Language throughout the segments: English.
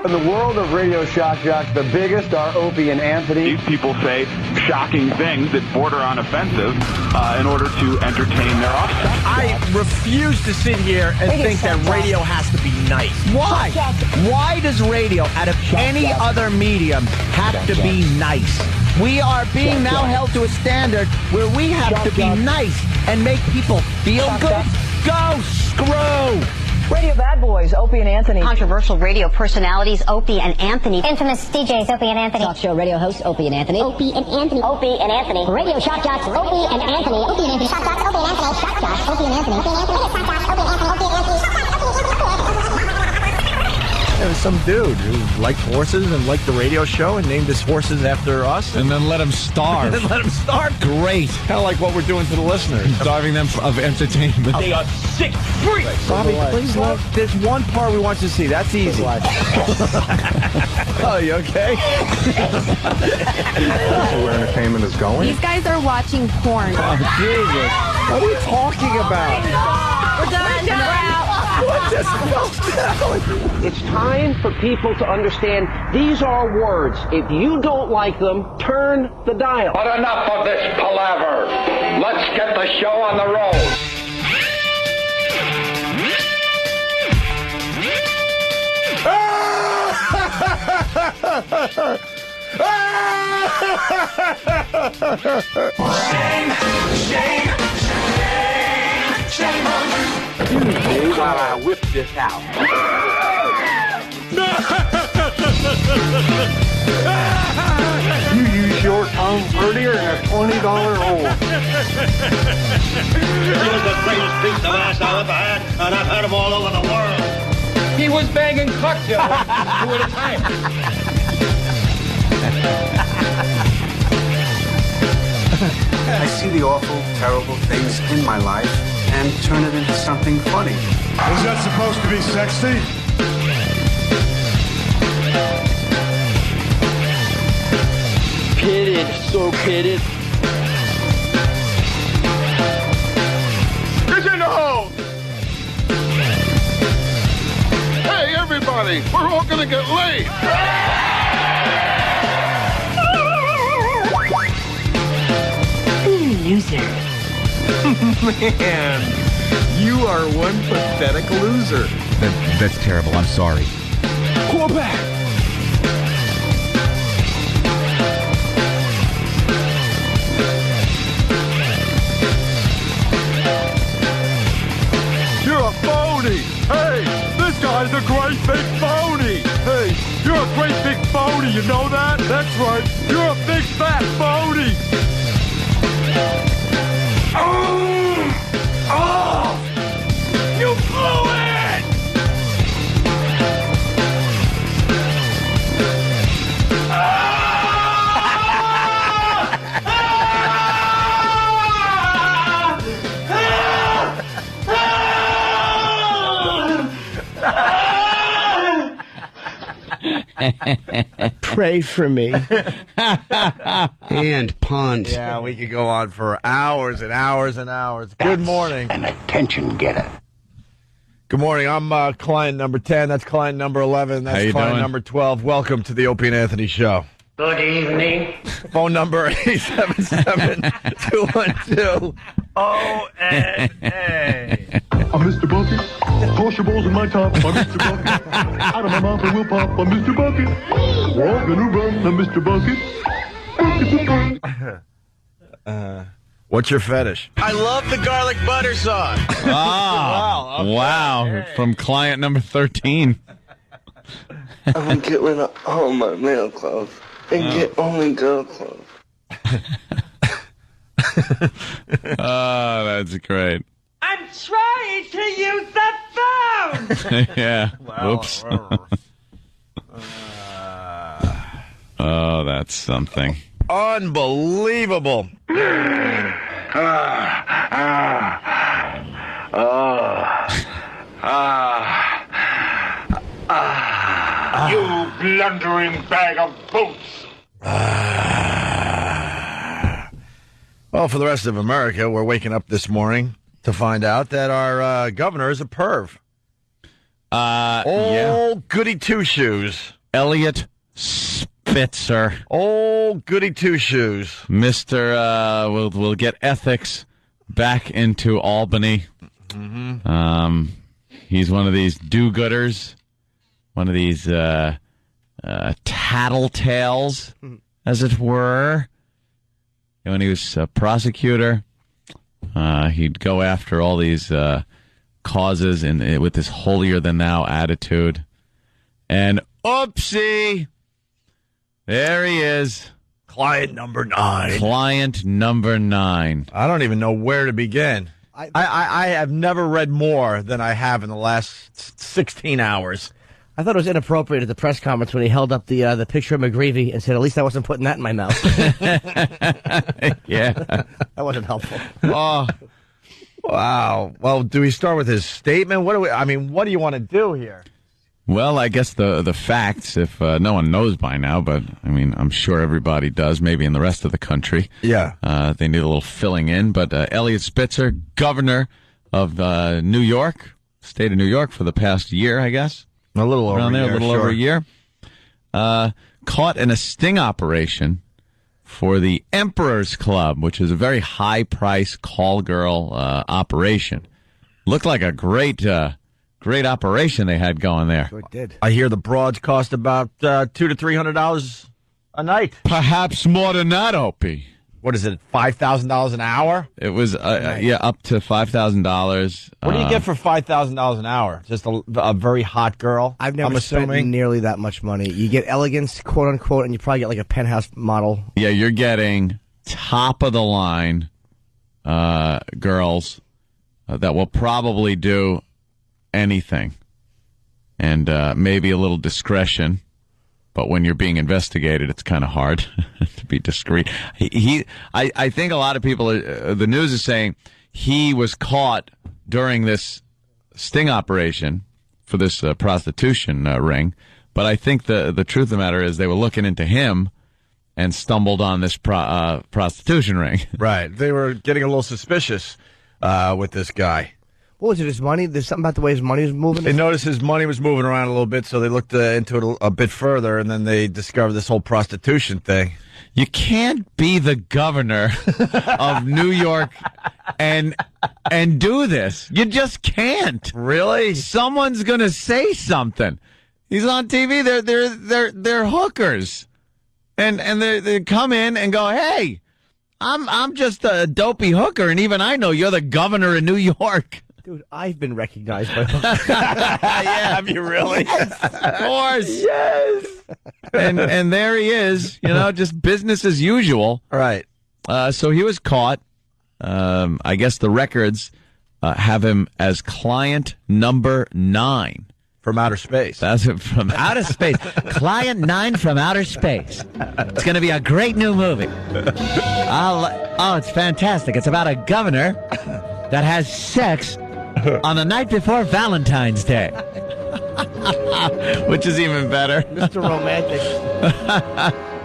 In the world of radio shock jocks, the biggest are Opie and Anthony. These people say shocking things that border on offensive in order to entertain their offspring. I refuse to sit here and think that radio has to be nice. Why? Why does radio, out of any other medium, have to be nice? We are being now held to a standard where we have to be nice and make people feel good. Go screw! Radio bad boys, Opie and Anthony. Controversial radio personalities, Opie and Anthony. Infamous DJs, Opie and Anthony. Talk show radio hosts, Opie and Anthony. Opie and Anthony. Opie and Anthony. Radio shock jocks, Opie and Anthony. Opie and Anthony. Shock jocks, Opie and Anthony. Shock jocks, Opie and Anthony. Opie and Anthony. Shock jocks, Opie and Anthony. Opie and Anthony. There was some dude who liked horses and liked the radio show and named his horses after us. And then let him starve. And then let him starve? Great. Kind of like what we're doing to the listeners. Starving them of entertainment. They are sick freaks. Bobby, please look. There's one part we want you to see. That's easy. Oh, you okay? Where entertainment is going. These guys are watching porn. Oh, Jesus. What are you talking about? We're done. We're out. What just fell down? It's time for people to understand these are words. If you don't like them, turn the dial. But enough of this palaver. Let's get the show on the road. Shame on you. Excuse me while I whip this out. You use your tongue prettier than a $20 hole. He was the greatest piece of ass I've ever had, and I've had him all over the world. He was banging cocktails two at a time. I see the awful, terrible things in my life and turn it into something funny. Is that supposed to be sexy? Pitted, so pitted. Get in the hole! Hey, everybody, we're all gonna get laid! Loser. Man, you are one pathetic loser. That's terrible. I'm sorry. Quarterback. You're a phony! Hey, this guy's a great big phony! Hey, you're a great big phony, you know that? That's right, you're a big fat phony! You blew it! Pray for me. And punt. Yeah, we could go on for hours and hours and hours. Good morning. An attention getter. Good morning. I'm client number 10. That's client number 11. How That's you client doing? number 12. Welcome to the Opie and Anthony Show. Good evening. Phone number 877-212-ONA. I'm Mr. Bucket. Toss your balls in my top. I'm Mr. Bucket. Out of my mouth I will pop. I'm Mr. Bucket. Walk gonna run. I'm Mr. Bucket. What's your fetish? I love the garlic butter sauce. Ah, Wow, okay. wow. Hey. From client number 13. I'm gonna get rid of all my male clothes and get only girl clothes. Oh, that's great. I'm trying to use the phone. Yeah. Wow. Whoops. Oh, that's something. Unbelievable. You blundering bag of boots. Well, for the rest of America, we're waking up this morning to find out that our governor is a perv. Old goody two-shoes. Elliot Spitzer. Old goody two-shoes. Mr. We'll get ethics back into Albany. Mm-hmm. He's one of these do-gooders, one of these tattletales, as it were. When he was a prosecutor, he'd go after all these causes with this holier-than-thou attitude. And oopsie, there he is. Client number 9. Client number 9. I don't even know where to begin. I have never read more than I have in the last 16 hours. I thought it was inappropriate at the press conference when he held up the picture of McGreevy and said, at least I wasn't putting that in my mouth. Yeah. That wasn't helpful. Oh, wow. Well, do we start with his statement? What do you want to do here? Well, I guess the facts, if no one knows by now, but I'm sure everybody does, maybe in the rest of the country. Yeah. They need a little filling in, but Elliot Spitzer, governor of New York, state of New York for the past year, I guess. A little over a year. Over a year. Caught in a sting operation for the Emperor's Club, which is a very high-price call girl operation. Looked like a great operation they had going there. Sure did. I hear the broads cost about $200 to $300 a night. Perhaps more than that, Opie. What is it, $5,000 an hour? It was, up to $5,000. What do you get for $5,000 an hour? Just a very hot girl? I've never spent nearly that much money. You get elegance, quote unquote, and you probably get like a penthouse model. Yeah, you're getting top of the line girls that will probably do anything, and maybe a little discretion. But when you're being investigated, it's kind of hard to be discreet. I think a lot of people, the news is saying he was caught during this sting operation for this prostitution ring. But I think the truth of the matter is they were looking into him and stumbled on this prostitution ring. Right. They were getting a little suspicious with this guy. What was it, his money? There's something about the way his money was moving? They noticed his money was moving around a little bit, so they looked into it a bit further, and then they discovered this whole prostitution thing. You can't be the governor of New York and do this. You just can't. Really? Someone's going to say something. He's on TV. They're hookers. And they come in and go, "Hey, I'm just a dopey hooker, and even I know you're the governor of New York." Dude, I've been recognized by hookers. Yeah, have you really? Yes, of course. Yes. And there he is, just business as usual. Right. So he was caught. I guess the records have him as client number 9. From outer space. That's it, from outer space. Client 9 from outer space. It's going to be a great new movie. It's fantastic. It's about a governor that has sex on the night before Valentine's Day. Which is even better. Mr. Romantic.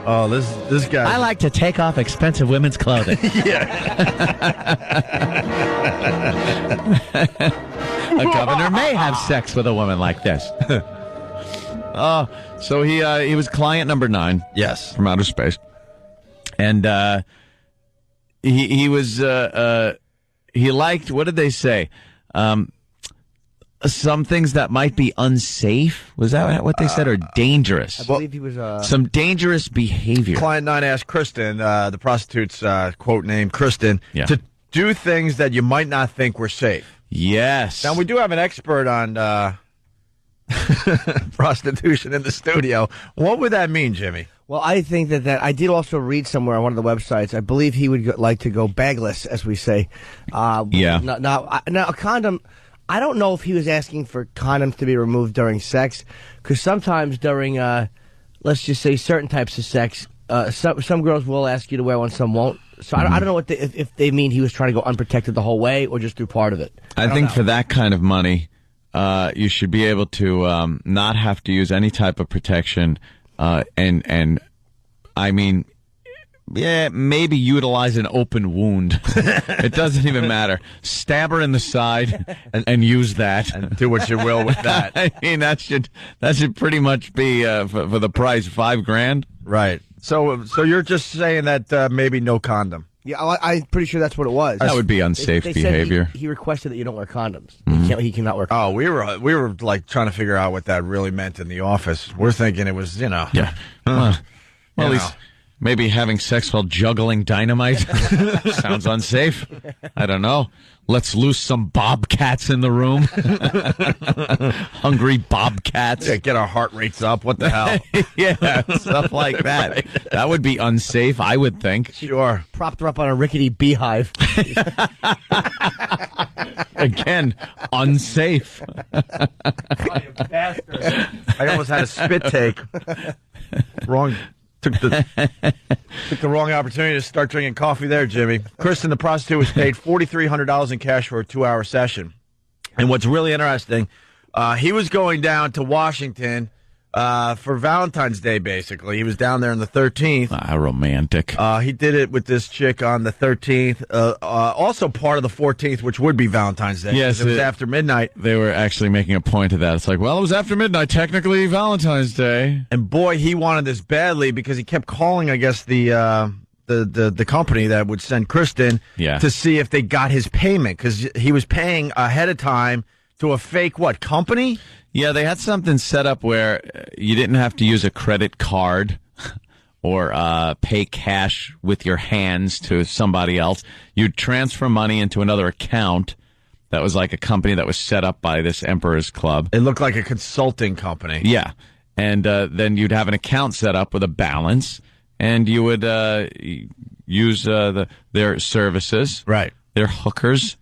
Oh, this guy. I like to take off expensive women's clothing. A governor may have sex with a woman like this. So he was client number 9. Yes. From outer space. And he was he liked, what did they say? Some things that might be unsafe. Was that what they said? Or dangerous? I believe he was some dangerous behavior. Client 9 asked Kristen, the prostitute's quote name, Kristen, to do things that you might not think were safe. Yes. Now, we do have an expert on prostitution in the studio. What would that mean, Jimmy? Well, I think that I did also read somewhere on one of the websites. I believe he would like to go bagless, as we say. Yeah. Now, a condom. I don't know if he was asking for condoms to be removed during sex, because sometimes during, let's just say, certain types of sex, some girls will ask you to wear one, some won't. So I don't know if they mean he was trying to go unprotected the whole way or just through part of it. I think for that kind of money, you should be able to not have to use any type of protection. And I mean, Yeah, maybe utilize an open wound. It doesn't even matter. Stab her in the side and use that. And do what you will with that. I mean, that should pretty much be for the price, $5,000. Right. So you're just saying that maybe no condom. Yeah, I'm pretty sure that's what it was. That would be unsafe they behavior. He requested that you don't wear condoms. Mm-hmm. He cannot wear Oh, condoms. we were like trying to figure out what that really meant in the office. We're thinking it was, Yeah. Well, at least maybe having sex while juggling dynamite sounds unsafe. I don't know. Let's loose some bobcats in the room. Hungry bobcats. Yeah, get our heart rates up. What the hell? Yeah, stuff like that. Right. That would be unsafe, I would think. Sure. Propped her up on a rickety beehive. Again, unsafe. I almost had a spit take. Took the wrong opportunity to start drinking coffee there, Jimmy. Kristen, the prostitute, was paid $4,300 in cash for a 2-hour session. And what's really interesting, he was going down to Washington for Valentine's Day, basically. He was down there on the 13th. How romantic. He did it with this chick on the 13th. Also part of the 14th, which would be Valentine's Day. Yes. It was after midnight. They were actually making a point of that. It's like, well, it was after midnight, technically Valentine's Day. And boy, he wanted this badly because he kept calling, I guess, the company that would send Kristen to see if they got his payment, because he was paying ahead of time to a fake, company? Yeah, they had something set up where you didn't have to use a credit card or pay cash with your hands to somebody else. You'd transfer money into another account that was like a company that was set up by this Emperor's Club. It looked like a consulting company. Yeah. And then you'd have an account set up with a balance, and you would use their services, right? Their hookers,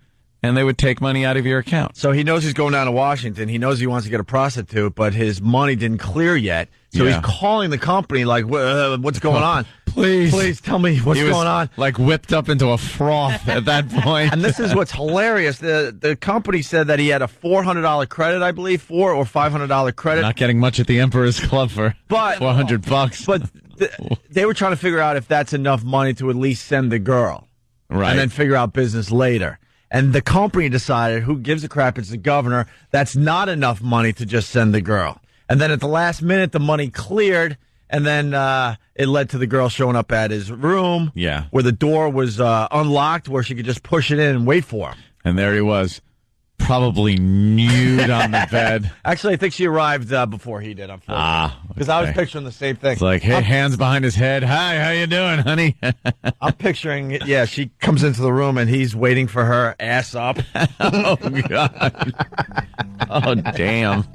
and they would take money out of your account. So he knows he's going down to Washington. He knows he wants to get a prostitute, but his money didn't clear yet. So he's calling the company like, what's going on? Please tell me what's going on. Like whipped up into a froth at that point. And this is what's hilarious. The company said that he had a $400 credit, I believe, $400 or $500 credit. Not getting much at the Emperor's Club for $400. But they were trying to figure out if that's enough money to at least send the girl. Right. And then figure out business later. And the company decided, who gives a crap, it's the governor, that's not enough money to just send the girl. And then at the last minute, the money cleared, and then it led to the girl showing up at his room, where the door was unlocked, where she could just push it in and wait for him. And there he was, probably nude on the bed. Actually, I think she arrived before he did, unfortunately. Because I was picturing the same thing. It's like, hey, hands behind his head. Hi, how you doing, honey? I'm picturing, she comes into the room, and he's waiting for her, ass up. Oh, God. Oh, damn.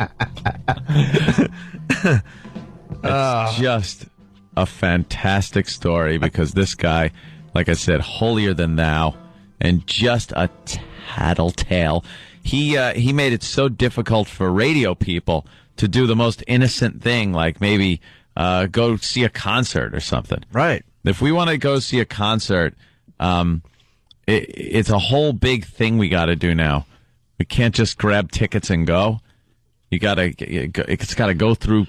It's just a fantastic story because this guy, like I said, holier than thou and just a tattletale. He made it so difficult for radio people to do the most innocent thing, like maybe go see a concert or something. Right. If we want to go see a concert, it's a whole big thing we got to do now. We can't just grab tickets and go. It's got to go through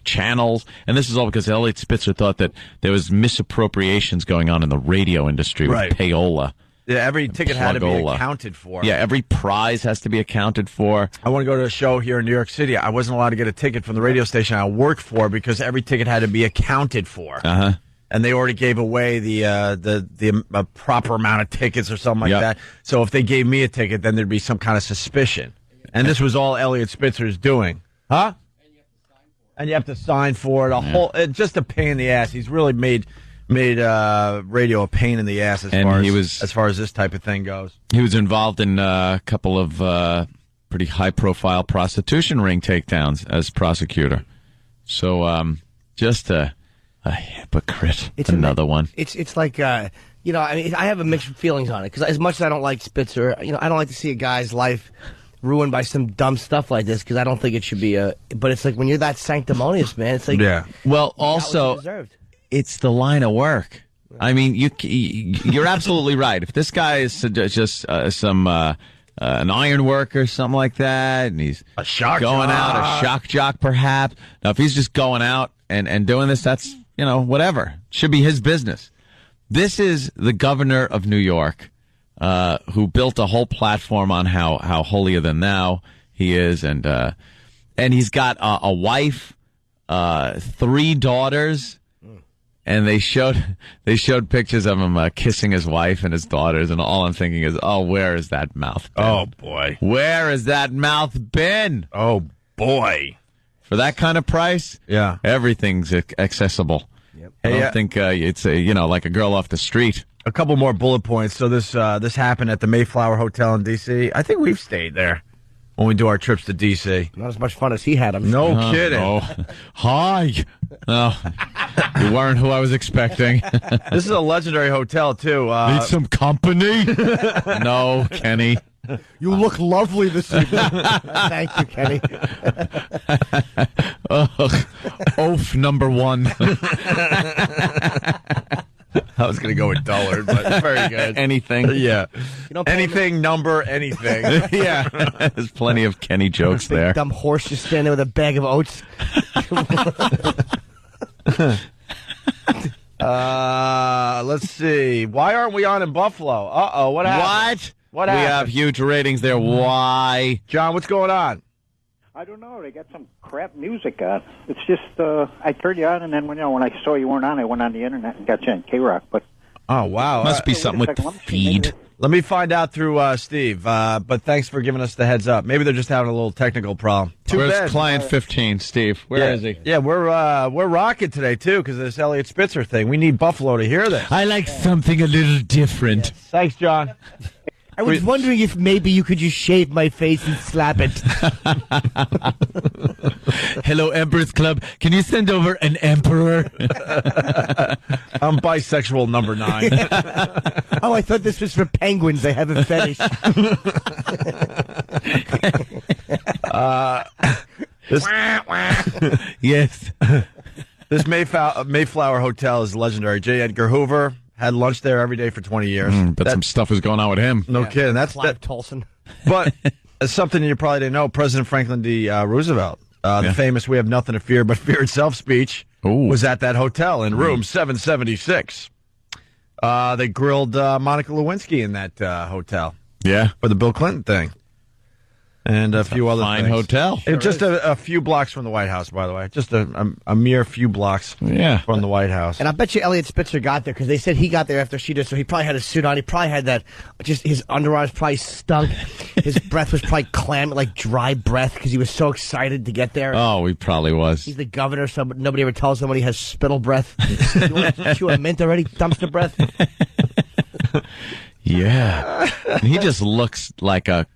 channels. And this is all because Elliot Spitzer thought that there was misappropriations going on in the radio industry with payola. Yeah, every ticket had to be accounted for. Yeah, every prize has to be accounted for. I want to go to a show here in New York City. I wasn't allowed to get a ticket from the radio station I worked for because every ticket had to be accounted for. Uh-huh. And they already gave away the proper amount of tickets or something like that. So if they gave me a ticket, then there'd be some kind of suspicion. And this was all Elliot Spitzer's doing. Huh? And you have to sign for it. It's just a pain in the ass. He's really made radio a pain in the ass as far as this type of thing goes. He was involved in a couple of pretty high-profile prostitution ring takedowns as prosecutor. So just a hypocrite. It's another one. It's like I have mixed feelings on it because as much as I don't like Spitzer, I don't like to see a guy's life ruined by some dumb stuff like this because I don't think it should be but it's like when you're that sanctimonious, man, it's like Well, also it's the line of work. I mean, you're absolutely right. If this guy is just some an iron worker or something like that, and he's a shock jock perhaps. Now, if he's just going out and doing this, that's whatever. Should be his business. This is the governor of New York, who built a whole platform on how holier than thou he is, and he's got a wife, 3 daughters. And they showed pictures of him kissing his wife and his daughters, and all I'm thinking is, oh, where has that mouth been? Oh, boy. Where has that mouth been? Oh, boy. For that kind of price, yeah, everything's accessible. Yep. I don't think it's like a girl off the street. A couple more bullet points. So this happened at the Mayflower Hotel in D.C. I think we've stayed there when we do our trips to D.C. Not as much fun as he had them. No kidding. Oh. Hi. No, you weren't who I was expecting. This is a legendary hotel, too. Need some company? No, Kenny. You look lovely this evening. Thank you, Kenny. Oaf number 1. I was going to go with Dullard, but very good. Anything. Yeah. Anything, number, anything. Yeah. There's plenty of Kenny jokes there. Dumb horse just standing there with a bag of oats. Let's see. Why aren't we on in Buffalo? Uh-oh, what happened? What happened? We have huge ratings there. Why? John, what's going on? I don't know. They got some crap music on. It's just, I turned you on, and then when I saw you weren't on, I went on the internet and got you on K-Rock. But oh, wow. Must be something with the feed. Let me find out through Steve. But thanks for giving us the heads up. Maybe they're just having a little technical problem. Where's client 15, Steve? Where is he? Yeah, we're rocking today, too, because of this Elliot Spitzer thing. We need Buffalo to hear this. I like something a little different. Yes. Thanks, John. I was wondering if maybe you could just shave my face and slap it. Hello, Emperor's Club. Can you send over an emperor? I'm bisexual number 9. Oh, I thought this was for penguins. They have a fetish. Yes. This Mayflower Hotel is legendary. J. Edgar Hoover had lunch there every day for 20 years. But some stuff was going on with him. No kidding. That's Clive Tolson. But something you probably didn't know, President Franklin D. Roosevelt, the famous "We have nothing to fear but fear itself" speech, was at that hotel in room 776. They grilled Monica Lewinsky in that hotel. Yeah. For the Bill Clinton thing. And a few other fine things. hotel. It was just a few blocks from the White House, by the way. Just a mere few blocks from the White House. And I bet you Elliot Spitzer got there because they said he got there after she did, so he probably had a suit on. He probably had that, just his underarms probably stunk. His breath was probably clammy, like dry breath, because he was so excited to get there. Oh, he probably was. He's the governor, so nobody ever tells him when he has spittle breath. You want to chew a mint already? Dumpster breath? Yeah. He just looks like a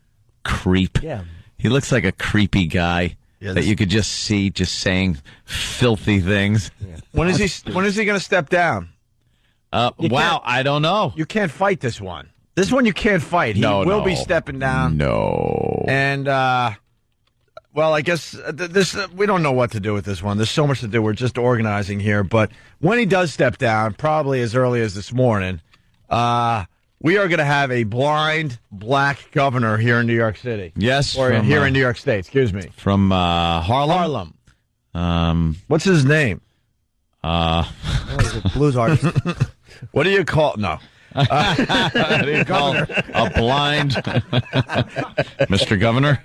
creep. Yeah. He looks like a creepy guy that you could just see just saying filthy things. Yeah. When is he going to step down? I don't know. You can't fight this one. This one you can't fight. He will be stepping down. No. And well, I guess this we don't know what to do with this one. There's so much to do. We're just organizing here. But when he does step down, probably as early as this morning, we are going to have a blind black governor here in New York City. Yes. Or here in New York State, excuse me. From Harlem? What's his name? Blues artist. What do you call... No. What do you call a blind Mr. Governor?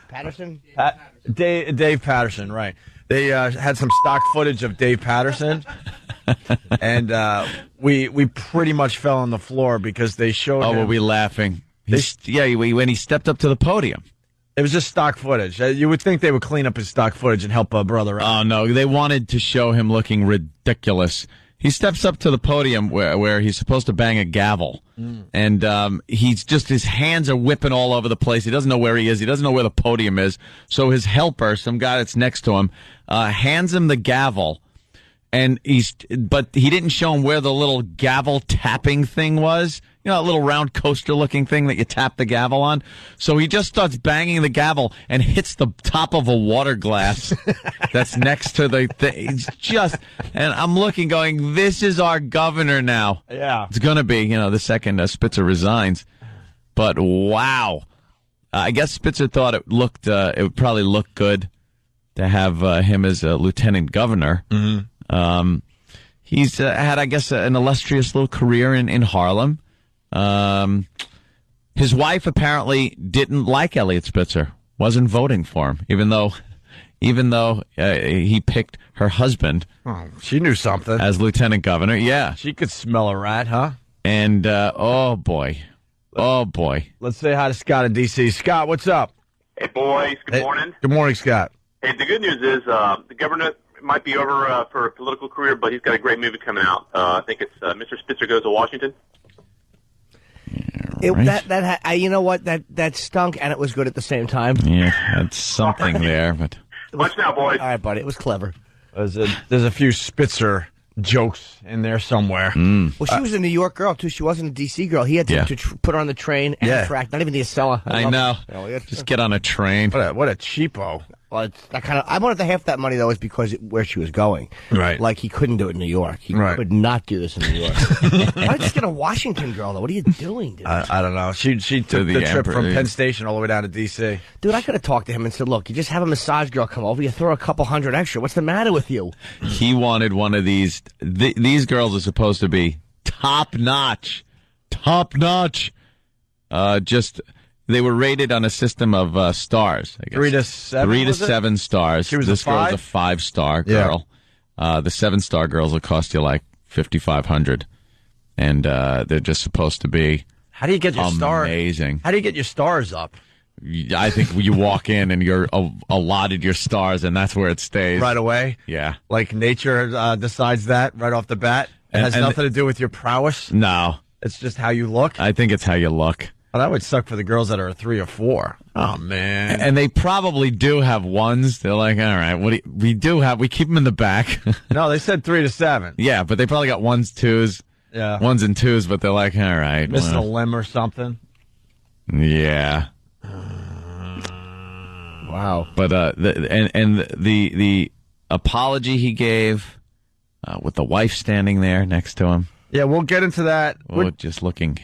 Patterson? Dave Patterson, right. They had some stock footage of Dave Patterson. And we pretty much fell on the floor because they showed him. Oh, were we laughing? When he stepped up to the podium. It was just stock footage. You would think they would clean up his stock footage and help a brother out. Oh, no. They wanted to show him looking ridiculous. He steps up to the podium where he's supposed to bang a gavel. And he's just, his hands are whipping all over the place. He doesn't know where he is. He doesn't know where the podium is. So his helper, some guy that's next to him, hands him the gavel. And but he didn't show him where the little gavel tapping thing was. You know, that little round coaster looking thing that you tap the gavel on. So he just starts banging the gavel and hits the top of a water glass that's next to the thing. It's just, and I'm looking going, this is our governor now. Yeah. It's going to be, the second Spitzer resigns. But wow. I guess Spitzer thought it would probably look good to have him as a lieutenant governor. Mm-hmm. He's had, I guess, an illustrious little career in Harlem. His wife apparently didn't like Elliot Spitzer, wasn't voting for him, even though he picked her husband. Oh, she knew something. As lieutenant governor, yeah. She could smell a rat, huh? And, oh, boy. Let's say hi to Scott in D.C. Scott, what's up? Hey, boys. Good morning. Good morning, Scott. Hey, the good news is the governor might be over for a political career, but he's got a great movie coming out. I think it's Mr. Spitzer Goes to Washington. You know what? That stunk, and it was good at the same time. Yeah, that's something there, but... Watch now, boys. All right, buddy. It was clever. There's a few Spitzer jokes in there somewhere. Well, she was a New York girl, too. She wasn't a D.C. girl. He had to put her on the train and track, not even the Acela. I know. Just get on a train. What a cheapo. Well, it's that kind of. I wanted half that money though, is because where she was going. Right. Like he couldn't do it in New York. He could not do this in New York. Why not just get a Washington girl though? What are you doing, dude? I don't know. She took the trip from Penn Station all the way down to D.C. Dude, I could have talked to him and said, "Look, you just have a massage girl come over. You throw a couple hundred extra. What's the matter with you?" He wanted one of these. These girls are supposed to be top notch. They were rated on a system of stars, I guess. 3 to 7? 3 to 7 stars. She was this a 5? girl's a 5-star girl. Yeah. The 7-star girls will cost you like $5,500, and they're just supposed to be. How do you get your amazing? How do you get your stars up? I think you walk in and you're allotted your stars, and that's where it stays right away. Yeah, like nature decides that right off the bat. It has nothing to do with your prowess. No, it's just how you look. I think it's how you look. Well, that would suck for the girls that are a 3 or 4. Oh man! And they probably do have ones. They're like, all right, we keep them in the back. No, they said 3 to 7. Yeah, but they probably got 1s, 2s. Yeah, 1s and 2s, but they're like, all right, missing a limb or something. Yeah. Wow. But the apology he gave with the wife standing there next to him. Yeah, we'll get into that. Just looking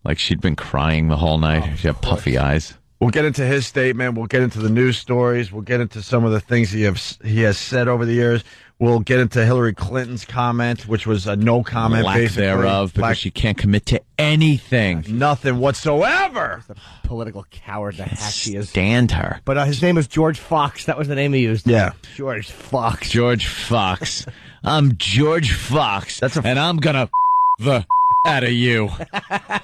like she'd been crying the whole night. She had puffy eyes. We'll get into his statement. We'll get into the news stories. We'll get into some of the things he has said over the years. We'll get into Hillary Clinton's comment, which was a no comment, lack basically. thereof, because she can't commit to anything. Nothing whatsoever. The political coward the hack she is. Stand her. But his name is George Fox. That was the name he used. Yeah. George Fox. George Fox. I'm George Fox. And I'm gonna the out of you.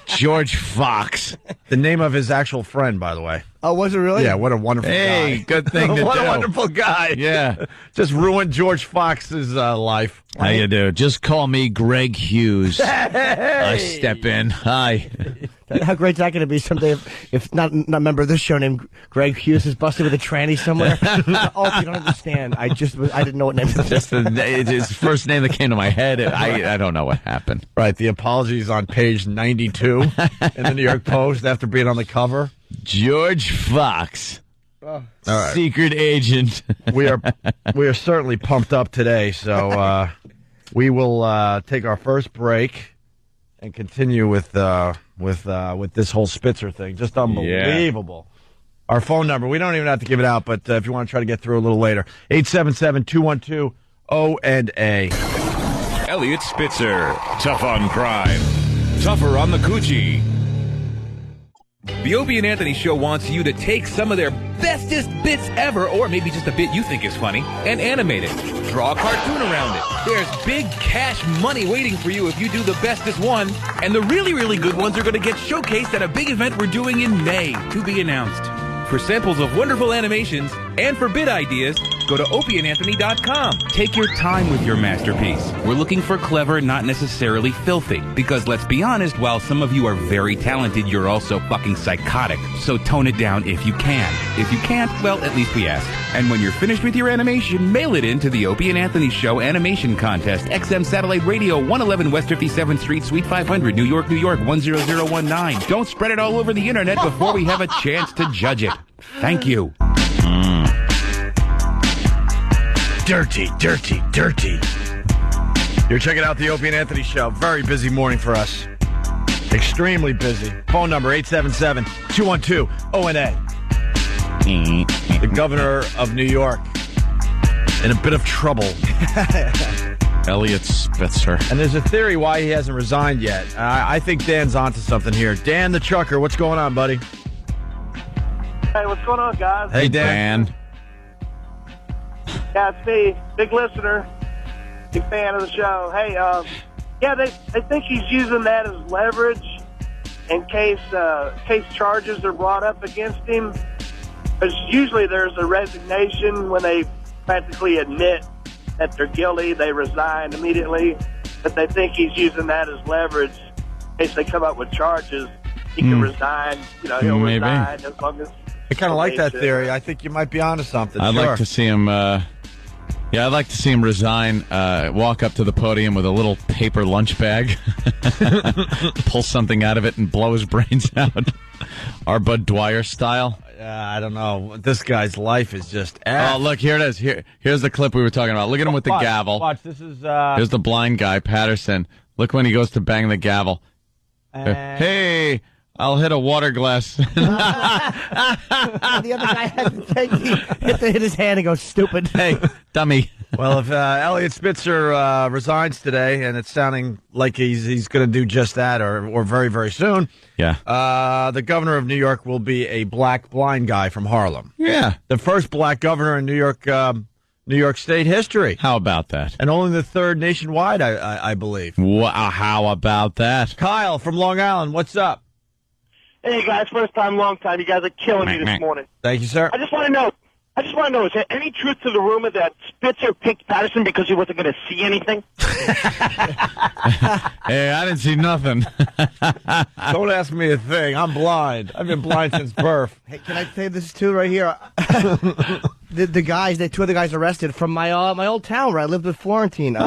George Fox. The name of his actual friend, by the way. Oh, was it really? Yeah, what a wonderful guy. Hey, good thing to do. What a wonderful guy. Yeah. Just ruined George Fox's life. How you do? Just call me Greg Hughes. Hey! I step in. Hi. How great is that going to be someday if not a member of this show named Greg Hughes is busted with a tranny somewhere? Oh, you don't understand. I didn't know what name it was. Just it's his first name that came to my head. I don't know what happened. Right. The apologies on page 92 in the New York Post after being on the cover. George Fox. All right. Secret agent. We are certainly pumped up today, so we will take our first break and continue with this whole Spitzer thing. Just unbelievable. Yeah. Our phone number, we don't even have to give it out, but if you want to try to get through a little later, 877-212-O&A. Elliot Spitzer, tough on crime, tougher on the coochie. The Opie and Anthony Show wants you to take some of their bestest bits ever, or maybe just a bit you think is funny, and animate it. Draw a cartoon around it. There's big cash money waiting for you if you do the bestest one, and the really, really good ones are going to get showcased at a big event we're doing in May, to be announced. For samples of wonderful animations and for bit ideas, go to opieandanthony.com. Take your time with your masterpiece. We're looking for clever, not necessarily filthy. Because let's be honest, while some of you are very talented, you're also fucking psychotic. So tone it down if you can. If you can't, well, at least we asked. And when you're finished with your animation, mail it in to the Opie and Anthony Show Animation Contest, XM Satellite Radio, 111 West 57th Street, Suite 500, New York, New York, 10019. Don't spread it all over the internet before we have a chance to judge it. Thank you. Dirty, dirty, dirty. You're checking out the Opie and Anthony Show. Very busy morning for us. Extremely busy. Phone number 877-212-O&A. The governor of New York in a bit of trouble. Elliot Spitzer. And there's a theory why he hasn't resigned yet. I think Dan's onto something here. Dan the trucker, what's going on, buddy? Hey, what's going on, guys? Hey, Dan. Yeah, it's me. Big listener. Big fan of the show. Hey, they think he's using that as leverage in case charges are brought up against him. Because usually there's a resignation when they practically admit that they're guilty. They resign immediately. But they think he's using that as leverage in case they come up with charges. He can resign. He'll resign as long as... I kind of like that theory. I think you might be onto something. I'd like to see him... I'd like to see him resign, walk up to the podium with a little paper lunch bag, pull something out of it, and blow his brains out. Our Bud Dwyer style. I don't know. This guy's life is just... Oh, look, here it is. Here's the clip we were talking about. Look at him with the gavel. Watch, this is... Here's the blind guy, Patterson. Look when he goes to bang the gavel. Hey... I'll hit a water glass. The other guy has to hit his hand and go, stupid. Hey, dummy. Well, if Elliot Spitzer resigns today, and it's sounding like he's going to do just that, or very, very soon, the governor of New York will be a black blind guy from Harlem. Yeah. The first black governor in New York State history. How about that? And only the third nationwide, I believe. How about that? Kyle from Long Island, what's up? Hey, guys, first time, long time. You guys are killing me this morning. Thank you, sir. I just want to know, is there any truth to the rumor that Spitzer picked Patterson because he wasn't going to see anything? Hey, I didn't see nothing. Don't ask me a thing. I'm blind. I've been blind since birth. Hey, can I say this too right here? The two of the guys arrested from my old town where I lived with Florentine.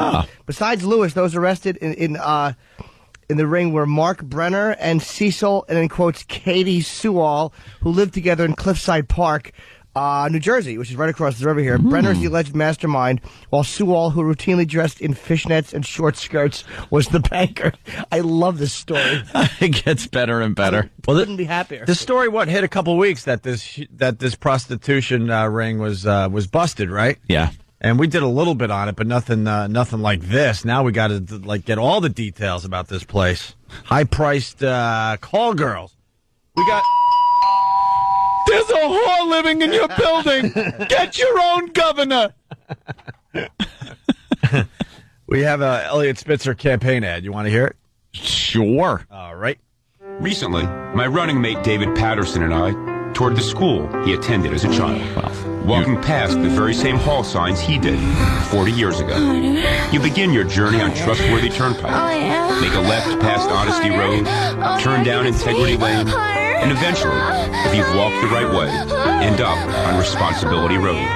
Besides Lewis, those arrested in the ring were Mark Brenner and Cecil, and in quotes, Katie Sewall, who lived together in Cliffside Park, New Jersey, which is right across the river here. Brenner's the alleged mastermind, while Sewall, who routinely dressed in fishnets and short skirts, was the banker. I love this story. It gets better and better. Well, couldn't be happier. The story, hit a couple weeks that this prostitution ring was busted, right? Yeah. And we did a little bit on it, but nothing like this. Now we got to get all the details about this place. High-priced call girls. We got. There's a whore living in your building. Get your own governor. We have a Elliot Spitzer campaign ad. You want to hear it? Sure. All right. Recently, my running mate David Patterson and I toured the school he attended as a child. Walking past the very same hall signs he did 40 years ago. You begin your journey on Trustworthy Turnpike. Make a left past Honesty Road, turn down Integrity Lane, and eventually, if you've walked the right way, end up on Responsibility Road.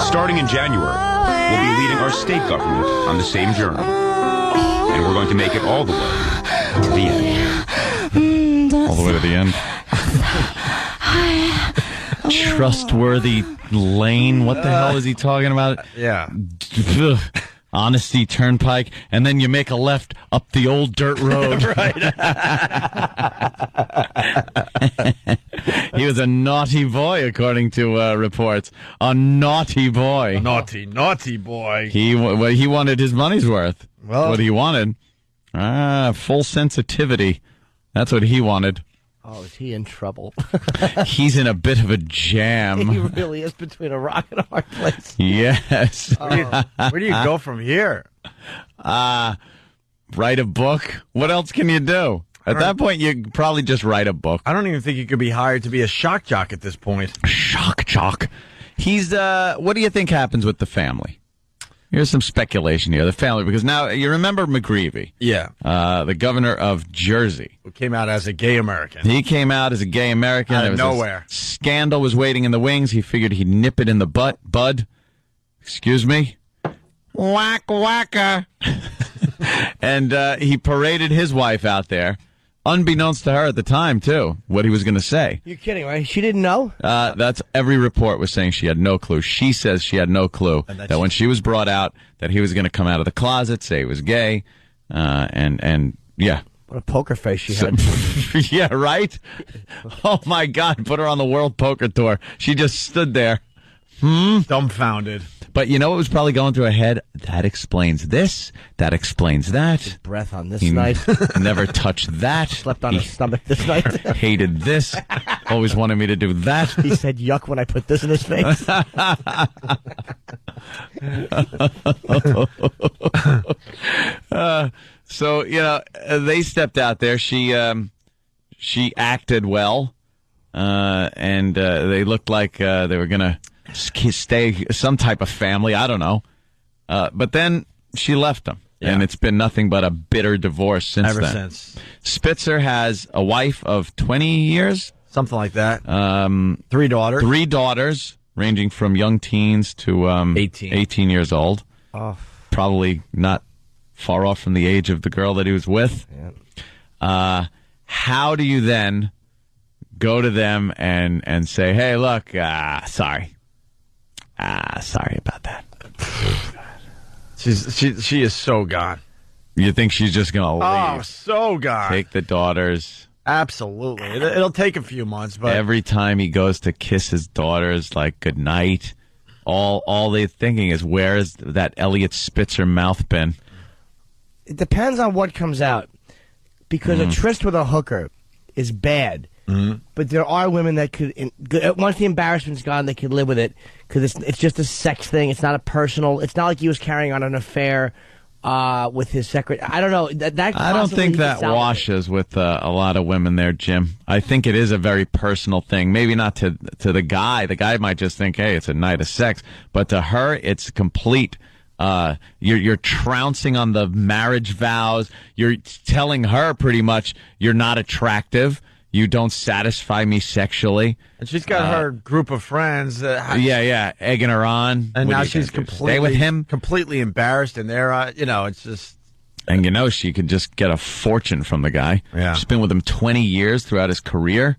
Starting in January, we'll be leading our state government on the same journey. And we're going to make it all the way to the end. All the way to the end? Trustworthy Lane. What the hell is he talking about? Yeah. Honesty Turnpike, and then you make a left up the old dirt road. Right. He was a naughty boy, according to reports. A naughty boy. Naughty boy. He wanted his money's worth. Well, what he wanted. Full sensitivity. That's what he wanted. Oh, is he in trouble? He's in a bit of a jam. He really is between a rock and a hard place. Yes. Where do you go from here? Write a book. What else can you do? At that point, you probably just write a book. I don't even think you could be hired to be a shock jock at this point. Shock jock. He's, what do you think happens with the family? Here's some speculation here. The family, because now, you remember McGreevey? Yeah. The governor of Jersey. Who came out as a gay American. He came out as a gay American. Out of nowhere. Scandal was waiting in the wings. He figured he'd nip it in the butt. Bud. Excuse me? Whack, whacker. And he paraded his wife out there. Unbeknownst to her at the time, too, what he was going to say. You're kidding, right? She didn't know? That's every report was saying she had no clue. She says she had no clue that when she was brought out, that he was going to come out of the closet, say he was gay, and yeah. What a poker face she had. Yeah, right? Oh, my God. Put her on the World Poker Tour. She just stood there. Dumbfounded. But you know what was probably going through her head? That explains this. That explains that. His breath on this He night. Never touched that. Slept on his stomach this night. Hated this. Always wanted me to do that. He said yuck when I put this in his face. So, they stepped out there. She acted well, and they looked like they were going to stay some type of family. I don't know. But then she left them, and it's been nothing but a bitter divorce since Ever then. since. Spitzer has a wife of 20 years. Something like that. 3 daughters. 3 daughters, ranging from young teens to 18 years old. Oh. Probably not far off from the age of the girl that he was with. Yeah. How do you then go to them and say, hey, look, sorry. Sorry about that. She is so gone. You think she's just going to leave? Oh, so gone. Take the daughters. Absolutely. It'll take a few months, but every time he goes to kiss his daughters, like good night, all they're thinking is, where is that Elliot Spitzer mouth been? It depends on what comes out, because a tryst with a hooker is bad. But there are women that could, once the embarrassment's gone, they can live with it, because it's just a sex thing. It's not a personal. It's not like he was carrying on an affair with his secretary. I don't know. I don't think that washes with a lot of women there, Jim. I think it is a very personal thing. Maybe not to the guy. The guy might just think, hey, it's a night of sex. But to her, it's complete. You're trouncing on the marriage vows. You're telling her pretty much you're not attractive. You don't satisfy me sexually. And she's got her group of friends. Egging her on. And now she's stay with him? Completely embarrassed, and they're, it's just... And she could just get a fortune from the guy. Yeah. She's been with him 20 years throughout his career.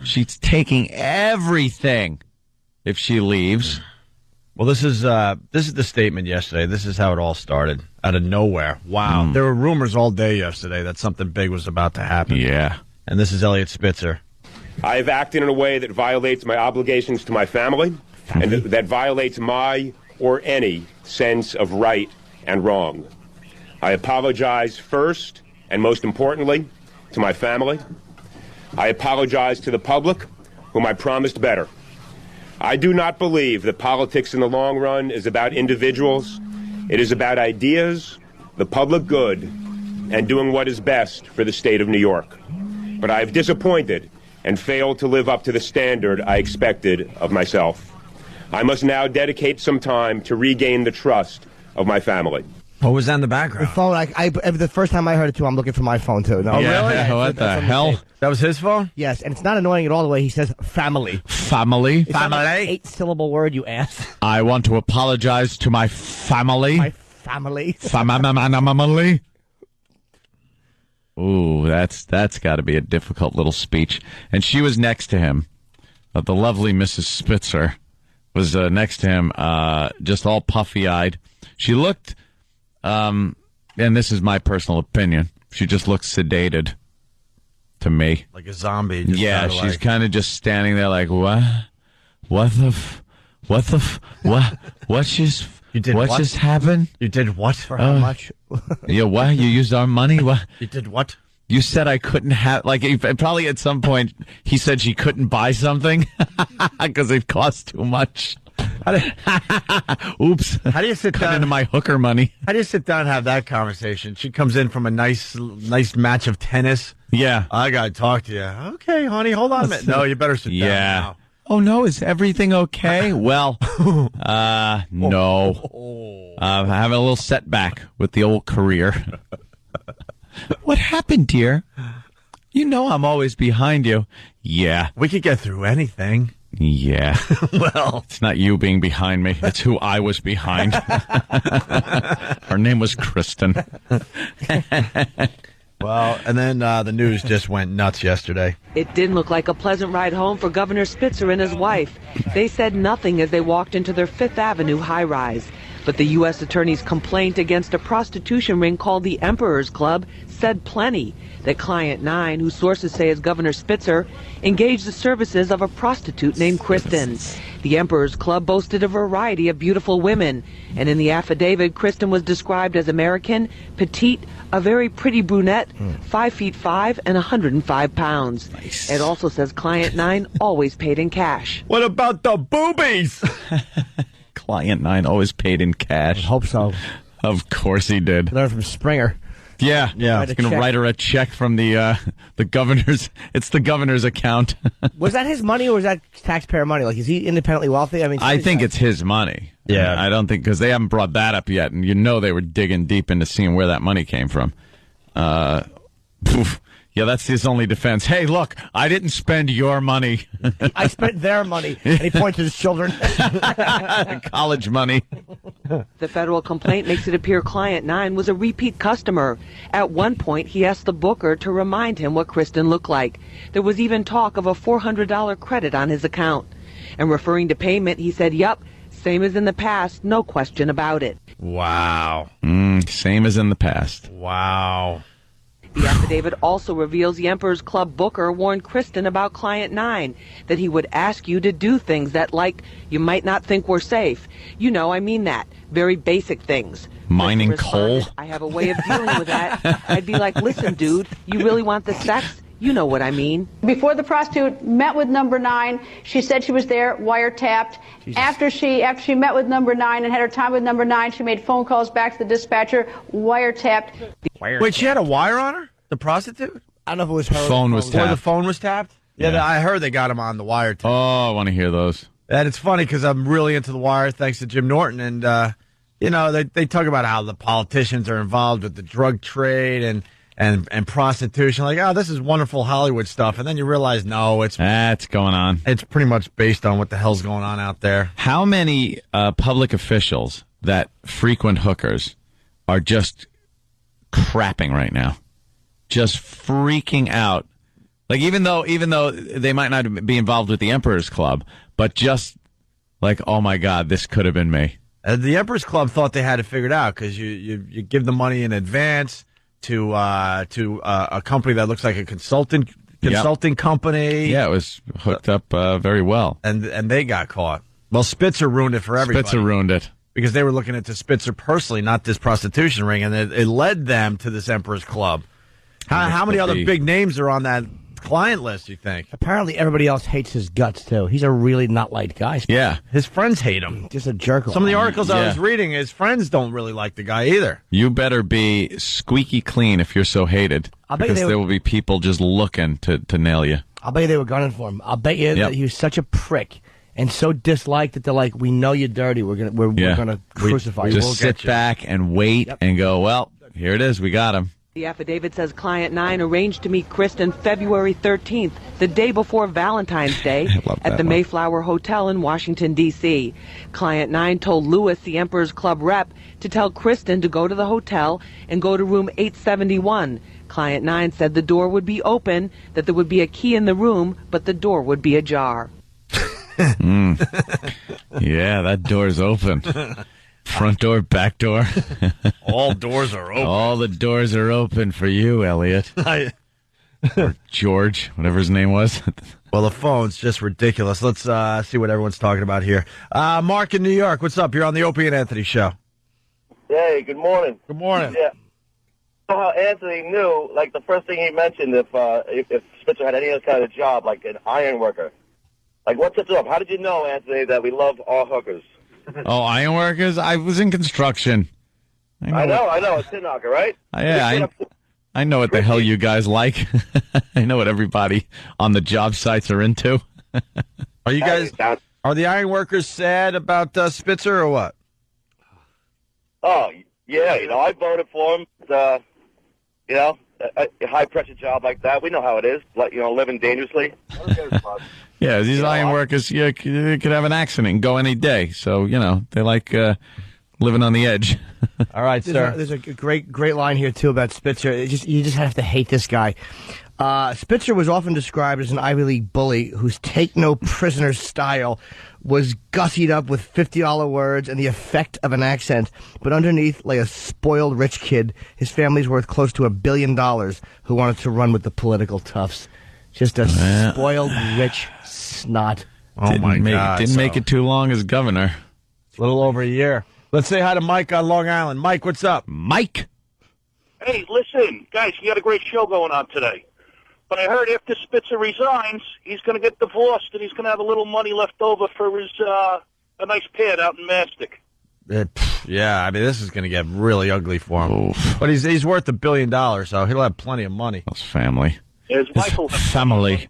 She's taking everything if she leaves. Well, this is the statement yesterday. This is how it all started, out of nowhere. Wow. There were rumors all day yesterday that something big was about to happen. Yeah. And this is Elliot Spitzer. I have acted in a way that violates my obligations to my family and that violates my or any sense of right and wrong. I apologize first and most importantly to my family. I apologize to the public, whom I promised better. I do not believe that politics in the long run is about individuals. It is about ideas, the public good, and doing what is best for the state of New York. But I have disappointed and failed to live up to the standard I expected of myself. I must now dedicate some time to regain the trust of my family. What was that in the background? The phone. The first time I heard it too, I'm looking for my phone too. No, really? Yeah, what the hell? That was his phone? Yes, and it's not annoying at all the way he says family. Family? It's not like an 8-syllable word, you ass. I want to apologize to my family. My family. Family. Ooh, that's got to be a difficult little speech. And she was next to him. The lovely Mrs. Spitzer was next to him, just all puffy-eyed. She looked, and this is my personal opinion, she just looked sedated to me. Like a zombie. Yeah, she's kind of just standing there like, what? What just happened? You did what? For how much? Yeah, what? You used our money? What? You did what? You said I couldn't have, probably at some point he said she couldn't buy something because it cost too much. Oops. How do you sit down into my hooker money? How do you sit down and have that conversation? She comes in from a nice match of tennis. Yeah. I got to talk to you. Okay, honey, hold on a minute. No, you better sit down now. Oh, no, is everything okay? Well, no. I'm having a little setback with the old career. What happened, dear? You know I'm always behind you. Yeah. We could get through anything. Yeah. Well, it's not you being behind me. It's who I was behind. Her name was Kristen. Well, and then the news just went nuts yesterday. It didn't look like a pleasant ride home for Governor Spitzer and his wife. They said nothing as they walked into their Fifth Avenue high-rise. But the U.S. Attorney's complaint against a prostitution ring called the Emperor's Club said plenty, that Client 9, who sources say is Governor Spitzer, engaged the services of a prostitute named Kristen. The Emperor's Club boasted a variety of beautiful women, and in the affidavit, Kristen was described as American, petite, a very pretty brunette, 5'5" and 105 pounds. Nice. It also says Client 9 always paid in cash. What about the boobies? Client 9 always paid in cash. I hope so. Of course he did. Learned from Springer. Yeah. He's going to write her a check from the governor's. It's the governor's account. Was that his money or was that taxpayer money? Like, is he independently wealthy? I think it's his money. Yeah. I don't think, because they haven't brought that up yet, and you know they were digging deep into seeing where that money came from. Yeah, that's his only defense. Hey, look, I didn't spend your money. I spent their money. And he points to his children. College money. The federal complaint makes it appear Client 9 was a repeat customer. At one point, he asked the booker to remind him what Kristen looked like. There was even talk of a $400 credit on his account. And referring to payment, he said, "Yup, same as in the past, no question about it." Wow. Same as in the past. Wow. The affidavit also reveals the Emperor's Club booker warned Kristen about Client 9, that he would ask you to do things that, like, you might not think were safe. You know, I mean that. Very basic things. Mining coal? I have a way of dealing with that. I'd be like, "Listen, dude, you really want the sex? You know what I mean." Before the prostitute met with number 9, she said she was there, wiretapped. After she met with number 9 and had her time with number 9, she made phone calls back to the dispatcher, wiretapped. Wait, she had a wire on her? The prostitute? I don't know if it was her. Phone was tapped. Or the phone was tapped? Yeah, I heard they got him on the wire. Oh, I want to hear those. And it's funny because I'm really into The Wire thanks to Jim Norton. And, you know, they talk about how the politicians are involved with the drug trade and prostitution. Like, oh, this is wonderful Hollywood stuff. And then you realize, no, that's going on. It's pretty much based on what the hell's going on out there. How many public officials that frequent hookers are just crapping right now? Just freaking out. Like, even though they might not be involved with the Emperor's Club, but just like, oh my God, this could have been me. The Emperor's Club thought they had it figured out because you give the money in advance to a company that looks like a consulting company. Yeah, it was hooked up very well. And they got caught. Well, Spitzer ruined it for everybody. Spitzer ruined it. Because they were looking into Spitzer personally, not this prostitution ring, and it led them to this Emperor's Club. How many other big names are on that client list, you think? Apparently everybody else hates his guts, too. He's a really not liked guy. Yeah. His friends hate him. Just a jerk. Some of the articles I was reading, his friends don't really like the guy either. You better be squeaky clean if you're so hated. Because there will be people just looking to nail you. I'll bet you they were gunning for him. I'll bet you that he was such a prick and so disliked that they're like, "We know you're dirty. We're gonna crucify you." Just sit back and wait and go, "Well, here it is. We got him." The affidavit says Client 9 arranged to meet Kristen February 13th, the day before Valentine's Day, at the Mayflower Hotel in Washington, D.C. Client 9 told Lewis, the Emperor's Club rep, to tell Kristen to go to the hotel and go to room 871. Client 9 said the door would be open, that there would be a key in the room, but the door would be ajar. Yeah, that door's open. Front door, back door. All doors are open. All the doors are open for you, Elliot. Or George, whatever his name was. Well, the phone's just ridiculous. Let's see what everyone's talking about here. Mark in New York, what's up? You're on the Opie and Anthony show. Hey, good morning. Good morning. Yeah. You know how Anthony knew, like the first thing he mentioned, if Spitzer had any other kind of job, like an iron worker. Like, what's it up? How did you know, Anthony, that we love all hookers? Oh, iron workers? I was in construction. I know. It's tin knocker, right? I know what the hell you guys like. I know what everybody on the job sites are into. Are you guys? Are the iron workers sad about Spitzer or what? Oh yeah, I voted for him. A high pressure job like that, we know how it is. Like living dangerously. Yeah, these iron workers, you could have an accident and go any day. So they like living on the edge. All right, sir. There's a great line here too about Spitzer. You just have to hate this guy. Spitzer was often described as an Ivy League bully whose take-no-prisoner style was gussied up with $50 words and the effect of an accent, but underneath lay a spoiled rich kid. His family's worth close to $1 billion who wanted to run with the political toughs. Just a spoiled rich snot. Oh, my God. Didn't make it too long as governor. A little over a year. Let's say hi to Mike on Long Island. Mike, what's up? Mike. Hey, listen, guys, you got a great show going on today. But I heard after Spitzer resigns, he's going to get divorced and he's going to have a little money left over for his a nice pad out in Mastic. Yeah, I mean, this is going to get really ugly for him. Oof. But he's worth $1 billion, so he'll have plenty of money. His family. His wife will have family.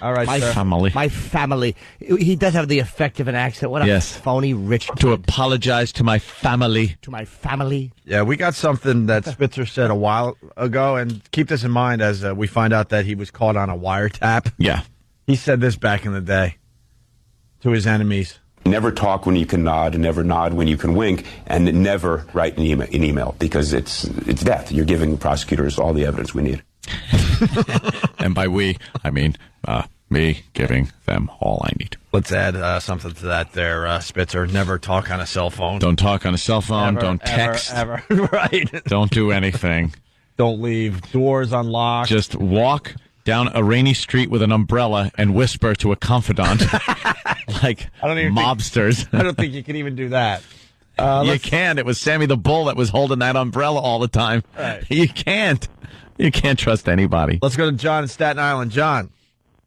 All right, my sir. family. My family. He does have the effect of an accent. What a phony rich kid. To apologize to my family. To my family. Yeah, we got something that Spitzer said a while ago, and keep this in mind as we find out that he was caught on a wiretap. Yeah. He said this back in the day to his enemies. Never talk when you can nod, and never nod when you can wink, and never write an email because it's death. You're giving prosecutors all the evidence we need. And by we, I mean me giving them all I need. Let's add something to that there, Spitzer. Never talk on a cell phone. Don't talk on a cell phone. Ever, don't text. Ever. Right. Don't do anything. Don't leave doors unlocked. Just walk down a rainy street with an umbrella and whisper to a confidant like mobsters. I don't think you can even do that. You can. It was Sammy the Bull that was holding that umbrella all the time. Right. You can't. You can't trust anybody. Let's go to John in Staten Island. John.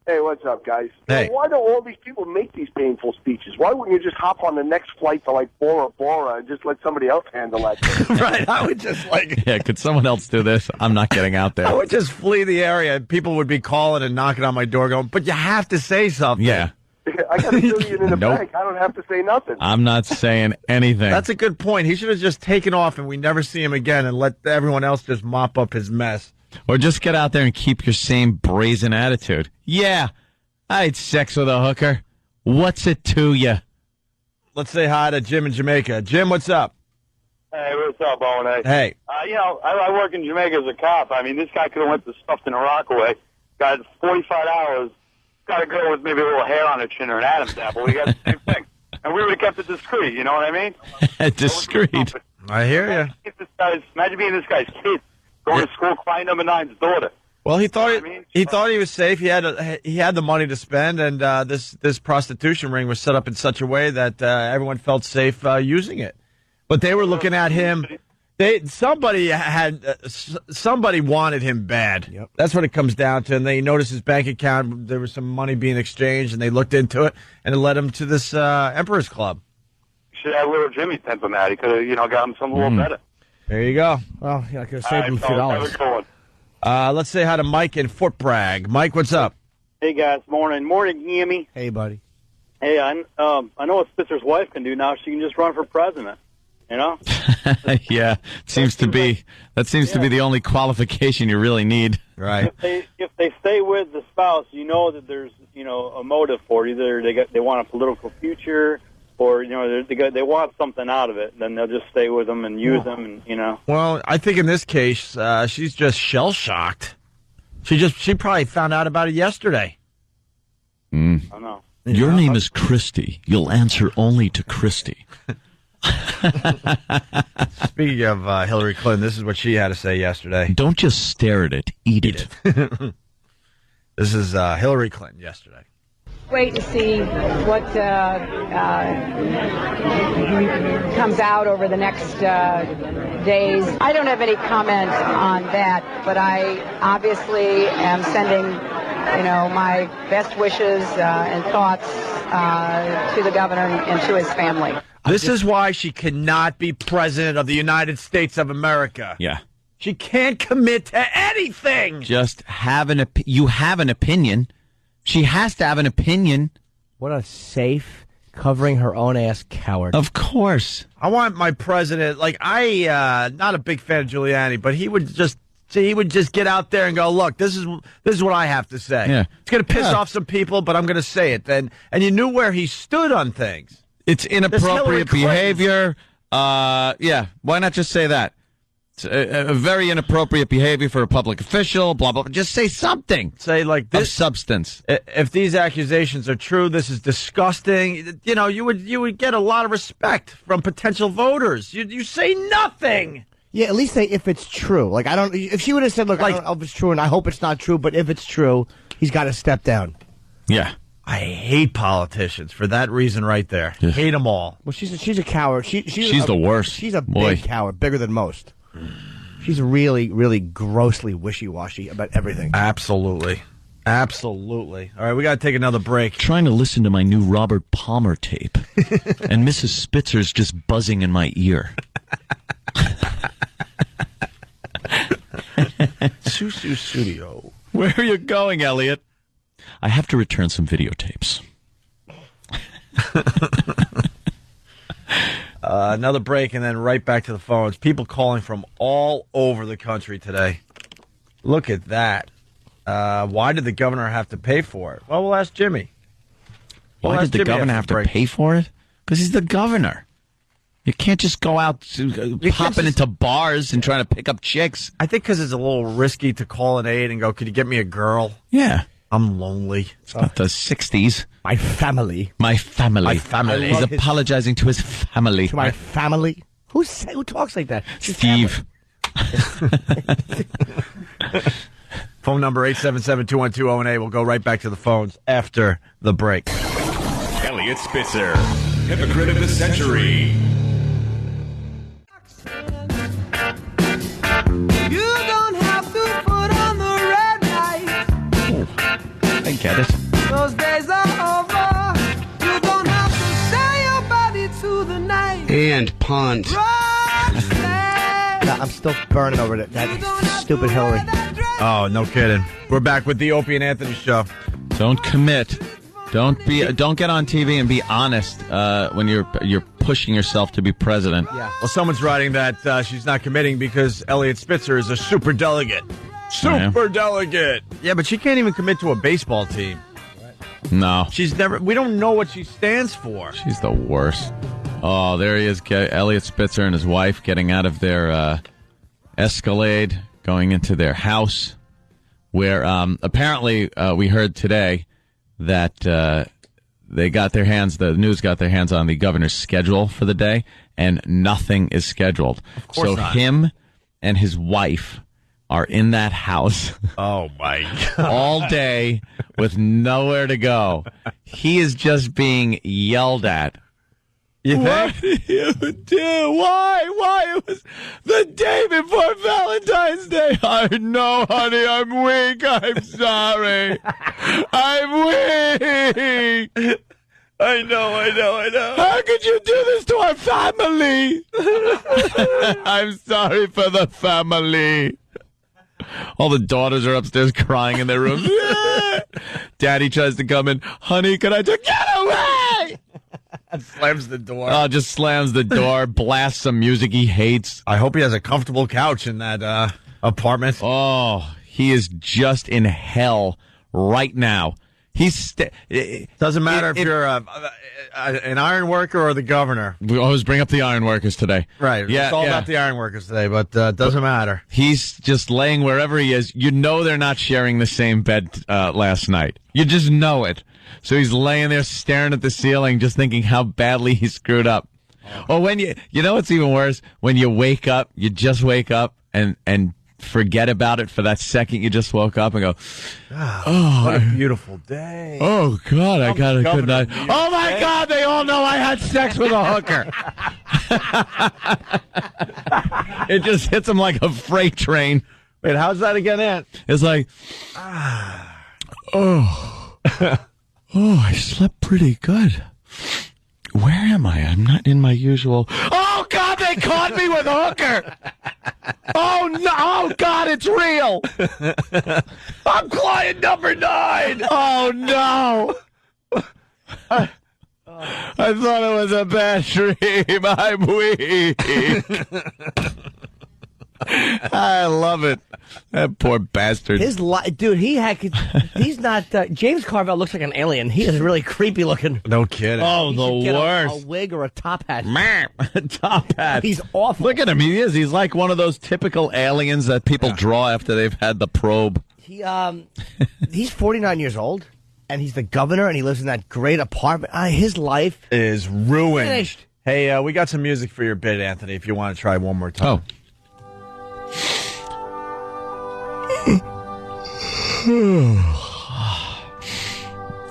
Hey, what's up, guys? Hey. Why do all these people make these painful speeches? Why wouldn't you just hop on the next flight to, like, Bora Bora and just let somebody else handle that? Right. I would just, Yeah, could someone else do this? I'm not getting out there. I would just flee the area. People would be calling and knocking on my door going, but you have to say something. Yeah. I got $1 billion in the Nope. bank. I don't have to say nothing. I'm not saying anything. That's a good point. He should have just taken off and we never see him again and let everyone else just mop up his mess. Or just get out there and keep your same brazen attitude. Yeah, I had sex with a hooker. What's it to you? Let's say hi to Jim in Jamaica. Jim, what's up? Hey, what's up, Owen? Hey. I work in Jamaica as a cop. I mean, this guy could have went to Stuffed in Rockaway, got 45 hours, got a girl with maybe a little hair on her chin or an Adam's apple. We got the same thing. And we would have kept it discreet, you know what I mean? Discreet. I hear you. Imagine being this guy's kid, going to school, client number 9's daughter. Well, he thought he thought he was safe. He had the money to spend, and this prostitution ring was set up in such a way that everyone felt safe using it. But they were looking at him. Somebody wanted him bad. Yep. That's what it comes down to. And they noticed his bank account. There was some money being exchanged, and they looked into it, and it led him to this Emperor's Club. Should have little Jimmy temp him out. He could have, got him something a little better. There you go. Well, I could have saved him a few dollars. Let's say hi to Mike in Fort Bragg. Mike, what's up? Hey, guys. Morning, Yimmy. Hey, buddy. Hey, I know what Spitzer's wife can do now. She can just run for president. You know? Yeah, seems to be the only qualification you really need. Right. If they stay with the spouse, you know that there's a motive for it. Either they want a political future, or they want something out of it. Then they'll just stay with them and use them, and Well, I think in this case, she's just shell shocked. She probably found out about it yesterday. I don't know. Your name is Christy. You'll answer only to Christy. Speaking of Hillary Clinton, this is what she had to say yesterday. Don't just stare at it. Eat it. This is Hillary Clinton yesterday. Wait to see what comes out over the next days. I don't have any comment on that, but I obviously am sending, my best wishes and thoughts to the governor and to his family. This is why she cannot be president of the United States of America. Yeah. She can't commit to anything. Just you have an opinion. She has to have an opinion. What a safe, covering her own ass coward. Of course. I want my president, not a big fan of Giuliani, but he would just get out there and go, look, this is what I have to say. Yeah. It's going to piss off some people, but I'm going to say it. And you knew where he stood on things. It's inappropriate behavior. Yeah. Why not just say that? It's a very inappropriate behavior for a public official, blah, blah, blah. Just say something. Say like this of substance. If these accusations are true, this is disgusting. You know, you would get a lot of respect from potential voters. You say nothing. Yeah, at least say if it's true. Like, I don't. If she would have said, "Look, I don't know if it's true, and I hope it's not true," but if it's true, he's got to step down. Yeah. I hate politicians for that reason right there. Yeah. Hate them all. Well, she's a coward. She's the worst. She's a Boy. big coward, bigger than most. She's really, really grossly wishy-washy about everything. Absolutely. Absolutely. All right, we got to take another break. Trying to listen to my new Robert Palmer tape, and Mrs. Spitzer's just buzzing in my ear. Susu Studio. Where are you going, Elliot? I have to return some videotapes. Another break and then right back to the phones. People calling from all over the country today. Look at that. Why did the governor have to pay for it? Well, we'll ask Jimmy. Why did the governor have to pay for it? Because he's the governor. You can't just go out hopping into bars and trying to pick up chicks. I think because it's a little risky to call an aide and go, could you get me a girl? Yeah. I'm lonely. It's not the 60s. My family. My family. My family. He's apologizing to his family. To my family? Who talks like that? Steve. Phone number 877-212-018. We'll go right back to the phones after the break. Elliot Spitzer, hypocrite of the century. You don't have to put on the red light. I get it. Those days are over. You don't have to sell your body to the night. And punt. No, I'm still burning over that stupid Hillary. Oh, no kidding. We're back with the Opie and Anthony Show. Don't commit. Don't get on TV and be honest when you're pushing yourself to be president. Yeah. Well, someone's writing that she's not committing because Elliot Spitzer is a super delegate. Super delegate. Yeah, but she can't even commit to a baseball team. No. We don't know what she stands for. She's the worst. Oh, there he is, Elliot Spitzer and his wife getting out of their Escalade, going into their house, where apparently we heard today that they got their hands, the news got their hands on the governor's schedule for the day, and nothing is scheduled. Of course not. Him and his wife are in that house. Oh, my God. All day with nowhere to go. He is just being yelled at. You think? What did you do? Why? It was the day before Valentine's Day. I know, honey, I'm weak. I'm sorry. I'm weak. I know. How could you do this to our family? I'm sorry for the family. All the daughters are upstairs crying in their rooms. Daddy tries to come in. Honey, can I just get away? Slams the door. Oh, just slams the door, blasts some music he hates. I hope he has a comfortable couch in that apartment. Oh, he is just in hell right now. Doesn't matter if you're an iron worker or the governor. We always bring up the iron workers today. Right. Yeah, it's all about the iron workers today, but doesn't matter. He's just laying wherever he is. You know they're not sharing the same bed last night. You just know it. So he's laying there staring at the ceiling, just thinking how badly he screwed up. Or when you know what's even worse? When you wake up, you just wake up and forget about it for that second you just woke up and go, oh, what a beautiful day. Oh, God, I got a good night. Oh, my God, they all know I had sex with a hooker. It just hits him like a freight train. Wait, how's that again, Ant? It's like, I slept pretty good. Where am I? I'm not in my usual. Oh, God, they caught me with a hooker. Oh, no. Oh, God, it's real. I'm client number 9. Oh, no. I thought it was a bad dream. I'm weak. I love it. That poor bastard. He's not. James Carville looks like an alien. He is really creepy looking. No kidding. Oh, He the should get worst. A wig or a top hat. Top hat. He's awful. Look at him. He is. He's like one of those typical aliens that people draw after they've had the probe. He's 49 years old, and he's the governor, and he lives in that great apartment. His life is ruined. Finished. Hey, we got some music for your bit, Anthony, if you want to try one more time.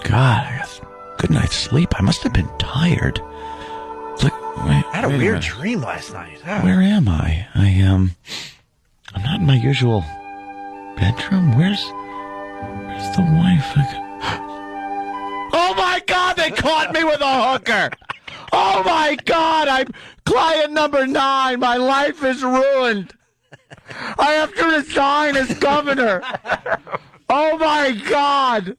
God, I got a good night's sleep. I must have been tired. Look, I had a weird dream last night. Where am I? I'm not in my usual bedroom. Where's the wife? Oh my God! They caught me with a hooker. Oh my God! I'm client number 9. My life is ruined. I have to resign as governor. Oh my God!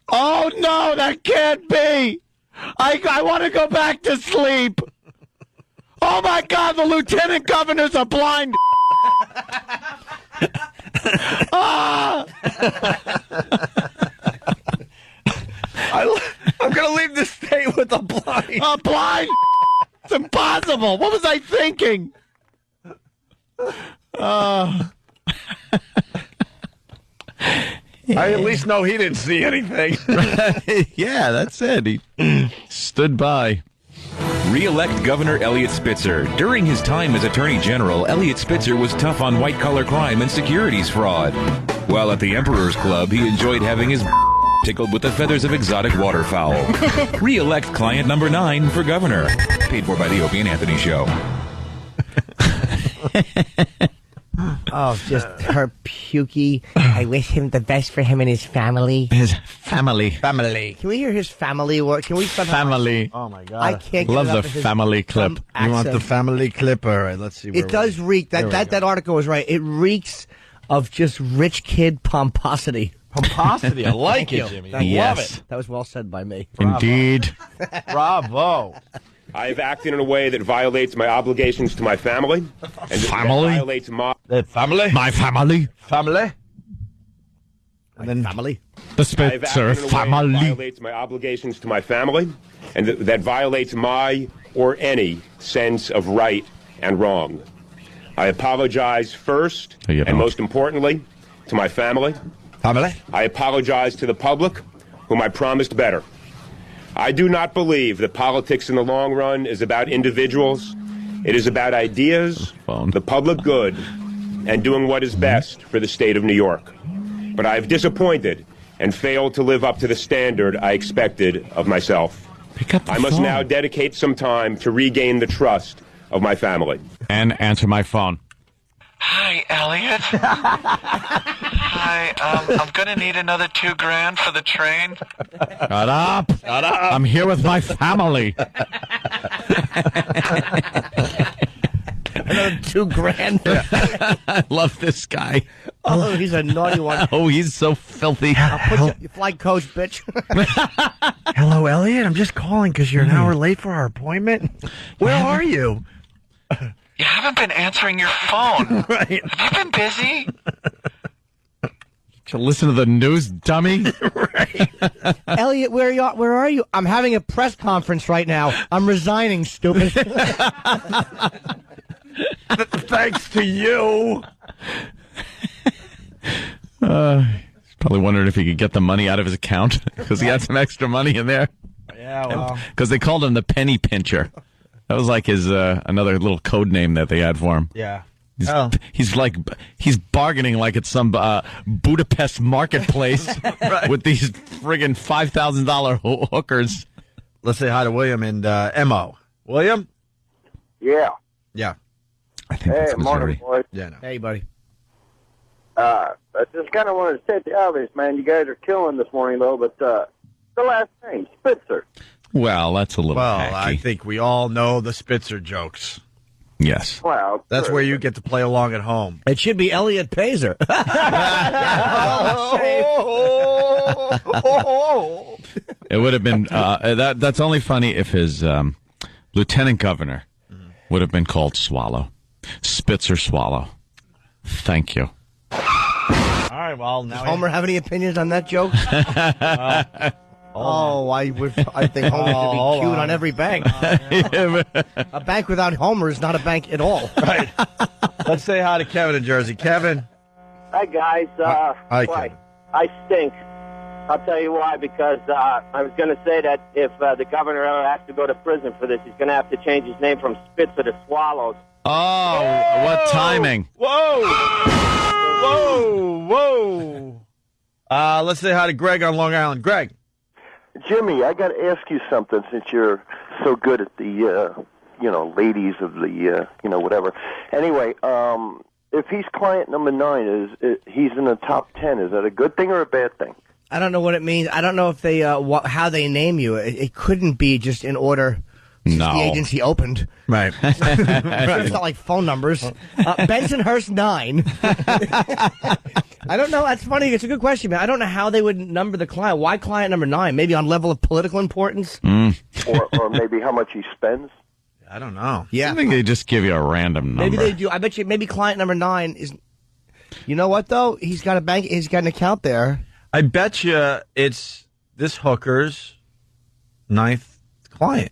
Oh no, that can't be. I want to go back to sleep. Oh my God, the lieutenant governors are blind. I'm going to leave this state with a blind. A blind? It's impossible. What was I thinking? I at least know he didn't see anything. Yeah, that's it. He stood by. Re-elect Governor Eliot Spitzer. During his time as Attorney General, Eliot Spitzer was tough on white-collar crime and securities fraud. While at the Emperor's Club, he enjoyed having his tickled with the feathers of exotic waterfowl. Re-elect client number 9 for governor. Paid for by the Opie and Anthony Show. Oh, just her pukey. I wish him the best for him and his family. His family. Can we hear his family work? Can we family? Oh my God! I can't get love enough the of his family clip. You want the family clip? All right, let's see. It does reek. That article was right. It reeks of just rich kid pomposity. Pomposity. I like it, Jimmy. I love it. That was well said by me. Indeed. Bravo. I've acted in a way that violates my obligations to my family. And Family? That violates my family. My family. Family. And then family. The I've Spitzer acted in a way that family. violates my obligations to my family, and that violates my or any sense of right and wrong. I apologize first, and most importantly, to my family. Family. I apologize to the public, whom I promised better. I do not believe that politics in the long run is about individuals. It is about ideas, the public good, and doing what is best for the state of New York. But I have disappointed and failed to live up to the standard I expected of myself. I must now dedicate some time to regain the trust of my family. And answer my phone. Hi, Elliot. Hi, I'm gonna need another $2,000 for the train. Shut up. Shut up. I'm here with my family. Another $2,000. I love this guy. Oh, he's a naughty one. Oh, he's so filthy. I'll put you flight coach, bitch. Hello, Elliot. I'm just calling because you're an hour late for our appointment. Where are you? You haven't been answering your phone. Right. Have you been busy? To listen to the news, dummy. Right. Elliot, where are you? I'm having a press conference right now. I'm resigning, stupid. Thanks to you. He's probably wondering if he could get the money out of his account because he had some extra money in there. Yeah, well. Because they called him the penny pincher. That was like his another little code name that they had for him. Yeah. He's bargaining like it's some Budapest marketplace with these friggin' $5,000 hookers. Let's say hi to William and Mo. William? Yeah. Yeah. I think Hey, that's morning, Missouri. boys. Yeah, no. Hey, buddy. I just kind of wanted to state the obvious, man. You guys are killing this morning, though, but the last name, Spitzer. Well, that's a little hacky. I think we all know the Spitzer jokes. Yes. Wow. That's where you get to play along at home. It should be Elliot Pazer. It would have been that's only funny if his lieutenant governor would have been called Swallow. Spitzer swallow. Thank you. All right, well, now... Does Homer have any opinions on that joke? I think Homer should be queued on every bank. A bank without Homer is not a bank at all. Right. Let's say hi to Kevin in Jersey. Kevin. Hi, guys. Hi, Kevin. I stink. I'll tell you why, because I was going to say that if the governor ever has to go to prison for this, he's going to have to change his name from Spitzer to Swallows. Oh, what timing. Whoa. Let's say hi to Greg on Long Island. Greg. Jimmy, I got to ask you something since you're so good at the, ladies of the, whatever. Anyway, if he's client number 9, he's in the top 10, is that a good thing or a bad thing? I don't know what it means. I don't know if they how they name you. It couldn't be just in order since the agency opened. Right. It's not like phone numbers. Bensonhurst 9. I don't know. That's funny. It's a good question, man. I don't know how they would number the client. Why client number 9? Maybe on level of political importance? Or maybe how much he spends? I don't know. Yeah. I think they just give you a random number. Maybe they do. I bet you maybe client number 9 is... You know what, though? He's got a bank. He's got an account there. I bet you it's this hooker's 9th client.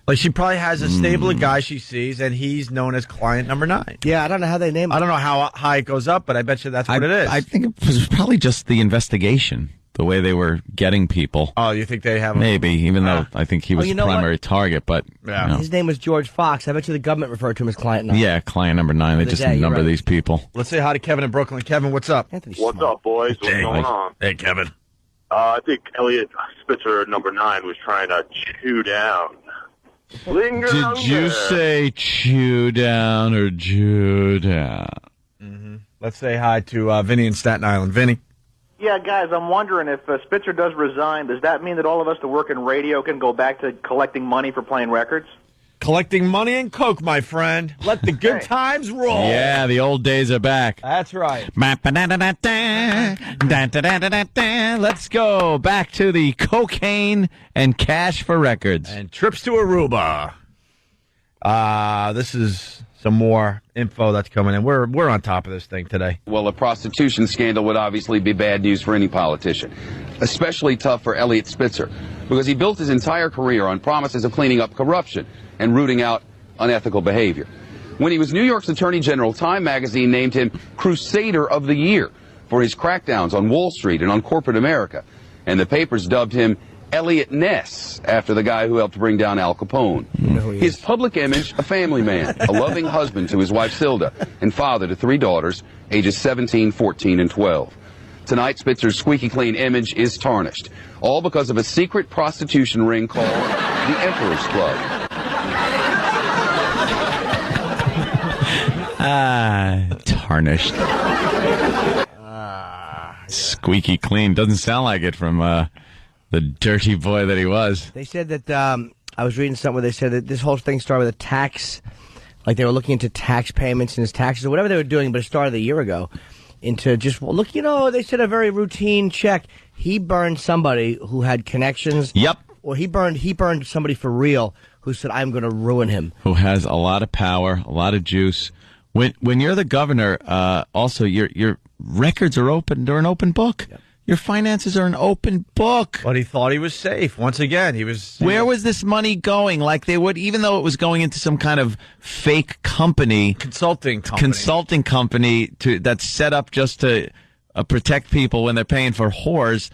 Like, she probably has a stable of guys she sees, and he's known as client number 9. Yeah, I don't know how they name it. I don't know how high it goes up, but I bet you that's what it is. I think it was probably just the investigation, the way they were getting people. Oh, you think they have a... Maybe, even though I think he was the primary target, but... Yeah. His name was George Fox. I bet you the government referred to him as client 9. Yeah, client number 9. They just number these people. Let's say hi to Kevin in Brooklyn. Kevin, what's up? What's up, boys? What's going on? Hey, Kevin. I think Elliot Spitzer, number 9, was trying to chew down. Linger Did longer. you say chew down or Jew down? Let's say hi to Vinny in Staten Island. Vinny. Yeah, guys, I'm wondering if Spitzer does resign, does that mean that all of us that work in radio can go back to collecting money for playing records? Collecting money and coke, my friend. Let the good times roll. Yeah, the old days are back. That's right. Let's go back to the cocaine and cash for records. And trips to Aruba. This is some more info that's coming in. We're on top of this thing today. Well, a prostitution scandal would obviously be bad news for any politician, especially tough for Elliot Spitzer, because he built his entire career on promises of cleaning up corruption and rooting out unethical behavior. When he was New York's Attorney General, Time magazine named him Crusader of the Year for his crackdowns on Wall Street and on corporate America. And the papers dubbed him Elliot Ness, after the guy who helped bring down Al Capone. His public image, a family man, a loving husband to his wife Silda, and father to 3 daughters, ages 17, 14, and 12. Tonight, Spitzer's squeaky clean image is tarnished, all because of a secret prostitution ring called the Emperor's Club. Tarnished. Squeaky clean. Doesn't sound like it from the dirty boy that he was. They said that, I was reading something where they said that this whole thing started with a tax, like they were looking into tax payments and his taxes or whatever they were doing, but it started a year ago, into just, well, look, they said a very routine check. He burned somebody who had connections. Yep. Or he burned somebody for real who said, I'm going to ruin him. Who has a lot of power, a lot of juice. When you're the governor, also your records are open. They're an open book. Yep. Your finances are an open book. But he thought he was safe. Once again, Where was this money going? Like they would, even though it was going into some kind of fake company, consulting company that's set up just to protect people when they're paying for whores.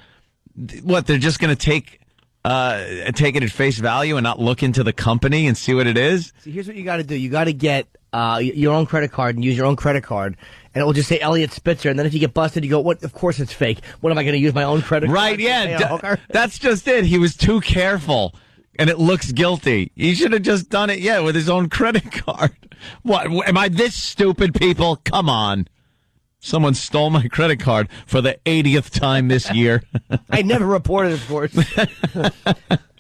What, they're just going to take it at face value and not look into the company and see what it is? See, here's what you got to do. You got to get your own credit card and use your own credit card, and it will just say Elliot Spitzer. And then if you get busted, you go, "What? Of course it's fake. What am I going to use my own credit card?" Right? Yeah, that's just it. He was too careful, and it looks guilty. He should have just done it, with his own credit card. What? Am I this stupid? People, come on. Someone stole my credit card for the 80th time this year. I never reported, of course.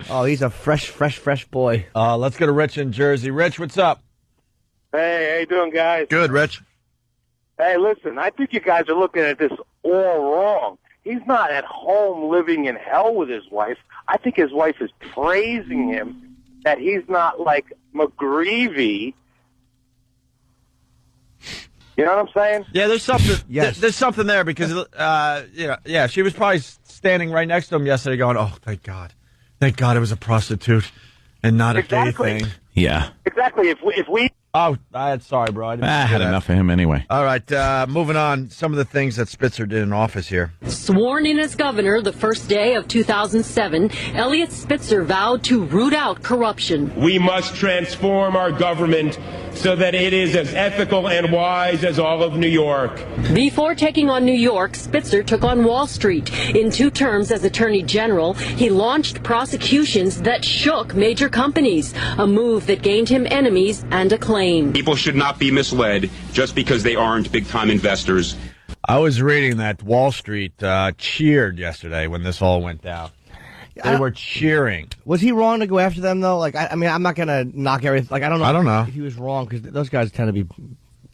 Oh, he's a fresh boy. Let's go to Rich in Jersey. Rich, what's up? Hey, how you doing, guys? Good, Rich. Hey, listen, I think you guys are looking at this all wrong. He's not at home living in hell with his wife. I think his wife is praising him that he's not like McGreevy You know what I'm saying? Yeah, there's something. There's something there because she was probably standing right next to him yesterday, going, "Oh, thank God it was a prostitute and not a gay thing." Yeah. Exactly. If we Oh, sorry, bro. I had enough of him anyway. All right, moving on. Some of the things that Spitzer did in office here. Sworn in as governor the first day of 2007, Eliot Spitzer vowed to root out corruption. We must transform our government so that it is as ethical and wise as all of New York. Before taking on New York, Spitzer took on Wall Street. In 2 terms as Attorney General, he launched prosecutions that shook major companies, a move that gained him enemies and acclaim. People should not be misled just because they aren't big-time investors. I was reading that Wall Street cheered yesterday when this all went down. They were cheering. Was he wrong to go after them, though? Like, I mean, I'm not going to knock everything. Like, I don't know if he was wrong, because those guys tend to be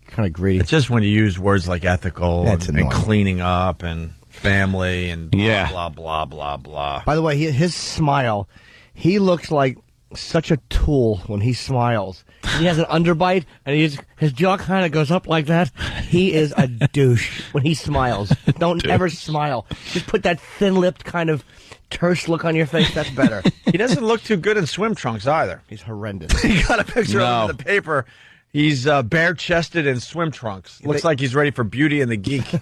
kind of greedy. It's just when you use words like ethical and cleaning up and family and blah, blah, blah, blah. By the way, his smile, he looks like such a tool when he smiles. He has an underbite, and his jaw kind of goes up like that. He is a douche when he smiles. Don't ever smile. Just put that thin-lipped kind of terse look on your face. That's better. He doesn't look too good in swim trunks either. He's horrendous. He got a picture of him in the paper. He's bare-chested in swim trunks. Looks like he's ready for Beauty and the Geek.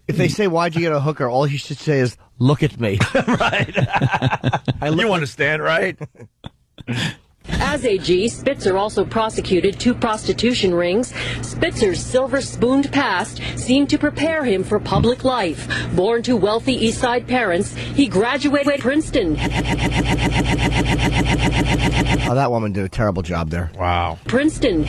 If they say, "Why'd you get a hooker?" all you should say is, "Look at me." Right. You understand, right? As AG, Spitzer also prosecuted 2 prostitution rings. Spitzer's silver-spooned past seemed to prepare him for public life. Born to wealthy East Side parents, he graduated Princeton. Oh, that woman did a terrible job there. Wow. Princeton.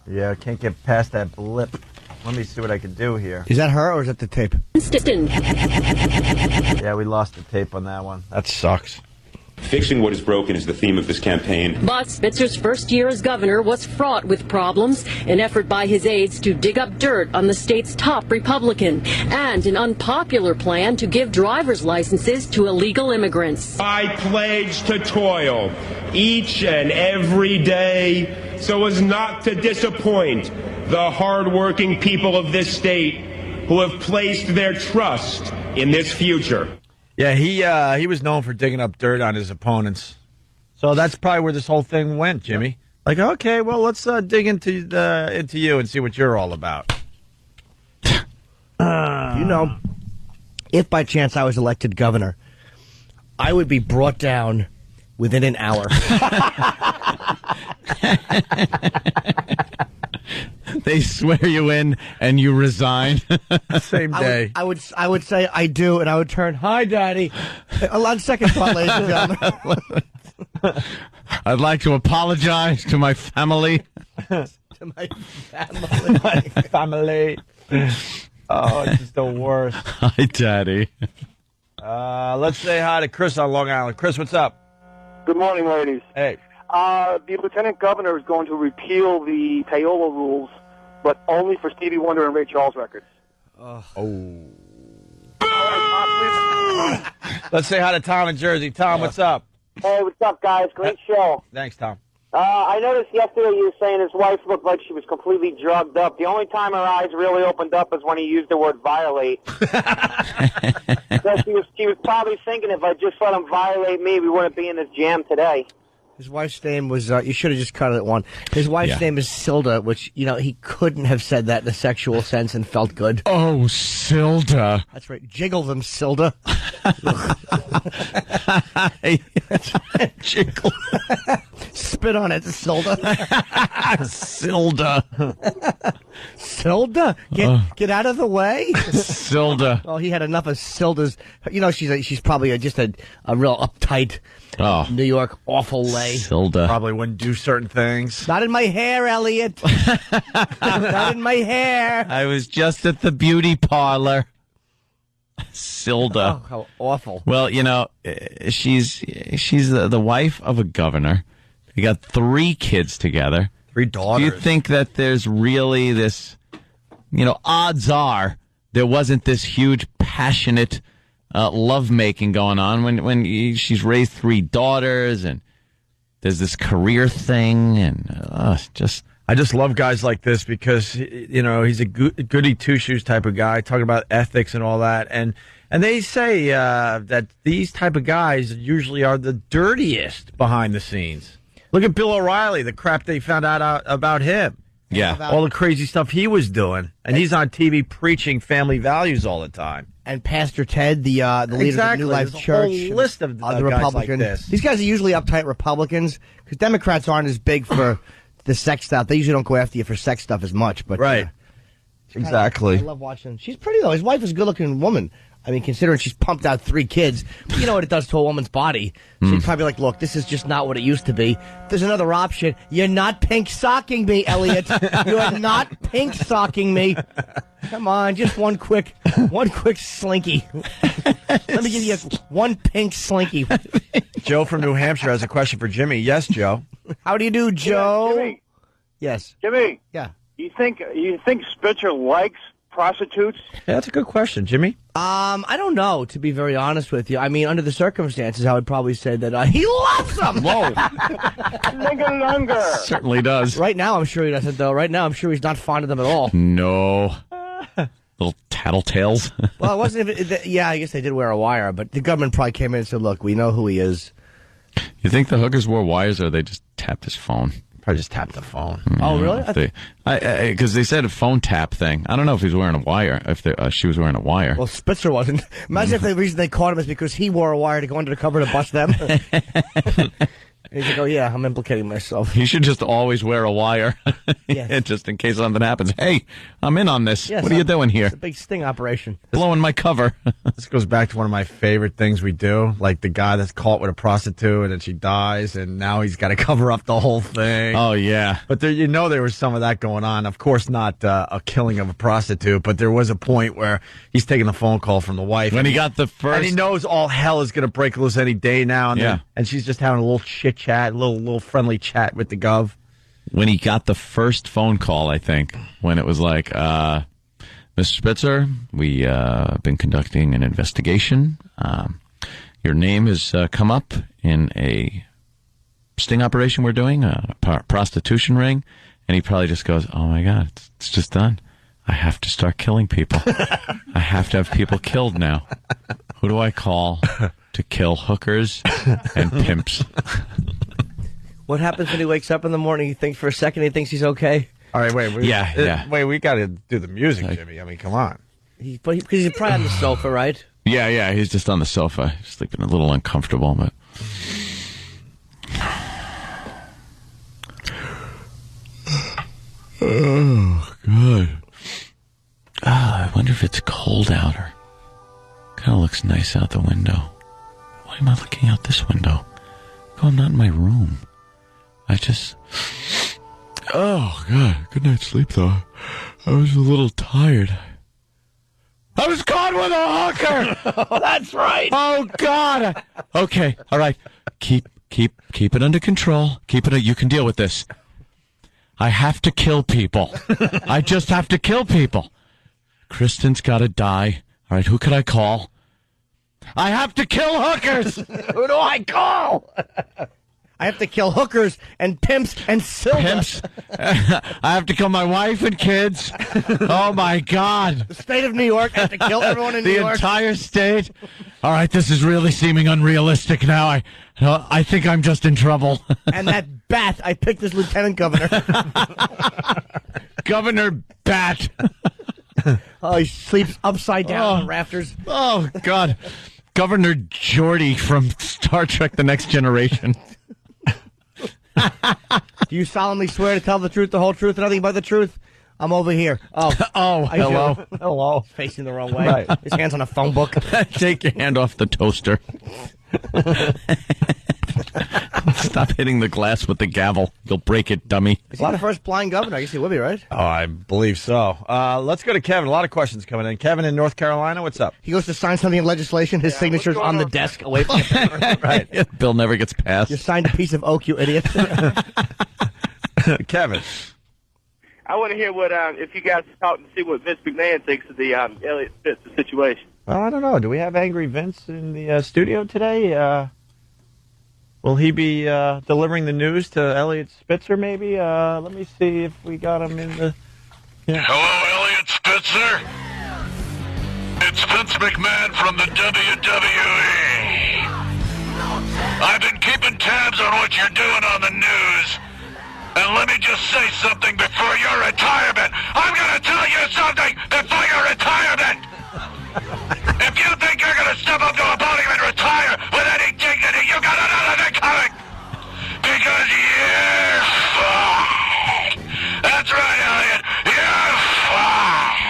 Yeah, I can't get past that blip. Let me see what I can do here. Is that her or is that the tape? Princeton. Yeah, we lost the tape on that one. That sucks. Fixing what is broken is the theme of this campaign. But Spitzer's first year as governor was fraught with problems, an effort by his aides to dig up dirt on the state's top Republican, and an unpopular plan to give driver's licenses to illegal immigrants. I pledge to toil each and every day so as not to disappoint the hardworking people of this state who have placed their trust in this future. Yeah, he was known for digging up dirt on his opponents. So that's probably where this whole thing went, Jimmy. Like, okay, well, let's dig into you and see what you're all about. If by chance I was elected governor, I would be brought down within an hour. They swear you in and you resign. Same day. I would say I do, and I would turn, "Hi, Daddy." On second thought, ladies and gentlemen. I'd like to apologize to my family. To my family. My family. Oh, it's just the worst. Hi, Daddy. Let's say hi to Chris on Long Island. Chris, what's up? Good morning, ladies. Hey. The lieutenant governor is going to repeal the payola rules, but only for Stevie Wonder and Ray Charles records. Let's say hi to Tom in Jersey. Tom, what's up? Hey, what's up, guys? Great show. Thanks, Tom. I noticed yesterday you were saying his wife looked like she was completely drugged up. The only time her eyes really opened up is when he used the word violate. So she was probably thinking, if I just let him violate me, we wouldn't be in this jam today. His wife's name was, you should have just cut it at one. His wife's name is Silda, which, he couldn't have said that in a sexual sense and felt good. Oh, Silda. That's right. Jiggle them, Silda. Jiggle. Spit on it, Silda. Silda. Silda? Get out of the way. Silda. Oh, he had enough of Silda's. She's probably just a real uptight New York awful lay. Silda. Probably wouldn't do certain things. Not in my hair, Elliot. Not in my hair. I was just at the beauty parlor. Silda. Oh, how awful. Well, she's the wife of a governor. They got 3 kids together. 3 daughters. Do you think that there's really this, odds are there wasn't this huge passionate lovemaking going on when she's raised 3 daughters and there's this career thing and I just love guys like this because, he's a goody two-shoes type of guy, talking about ethics and all that. And they say that these type of guys usually are the dirtiest behind the scenes. Look at Bill O'Reilly, the crap they found out about him. Yeah. All the crazy stuff he was doing. And he's on TV preaching family values all the time. And Pastor Ted, the leader of the New Life There's Church. a whole list of the guys Republican. like this. These guys are usually uptight Republicans because Democrats aren't as big for the sex stuff. They usually don't go after you for sex stuff as much. But right. Exactly. I love watching. She's pretty, though. His wife is a good-looking woman. I mean, considering she's pumped out 3 kids, you know what it does to a woman's body. She's probably like, look, this is just not what it used to be. There's another option. You're not pink socking me, Elliot. You are not pink socking me. Come on, just one quick slinky. Let me give you one pink slinky. Joe from New Hampshire has a question for Jimmy. Yes, Joe. How do you do, Joe? Yeah, Jimmy. Yes. Jimmy. Yeah. You think Spitzer likes prostitutes? Yeah, that's a good question, Jimmy. I don't know, to be very honest with you. I mean, under the circumstances, I would probably say that he loves them. Whoa. Certainly does. Right now, I'm sure he doesn't, though. Right now, I'm sure he's not fond of them at all. No. Little tattletales. Well, it wasn't. Yeah, I guess they did wear a wire, but the government probably came in and said, look, we know who he is. You think the hookers wore wires or they just tapped his phone? Probably just tapped the phone. Oh, really? Because they said a phone tap thing. I don't know if he's wearing a wire, if she was wearing a wire. Well, Spitzer wasn't. Imagine if the reason they caught him is because he wore a wire to go under the cover to bust them. And he's like, oh, yeah, I'm implicating myself. He should just always wear a wire, just in case something happens. Hey, I'm in on this. Yes, what are you doing here? It's a big sting operation. Blowing my cover. This goes back to one of my favorite things we do, like the guy that's caught with a prostitute and then she dies, and now he's got to cover up the whole thing. Oh, yeah. But there was some of that going on. Of course, not a killing of a prostitute, but there was a point where he's taking a phone call from the wife. When he got the first... And he knows all hell is going to break loose any day now. And she's just having a little chit-chat, a little friendly chat with the gov. When he got the first phone call, I think, when it was like, Mr. Spitzer, we have been conducting an investigation. Your name has come up in a sting operation we're doing, a prostitution ring. And he probably just goes, oh, my God, it's just done. I have to start killing people. I have to have people killed now. Who do I call to kill hookers and pimps? What happens when he wakes up in the morning? He thinks for a second he thinks he's okay. All right, wait. Yeah. We got to do the music, Jimmy. I mean, come on. Because he's probably on the sofa, right? Yeah, he's just on the sofa, sleeping a little uncomfortable, but... Oh, God. I wonder if it's cold out or kind of looks nice out the window. Why am I looking out this window? Oh, I'm not in my room. Oh, God. Good night's sleep, though. I was a little tired. I was caught with a hooker! Oh, that's right. Oh, God. Okay, all right. Keep it under control. You can deal with this. I have to kill people. I just have to kill people. Kristen's got to die. All right, who could I call? I have to kill hookers. Who do I call? I have to kill hookers and pimps and silver. Pimps. I have to kill my wife and kids. Oh, my God. The state of New York. I have to kill everyone in New York. The entire state. All right, this is really seeming unrealistic now. I think I'm just in trouble. And that bat, I picked as lieutenant governor. Governor Bat. Oh, he sleeps upside down on rafters. Oh, God. Governor Geordi from Star Trek The Next Generation. Do you solemnly swear to tell the truth, the whole truth, and nothing but the truth? I'm over here. Oh, hello. Hello. Facing the wrong way. Right. His hand's on a phone book. Take your hand off the toaster. Stop hitting the glass with the gavel. You'll break it, dummy. Is he the first blind governor? I guess he would be, right? Oh, I believe so. Let's go to Kevin. A lot of questions coming in. Kevin in North Carolina, what's up? He goes to sign something in legislation. His signature's on the desk away from the right. Bill never gets passed. You signed a piece of oak, you idiot. Kevin. I want to hear what if you guys talk and see what Vince McMahon thinks of the Elliot Spitzer situation. Well, I don't know. Do we have Angry Vince in the studio today? Will he be delivering the news to Elliot Spitzer, maybe? Let me see if we got him in the... Yeah. Hello, Elliot Spitzer. It's Vince McMahon from the WWE. I've been keeping tabs on what you're doing on the news. And let me just say something before your retirement. I'm going to tell you something before your retirement. If you think you're going to step up to a podium and retire with any dignity, you got another thing coming. Because you're fucked. That's right, Elliot. You're fucked.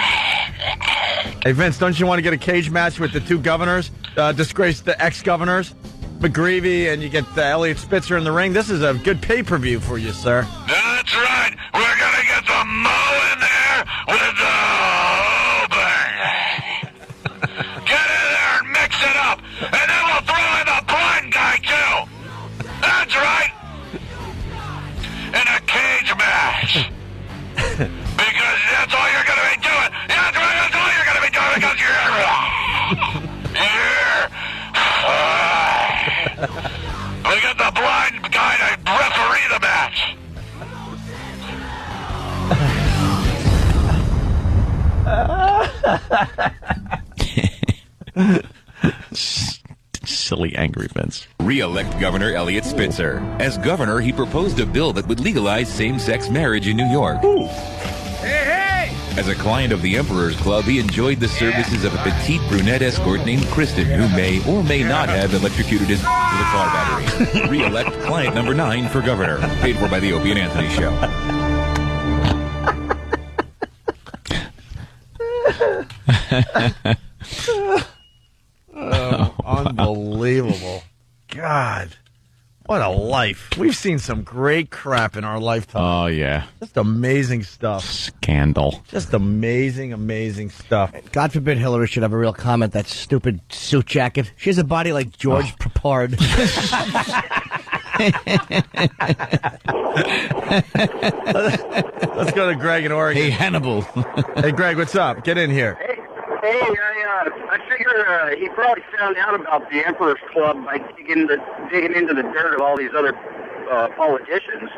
Hey, Vince, don't you want to get a cage match with the two governors? Disgraced the ex-governors? McGreevy, and you get Elliot Spitzer in the ring. This is a good pay-per-view for you, sir. That's right. We're going to get the Mo in there with the Hoban. Get in there and mix it up. And then we'll throw in the blind guy, too. That's right. In a cage match. Because that's all you're going to be doing. That's right. That's all you're going to be doing because you're we got the blind guy to referee the match. Silly, angry Vince. Re-elect Governor Elliot Spitzer. As governor, he proposed a bill that would legalize same-sex marriage in New York. Hey, hey! As a client of the Emperor's Club, he enjoyed the services of a petite brunette escort named Kristen, who may or may not have electrocuted his with a car battery. Re-elect client number 9 for governor. Paid for by the Opie and Anthony Show. Oh, unbelievable. God. What a life. We've seen some great crap in our lifetime. Oh, yeah. Just amazing stuff. Scandal. Just amazing, amazing stuff. God forbid Hillary should have a real comment, that stupid suit jacket. She has a body like George Papard. Let's go to Greg in Oregon. Hey, Hannibal. Hey, Greg, what's up? Get in here. Hey, I figure he probably found out about the Emperor's Club by digging into the dirt of all these other politicians.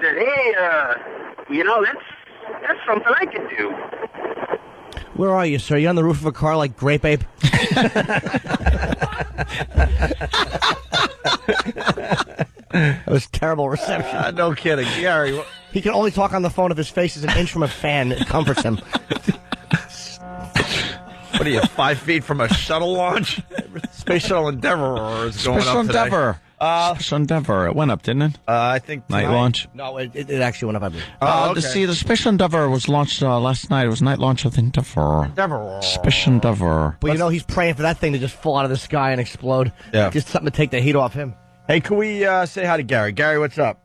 Said, hey, that's something I could do. Where are you, sir? You on the roof of a car like Grape Ape? That was terrible reception. No kidding. Gary. He can only talk on the phone if his face is an inch from a fan. It comforts him. What are you, 5 feet from a shuttle launch? Space Shuttle Endeavour is going Special up today. Endeavor. Special Endeavor. It went up, didn't it? I think night tonight. launch. No, it actually went up, I believe. Okay. See, the Special Endeavor was launched last night. It was night launch of the Endeavor. Endeavor. Special Endeavor. But you know, he's praying for that thing to just fall out of the sky and explode. Yeah. Just something to take the heat off him. Hey, can we say hi to Gary? Gary, what's up?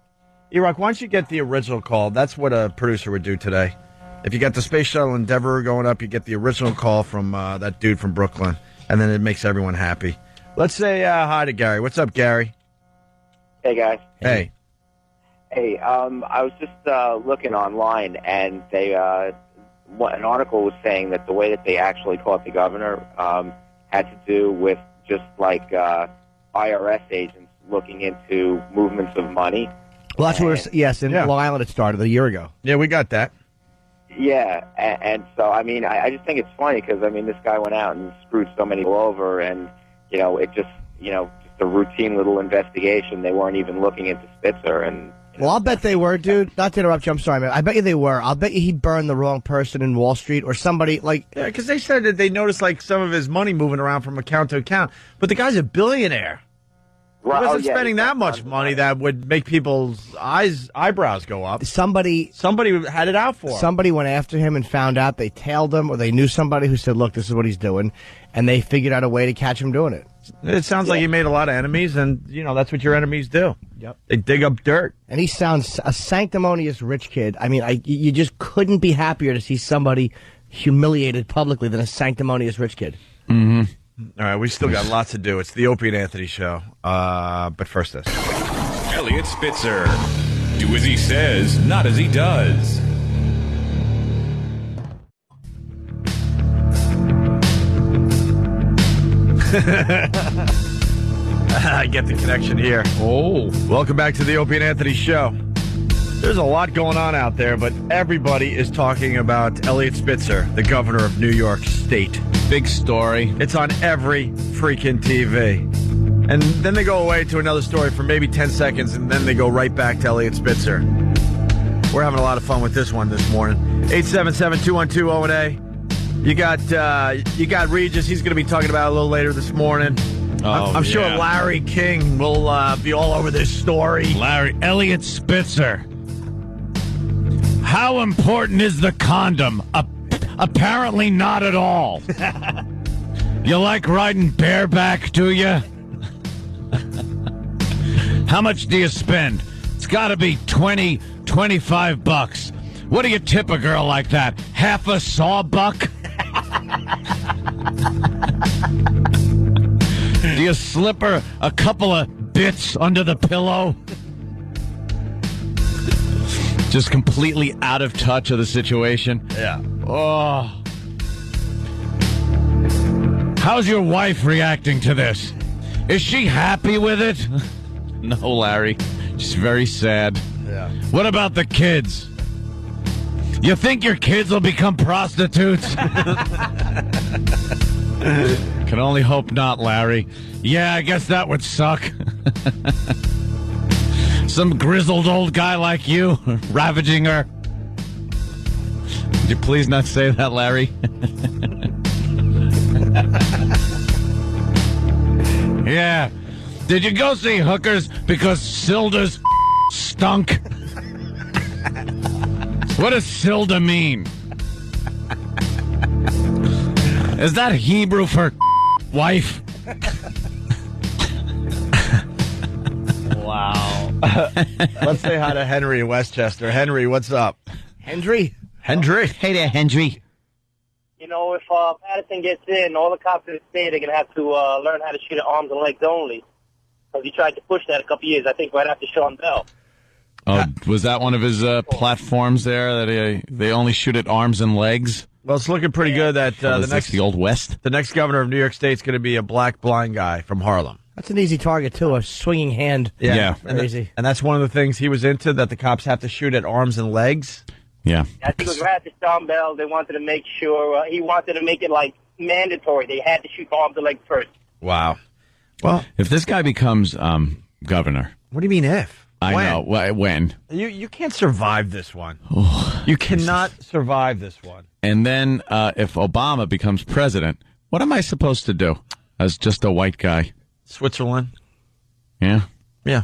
E-Rock, why don't you get the original call? That's what a producer would do today. If you got the Space Shuttle Endeavour going up, you get the original call from that dude from Brooklyn, and then it makes everyone happy. Let's say hi to Gary. What's up, Gary? Hey, guys. Hey. Hey, I was just looking online, and they an article was saying that the way that they actually caught the governor had to do with just like IRS agents looking into movements of money. Well, that's where, yes, in Long Island it started a year ago. Yeah, we got that. Yeah, and so, I mean, I just think it's funny because, I mean, this guy went out and screwed so many people over, and, you know, it just, you know, just a routine little investigation. They weren't even looking into Spitzer, and... Well, I'll bet they were, dude. Not to interrupt you, I'm sorry, man. I bet you they were. I'll bet you he burned the wrong person in Wall Street or somebody, like... Yeah, because they said that they noticed, like, some of his money moving around from account to account. But the guy's a billionaire. He wasn't spending that much money that would make people's eyebrows go up. Somebody had it out for him. Somebody went after him and found out. They tailed him, or they knew somebody who said, look, this is what he's doing. And they figured out a way to catch him doing it. It sounds like he made a lot of enemies, and, you know, that's what your enemies do. Yep. They dig up dirt. And he sounds a sanctimonious rich kid. I mean, you just couldn't be happier to see somebody humiliated publicly than a sanctimonious rich kid. Mm-hmm. All right, we still got lots to do. It's the Opie and Anthony Show. But first this. Elliot Spitzer. Do as he says, not as he does. I get the connection here. Oh. Welcome back to the Opie and Anthony Show. There's a lot going on out there, but everybody is talking about Elliot Spitzer, the governor of New York State. Big story. It's on every freaking TV. And then they go away to another story for maybe 10 seconds, and then they go right back to Elliot Spitzer. We're having a lot of fun with this one this morning. 877-212-0-A. You got Regis. He's going to be talking about it a little later this morning. I'm sure Larry King will be all over this story. Elliot Spitzer. How important is the condom? Apparently not at all. You like riding bareback, do you? How much do you spend? It's got to be $20-25. What do you tip a girl like that? Half a sawbuck? Do you slip her a couple of bits under the pillow? Just completely out of touch of the situation. Yeah. Oh. How's your wife reacting to this? Is she happy with it? No, Larry. Just very sad. Yeah. What about the kids? You think your kids will become prostitutes? Can only hope not, Larry. Yeah, I guess that would suck. Some grizzled old guy like you ravaging her. Would you please not say that, Larry? Yeah. Did you go see hookers because Silda's stunk? What does Silda mean? Is that Hebrew for wife? Wow. Let's say hi to Henry in Westchester. Henry, what's up? Henry? Henry? Hey there, Henry. You know, if Patterson gets in, all the cops in the state are going to have to learn how to shoot at arms and legs only. Because he tried to push that a couple years, I think, right after Sean Bell. Oh, was that one of his platforms there, that they only shoot at arms and legs? Well, it's looking pretty good that the Old West? The next governor of New York State is going to be a black blind guy from Harlem. That's an easy target, too, a swinging hand. Yeah. Very easy. And that's one of the things he was into, that the cops have to shoot at arms and legs. Yeah. I think it was right after Sean Bell, they wanted to make sure, he wanted to make it, like, mandatory. They had to shoot for arms and legs first. Wow. Well, if this guy becomes governor. What do you mean if? I know. When? You can't survive this one. You cannot survive this one. And then if Obama becomes president, what am I supposed to do as just a white guy? Switzerland. Yeah? Yeah.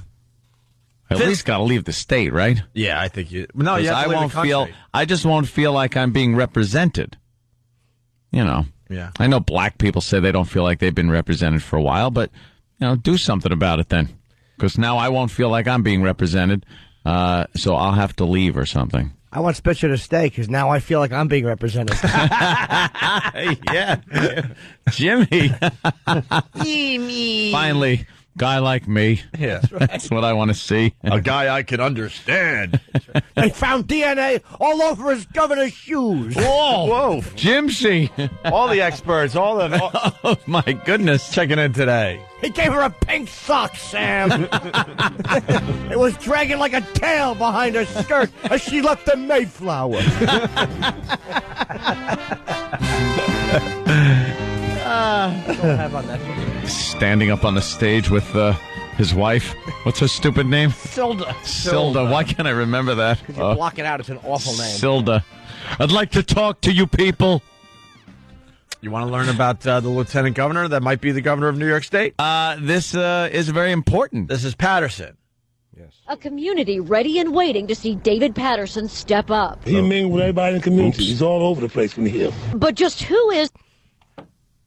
At least got to leave the state, right? Yeah, I think you... No, you have to leave the country. I just won't feel like I'm being represented. You know. Yeah. I know black people say they don't feel like they've been represented for a while, but, do something about it then. Because now I won't feel like I'm being represented, so I'll have to leave or something. I want Spitzer to stay because now I feel like I'm being represented. Yeah. Jimmy. Finally, guy like me. Yeah. That's what I want to see. A guy I can understand. They found DNA all over his governor's shoes. Whoa. Jimsy. All the experts, oh, my goodness. Checking in today. He gave her a pink sock, Sam. It was dragging like a tail behind her skirt as she left the Mayflower. Standing up on the stage with his wife. What's her stupid name? Silda. Why can't I remember that? Could you block it out? It's an awful name. Silda. I'd like to talk to you people. You want to learn about the lieutenant governor that might be the governor of New York State? This is very important. This is Patterson. Yes. A community ready and waiting to see David Patterson step up. He mingled with everybody in the community. He's all over the place when he's here. But just who is...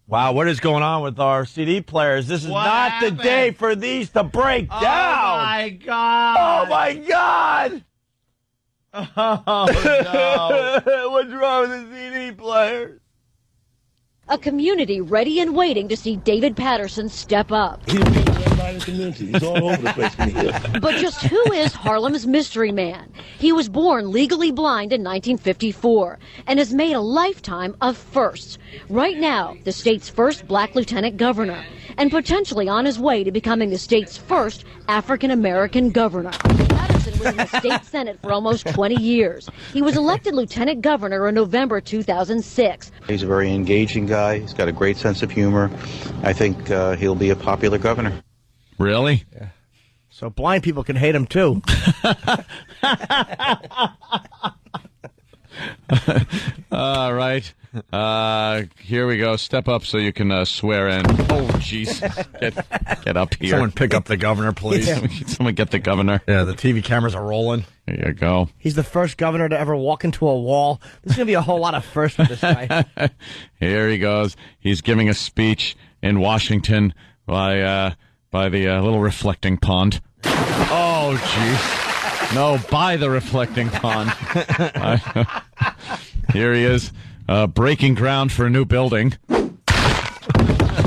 Wow, what is going on with our CD players? This is not the day for these to break down. Oh, my God. Oh, my God. Oh, no. What's wrong with the CD players? A community ready and waiting to see David Patterson step up. He mingled with everybody everybody in the community. He's all over the place when he's here. But just who is Harlem's mystery man? He was born legally blind in 1954 and has made a lifetime of firsts. Right now, the state's first black lieutenant governor, and potentially on his way to becoming the state's first African-American governor. Patterson was in the state Senate for almost 20 years. He was elected lieutenant governor in November 2006. He's a very engaging guy. He's got a great sense of humor. I think he'll be a popular governor. Really? Yeah. So blind people can hate him, too. All right. Here we go. Step up so you can swear in. Oh, jeez. Get up here. Someone pick up the governor, please. Yeah. Someone get the governor. Yeah, the TV cameras are rolling. There you go. He's the first governor to ever walk into a wall. There's going to be a whole lot of firsts with this guy. Here he goes. He's giving a speech in Washington by the little reflecting pond. Oh, jeez. No, by the reflecting pond. Here he is, breaking ground for a new building.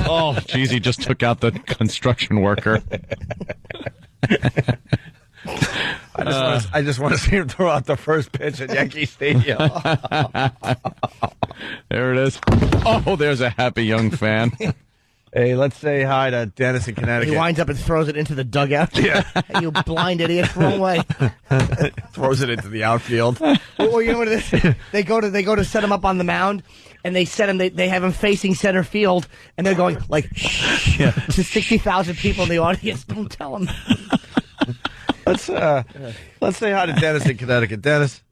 Oh, jeez, he just took out the construction worker. I just want to see him throw out the first pitch at Yankee Stadium. There it is. Oh, there's a happy young fan. Hey, let's say hi to Dennis in Connecticut. He winds up and throws it into the dugout. Yeah. Hey, you blind idiot, wrong way. Throws it into the outfield. Or you know what it is? They go to set him up on the mound, and they set him. They have him facing center field, and they're going like shh to 60,000 people in the audience. Don't tell him. Let's say hi to Dennis in Connecticut. Dennis.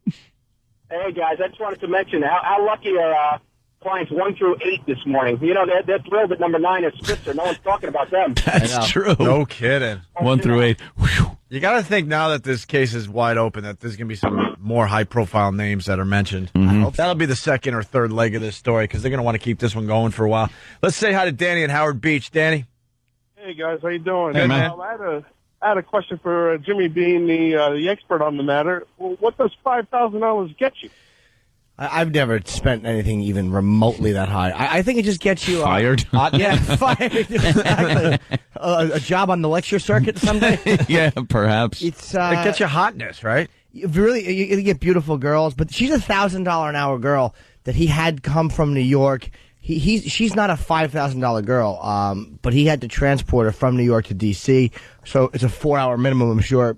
Hey, guys, I just wanted to mention how lucky are clients 1 through 8 this morning. You know, they're thrilled that number 9 is Spitzer. No one's talking about them. That's true. No kidding. 1 through 8. Whew. You got to think now that this case is wide open that there's going to be some more high-profile names that are mentioned. Mm-hmm. I hope that'll be the second or third leg of this story because they're going to want to keep this one going for a while. Let's say hi to Danny in Howard Beach. Danny. Hey, guys. How you doing? Hey, man. I had a question for Jimmy being the expert on the matter. Well, what does $5,000 get you? I've never spent anything even remotely that high. I think it just gets you fired. Yeah, fired. Exactly. A job on the lecture circuit someday. Yeah, perhaps. It gets you hotness, right? Really, you get beautiful girls, but she's $1,000 an hour girl that he had come from New York. She's not a $5,000 girl, but he had to transport her from New York to D.C., so it's a 4-hour minimum, I'm sure,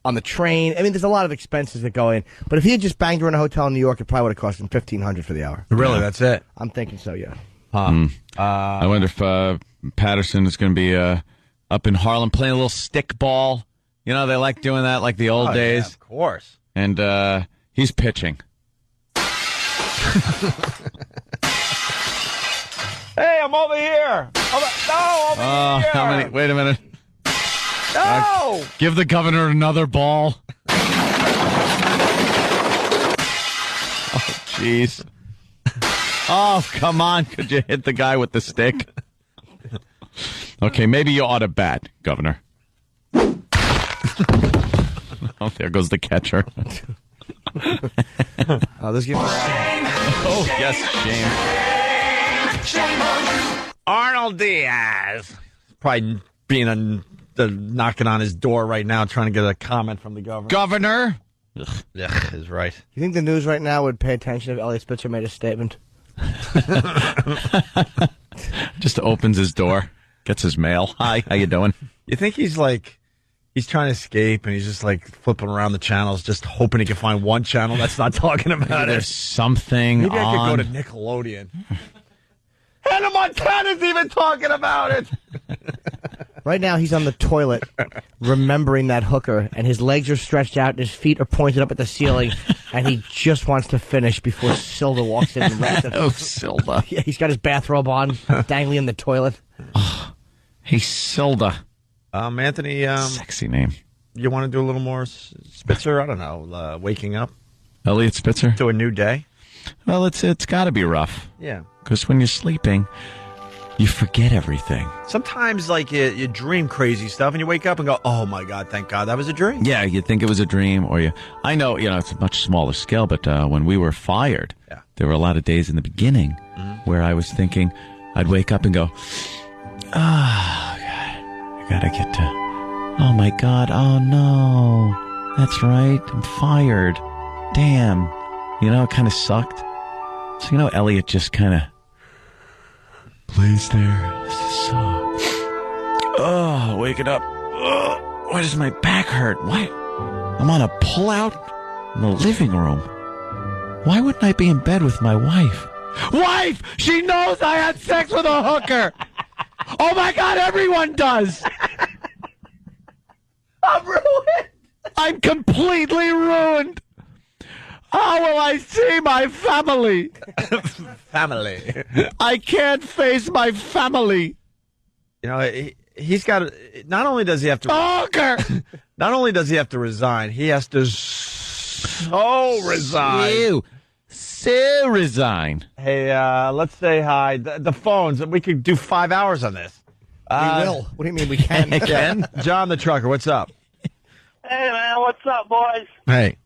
on the train. I mean, there's a lot of expenses that go in. But if he had just banged her in a hotel in New York, it probably would have cost him $1,500 for the hour. Really, that's it? I'm thinking so, yeah. I wonder if Patterson is going to be up in Harlem playing a little stick ball. You know, they like doing that like the old days. Yeah, of course. And he's pitching. Hey, I'm over here. Over here. How many? Wait a minute. No! Give the governor another ball. Oh, jeez. Oh, come on. Could you hit the guy with the stick? Okay, maybe you ought to bat, Governor. Oh, there goes the catcher. This game. Oh, yes, shame. Arnold Diaz. Probably being knocking on his door right now, trying to get a comment from the governor. Governor? Ugh, is right. You think the news right now would pay attention if Elliot Spitzer made a statement? Just opens his door, gets his mail. Hi, how you doing? You think he's trying to escape and he's just like flipping around the channels, just hoping he can find one channel that's not talking about Maybe it. There's something Maybe on. I could go to Nickelodeon. Hannah Montana's even talking about it. Right now, he's on the toilet, remembering that hooker, and his legs are stretched out, and his feet are pointed up at the ceiling, and he just wants to finish before Silda walks in and wraps it. Oh, Silda. Yeah, he's got his bathrobe on, dangling in the toilet. Oh, hey, Silda. Anthony. Sexy name. You want to do a little more Spitzer? I don't know. Waking up. Elliot Spitzer? To a new day? Well, it's got to be rough. Yeah. Because when you're sleeping, you forget everything. Sometimes, you dream crazy stuff, and you wake up and go, "Oh my God, thank God that was a dream." Yeah, you think it was a dream, or I know, it's a much smaller scale, but when we were fired, there were a lot of days in the beginning where I was thinking, I'd wake up and go, "Oh God, I gotta get to... Oh, my God. Oh, no. That's right. I'm fired. Damn. You know, it kind of sucked. So, Elliot just kind of lays there. This is so... Oh, waking up. Oh, why does my back hurt? Why? I'm on a pullout in the living room. Why wouldn't I be in bed with my wife? Wife! She knows I had sex with a hooker! Oh, my God, everyone does! I'm ruined! I'm completely ruined! How will I see my family? Family. I can't face my family. He's got. Not only does he have to. Hooker! Not only does he have to resign, he has to resign. So resign. Hey, let's say hi. The phones. We could do 5 hours on this. We will. What do you mean we can? Ken? John the trucker, what's up? Hey, man, what's up, boys? Hey.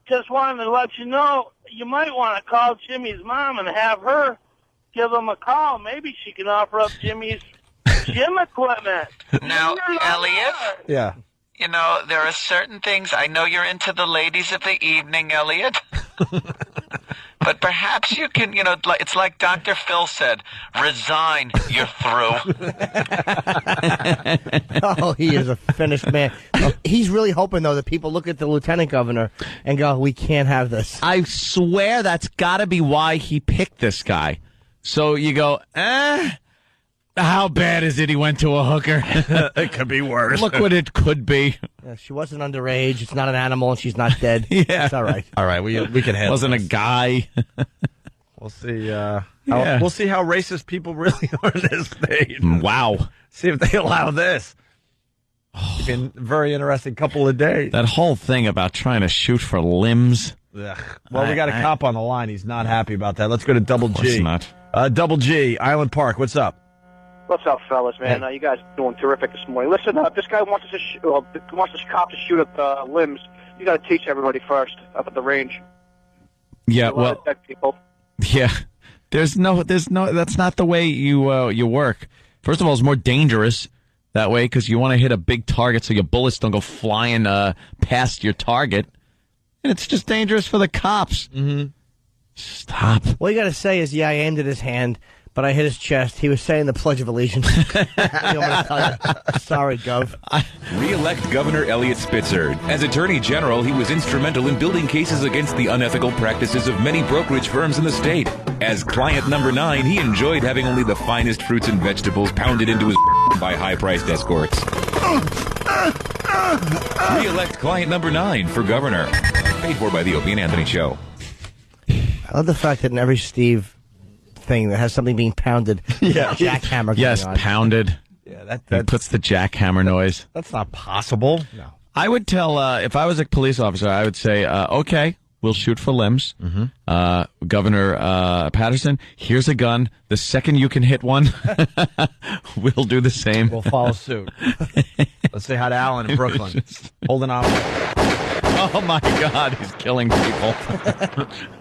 Just wanted to let you know, you might want to call Jimmy's mom and have her give him a call. Maybe she can offer up Jimmy's gym equipment. Now, Elliot? Yeah. There are certain things. I know you're into the ladies of the evening, Elliot. But perhaps you can, it's like Dr. Phil said, resign, you're through. Oh, he is a finished man. He's really hoping, though, that people look at the lieutenant governor and go, we can't have this. I swear that's got to be why he picked this guy. So you go, how bad is it he went to a hooker? It could be worse. Look what it could be. Yeah, she wasn't underage. It's not an animal, and she's not dead. Yeah. It's all right. All right, we can handle Wasn't this. a guy. We'll see. We'll see how racist people really are in this state. Wow. See if they allow this. It's been a very interesting couple of days. That whole thing about trying to shoot for limbs. Ugh. Well, we got a cop on the line. He's not happy about that. Let's go to Double G. Of course not. Double G, Island Park. What's up? What's up, fellas, man? You guys are doing terrific this morning. Listen, this guy wants this cop to shoot at the limbs. You got to teach everybody first up at the range. Yeah, well, people. yeah. There's no. That's not the way you work. First of all, it's more dangerous that way because you want to hit a big target so your bullets don't go flying past your target, and it's just dangerous for the cops. Mm-hmm. Stop. All you got to say is, yeah, I aimed at his hand, but I hit his chest. He was saying the Pledge of Allegiance. You want me to tell you? Sorry, Gov. Re-elect Governor Elliot Spitzer. As Attorney General, he was instrumental in building cases against the unethical practices of many brokerage firms in the state. As client number 9, he enjoyed having only the finest fruits and vegetables pounded into his by high-priced escorts. Re-elect client number 9 for governor. Paid for by the Opie and Anthony Show. I love the fact that in every Steve thing that has something being pounded, Yeah. jackhammer. Yes, going on. pounded. Yeah, He puts the jackhammer noise. That's not possible. No. I would tell, if I was a police officer, I would say, okay, we'll shoot for limbs. Mm-hmm. Governor Patterson, here's a gun. The second you can hit one, we'll do the same. We'll follow suit. Let's say hi to Alan in Brooklyn. Holding on. Oh, my God, he's killing people.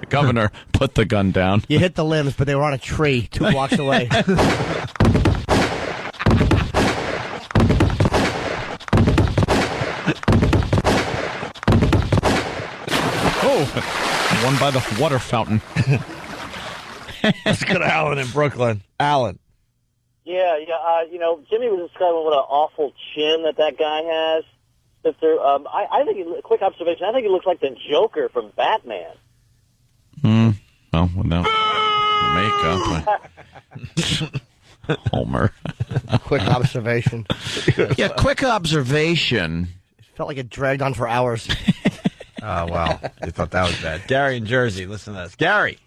Governor, put the gun down. You hit the limbs, but they were on a tree 2 blocks away. Oh, one by the water fountain. Let's go to Alan in Brooklyn. Alan. Yeah. Jimmy was describing what an awful chin that guy has. I think, quick observation, I think he looks like the Joker from Batman. Well, without makeup. Homer. Quick observation. Yeah, quick observation. It felt like it dragged on for hours. Oh, wow. You thought that was bad. Gary in Jersey, listen to this. Gary.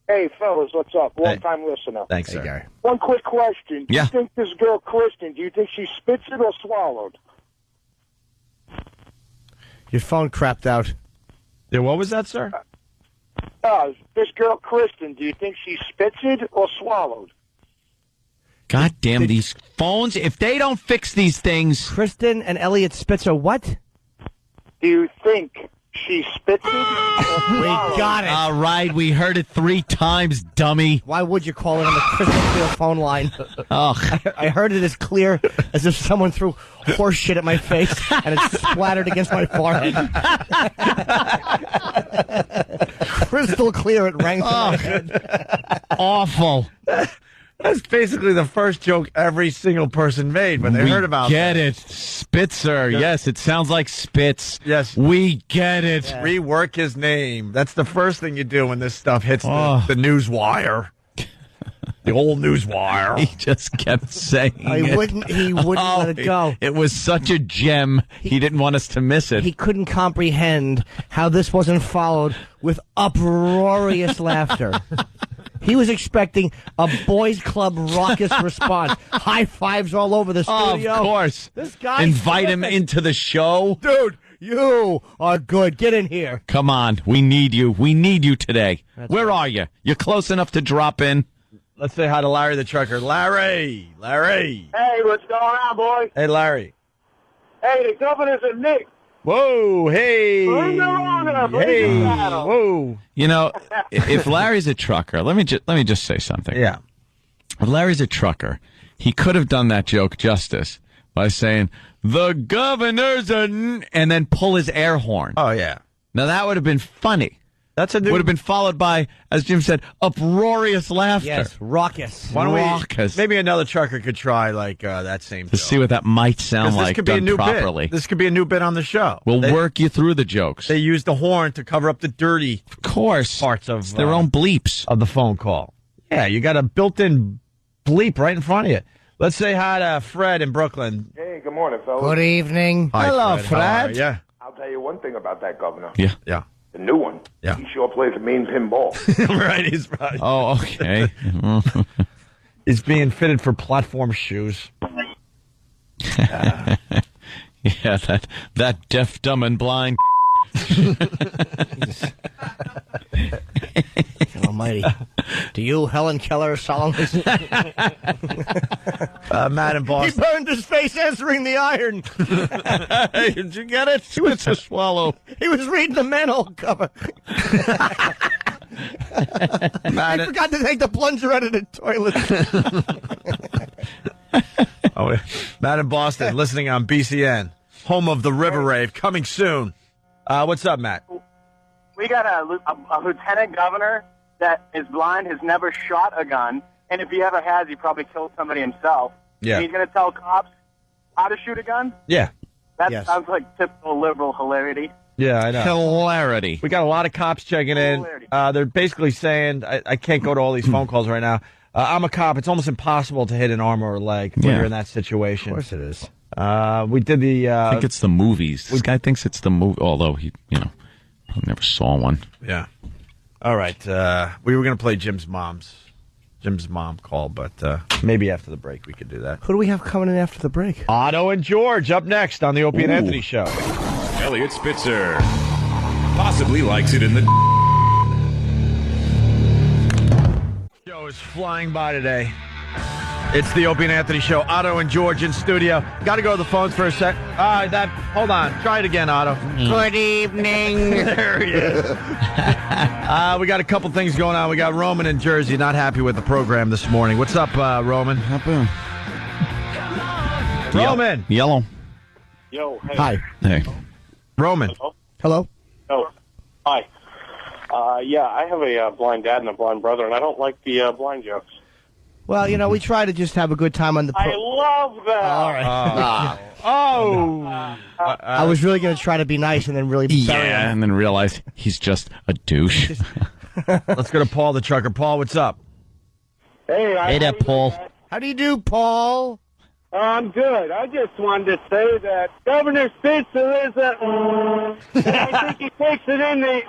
Hey, fellas, what's up? Long-time listener. Thanks, sir. Gary. One quick question. Do Yeah. you think this girl, Kristen, do you think she spits it or swallowed? Your phone crapped out. Yeah, what was that, sir? This girl, Kristen, do you think she spits it or swallowed? God damn these phones. If they don't fix these things. Kristen and Elliot Spitzer, what? Do you think she spits it? We got it. All right, we heard it 3 times, dummy. Why would you call it on the crystal clear phone line? Oh, I heard it as clear as if someone threw horse shit at my face and it splattered against my forehead. Crystal clear, it rang through my head. awful. That's basically the first joke every single person made when they heard about Get it. Spitzer. Yes, it sounds like Spitz. Yes. We get it. Yeah. Rework his name. That's the first thing you do when this stuff hits the news wire. The old news wire. He just kept saying He wouldn't let it go. It was such a gem. He didn't want us to miss it. He couldn't comprehend how this wasn't followed with uproarious laughter. He was expecting a boys' club raucous response. High fives all over the studio. Of course. This guy. Invite him into the show. Dude, you are good. Get in here. Come on. We need you. We need you today. Where are you? You're close enough to drop in? Let's say hi to Larry the trucker. Larry. Hey, what's going on, boy? Hey, Larry. Hey, the governor's a Nick. Whoa, hey. Bring the runner, Hey, whoa. You know, if Larry's a trucker, let me just say something. Yeah. If Larry's a trucker, he could have done that joke justice by saying, the governor's a and then pull his air horn. Oh, yeah. Now, that would have been funny. That's a new... Would have been followed by, as Jim said, uproarious laughter. Yes, raucous. Why don't raucous. Maybe another trucker could try that same to joke. see what that might sound like could be done a new properly. Bit. This could be a new bit on the show. We'll work you through the jokes. They use the horn to cover up the dirty parts of it's their own bleeps of the phone call. Yeah, you got a built-in bleep right in front of you. Let's say hi to Fred in Brooklyn. Hey, good morning, fellas. Good evening. Hi, Hello, Fred. Yeah. I'll tell you one thing about that governor. Yeah. Yeah. The new one. Yeah. He sure plays a mean pinball. Right, he's right. Oh, okay. He's being fitted for platform shoes. Yeah, that deaf, dumb, and blind. Almighty. Do you, Helen Keller, solemnly... Matt in Boston. He burned his face answering the iron. Hey, did you get it? It's a swallow. He was reading the manhole cover. He forgot to take the plunger out of the toilet. Matt in Boston, listening on BCN, home of the River Rave, coming soon. What's up, Matt? We got a lieutenant governor that is blind, has never shot a gun, and if he ever has, he probably killed somebody himself. Yeah. And he's going to tell cops how to shoot a gun? Yeah. That sounds like typical liberal hilarity. Yeah, I know. Hilarity. We got a lot of cops checking in. They're basically saying, I can't go to all these phone calls right now. I'm a cop. It's almost impossible to hit an arm or a leg when you're in that situation. Of course it is. We did the... I think it's the movies. This guy thinks it's the movie, although he, I never saw one. Yeah. All right. We were going to play Jim's mom call, but maybe after the break we could do that. Who do we have coming in after the break? Otto and George up next on the Opie and Anthony Show. Elliot Spitzer possibly likes it in the... Show is flying by today. It's the Opie and Anthony Show. Otto and George in studio. Got to go to the phones for a sec. Hold on. Try it again, Otto. Good evening. There he is. We got a couple things going on. We got Roman in Jersey, not happy with the program this morning. What's up, Roman? Roman. Yellow. Yo, hey. Hi. Hey. Roman. Hello. Oh, hi. Yeah, I have a blind dad and a blind brother, and I don't like the blind jokes. Well, we try to just have a good time on the... I love that. All right. I was really going to try to be nice and then really bury him. And then realize he's just a douche. Let's go to Paul the trucker. Paul, what's up? Hey there, Paul. How do you do, Paul? I'm good. I just wanted to say that Governor Spitzer is I think he takes it in the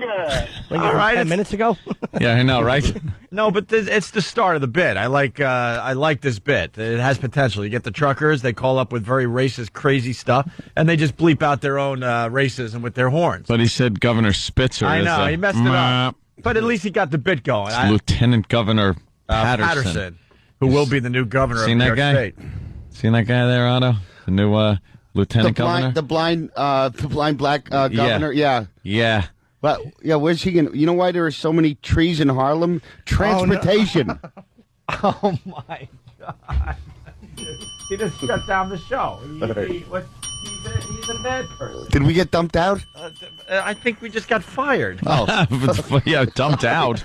longer. All right, 10 minutes ago? Yeah, I know, right? No, but it's the start of the bit. I like this bit. It has potential. You get the truckers, they call up with very racist, crazy stuff, and they just bleep out their own racism with their horns. But he said Governor Spitzer. I know, he messed it up. But at least he got the bit going. It's Lieutenant Governor Patterson. Who will be the new governor of New New York guy? State. Seen that guy there, Otto? The new Lieutenant Governor? The blind black governor? Yeah. Yeah. But, yeah, where's he going to... You know why there are so many trees in Harlem? Transportation. Oh, my God. He just shut down the show. He's a bad person. Did we get dumped out? I think we just got fired. Oh. Yeah, dumped out.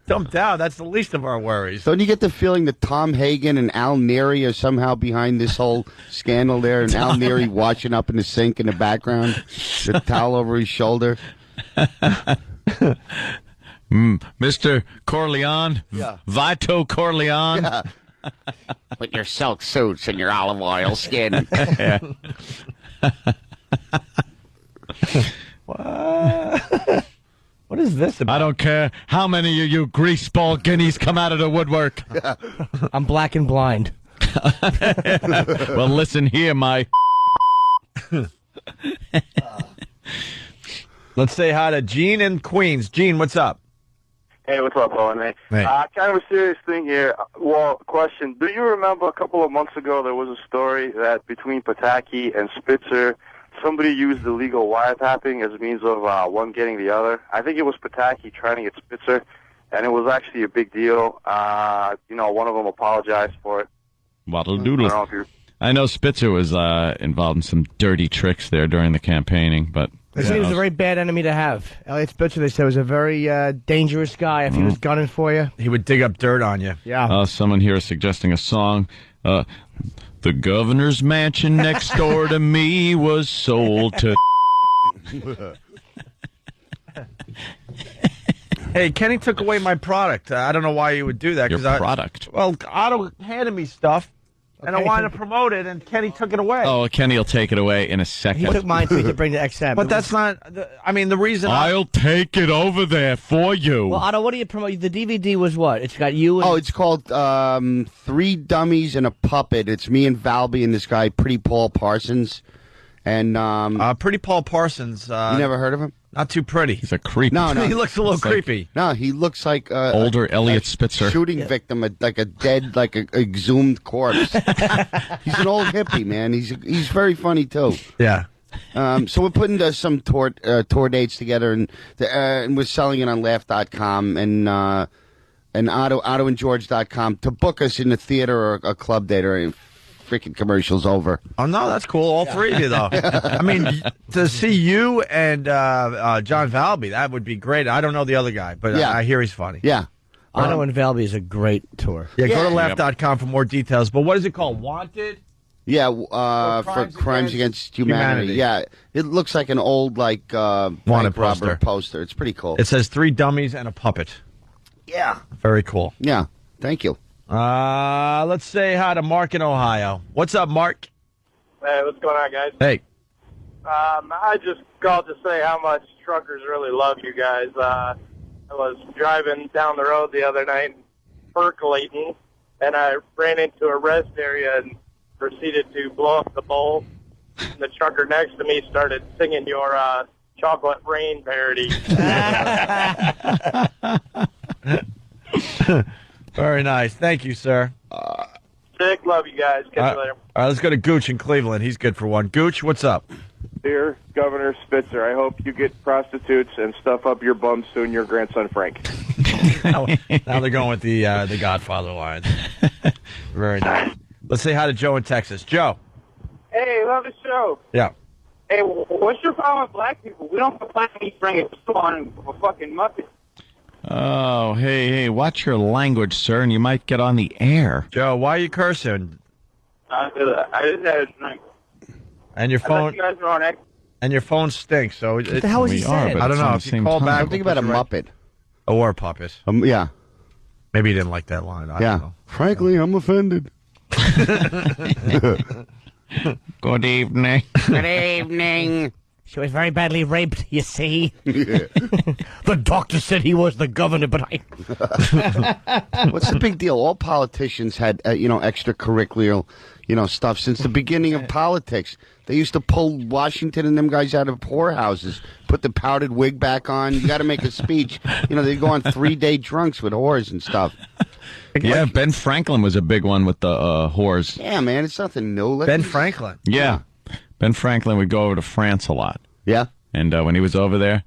Dumped out. That's the least of our worries. Don't you get the feeling that Tom Hagen and Al Neary are somehow behind this whole scandal there? And Al Neary washing up in the sink in the background, the towel over his shoulder? Mr. Corleone? Yeah. Vito Corleone? Yeah. With your silk suits and your olive oil skin. Yeah. What is this about? I don't care how many of you greaseball guineas come out of the woodwork. I'm black and blind. Well, listen here, my... Let's say hi to Gene in Queens. Gene, what's up? Hey, what's up, Owen? Hey. Kind of a serious thing here. Well, question. Do you remember a couple of months ago there was a story that between Pataki and Spitzer, somebody used illegal wiretapping as a means of one getting the other? I think it was Pataki trying to get Spitzer, and it was actually a big deal. One of them apologized for it. Waddle doodle. I know Spitzer was involved in some dirty tricks there during the campaigning, but... They said he was a very bad enemy to have. Elliot Spitzer, they said, was a very dangerous guy if he was gunning for you. He would dig up dirt on you. Yeah. Someone here is suggesting a song. The governor's mansion next door to me was sold to... Hey, Kenny took away my product. I don't know why you would do that. Your product? Well, Otto handed me stuff, and I wanted to promote it, and Kenny took it away. Oh, Kenny will take it away in a second. He took mine to bring to XM. But that's not... the reason... I'll take it over there for you. Well, Otto, what do you promote? The DVD was what? It's got you and... Oh, it's called Three Dummies and a Puppet. It's me and Valby and this guy, Pretty Paul Parsons. And Pretty Paul Parsons... you never heard of him? Not too pretty. He's a creep. No. He looks a little creepy. No, he looks like... older Elliot Spitzer. Shooting victim, like a dead, like a exhumed corpse. He's an old hippie, man. He's very funny, too. Yeah. So we're putting some tour dates together, and we're selling it on Laugh.com and AutoandGeorge.com to book us in the theater or a club date or freaking commercials over. Oh, no, that's cool. All three of you, though. I mean, to see you and John Valby, that would be great. I don't know the other guy, but I hear he's funny. Yeah. Otto and Valby is a great tour. Yeah, go to Laugh.com for more details. But what is it called? Wanted? Yeah, for crimes against humanity. Yeah, it looks like an old, wanted poster. It's pretty cool. It says 3 dummies and a puppet. Yeah. Very cool. Yeah, thank you. Let's say hi to Mark in Ohio. What's up, Mark? Hey, what's going on, guys? Hey. I just called to say how much truckers really love you guys. I was driving down the road the other night, percolating, and I ran into a rest area and proceeded to blow up the bowl. And the trucker next to me started singing your Chocolate Rain parody. Very nice. Thank you, sir. Sick. Love you guys. Catch you later. All right, let's go to Gooch in Cleveland. He's good for one. Gooch, what's up? Dear Governor Spitzer, I hope you get prostitutes and stuff up your bum soon, your grandson Frank. Now they're going with the Godfather line. Very nice. Let's say hi to Joe in Texas. Joe. Hey, love the show. Yeah. Hey, what's your problem with black people? We don't have black meat bring it on a fucking muppet. Oh, hey, watch your language, sir, and you might get on the air. Joe, why are you cursing? I just had a drink. And your phone... You guys are on X. And your phone stinks, so... What the hell was he saying? I don't know. If you call back... I'm thinking about a Muppet. Or a puppet. Yeah. Maybe he didn't like that line. I don't know. Frankly, I'm offended. Good evening. Good evening. She was very badly raped, you see. Yeah. The doctor said he was the governor, but I... What's the big deal? All politicians had, extracurricular, stuff since the beginning of politics. They used to pull Washington and them guys out of whorehouses, put the powdered wig back on. You got to make a speech. They'd go on 3-day drunks with whores and stuff. Yeah, Ben Franklin was a big one with the whores. Yeah, man, it's nothing new. Ben Franklin? Yeah. Ben Franklin would go over to France a lot. Yeah. And when he was over there,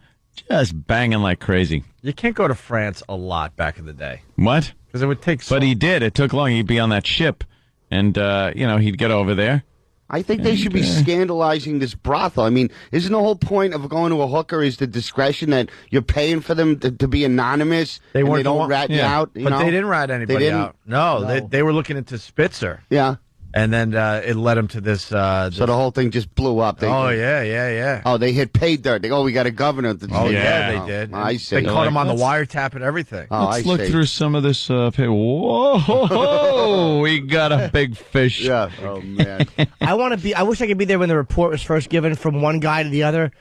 just banging like crazy. You can't go to France a lot back in the day. What? Because it would take But he did. It took long. He'd be on that ship, and, he'd get over there. I think they should be scandalizing this brothel. I mean, isn't the whole point of going to a hooker is the discretion that you're paying for them to be anonymous? They and weren't they don't rat you out. But they didn't rat anybody out. No, they were looking into Spitzer. Yeah. And then it led him to this. So the whole thing just blew up. Yeah. Oh, they hit pay dirt. We got a governor. They did. I see. They caught him on the wiretap and everything. Let's look through some of this. Whoa, we got a big fish. Yeah. Oh man. I wish I could be there when the report was first given from one guy to the other.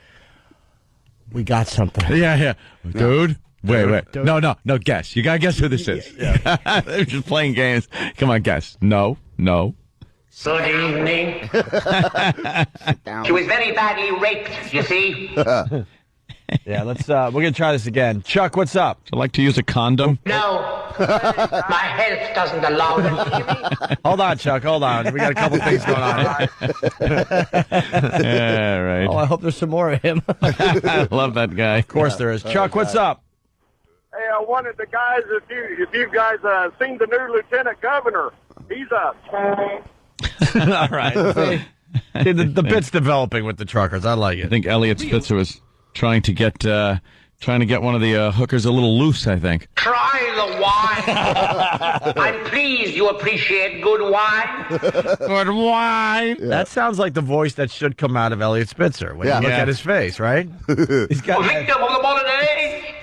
We got something. Yeah. Dude. Wait. No. Guess. You gotta guess who this is. Yeah. They're just playing games. Come on, guess. No. Good evening. She was very badly raped, you see. Yeah, let's. We're gonna try this again. Chuck, what's up? Would you like to use a condom? No, my health doesn't allow it. Hold on, Chuck. Hold on. We got a couple things going on. Yeah, right. Oh, I hope there's some more of him. I love that guy. Of course there is. Chuck, what's up? Hey, I wanted the guys, if you guys seen the new lieutenant governor, he's a... All right. See, the bit's developing with the truckers. I like it. I think Elliot Spitzer was trying to get one of the hookers a little loose, I think. Try the wine. I'm pleased you appreciate good wine. Good wine. Yeah. That sounds like the voice that should come out of Elliot Spitzer when you look at his face, right? He's got victim of the bolognese.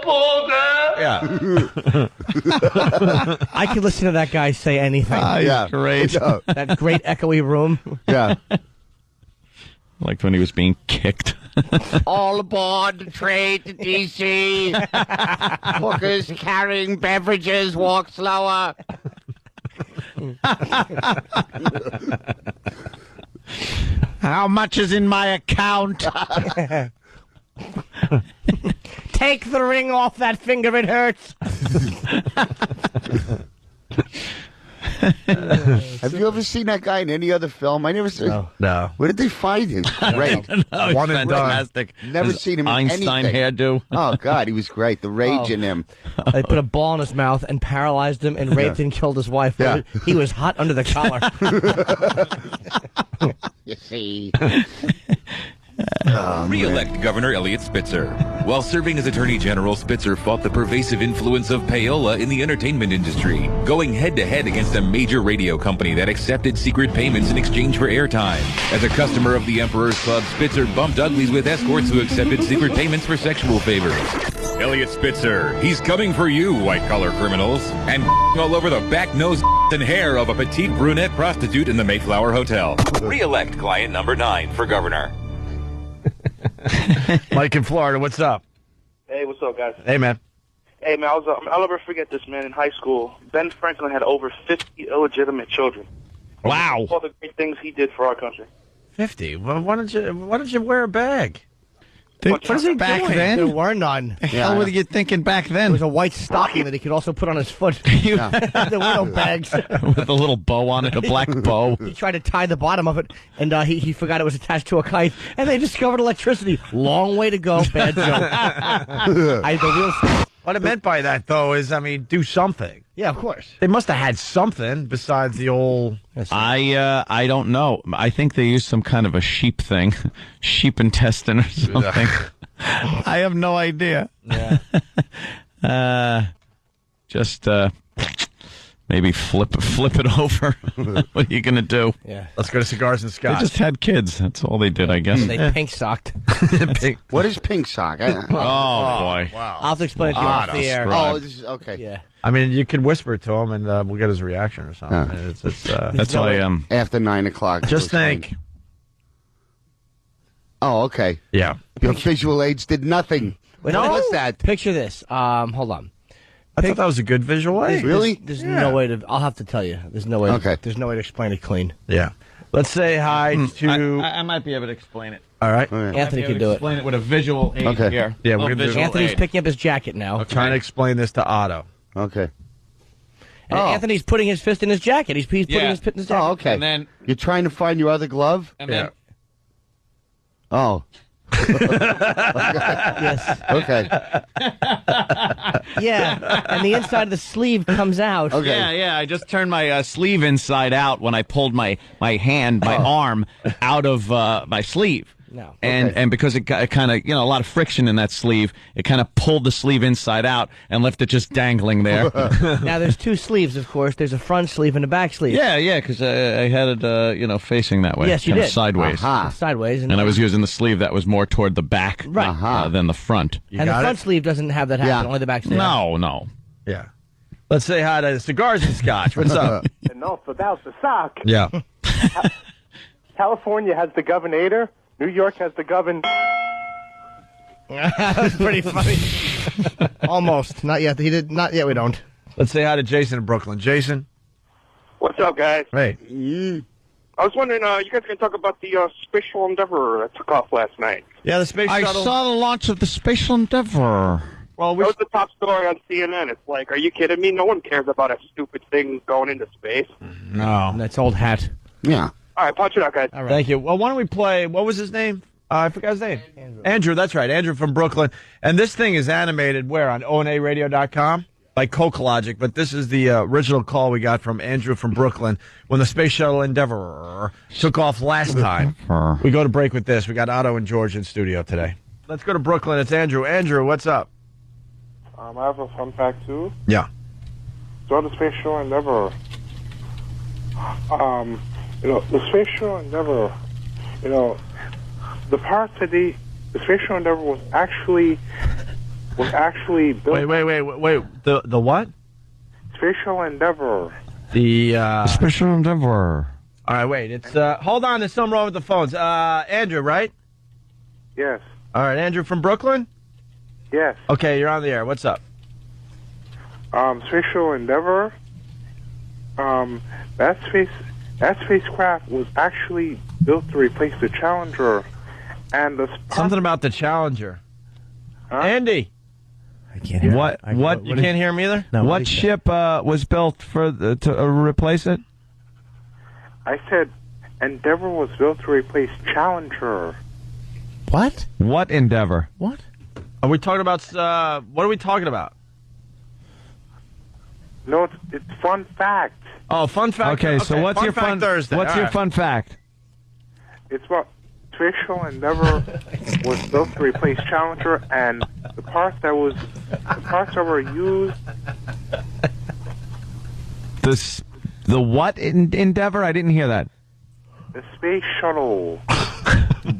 Poor girl. Yeah. I could listen to that guy say anything. Great. That great echoey room. Yeah. Like when he was being kicked. All aboard the train to D.C. Hookers carrying beverages walk slower. How much is in my account? Take the ring off that finger, it hurts. Have you ever seen that guy in any other film? I never seen. No. Where did they find him? Great. One and fantastic. Never seen him in Einstein anything. hairdo. Oh God, he was great. The rage in him. They put a ball in his mouth and paralyzed him and raped and killed his wife. Yeah. He was hot under the collar. You see. Re-elect Governor Elliot Spitzer. While serving as Attorney General, Spitzer fought the pervasive influence of payola in the entertainment industry, going head-to-head against a major radio company that accepted secret payments in exchange for airtime. As a customer of the Emperor's Club, Spitzer bumped uglies with escorts who accepted secret payments for sexual favors. Elliot Spitzer, he's coming for you, white-collar criminals, and all over the back, nose, and hair of a petite brunette prostitute in the Mayflower Hotel. Re-elect client number 9 for governor. Mike in Florida, what's up? Hey, what's up, guys? Hey, man. Hey, man, I'll never forget this, man. In high school, Ben Franklin had over 50 illegitimate children. Wow. All the great things he did for our country. 50? Well, why don't you wear a bag? What is he back doing? then? There were none. The hell were you thinking back then? It was a white stocking that he could also put on his foot. There were no bags. With a little bow on it, a black bow. He tried to tie the bottom of it, and he forgot it was attached to a kite, and they discovered electricity. Long way to go. Bad joke. What I meant by that, though, is, do something. Yeah, of course. They must have had something besides the old... I don't know. I think they used some kind of a sheep thing. Sheep intestine or something. I have no idea. Yeah. Just maybe flip it over. What are you going to do? Yeah. Let's go to Cigars and Scotch. They just had kids. That's all they did, I guess. They pink socked. What is pink sock? Oh, boy. Wow. I'll have to explain it to you off the air. Oh, this is okay. Yeah. You can whisper to him, and we'll get his reaction or something. Yeah. That's why after 9 o'clock. Just think. Oh, okay. Yeah. Your visual aids did nothing. Wait, what's that? Picture this. Hold on. I thought that was a good visual aid. Really? There's no way to. I'll have to tell you. There's no way. Okay. There's no way to explain it clean. Yeah. Let's say hi to. I might be able to explain it. All right. Anthony can do it. Explain it with a visual aid here. Yeah, we're gonna do Anthony's picking up his jacket now. Trying to explain this to Otto. Okay. And Anthony's putting his fist in his jacket. He's putting his fist in his jacket. Oh, okay. And then you're trying to find your other glove. And then Oh. Yes. Okay. Yeah, and the inside of the sleeve comes out. Yeah. I just turned my sleeve inside out when I pulled my arm out of my sleeve. No. And because it kind of, a lot of friction in that sleeve, it kind of pulled the sleeve inside out and left it just dangling there. Now, there's two sleeves, of course. There's a front sleeve and a back sleeve. Yeah, because I had it, facing that way. Yes, you kind did. of sideways. Sideways. And I was using the sleeve that was more toward the back than the front. And the front sleeve doesn't have that happen, only the back sleeve. No. Yeah. Let's say hi to Cigars and Scotch. What's up? Enough about the sock. Yeah. California has the governor. New York has the governor. That was pretty funny. Almost. Not yet. Not yet. We don't. Let's say hi to Jason in Brooklyn. Jason. What's up, guys? Hey. I was wondering, you guys can talk about the Spatial Endeavour that took off last night. Yeah, the space shuttle. I saw the launch of the Spatial Endeavour. Well, that was the top story on CNN. It's like, are you kidding me? No one cares about a stupid thing going into space. No. That's old hat. Yeah. All right, punch it out, guys. All right. Thank you. Well, why don't we play, what was his name? I forgot his name. Andrew, that's right. Andrew from Brooklyn. And this thing is animated where? On onaradio.com? By CokeLogic. But this is the original call we got from Andrew from Brooklyn when the Space Shuttle Endeavour took off last time. We go to break with this. We got Otto and George in studio today. Let's go to Brooklyn. It's Andrew. Andrew, what's up? I have a fun fact, too. Yeah. So the Space Shuttle Endeavour, the Space Shuttle Endeavour, the parts that the Space Shuttle Endeavour was actually built. Wait. The what? Space Shuttle Endeavour. The Space Shuttle Endeavour. All right, wait. It's hold on. There's something wrong with the phones. Andrew, right? Yes. All right, Andrew from Brooklyn. Yes. Okay, you're on the air. What's up? Space Shuttle Endeavour. That spacecraft was actually built to replace the Challenger, and something about the Challenger. Huh? Andy. I can't hear. What? You can't hear him either. No, what ship was built to replace it? I said Endeavour was built to replace Challenger. What? What Endeavour? What? Are we talking about? What are we talking about? No, it's fun fact. Oh, fun fact. Okay, so what's your fun Thursday? What's your fun fact? It's what Space Shuttle Endeavour was built to replace Challenger, and the parts that were used. The what Endeavour? I didn't hear that. The Space Shuttle.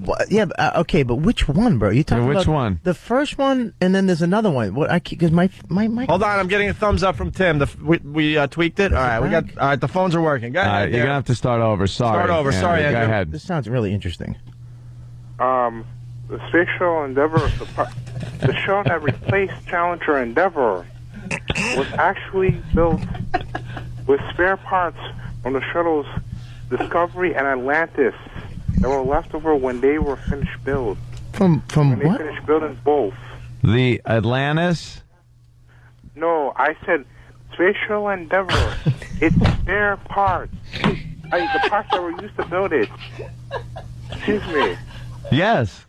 What? Yeah, okay, but which one, bro? You talking which about one? The first one, and then there's another one. What? Because my. Hold on, I'm getting a thumbs up from Tim. We tweaked it. All right, we got. All right, the phones are working. Go ahead. You're gonna have to start over. Sorry. Start over. Yeah, Sorry, go Andrew. ahead. This sounds really interesting. The Space Shuttle Endeavour, the shuttle that replaced Challenger Endeavour, was actually built with spare parts from the shuttles Discovery and Atlantis that were left over when they were finished build. From when what? They finished building both. The Atlantis? No, I said Space Shuttle Endeavour. It's spare parts. The parts that were used to build it. Excuse me. Yes.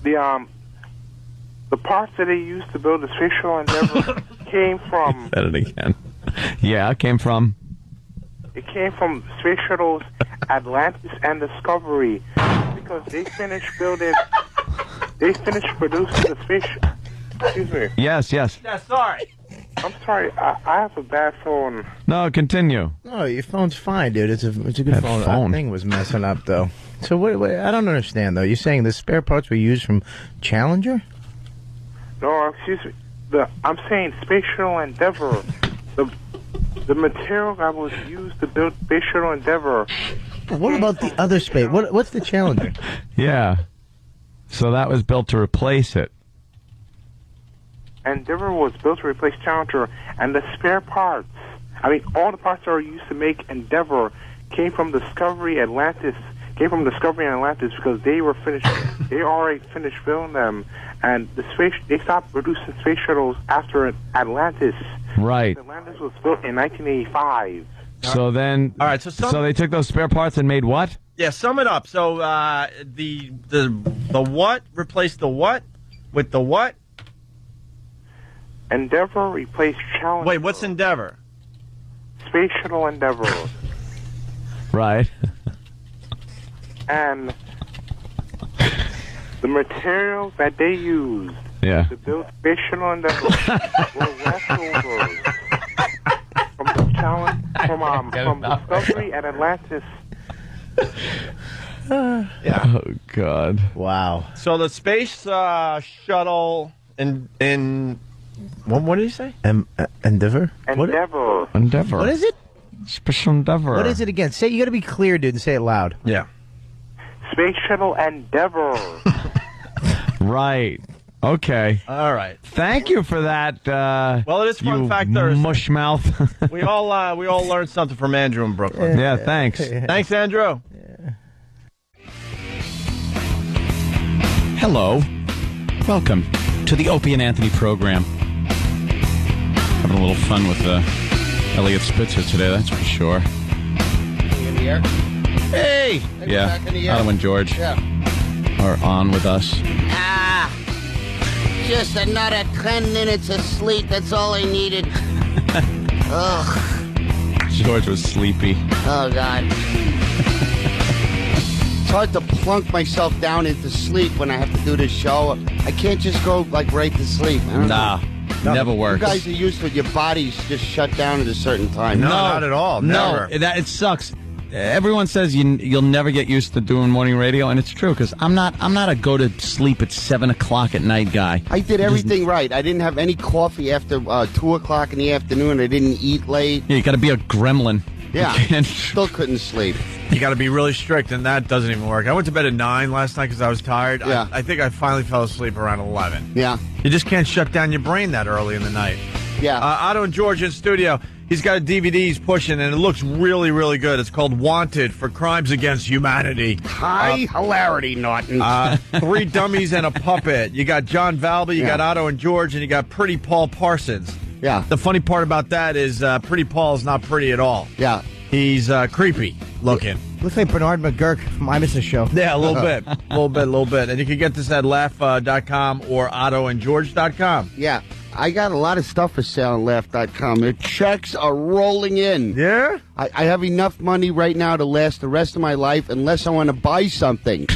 The parts that they used to build the Space Shuttle Endeavour came from. Said it again. Yeah, it came from. It came from Space Shuttles Atlantis and Discovery because they finished building. They finished producing the space. Excuse me. Yes. Yeah, sorry. I'm sorry. I have a bad phone. No, continue. No, your phone's fine, dude. It's a good phone. That thing was messing up though. So what? I don't understand though. You're saying the spare parts were used from Challenger? No, excuse me. I'm saying Space Shuttle Endeavour. The material that was used to build Space Shuttle Endeavour. What about the other space? What's the Challenger? Yeah. So that was built to replace it. Endeavour was built to replace Challenger, and the spare parts, all the parts that were used to make Endeavour came from Discovery and Atlantis because they were finished. They already finished building them, and they stopped producing space shuttles after Atlantis. Right. Atlantis was built in 1985. So then, all right. So they took those spare parts and made what? Yeah, sum it up. So the what replaced the what with the what? Endeavor replaced Challenger. Wait, what's Endeavor? Space Shuttle Endeavor. Right. And the materials that they used to build Space Shuttle Endeavor were leftovers from the challenge from Discovery and Atlantis. Yeah. Oh God. Wow. So the space shuttle in what did he say? Endeavor. Endeavor. What is it? Special Endeavor. What is it again? Say, you got to be clear, dude, and say it loud. Yeah. Space Shuttle Endeavor. Right. Okay. All right. Thank you for that. Well, it is Fun you Fact Thursday. Mush mouth. we all learned something from Andrew in Brooklyn. Yeah. Thanks. Thanks, Andrew. Hello. Welcome to the Opie and Anthony program. Having a little fun with Elliot Spitzer today, that's for sure. In the air? Hey! Yeah. Back in the air. Otto and George are on with us. Just another 10 minutes of sleep. That's all I needed. Ugh. George was sleepy. Oh, God. It's hard to plunk myself down into sleep when I have to do this show. I can't just go, right to sleep. I don't know. Never works. You guys are used to it. Your bodies just shut down at a certain time. No, not at all. Never. No, it sucks. Everyone says you'll never get used to doing morning radio, and it's true because I'm not a go to sleep at 7 o'clock at night guy. I did everything right. I didn't have any coffee after 2 o'clock in the afternoon. I didn't eat late. Yeah, you got to be a gremlin. Yeah, still couldn't sleep. You got to be really strict, and that doesn't even work. I went to bed at 9 last night because I was tired. Yeah. I think I finally fell asleep around 11. Yeah. You just can't shut down your brain that early in the night. Yeah. Otto and George in studio. He's got a DVD he's pushing, and it looks really, really good. It's called Wanted for Crimes Against Humanity. High hilarity, Norton. 3 dummies and a puppet. You got John Valby, you got Otto and George, and you got Pretty Paul Parsons. Yeah. The funny part about that is Pretty Paul's not pretty at all. Yeah. He's creepy looking. Looks like Bernard McGurk from I Miss a Show. Yeah, a little bit. A little bit. And you can get this at laugh.com or ottoandgeorge.com. Yeah. I got a lot of stuff for sale on laugh.com. The checks are rolling in. Yeah? I have enough money right now to last the rest of my life unless I want to buy something.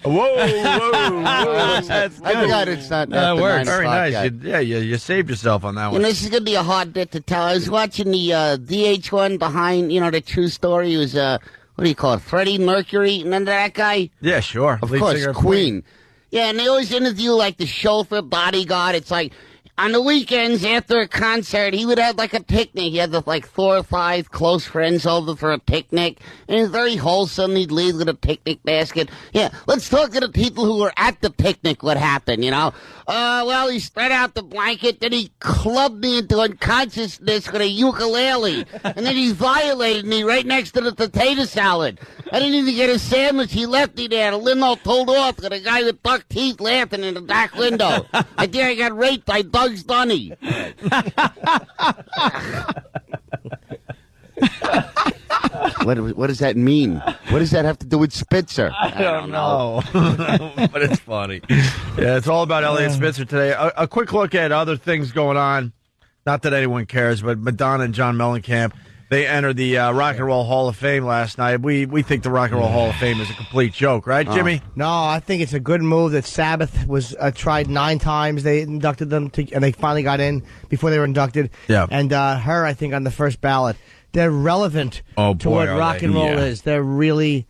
Whoa. That's I forgot it's not that works. 9 Very o'clock nice. yet. You saved yourself on that one. This is going to be a hard bit to tell. I was watching the VH1 behind, the true story. It was, what do you call it, Freddie Mercury? Remember that guy? Yeah, sure. Of Lead course, singer of Queen. Yeah, and they always interview, the chauffeur, bodyguard. It's like, on the weekends after a concert, he would have, a picnic. He had, 4 or 5 close friends over for a picnic. And it was very wholesome. He'd leave with a picnic basket. Yeah, let's talk to the people who were at the picnic, what happened, well, he spread out the blanket, then he clubbed me into unconsciousness with a ukulele. And then he violated me right next to the potato salad. I didn't even get a sandwich. He left me there. The limo pulled off with a guy with buck teeth laughing in the back window. I think I got raped by Bugs Bunny. What does that mean? What does that have to do with Spitzer? I don't know. But it's funny. Yeah, it's all about Elliot Spitzer today. A quick look at other things going on. Not that anyone cares, but Madonna and John Mellencamp, they entered the Rock and Roll Hall of Fame last night. We think the Rock and Roll Hall of Fame is a complete joke, right, Jimmy? No, I think it's a good move that Sabbath was tried 9 times. They inducted them, and they finally got in before they were inducted. Yeah. And her, I think, on the first ballot. They're relevant to what rock and roll is. They're really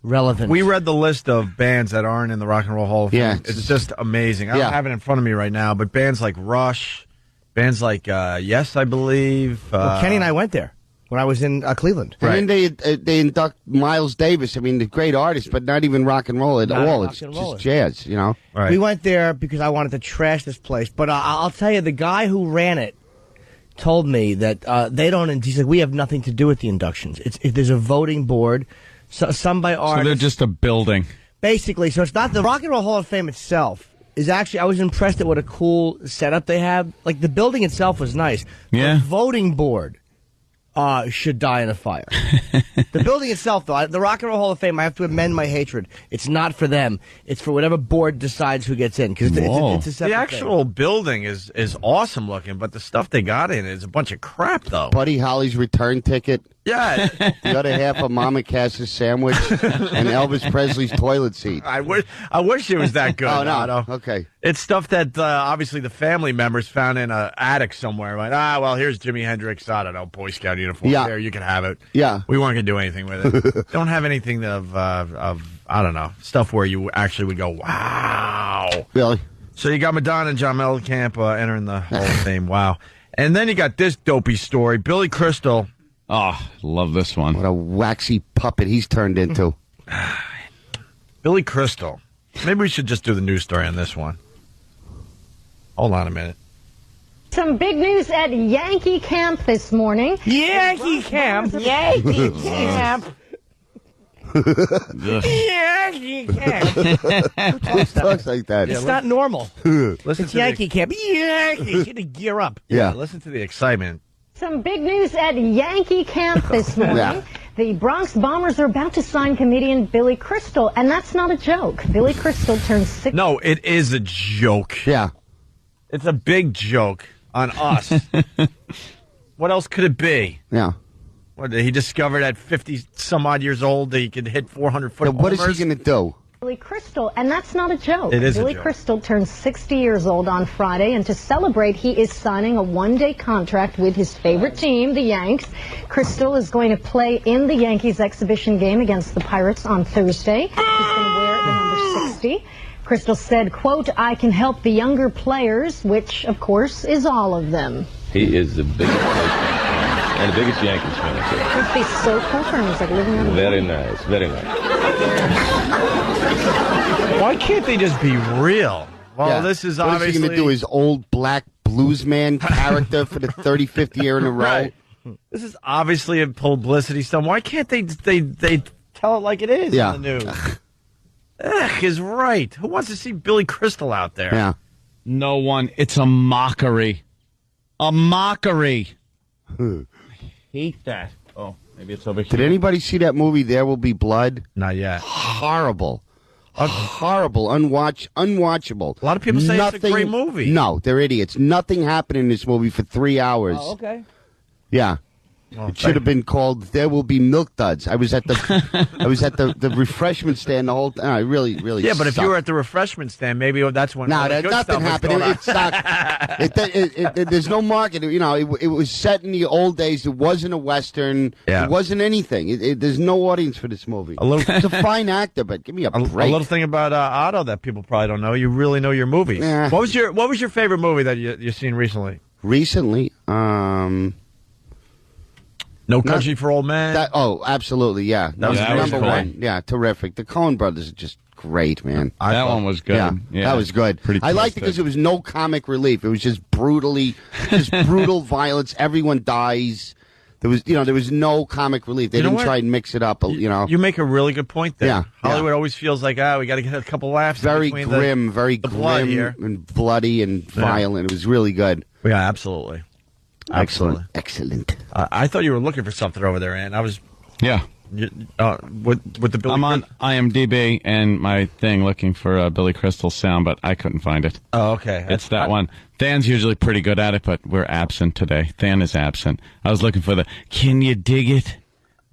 relevant. We read the list of bands that aren't in the Rock and Roll Hall of Fame. Yeah, it's just amazing. I don't have it in front of me right now, but bands like Rush, bands like Yes, I believe. Kenny and I went there when I was in Cleveland. Right. They induct Miles Davis. I mean, the great artist, but not even rock and roll at all. It's just jazz, Right. We went there because I wanted to trash this place. But I'll tell you, the guy who ran it told me that they don't. He said, we have nothing to do with the inductions. There's a voting board, some by artists. So they're just a building. Basically, so it's not the Rock and Roll Hall of Fame itself. Is actually, I was impressed at what a cool setup they have. The building itself was nice. Yeah. The voting board should die in a fire. The building itself, though, the Rock and Roll Hall of Fame, I have to amend my hatred. It's not for them. It's for whatever board decides who gets in. Because it's a separate The actual building is awesome looking, but the stuff they got in is a bunch of crap, though. Buddy Holly's return ticket. Yeah. The other half of Mama Cass's sandwich and Elvis Presley's toilet seat. I wish it was that good. Oh, no. Otto. Okay. It's stuff that obviously the family members found in an attic somewhere. Like, well, here's Jimi Hendrix, I don't know, Boy Scout uniform. Yeah. There, you can have it. Yeah. We weren't going to do anything with it. Don't have anything of, I don't know, stuff where you actually would go, wow. Really? So you got Madonna and John Mellencamp entering the Hall of Fame. Wow. And then you got this dopey story. Billy Crystal. Oh, love this one. What a waxy puppet he's turned into. Billy Crystal. Maybe we should just do the news story on this one. Hold on a minute. Some big news at Yankee camp this morning. Yankee camp. Yankee camp. Yankee camp. Who talks like that? It's not normal. Listen It's to Yankee camp. Yankee. Get to gear up. Yeah. Listen to the excitement. Some big news at Yankee camp this morning. Yeah. The Bronx Bombers are about to sign comedian Billy Crystal, and that's not a joke. Billy Crystal turns 60. No, it is a joke. Yeah. It's a big joke on us. What else could it be? Yeah. What, he discovered at 50-some-odd years old that he could hit 400-foot What is he going to do? Billy Crystal, and that's not a joke. It is a Billy joke. Crystal turns 60 years old on Friday, and to celebrate, he is signing a one-day contract with his favorite team, the Yanks. Crystal is going to play in the Yankees exhibition game against the Pirates on Thursday. He's going to wear the number 60. Crystal said, quote, "I can help the younger players," which, of course, is all of them. He is the biggest and the biggest Yankees fan. It must be so cool for him. He's like living on a Very nice, very nice. Why can't they just be real? Well, this is what obviously... is he going to do? His old black bluesman character for the 35th year in a row? Right. This is obviously a publicity stunt. Why can't they tell it like it is Yeah. on the news? Ugh, is right. Who wants to see Billy Crystal out there? Yeah. No one. It's a mockery. A mockery. Hmm. Hate that. Oh, maybe it's over here. Did anybody see that movie, There Will Be Blood? Not yet. Horrible. Horrible. Unwatchable. A lot of people say it's a great movie. No, they're idiots. Nothing happened in this movie for 3 hours. Oh, okay. Yeah. Well, it should have been called There Will Be Milk Duds. I was at the refreshment stand the whole time. I really Yeah, but if you sucked. were at the refreshment stand, maybe that's when No, all the good nothing stuff was happened. going on. It's not. There's no market. You know, it was set in the old days. It wasn't a western. Yeah. It wasn't anything. There's no audience for this movie. It's a fine actor, but give me a A break. little thing about Otto that people probably don't know. You really know your movies. Yeah. What was your favorite movie that you've seen recently? Recently, No Country for Old Men. Absolutely, yeah. That was number cool. one. Yeah, terrific. The Coen brothers are just great, man. That one was good. Yeah, that was good. Pretty I liked twisted. it because it was no comic relief. It was just brutal violence. Everyone dies. There was no comic relief. They You know didn't what? try and mix it up. You make a really good point there. Yeah, Hollywood always feels like, we got to get a couple laughs. Very between grim, very the blood grim here. and bloody and violent. It was really good. Yeah, absolutely. Excellent. I thought you were looking for something over there, and I was. Yeah. With the Billy. I'm on IMDb and my thing looking for Billy Crystal sound, but I couldn't find it. Oh, okay. It's that one. Than's usually pretty good at it, but we're absent today. Than is absent. I was looking for the "Can you dig it?"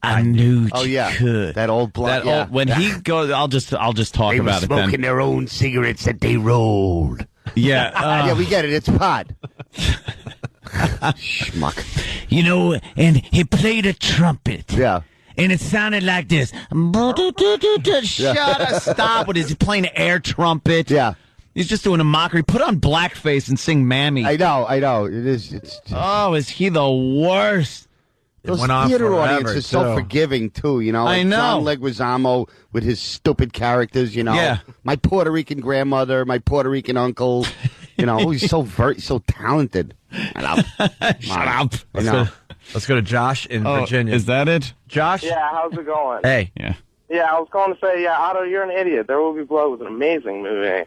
I knew you could. That old blood. Yeah. When he goes, I'll just talk They were about it smoking then. their own cigarettes that they rolled. Yeah. Yeah, we get it. It's pot. Schmuck. You know, and he played a trumpet. Yeah. And it sounded like this. Shut up! Stop with his playing an air trumpet. Yeah. He's just doing a mockery. Put on blackface and sing "Mammy." I know. It is. It's. Oh, is he the worst? Those went on theater forever, audiences are so too. forgiving too, you know. I Like know. John Leguizamo with his stupid characters, you know. Yeah. My Puerto Rican grandmother, my Puerto Rican uncle. You know, he's so talented. Shut up. Shut up. I know. Let's go to Josh in Virginia. Is that it? Josh? Yeah, how's it going? Hey. Yeah. Yeah, I was going to say, Otto, you're an idiot. There Will Be Blood was an amazing movie.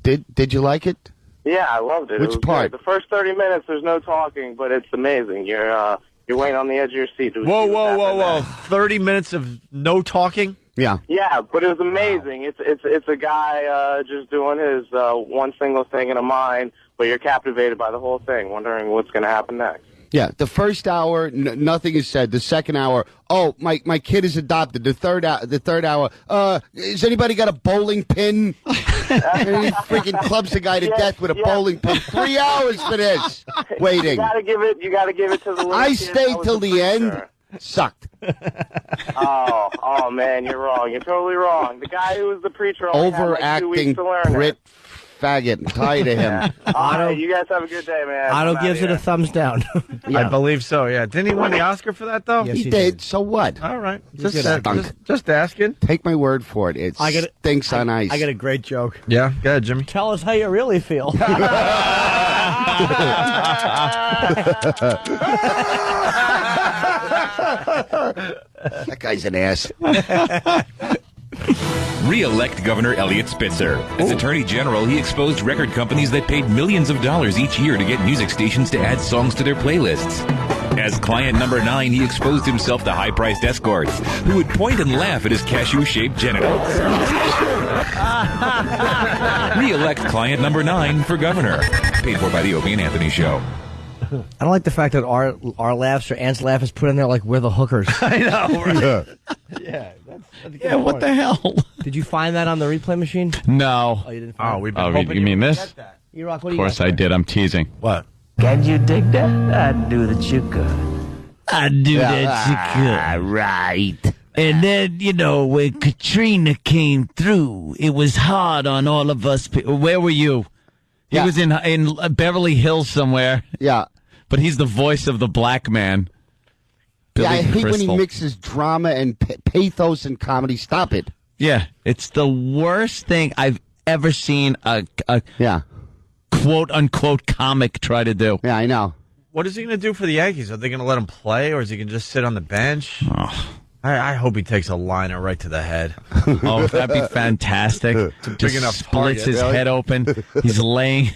Did you like it? Yeah, I loved it. Which It was part? Great. The first 30 minutes, there's no talking, but it's amazing. You're You're waiting on the edge of your seat. Whoa. 30 minutes of no talking? Yeah. Yeah, but it was amazing. It's a guy just doing his one single thing in a mind, but you're captivated by the whole thing, wondering what's going to happen next. Yeah, the first hour, nothing is said. The second hour, oh, my kid is adopted. The third hour, has anybody got a bowling pin? And he freaking clubs the guy to death with a bowling pin. 3 hours for this. Waiting. You gotta give it to the little I kid stayed that was till the end. preacher. Sucked. Oh man, you're wrong. You're totally wrong. The guy who was the preacher only had like 2 weeks Overacting to learn Brit it. faggot. I'm tired of him. All right, you guys have a good day, man. Otto I'm gives outta it a here. thumbs down. I believe so, yeah. Didn't he win the Oscar for that, though? Yes, he did. So what? All right. Just Just, just asking. Take my word for it. It stinks on ice. I got a great joke. Yeah, go ahead, Jimmy. Tell us how you really feel. That guy's an ass. Re-elect Governor Elliot Spitzer. As Attorney General, he exposed record companies that paid millions of dollars each year to get music stations to add songs to their playlists. As client number 9, he exposed himself to high-priced escorts who would point and laugh at his cashew-shaped genitals. Re-elect client number 9 for governor. Paid for by the Opie and Anthony Show. I don't like the fact that our laughs or Ant's laugh is put in there like we're the hookers. I know, right? Yeah. Yeah, what the hell? Did you find that on the replay machine? No. Oh, you didn't find it? we've been hoping you mean would this? get that. E-Rock, what Of do you course got I there? did. I'm teasing. What? Can you dig that? I do that you could. I do that you could. Right. And then, when Katrina came through, it was hard on all of us. Where were you? He was in Beverly Hills somewhere. Yeah. But he's the voice of the black man. Billy I hate when he Crystal. mixes drama and pathos and comedy. Stop it. Yeah, it's the worst thing I've ever seen a quote-unquote comic try to do. Yeah, I know. What is he going to do for the Yankees? Are they going to let him play, or is he going to just sit on the bench? Oh. I hope he takes a liner right to the head. Oh, that'd be fantastic. It's a big Just enough splits target, his really. head open. He's laying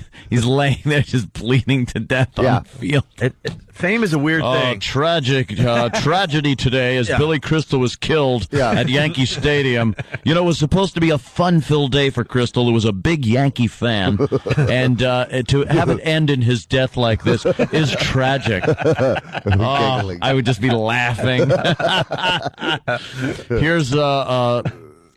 there just bleeding to death on the field. Fame is a weird thing. Tragedy today as Yeah. Billy Crystal was killed at Yankee Stadium. It was supposed to be a fun-filled day for Crystal, who was a big Yankee fan. And to have it end in his death like this is tragic. Oh, I would just be laughing. Here's the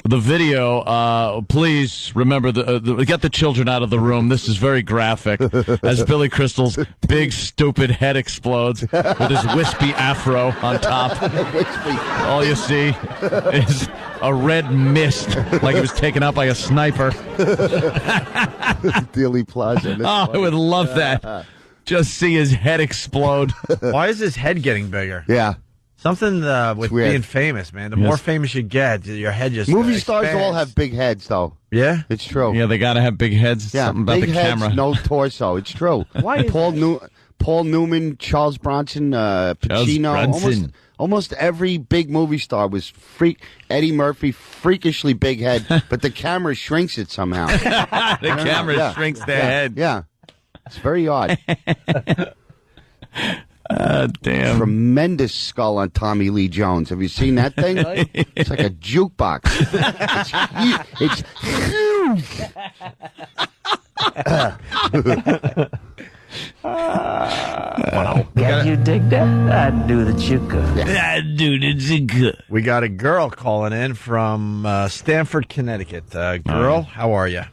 video. Please remember, get the children out of the room. This is very graphic. As Billy Crystal's big, stupid head explodes with his wispy afro on top. All you see is a red mist, like he was taken out by a sniper. Dealey Plaza. Oh, I would love that. Just see his head explode. Why is his head getting bigger? Yeah. Something with weird. being famous, man. The Yes. more famous you get, your head just Movie stars expands. all have big heads, though. Yeah? It's true. Yeah, they got to have big heads. Yeah, Something about big the heads, camera. no torso. It's true. Why is Paul Newman, Charles Bronson, Pacino, Bronson. almost every big movie star was Eddie Murphy, freakishly big head, but the camera shrinks it somehow. The camera shrinks their head. Yeah, it's very odd. Damn. Tremendous skull on Tommy Lee Jones. Have you seen that thing? It's like a jukebox. It's huge. Can you dig that? I do that you could. I do that you could. We got a girl calling in from Stamford, Connecticut. Girl, how are you?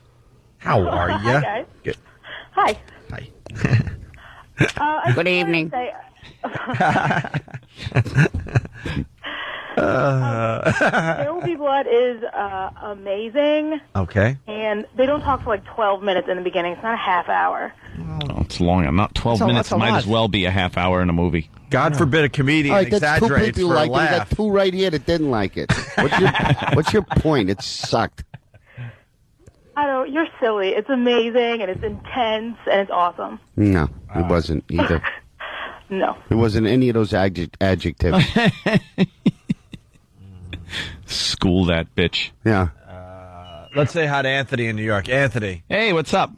How are you? Hi, guys. Good. Hi. Hi. I Good just evening. wanted to say, There Will Be Blood is amazing, Okay. and they don't talk for like 12 minutes in the beginning. It's not a half hour. Oh, it's long. Not 12 minutes. that's a Might lot. as well be a half hour in a movie. God forbid a comedian All right, that's two exaggerates people for a like it. We laugh. got two right here that didn't like it. What's your point? It sucked. I don't. You're silly. It's amazing, and it's intense, and it's awesome. No, it wasn't either. No. It wasn't any of those adjectives. School that bitch. Yeah. Let's say hi to Anthony in New York. Anthony. Hey, what's up?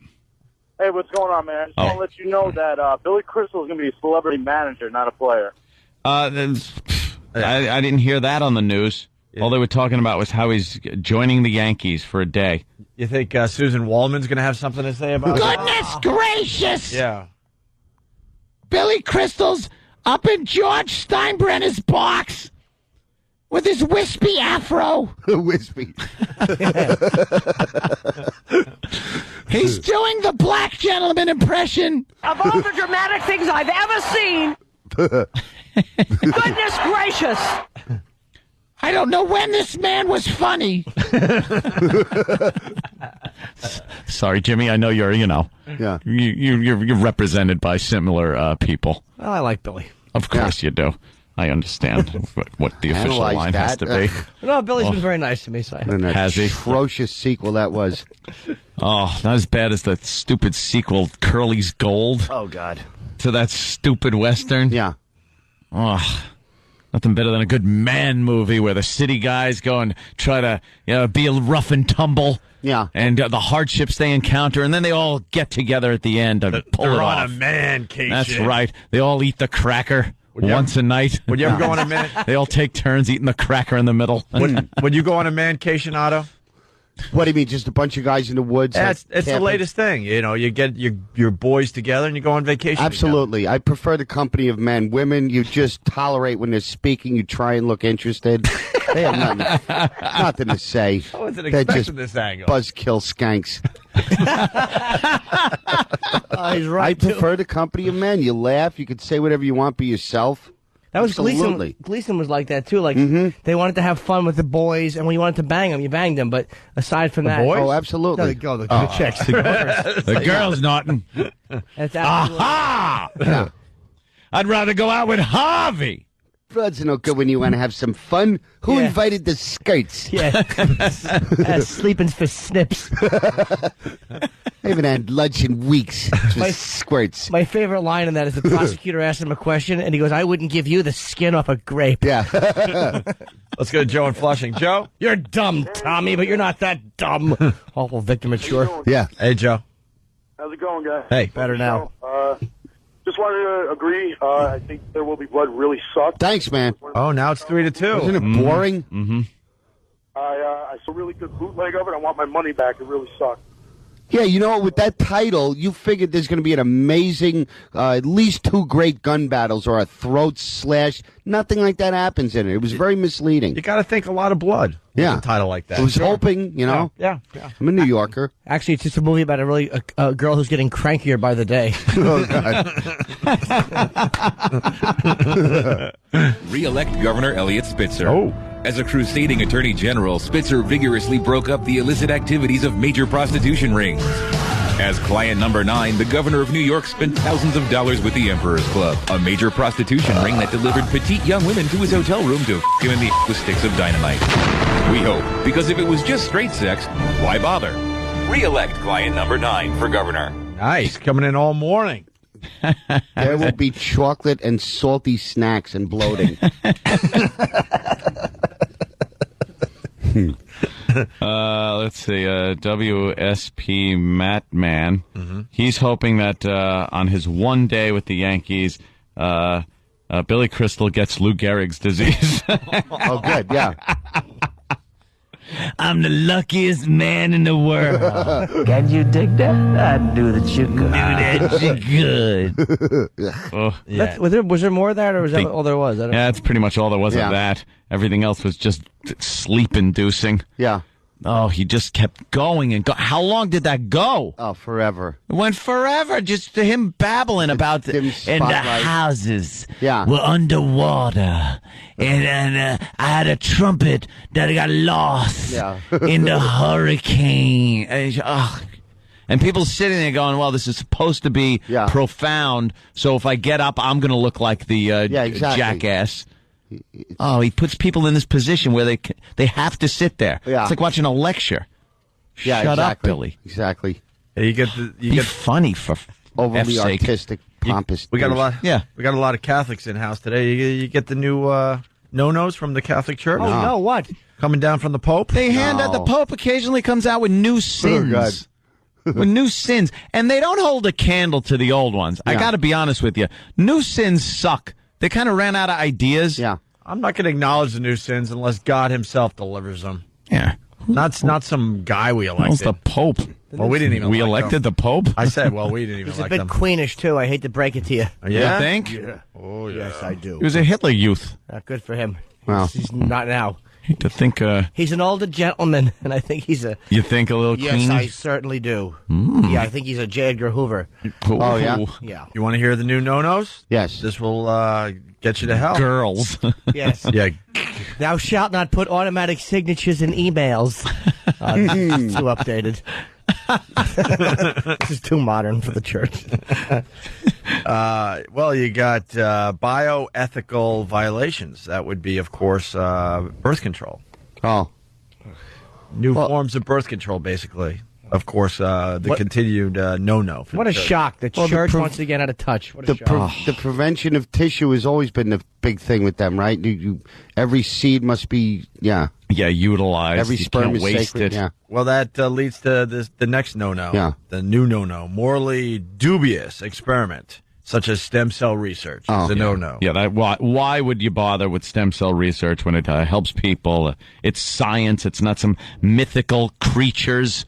Hey, what's going on, man? I just want to let you know that Billy Crystal is going to be a celebrity manager, not a player. I didn't hear that on the news. All they were talking about was how he's joining the Yankees for a day. You think Susan Waldman's going to have something to say about it? Goodness gracious! Yeah. Billy Crystal's up in George Steinbrenner's box with his wispy afro. Wispy. He's doing the black gentleman impression. Of all the dramatic things I've ever seen, goodness gracious. I don't know when this man was funny. Sorry, Jimmy. I know you're, Yeah. you're represented by similar people. Well, I like Billy. Of course you do. I understand what the official Analyze line has to that. be. No, Billy's been very nice to me. So An Has he? atrocious sequel that was. Oh, not as bad as the stupid sequel, Curly's Gold. Oh, God. To that stupid Western. Yeah. Oh, nothing better than a good man movie where the city guys go and try to be a rough and tumble. Yeah. And the hardships they encounter, and then they all get together at the end and pull it They're off. on a mancation. That's right. They all eat the cracker once a night. Would you ever go on a man? They all take turns eating the cracker in the middle. Would you go on a mancation, Otto? What do you mean? Just a bunch of guys in the woods? It's the camping? latest thing. You get your boys together and you go on vacation. Absolutely. I prefer the company of men. Women, you just tolerate when they're speaking. You try and look interested. They have nothing to say. I wasn't They're expecting just this angle. buzzkill skanks. he's right. I prefer the company of men. You laugh. You can say whatever you want. Be yourself. That was Absolutely. Gleason. Gleason was like that too. Like they wanted to have fun with the boys, and when you wanted to bang them, you banged them. But aside from that, boys? Oh, absolutely. No, the chicks. The girl's nodding. That's absolutely. Aha! Yeah. I'd rather go out with Harvey. That's no good when you want to have some fun. Who invited the skirts? Yeah. Sleeping for snips. I haven't had lunch in weeks. Just squirts. My favorite line in that is the prosecutor asked him a question, and he goes, "I wouldn't give you the skin off a grape." Yeah. Let's go to Joe in Flushing. Joe? You're dumb, Tommy, but you're not that dumb. Awful victim mature. Yeah. Hey, Joe. How's it going, guys? Hey. Better now. Just wanted to agree. I think There Will Be Blood really sucked. Thanks, man. Oh, now it's 3-2. Isn't it boring? Mm-hmm. I saw a really good bootleg of it. I want my money back. It really sucked. Yeah, you know, with that title, you figured there's going to be an amazing, at least 2 great gun battles or a throat slash. Nothing like that happens in it. It was very misleading. You got to think a lot of blood. Yeah. A title like that. I was hoping, Yeah. I'm a New Yorker. Actually, it's just a movie about a girl who's getting crankier by the day. Oh, God. Re-elect Governor Elliot Spitzer. Oh. As a crusading attorney general, Spitzer vigorously broke up the illicit activities of major prostitution rings. As client number 9, the governor of New York spent thousands of dollars with the Emperor's Club, a major prostitution ring that delivered petite young women to his hotel room to f*** him in the with sticks of dynamite. We hope, because if it was just straight sex, why bother? Re-elect client number 9 for governor. Nice. Coming in all morning. There will be chocolate and salty snacks and bloating. Let's see. WSP Mattman. Mm-hmm. He's hoping that on his one day with the Yankees, Billy Crystal gets Lou Gehrig's disease. Oh, good. Yeah. I'm the luckiest man in the world. Can you dig that? I do that you good. Do that you good. Oh, Yeah. Was there more of that, or was that all there was? I don't Yeah, that's pretty much all there was Yeah. of that. Everything else was just sleep-inducing. Yeah. Oh, he just kept going and go. How long did that go? Oh, forever. It went forever. Just to him babbling about dim and the spotlight. Houses Yeah. were underwater, and I had a trumpet that got lost Yeah. in the hurricane. And people sitting there going, well, this is supposed to be Yeah. profound, so if I get up, I'm going to look like the Yeah, exactly. jackass. Oh, he puts people in this position where they have to sit there. Yeah. It's like watching a lecture. Yeah, Shut up, exactly. Billy. Exactly. Yeah, you Be get funny for Overly F's sake. artistic, pompous. We got a douche. lot. Yeah. We got a lot of Catholics in house today. You get the new no-nos from the Catholic Church. Oh, no, what? Coming down from the Pope. They hand out, the Pope occasionally comes out with new sins. With new sins. And they don't hold a candle to the old ones. I Yeah. got to be honest with you. New sins suck They kind of ran out of ideas. Yeah. I'm not going to acknowledge the new sins unless God himself delivers them. Yeah. Not some guy we elected. What's the Pope? Well, we didn't even We elect elected him. the Pope? I said, well, we didn't even He's a elect bit him. queenish, too. I hate to break it to you. Yeah? You think? Yeah. Oh, yeah. Yes, I do. He was a Hitler Youth. Good for him. Wow. He's not now. Hate to think, He's an older gentleman, and I think he's a... you think a little Yes, queenie? I certainly do. Mm. Yeah, I think he's a J. Edgar Hoover. Oh, yeah? Yeah. You want to hear the new no-nos? Yes. This will get you to hell. Girls. Yes. Yeah. Thou shalt not put automatic signatures in emails. This is too updated. This is too modern for the church. Well, you got bioethical violations. That would be, of course, birth control. Oh. New forms of birth control, basically. Of course, the continued no-no. For What the a church. shock. The Well, church wants to get out of touch. What a shock. The prevention of tissue has always been the big thing with them, right? Every seed must be, Yeah, utilized. every You sperm can't is waste sacred. it. Yeah. Well, that leads to the next no-no. Yeah. The new no-no. Morally dubious experiment, such as stem cell research. is a no-no. Yeah, why would you bother with stem cell research when it helps people? It's science. It's not some mythical creatures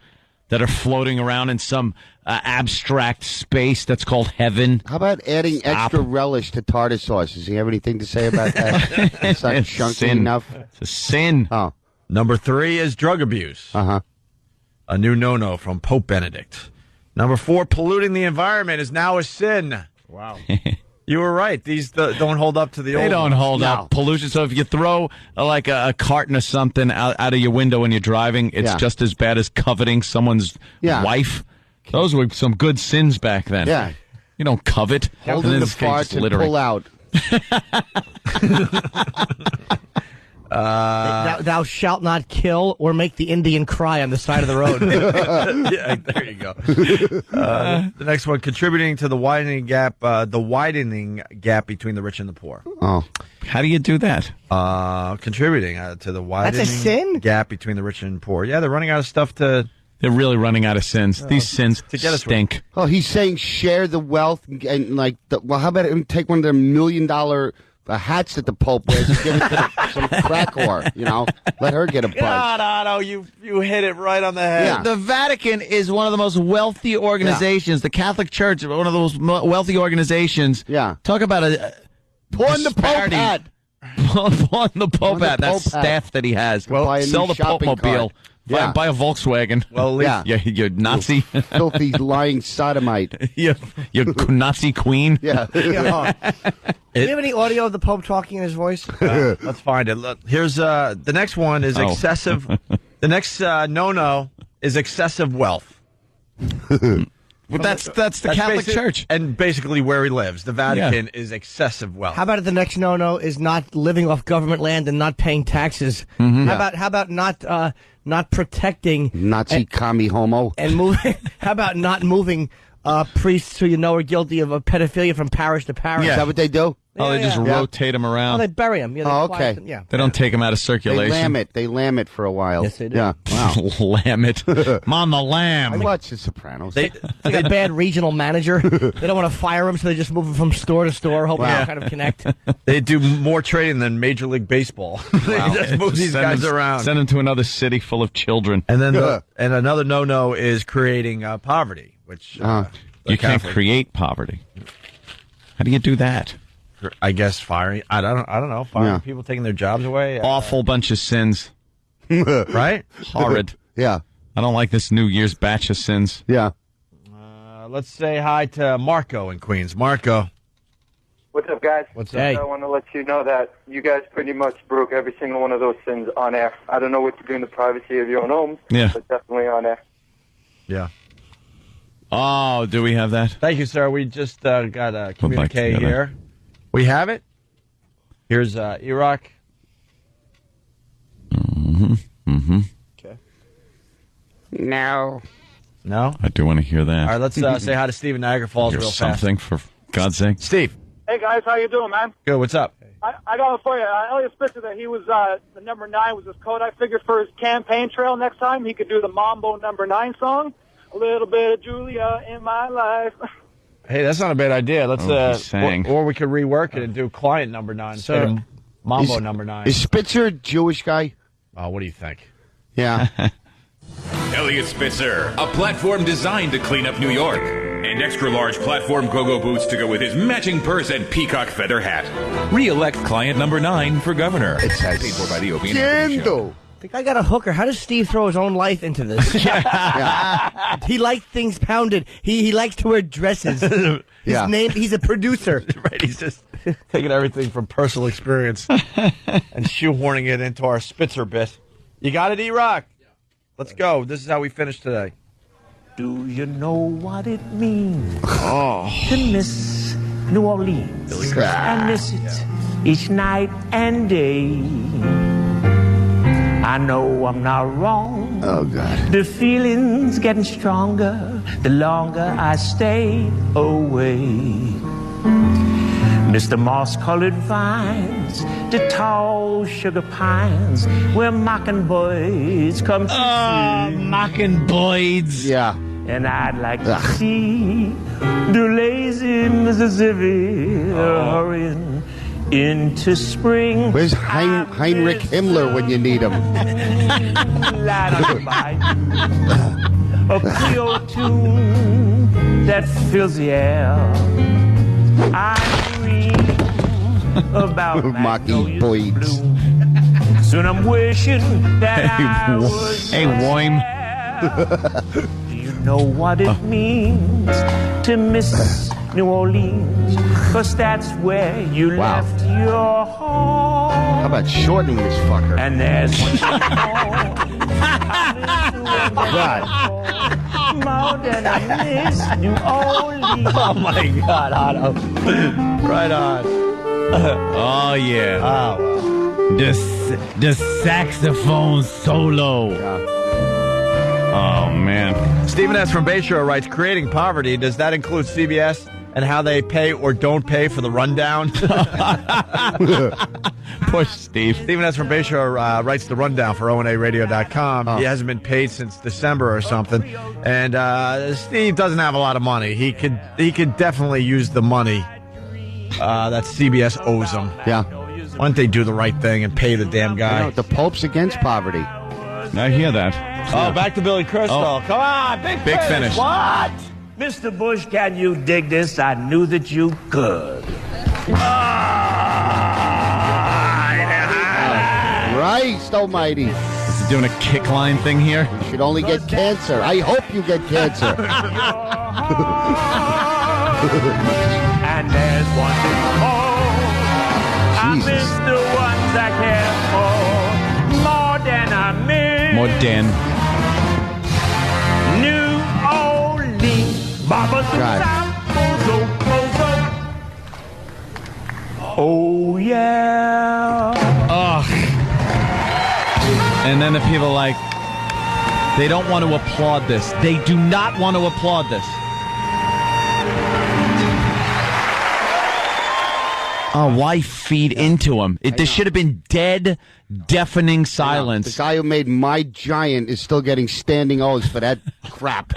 that are floating around in some abstract space that's called heaven. How about adding extra relish to tartar sauce? Does he have anything to say about that? It's not chunky sin. enough. It's a sin. Oh. Number 3 is drug abuse. Uh-huh. A new no-no from Pope Benedict. Number 4, polluting the environment is now a sin. Wow. You were right. These don't hold up to the old They don't ones. hold up. Pollution. So if you throw like a carton of something out of your window when you're driving, it's just as bad as coveting someone's wife. Those were some good sins back then. Yeah. You don't covet. Hold And in then the this guy's farts and littering. pull out. Thou shalt not kill or make the Indian cry on the side of the road. Yeah, there you go. The next one, contributing to the widening gap between the rich and the poor. Oh. How do you do that? Contributing to the widening sin? gap between the rich and poor. Yeah, they're running out of stuff to... They're really running out of sins. These sins To get us stink. Oh, he's saying share the wealth and like, how about take one of their $1 million hats that the Pope wears and give it to some crack whore, Let her get a buzz. God, Otto, you hit it right on the head. Yeah. The Vatican is one of the most wealthy organizations. The Catholic Church, one of the most wealthy organizations. Yeah. Talk about a Pawn the Pope disparity. hat. Pawn the Pope the hat. That Pope hat. staff that he has. Buy a Sell new the shopping Pope-mobile. cart. Yeah. Buy a Volkswagen. Well, at least Yeah. You Nazi. Filthy lying sodomite. you Nazi queen. Yeah. Do you have any audio of the Pope talking in his voice? let's find it. Look, here's the next one is Oh. excessive. The next no-no is excessive wealth. But that's the Catholic Church. And basically where he lives. The Vatican is excessive wealth. How about the next no-no is not living off government land and not paying taxes? How about not protecting Nazi commie homo. and moving? How about not moving priests who you know are guilty of pedophilia from parish to parish? Is that what they do? Oh, they just rotate them Oh, around. they bury them. Yeah, they Oh, quiet okay. them, yeah. They don't take them out of They circulation. lamb it for a while. Yes, they do. Yeah. Wow. Lamb it. Mom the I lamb. watch The Sopranos. They, It's like a bad regional manager. They don't want to fire him, so they just move him from store to store, hoping Wow. to kind of connect. they do more trading than Major League Baseball. They just move these Send guys them- around. Send them to another city full of children. And then and another no-no is creating poverty, which You can't create poverty. How do you do that? I guess firing. I don't know. Firing people, taking their jobs away. Awful bunch of sins. Right? Horrid. Yeah. I don't like this New Year's batch of sins. Yeah. Let's say hi to Marco in Queens. Marco. What's up, guys? What's up? Hey. I want to let you know that you guys pretty much broke every single one of those sins on air. I don't know what you do in the privacy of your own homes, Yeah. but definitely on air. Yeah. Oh, do we have that? Thank you, sir. We just got a communique together. here. We have it. Here's Iraq. Okay. No. No? I do want to hear that. All right, let's say hi to Steve in Niagara Falls Hear real something, for God's sake. fast. Steve. Hey guys, how you doing, man? Good. What's up? I got one for you. Elliot Spitzer, that he was the number 9 was his code. I figured for his campaign trail next time he could do the Mambo number 9 song. A little bit of Julia in my life. Hey, that's not a bad idea. Let's he's saying. or we could rework it and do client number 9 instead of Mambo number 9. Is Spitzer a Jewish guy? Oh, what do you think? Yeah. Elliot Spitzer, a platform designed to clean up New York. And extra-large platform go-go boots to go with his matching purse and peacock feather hat. Re-elect client number 9 for governor. It says paid for by the Opie and Anthony Show. The guy got a hooker. How does Steve throw his own life into this? He likes things pounded. He likes to wear dresses. His name. He's a producer. Right. He's just taking everything from personal experience and shoehorning it into our Spitzer bit. You got it, E-Rock? Yeah. Let's go. This is how we finish today. Do you know what it means to miss New Orleans? I miss it each night and day. I know I'm not wrong. Oh, God. The feeling's getting stronger the longer I stay away. Mr. moss-colored vines, the tall sugar pines, where mockingbirds come to sing. Mockingbirds. Yeah. And I'd like to see the lazy Mississippi hurrying into spring. Where's Heinrich Himmler when you need him? A Creole tune that fills the air. I dream about Mockingbirds. Soon I'm wishing that I was Wayne. Do you know what it means to miss New Orleans? 'Cause that's where you left your home. How about shortening this fucker? And there's one thing God. more than I miss New Orleans. Oh, my God, Otto. Right on. Oh, yeah. Oh, well. The saxophone solo. Oh, man. Stephen S. from Bayshore writes, creating poverty, does that include CBS and how they pay or don't pay for the rundown? Push Steve. Stephen S. from Bayshore writes the rundown for ONARadio.com. He hasn't been paid since December or something. And Steve doesn't have a lot of money. He could definitely use the money that CBS owes him. Yeah. Why don't they do the right thing and pay the damn guy? The Pope's against poverty. I hear that. Oh, back to Billy Crystal. Oh. Come on, big finish. What? Mr. Bush, can you dig this? I knew that you could. Christ almighty. Is he doing a kick line thing here? You should only get cancer. I hope you get cancer. And there's one thing more. I miss the ones I care for more than I miss. More Dan. New Orleans, Baba Oh, yeah. Ugh. And then the people are like, they don't want to applaud this. They do not want to applaud this. Oh, why feed into him? There should have been dead, deafening silence. The guy who made My Giant is still getting standing O's for that crap.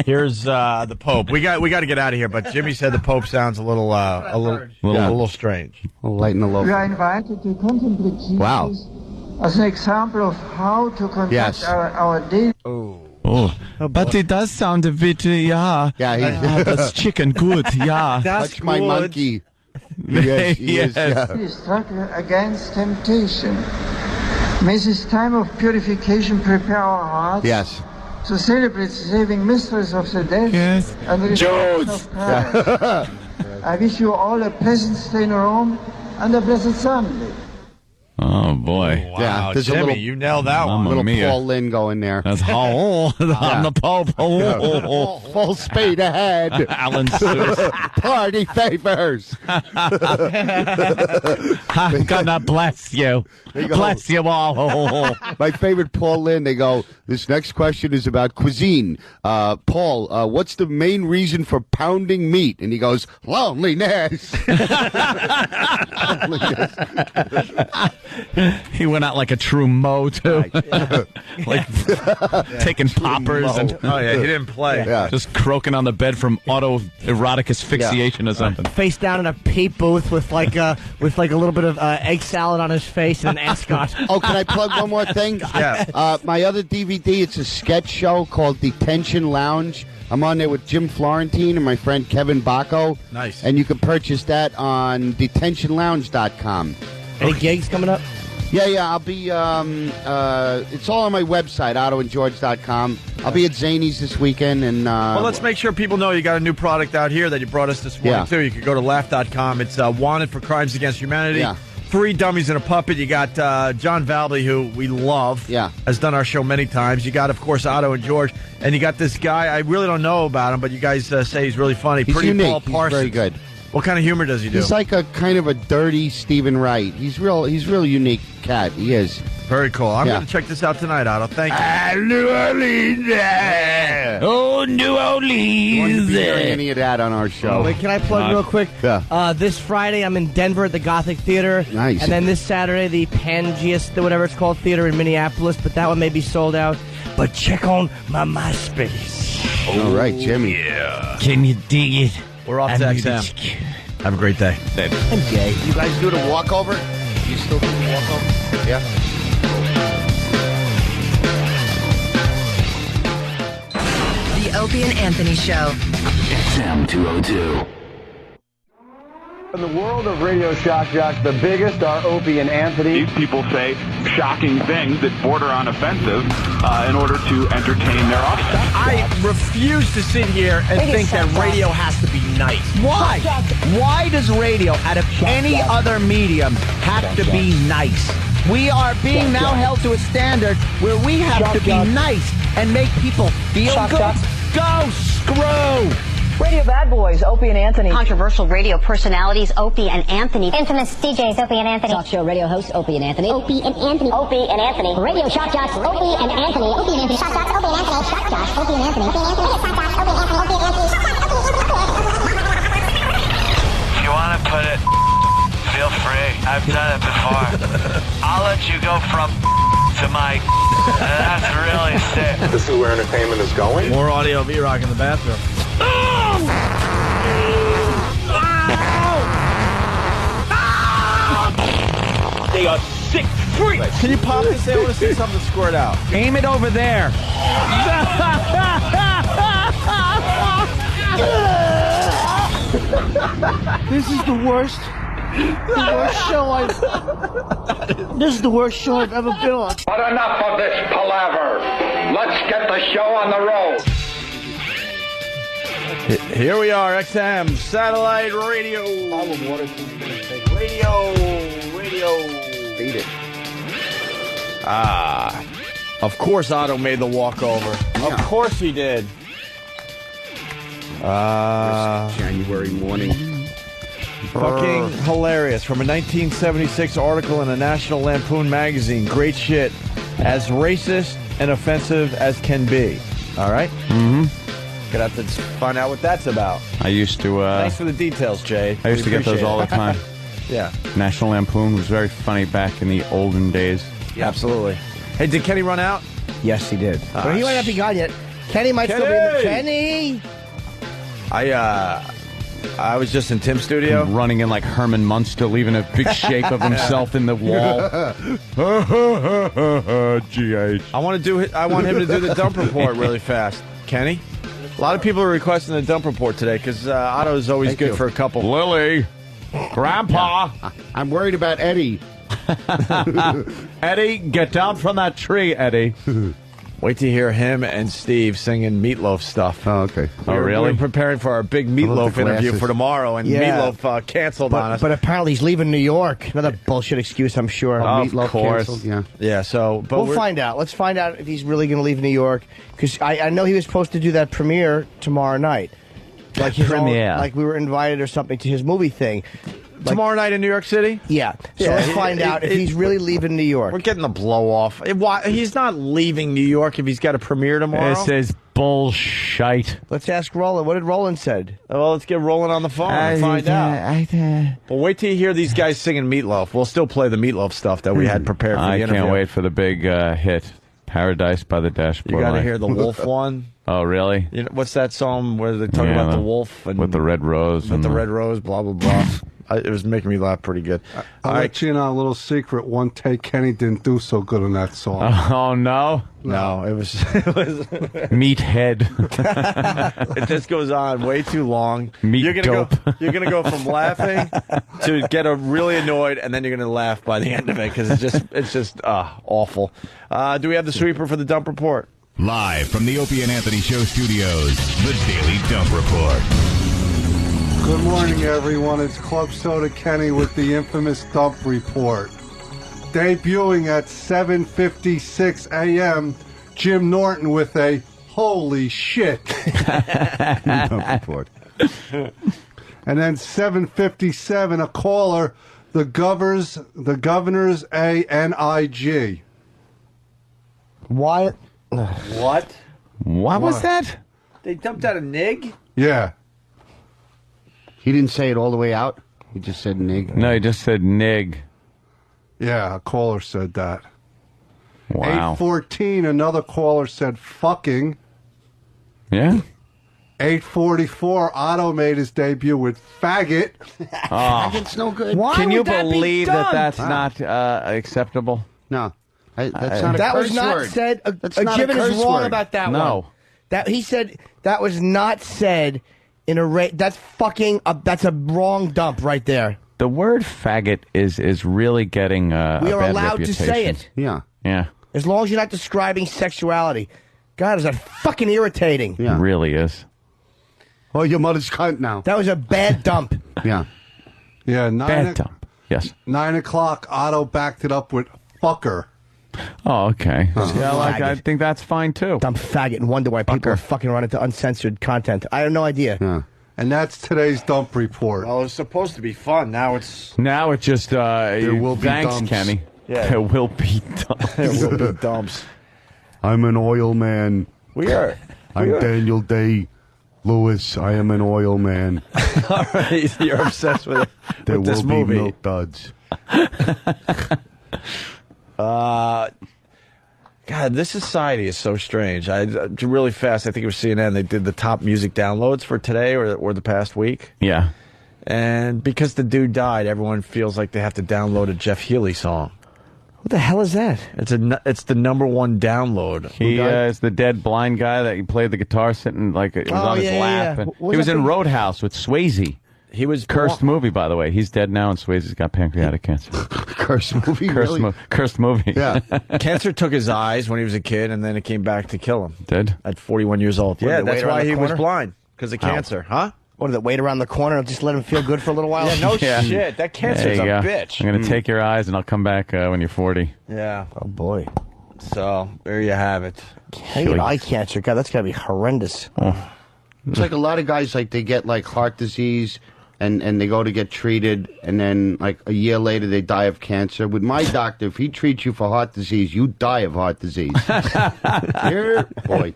Here's the Pope. We got to get out of here, but Jimmy said the Pope sounds a little strange. Lighten the load. We are invited to contemplate Jesus as an example of how to conduct our daily. Oh, but it does sound a bit, that's chicken good, Touch my monkey. Yes. Struggle against temptation. May this time of purification prepare our hearts to celebrate the saving mysteries of the death and the resurrection of Christ. I wish you all a pleasant stay in Rome and a blessed Sunday. Oh, boy. Wow, Yeah, there's Jimmy, a little, you nailed that one. little Paul Lynn going there. That's I'm the Pope. Full speed ahead. Alan Seuss. Party favors. I'm gonna bless you. Bless you all. My favorite Paul Lynn, they go, this next question is about cuisine. Paul, what's the main reason for pounding meat? And he goes, loneliness. He went out like a true Mo, too. Like taking poppers. And, oh, yeah, he didn't play. Yeah. Just croaking on the bed from autoerotic asphyxiation or something. Face down in a peep booth with like a little bit of egg salad on his face and an ascot. Oh, can I plug one more thing? Yeah. My other DVD, it's a sketch show called Detention Lounge. I'm on there with Jim Florentine and my friend Kevin Bacco. Nice. And you can purchase that on detentionlounge.com. Any gigs coming up? Yeah, I'll be, it's all on my website, ottoandgeorge.com. I'll be at Zany's this weekend. And well, let's make sure people know you got a new product out here that you brought us this morning, too. You can go to laugh.com. It's Wanted for Crimes Against Humanity. Yeah. 3 Dummies and a Puppet. You got John Valby, who we love. Yeah. Has done our show many times. You got, of course, Otto and George. And you got this guy. I really don't know about him, but you guys say he's really funny. He's Pretty unique. Paul Parsons. He's very good. What kind of humor does he do? He's like a kind of a dirty Stephen Wright. He's real unique cat. He is. Very cool. I'm going to check this out tonight, Otto. Thank you. New Orleans. Oh, New Orleans. You won't be hearing any of that on our show. Wait, can I plug real quick? Yeah. This Friday, I'm in Denver at the Gothic Theater. Nice. And then this Saturday, the Pangeist, whatever it's called, theater in Minneapolis. But that one may be sold out. But check on my MySpace. All right, Jimmy. Yeah. Can you dig it? We're off to XM. Have a great day. I'm gay. You guys do the walkover? You still do the walkover? Yeah. The Opie and Anthony Show. XM 202. In the world of Radio Shock Jocks, the biggest are Opie and Anthony. These people say shocking things that border on offensive in order to entertain their offset. I refuse to sit here and think that radio has to be nice. Why? Why does radio, out of any other medium, have to be nice? We are being now held to a standard where we have to be nice and make people feel good. Go screw! Radio Bad Boys, Opie and Anthony. Controversial radio personalities, Opie and Anthony. Infamous DJs, Opie and Anthony. Talk show radio hosts, Opie and Anthony. Opie and Anthony. Opie and Anthony. Radio Shock Jocks, Opie and Anthony. Opie and Anthony. Shock Jocks, Opie and Anthony. Shock Jocks, Opie and Anthony. Opie and Anthony. Shock Jocks, Opie and Anthony. Opie and Anthony. Shock Jocks, Opie and Anthony. If you want to put it, feel free. I've done it before. I'll let you go from to my. That's really sick. This is where entertainment is going. More audio of E-Rock in the bathroom. They are sick freaks. Can you pop this? I want to see something squirt out. Aim it over there. This is the worst show This is the worst show I've ever been on. But enough of this palaver. Let's get the show on the road. Here we are, XM Satellite Radio. Radio. Beat it. Of course Otto made the walkover. Yeah. Of course he did. January morning. Fucking hilarious. From a 1976 article in a National Lampoon magazine. Great shit. As racist and offensive as can be. All right? Mm-hmm. Gonna have to find out what that's about. I used to... Thanks for the details, Jay. I used to get those all the time. Yeah. National Lampoon was very funny back in the olden days. Yeah. Absolutely. Hey, did Kenny run out? Yes, he did. But he might not be gone yet. Kenny might still be in the... Kenny! I was just in Tim's studio. Running in like Herman Munster, leaving a big shape of himself in the wall. GH. I want him to do the dump report really fast. Kenny? A lot of people are requesting the dump report today because Otto is always good for a couple. Lily. Grandpa. I'm worried about Eddie. Eddie, get down from that tree, Eddie. Wait to hear him and Steve singing Meatloaf stuff. Oh, okay. We're preparing for our big Meatloaf interview for tomorrow, and Meatloaf canceled on us. But apparently he's leaving New York. Another bullshit excuse, I'm sure. Meatloaf course. canceled. Yeah, so... But we'll find out. Let's find out if he's really going to leave New York. Because I know he was supposed to do that premiere tomorrow night. Like his Premiere. like we were invited or something to his movie thing. tomorrow night in New York City? Yeah. So let's find out if he's really leaving New York. We're getting the blow off. He's not leaving New York if he's got a premiere tomorrow. This is bullshit. Let's ask Roland. What did Roland said? Well, let's get Roland on the phone and find out. Well, wait till you hear these guys singing Meatloaf. We'll still play the Meatloaf stuff that we had prepared for the interview. I can't wait for the big hit, Paradise by the Dashboard. You got to Light. hear the Wolf one. Oh, really? You know, what's that song where they talk about the wolf and with the red rose? With the red rose, blah blah blah. It was making me laugh pretty good. I'll let you know a little secret. One take, Kenny didn't do so good on that song. Oh no, no, it was Meathead. It just goes on way too long. You're gonna go from laughing to get really annoyed, and then you're gonna laugh by the end of it because it's just awful. Do we have the sweeper for the dump report? Live from the Opie and Anthony Show studios, the Daily Dump Report. Good morning, everyone. It's Club Soda Kenny with the infamous Dump Report. Debuting at 7:56 a.m., Jim Norton with a holy shit Dump Report. And then 7:57, a caller, the governor's ANIG. What? What? What was that? They dumped out a nig? Yeah. He didn't say it all the way out. He just said nig. No, he just said nig. Yeah, a caller said that. Wow. 8:14, another caller said fucking. Yeah. 8:44, Otto made his debut with faggot. Faggot's no good. Why Can would you that be believe dumb? that that's not acceptable? No. That's not a that curse was not word. said. That's not a Given is curse wrong word. about that one. No. That he said that was not said in a that's fucking that's a wrong dump right there. The word faggot is really getting We a are bad allowed to reputation. say it. Yeah. Yeah. As long as you're not describing sexuality. God, is that fucking irritating. Yeah. It really is. Oh, your mother's cunt now. That was a bad dump. Yeah. Yeah, Bad dump. Yes. 9 o'clock, Otto backed it up with fucker. Oh, okay. Yeah, Faggot. I think that's fine too. Dump faggot and wonder why people are fucking running to uncensored content. I have no idea. Yeah. And that's today's dump report. Well, it was supposed to be fun. Now it's just there will be thanks, dumps. Kenny. Yeah. There will be dumps. there will be dumps. I'm an oil man. We are. I'm Daniel Day Lewis. I am an oil man. All right, you're obsessed with it. There with will this be movie. milk duds. God, this society is so strange. Really fast, I think it was CNN. They did the top music downloads for today or the past week. Yeah. And because the dude died, everyone feels like they have to download a Jeff Healey song. What the hell is that? It's the #1 download. He is the dead blind guy that he played the guitar sitting like it was on his lap. yeah. And Was he was that in the- Roadhouse with Swayze. He was Cursed movie, by the way. He's dead now, and Swayze's got pancreatic cancer. Cursed movie, Cursed movie. Yeah. Cancer took his eyes when he was a kid, and then it came back to kill him. Did? At 41 years old. What, Yeah, did they that's wait around why the he was corner? blind, because of cancer. Huh? What, did it wait around the corner and just let him feel good for a little while? Yeah, no Yeah. shit. That cancer's There you a go. bitch. I'm going to take your eyes, and I'll come back when you're 40. Yeah. Oh, boy. So, there you have it. How you get eye cancer? God, that's got to be horrendous. It's like a lot of guys, like, they get, like, heart disease, and they go to get treated, and then, like, a year later, they die of cancer. With my doctor, if he treats you for heart disease, you die of heart disease. Here, boy.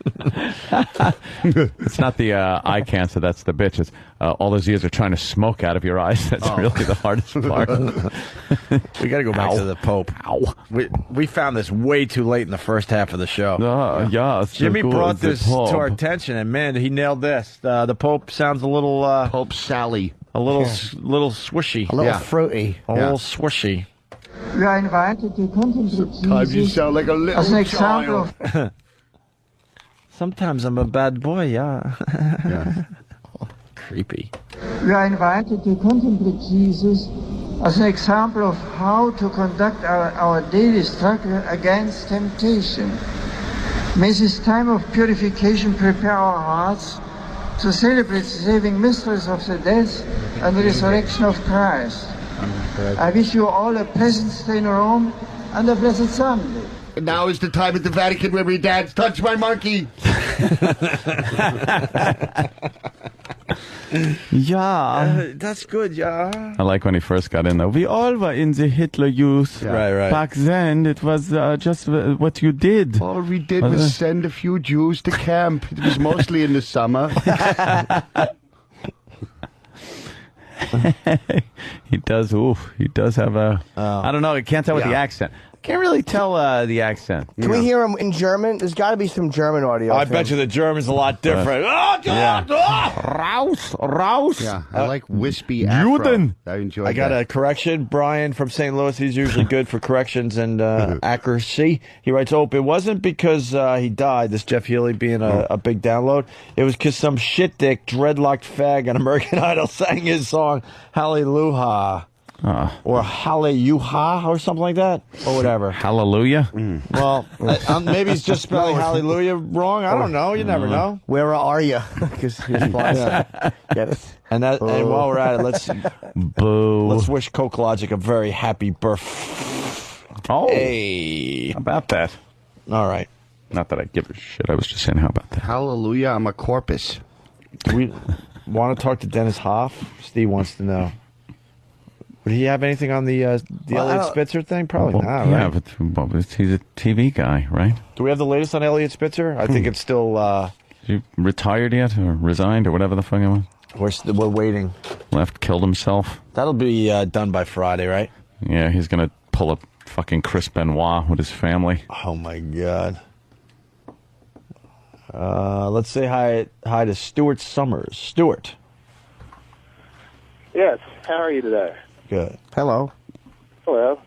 It's not the eye cancer, that's the bitch. It's all those years of trying to smoke out of your eyes. That's really the hardest part. We got to go back to the Pope. Ow. We found this way too late in the first half of the show. Yes, Jimmy the brought good this to Pope. our attention, and man, he nailed this. The Pope sounds a little Pope Sally. a little little swishy, A little fruity. a little swishy. We are invited to contemplate Sometimes you Jesus sound like a little as an example child. of Sometimes I'm a bad boy, yeah. Yeah. Creepy. We are invited to contemplate Jesus as an example of how to conduct our daily struggle against temptation. May this time of purification prepare our hearts to celebrate the saving mysteries of the death and the resurrection of Christ. I wish you all a pleasant stay in Rome and a blessed Sunday. And now is the time at the Vatican where we dance Touch My Monkey. Yeah. That's good, yeah. I like when he first got in, though. We all were in the Hitler Youth. Right. Back then, it was just what you did. All we did was send a few Jews to camp. It was mostly in the summer. He does have a... I don't know, I can't tell with the accent. Can't really tell the accent. Can we hear him in German? There's got to be some German audio. I bet you the German's a lot different. Raus. Yeah, I like wispy afro. Juden. I enjoy I got that. a correction. Brian from St. Louis, he's usually good for corrections and accuracy. He writes, it wasn't because he died, this Jeff Healey being a big download. It was because some shit dick, dreadlocked fag on American Idol sang his song, Hallelujah. Or Hallelujah or something like that, or whatever. Hallelujah? Well, maybe he's just spelling Hallelujah wrong. I don't know. You never know. Where are you? Because he's blind. Get it? And while we're at it, let's wish Coke Logic a very happy birthday. Oh, how about that? All right. Not that I give a shit. I was just saying, how about that? Hallelujah, I'm a corpus. Do we want to talk to Dennis Hoff? Steve wants to know. Would he have anything on the Elliot Spitzer thing? Probably not, Yeah, right? but he's a TV guy, right? Do we have the latest on Elliot Spitzer? I think it's still... Is he retired yet, or resigned, or whatever the fuck it was? We're waiting. Killed himself. That'll be done by Friday, right? Yeah, he's going to pull a fucking Chris Benoit with his family. Oh, my God. Let's say hi to Stuart Summers. Stuart. Yes, how are you today? Good. Hello. Hello.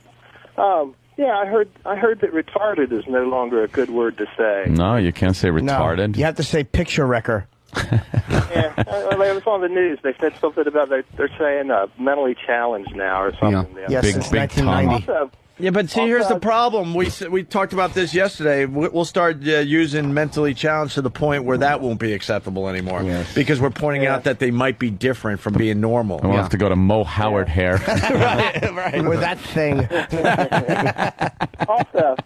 Yeah, I heard that retarded is no longer a good word to say. No, you can't say retarded. No, you have to say picture wrecker. Yeah, it was on the news. They said something about they're saying mentally challenged now or something. Yeah. Yes, since 1990. Also, Yeah, but see, here's the problem. We talked about this yesterday. We'll start using mentally challenged to the point where that won't be acceptable anymore. Yes. Because we're pointing out that they might be different from being normal. We'll have to go to Mo Howard hair. right. With that thing. also,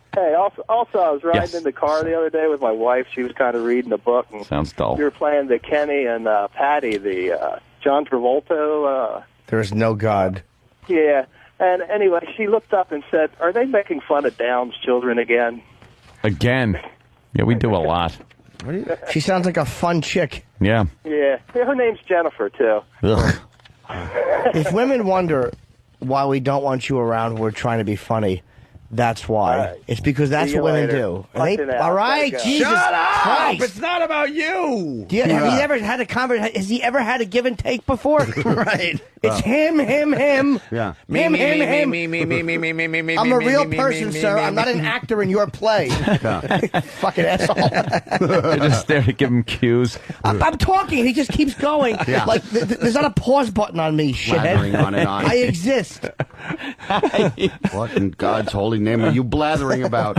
I was riding in the car the other day with my wife. She was kind of reading a book. And Sounds dull. we were playing the Kenny and Patty, the John Travolta. There is no God. Yeah. And anyway, she looked up and said, "Are they making fun of Down's children again?" Again. Yeah, we do a lot. She sounds like a fun chick. Yeah. Yeah. Her name's Jennifer, too. Ugh. If women wonder why we don't want you around when we're trying to be funny, that's why. Right. It's because that's See you what women later. do. Fucking out. All right, Gotta go. Jesus Shut up! Christ. It's not about you. Have he ever had a conversation? Has he ever had a give and take before? Right. It's him. Yeah. Him. Me. I'm a real person, sir. I'm not an actor in your play. Fucking asshole. You're just there to give him cues. I'm talking. He just keeps going. Yeah. Like there's not a pause button on me, Blathering shithead. on and on. I exist. What in God's holy name are you blathering about?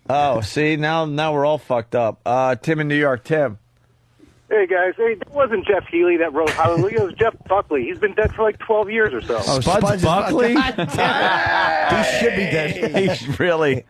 Oh, see, now we're all fucked up. Tim in New York. Tim. Hey, guys. Hey, it wasn't Jeff Healey that wrote Hallelujah. It was Jeff Buckley. He's been dead for like 12 years or so. Oh, Spuds Buckley? He should be dead. He's really.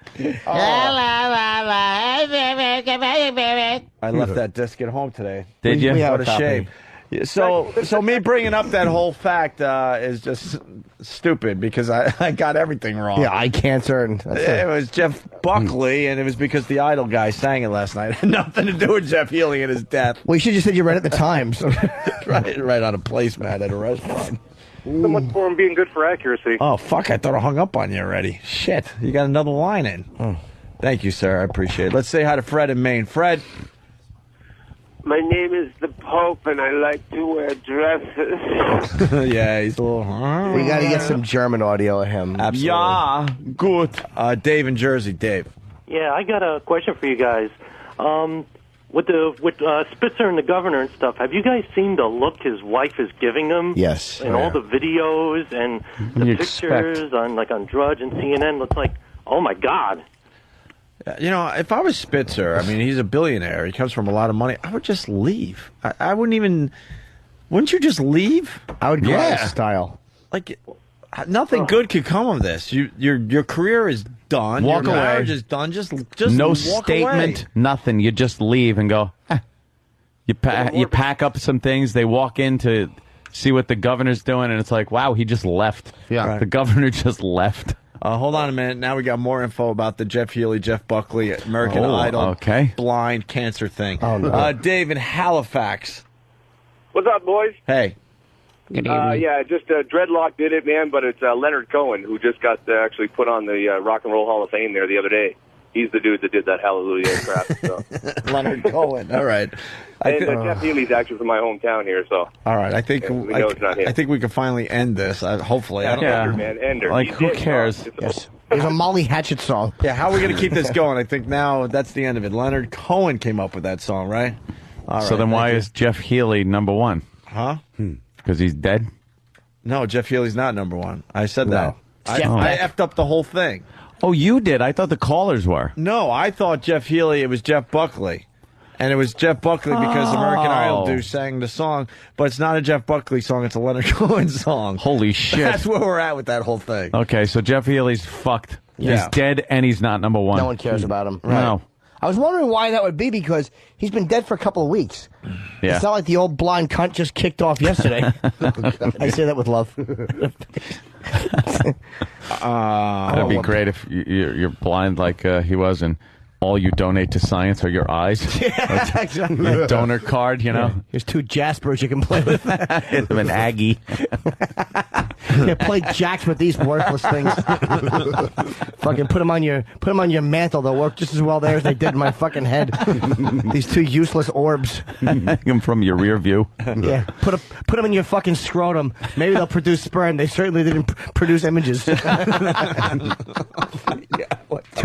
I left that disc at home today. Did you? What a shame. Yeah, so me bringing up that whole fact is just stupid because I got everything wrong. Yeah, eye cancer. And It was Jeff Buckley, and it was because the Idol guy sang it last night. It had nothing to do with Jeff Healey and his death. Well, you should have said you read it at the Times. right on a placemat at a restaurant. So much for him being good for accuracy. Oh, fuck, I thought I hung up on you already. Shit, you got another line in. Thank you, sir. I appreciate it. Let's say hi to Fred in Maine. Fred. My name is the Pope, and I like to wear dresses. Yeah, he's a little... We got to get some German audio of him. Absolutely. Yeah, good. Dave in Jersey. Dave. Yeah, I got a question for you guys. With Spitzer and the governor and stuff, have you guys seen the look his wife is giving him? Yes. And all the videos and the pictures on Drudge and CNN. Looks like, oh my God. You know, if I was Spitzer, I mean, he's a billionaire. He comes from a lot of money. I would just leave. I wouldn't even... Wouldn't you just leave? I would go out of style. Like, nothing good could come of this. Your career is done. Walk Your away. marriage is done. Just No walk statement, away. nothing. You just leave and go, You pack up some things. They walk in to see what the governor's doing, and it's like, wow, he just left. Yeah. Right. The governor just left. Hold on a minute. Now we got more info about the Jeff Healey, Jeff Buckley, American Idol, blind cancer thing. Oh, no. Dave in Halifax. What's up, boys? Hey. Yeah, just Dreadlock did it, man, but it's Leonard Cohen who just got actually put on the Rock and Roll Hall of Fame there the other day. He's the dude that did that Hallelujah crap. So. Leonard Cohen. All right. And Jeff Healey's actually from my hometown here, so. All right. I think we know it's not him. I think we can finally end this. Hopefully. I don't Ender, man, Ender. Like, He's who dead, cares? no. Yes. There's a Molly Hatchet song. Yeah, how are we going to keep this going? I think now that's the end of it. Leonard Cohen came up with that song, right? All right. So then why is Jeff Healey number one? Huh? Because he's dead? No, Jeff Healey's not number one. I said that. I Jeff- effed up the whole thing. Oh, you did? I thought the callers were. No, I thought Jeff Healey, it was Jeff Buckley. And it was Jeff Buckley because American Idol dude sang the song. But it's not a Jeff Buckley song, it's a Leonard Cohen song. Holy shit. That's where we're at with that whole thing. Okay, so Jeff Healey's fucked. Yeah. He's dead and he's not number one. No one cares about him. No. I was wondering why that would be because he's been dead for a couple of weeks. Yeah. It's not like the old blind cunt just kicked off yesterday. I say that with love. That'd be great if you're blind like he was, and all you donate to science are your eyes. Yeah, exactly. Your donor card, you know. Here's 2 Jaspers you can play with. An Aggie. Yeah, play jacks with these worthless things. Fucking put them on your mantle. They'll work just as well there as they did in my fucking head. These 2 useless orbs. Them from your rear view. Yeah, put them in your fucking scrotum. Maybe they'll produce sperm. They certainly didn't produce images. 2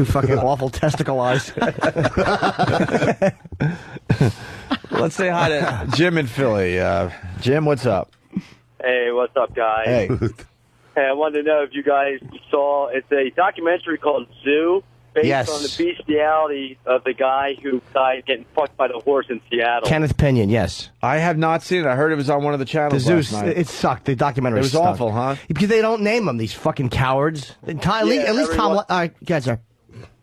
fucking awful testicle eyes. Let's say hi to Jim in Philly. Jim, what's up? Hey, what's up, guys? Hey. Hey, I wanted to know if you guys saw, it's a documentary called Zoo, based on the bestiality of the guy who died getting fucked by the horse in Seattle. Kenneth Pinion, yes. I have not seen it. I heard it was on one of the channels The last Zeus, night. it sucked. The documentary It was sucked. awful, huh? Because they don't name them, these fucking cowards. At least Tom... All right, go ahead, sir.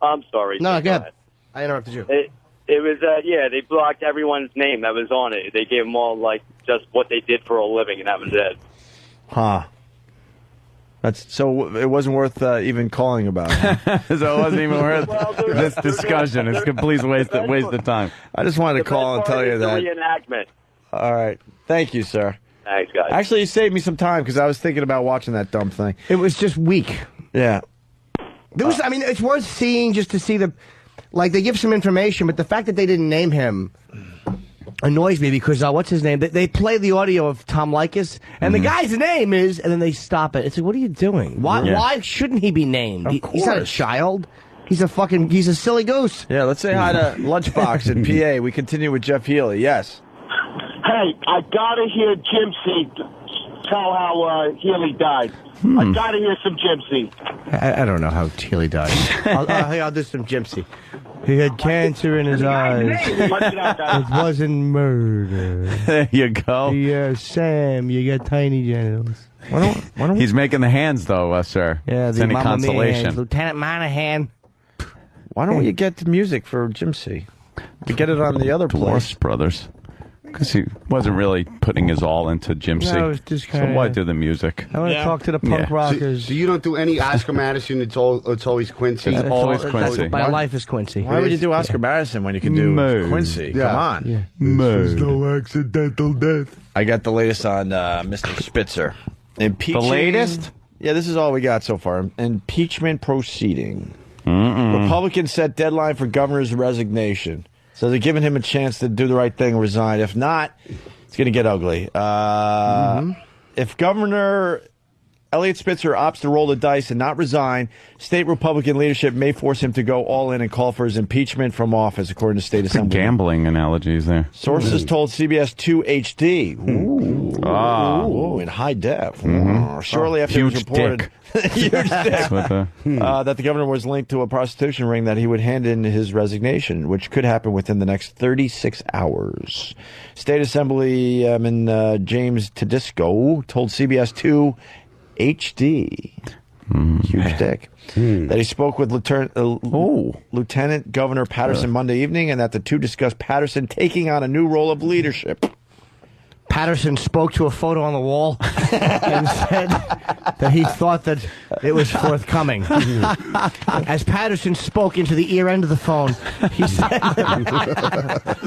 I'm sorry. No, go ahead. I interrupted you. It was, they blocked everyone's name that was on it. They gave them all, just what they did for a living, and that was it. Huh. So it wasn't worth even calling about. So it wasn't even worth this discussion. It's a complete waste of time. I just wanted to call and tell you The that. reenactment. All right. Thank you, sir. Thanks, guys. Actually, you saved me some time because I was thinking about watching that dumb thing. It was just weak. Yeah. There was, it's worth seeing just to see they give some information, but the fact that they didn't name him annoys me because, what's his name? They play the audio of Tom Leykis, and the guy's name is, and then they stop it. It's like, what are you doing? Why shouldn't he be named? He's not a child. He's a silly goose. Yeah, let's say hi to Lunchbox in PA. We continue with Jeff Healey. Yes. Hey, I gotta hear Jim C. tell how Healey died. I gotta hear some Jim C. I don't know how Healey died. I'll do some Jim C. He had cancer in his eyes. It wasn't murder. There you go. Yeah, Sam, you got tiny genitals. He's making the hands, though, sir. Yeah, it's the any Mamma Mia consolation. hands. Lieutenant Monahan. Why don't you get the music for Jim C? We get it on the other place. Morse Brothers. Because he wasn't really putting his all into Jim C. No, it was just So kinda- why do the music? I want to talk to the punk rockers. So you don't do any Oscar Madison? It's always Quincy. It's always Quincy. My life is Quincy. Why would you do Oscar Madison when you can do Quincy? Yeah. Come on. Yeah. There's no accidental death. I got the latest on Mr. Spitzer. Impeaching, The latest? Yeah, this is all we got so far. Impeachment proceeding. Republicans set deadline for governor's resignation. So they're giving him a chance to do the right thing and resign. If not, it's going to get ugly. If Governor Eliot Spitzer opts to roll the dice and not resign, state Republican leadership may force him to go all in and call for his impeachment from office, according to State Assembly. Gambling analogies there. Sources told CBS 2 HD. Ooh, in high def. Shortly after it was Huge reported huge dick. That's what the- That the governor was linked to a prostitution ring, that he would hand in his resignation, which could happen within the next 36 hours. State Assemblyman James Tedisco told CBS 2 HD. Huge dick. That he spoke with Lieutenant Governor Patterson Monday evening, and that the two discussed Patterson taking on a new role of leadership. Patterson spoke to a photo on the wall and said that he thought that it was forthcoming. As Patterson spoke into the ear end of the phone, he said...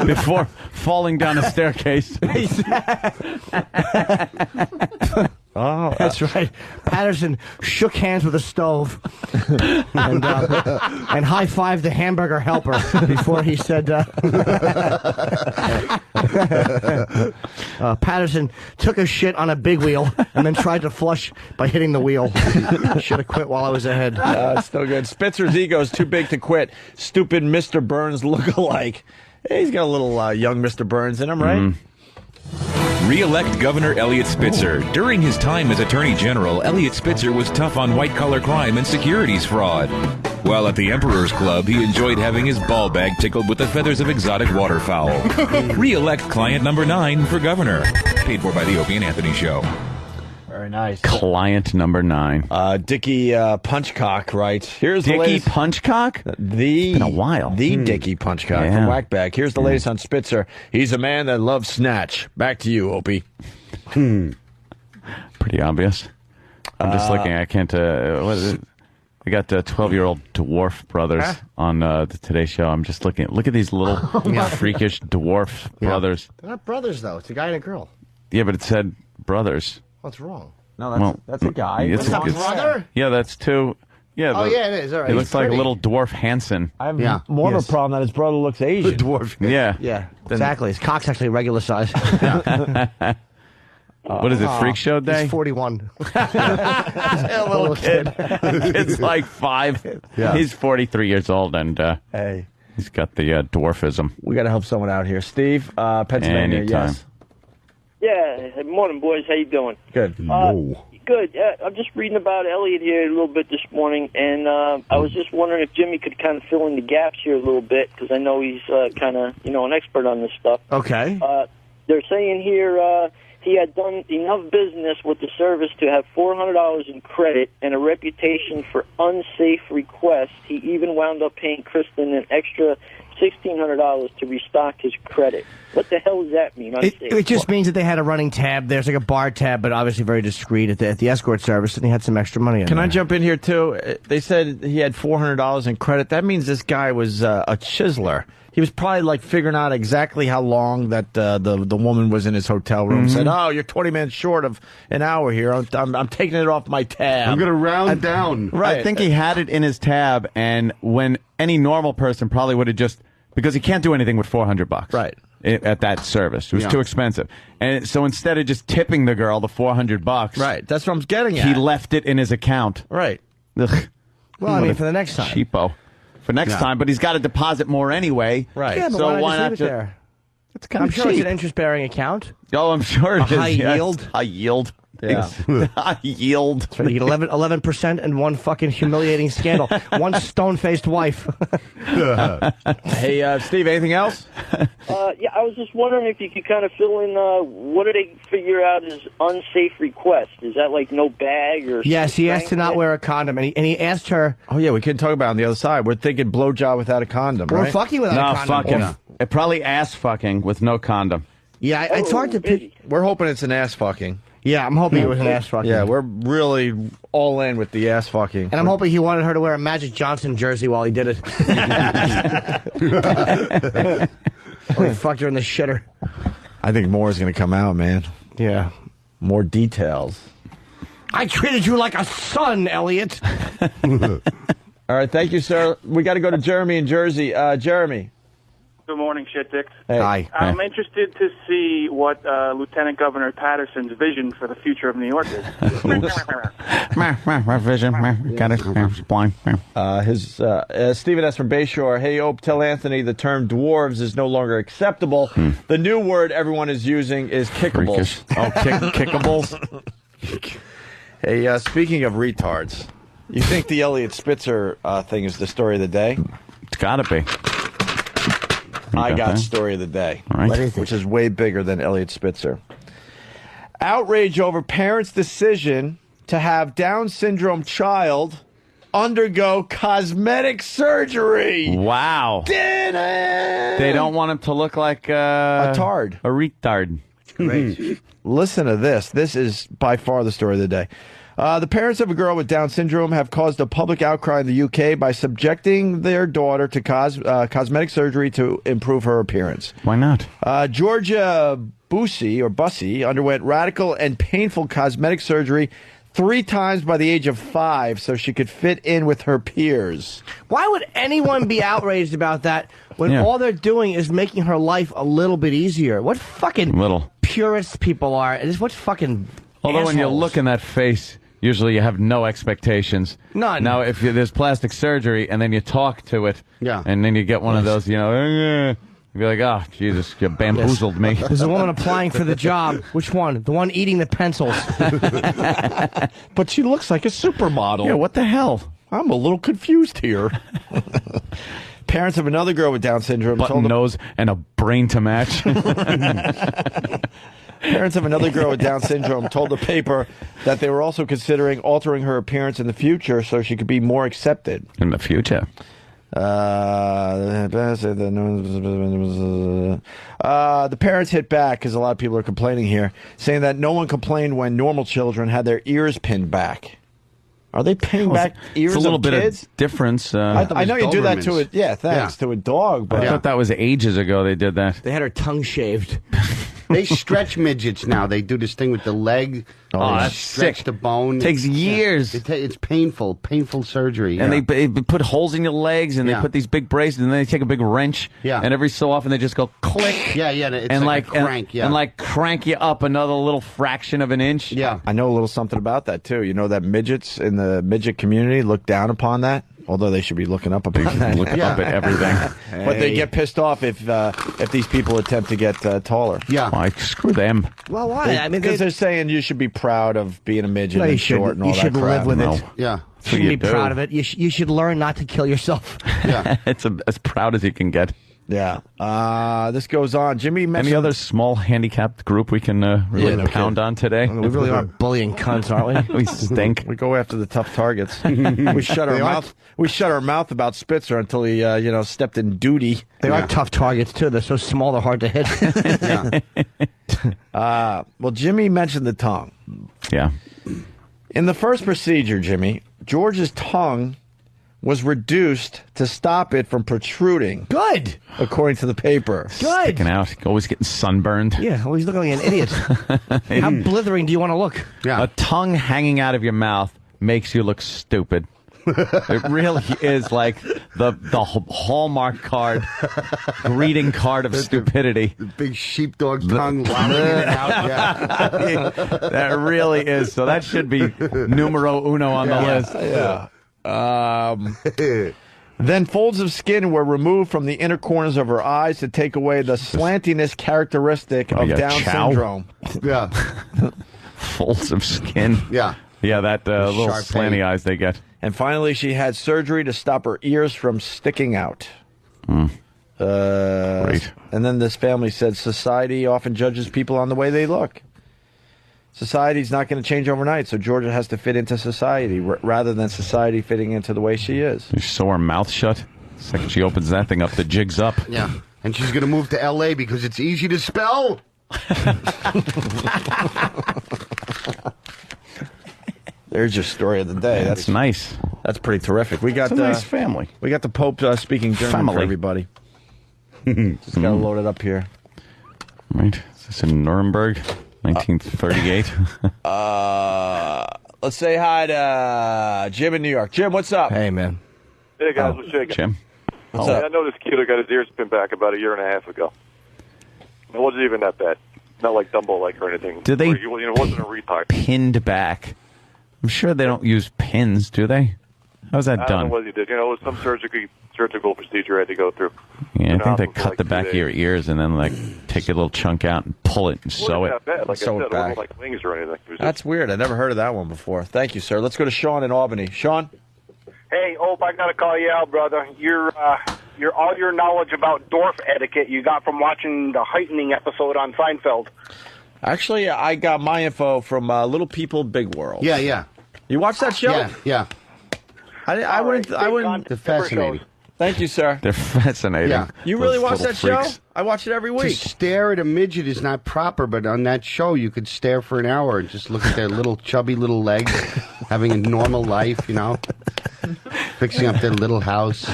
Before falling down a staircase. Oh, that's right. Patterson shook hands with a stove and high-fived the hamburger helper before he said... Patterson took a shit on a big wheel and then tried to flush by hitting the wheel. Should have quit while I was ahead. It's still good. Spitzer's ego is too big to quit. Stupid Mr. Burns look-alike. Hey, he's got a little young Mr. Burns in him, right? Re-elect Governor Eliot Spitzer. During his time as Attorney General, Eliot Spitzer was tough on white-collar crime and securities fraud. While at the Emperor's Club, he enjoyed having his ball bag tickled with the feathers of exotic waterfowl. Re-elect client number 9 for governor. Paid for by the Opie and Anthony Show. Very nice. Client number 9. Dickie Punchcock writes, here's Dickie the latest... Punchcock? It's been a while. The Dickie Punchcock from Whackback. Here's the latest on Spitzer. He's a man that loves snatch. Back to you, Opie. Pretty obvious. I'm just looking. I can't... what is it? We got 12-year-old dwarf brothers on the Today Show. I'm just looking. Look at these little freakish dwarf brothers. They're not brothers, though. It's a guy and a girl. Yeah, but it said brothers. What's wrong? No, that's a guy. It's a brother? Yeah, that's two. Yeah. It is. All right. He looks like a little dwarf Hanson. I have more of a problem that his brother looks Asian. The dwarf. Yeah, exactly. His cock's actually regular size. What is it, Freak Show Day? He's 41. A little kid. It's like 5. Yeah. He's 43 years old, and hey, he's got the dwarfism. We got to help someone out here. Steve, Pennsylvania, Anytime. yes. Yeah, good morning, boys. How you doing? Good. Good. I'm just reading about Elliot here a little bit this morning, and I was just wondering if Jimmy could kind of fill in the gaps here a little bit, because I know he's kind of, an expert on this stuff. Okay. They're saying here he had done enough business with the service to have $400 in credit and a reputation for unsafe requests. He even wound up paying Kristen an extra $1,600 to restock his credit. What the hell does that mean? It just means that they had a running tab. There's like a bar tab, but obviously very discreet at the escort service, and he had some extra money in Can there. I jump in here, too? They said he had $400 in credit. That means this guy was a chiseler. He was probably like figuring out exactly how long that the woman was in his hotel room. Said, "Oh, you're 20 minutes short of an hour here. I'm taking it off my tab. I'm going to round down." Right. I think he had it in his tab, and when any normal person probably would have just, because he can't do anything with $400. Right. At that service. It was too expensive. And so instead of just tipping the girl the $400. Right. That's what I'm getting at. He left it in his account. Right. Ugh. Well, I mean, for the next time. Cheapo. For next time, but he's got to deposit more anyway. Right. Yeah, but so why not just leave it just there? It's kind I'm of sure it's cheap. an interest-bearing account. Oh, I'm sure it is. High yield. High yield. Yeah. High yield. That's right, you get 11% and one fucking humiliating scandal. One stone-faced wife. Hey, Steve, anything else? Yeah, I was just wondering if you could kind of fill in what do they figure out as unsafe request? Is that like no bag or Yes, he asked to not wear a condom, and he asked her... Oh, yeah, we can talk about it on the other side. We're thinking blowjob without a condom, Or right? fucking without a condom. No, fucking. It probably ass fucking with no condom. Yeah, it's hard to pick... We're hoping it's an ass fucking. Yeah, I'm hoping it was an ass fucking. Yeah, we're really all in with the ass fucking. And I'm hoping he wanted her to wear a Magic Johnson jersey while he did it. Or he fucked her in the shitter. I think more is going to come out, man. Yeah. More details. I treated you like a son, Elliot. All right, thank you, sir. We got to go to Jeremy in Jersey. Jeremy. Good morning, shit dicks. Hey. Hi. I'm interested to see what Lieutenant Governor Patterson's vision for the future of New York is. Vision. Got it. Blind. Stephen S. from Bayshore. Hey, Ope, tell Anthony the term dwarves is no longer acceptable. The new word everyone is using is kickables. Kickables? Hey, speaking of retards, you think the Eliot Spitzer thing is the story of the day? It's got to be. I got story of the day, All right. What is it? which is way bigger than Eliot Spitzer. Outrage over parents' decision to have Down syndrome child undergo cosmetic surgery. Wow. Did it? They don't want him to look like a tard. A retard. Great. Listen to this. This is by far the story of the day. The parents of a girl with Down syndrome have caused a public outcry in the UK by subjecting their daughter to cosmetic surgery to improve her appearance. Why not? Georgia Bussey underwent radical and painful cosmetic surgery 3 times by the age of 5 so she could fit in with her peers. Why would anyone be outraged about that when all they're doing is making her life a little bit easier? What fucking purist people are. And what fucking Although when you assholes. look in that face, usually you have no expectations. None. Now, if there's plastic surgery and then you talk to it, and then you get one of those, you know, you'd be like, oh, Jesus, you bamboozled me. There's a woman applying for the job. Which one? The one eating the pencils. But she looks like a supermodel. Yeah, what the hell? I'm a little confused here. Parents of another girl with Down syndrome Button nose and a brain to match. Parents of another girl with Down syndrome told the paper that they were also considering altering her appearance in the future so she could be more accepted. In the future? The parents hit back, because a lot of people are complaining here, saying that no one complained when normal children had their ears pinned back. Are they pinning back ears It's a little of bit kids? of difference. I know you do that to it. Yeah, thanks to a dog. But I thought that was ages ago they did that. They had her tongue shaved. They stretch midgets now. They do this thing with the leg. Oh, They that's stretch sick. the bone. Takes years. It's painful surgery. And they put holes in your legs, and they put these big braces, and then they take a big wrench, and every so often they just go click. Yeah, it's and like a crank, and like crank you up another little fraction of an inch. Yeah. I know a little something about that, too. You know that midgets in the midget community look down upon that? Although they should be looking up upon that. Look up at everything. But they get pissed off if these people attempt to get taller. Yeah. Why, screw them. Well, why? I mean, because they're saying you should be proud of being a midget No, you and short and all you that should crap. live with No. it. Yeah. You shouldn't be proud of it. You should learn not to kill yourself. Yeah. It's as proud as you can get. Yeah. This goes on. Jimmy mentioned... Any other small handicapped group we can really pound on today? We really are bullying cunts, aren't we? We stink. We go after the tough targets. we shut our mouth. We shut our mouth about Spitzer until he, stepped in duty. They are tough targets, too. They're so small, they're hard to hit. Well, Jimmy mentioned the tongue. Yeah. In the first procedure, Jimmy, George's tongue was reduced to stop it from protruding. Good. According to the paper. Good. Sticking out. Always getting sunburned. Yeah, always looking like an idiot. How blithering do you want to look? Yeah. A tongue hanging out of your mouth makes you look stupid. It really is like the Hallmark card, greeting card of stupidity. The big sheepdog tongue wobbling in and out. Yeah. That really is. So that should be numero uno on the list. Yeah. Then folds of skin were removed from the inner corners of her eyes to take away the slantiness characteristic of Down syndrome. Yeah. Folds of skin. Yeah. Yeah, that little Sharp slanty edge. eyes they get. And finally, she had surgery to stop her ears from sticking out. Great. And then this family said society often judges people on the way they look. Society's not going to change overnight, so Georgia has to fit into society rather than society fitting into the way she is. You sew her mouth shut. The second she opens that thing up, the jig's up. Yeah. And she's going to move to L.A. because it's easy to spell. There's your story of the day. That's nice. That's pretty terrific. We got It's a nice family. We got the Pope speaking German Family. for everybody. Just got to load it up here. Right. Is this in Nuremberg? 1938. Let's say hi to Jim in New York. Jim, what's up? Hey, man. Hey, guys, what's shaking? Jim. What's I up? know this kid got his ears pinned back about a year and a half ago. It wasn't even that bad. Not like Dumbo-like or anything. Did they- Where he, it wasn't a retard. Pinned back. I'm sure they don't use pins, do they? How's that I don't done? know what he did. It was some surgical procedure I had to go through. Yeah, I think they for cut like the 2 back of days. your ears and then take a little chunk out and pull it and sew it. Not bad. Like Sew I it said, back. it wasn't like wings or anything. It was That's weird. I never heard of that one before. Thank you, sir. Let's go to Sean in Albany. Sean? Hey, Ope, I gotta call you out, brother. Your all your knowledge about dwarf etiquette you got from watching the heightening episode on Seinfeld. Actually, I got my info from Little People, Big World. Yeah, yeah. You watch that show? Yeah. I wouldn't. They're fascinating. Thank you, sir. They're fascinating. Yeah. You really Those watch little that show? freaks. I watch it every To week. stare at a midget is not proper, but on that show you could stare for an hour and just look at their little chubby little legs, having a normal life, you know, fixing up their little house.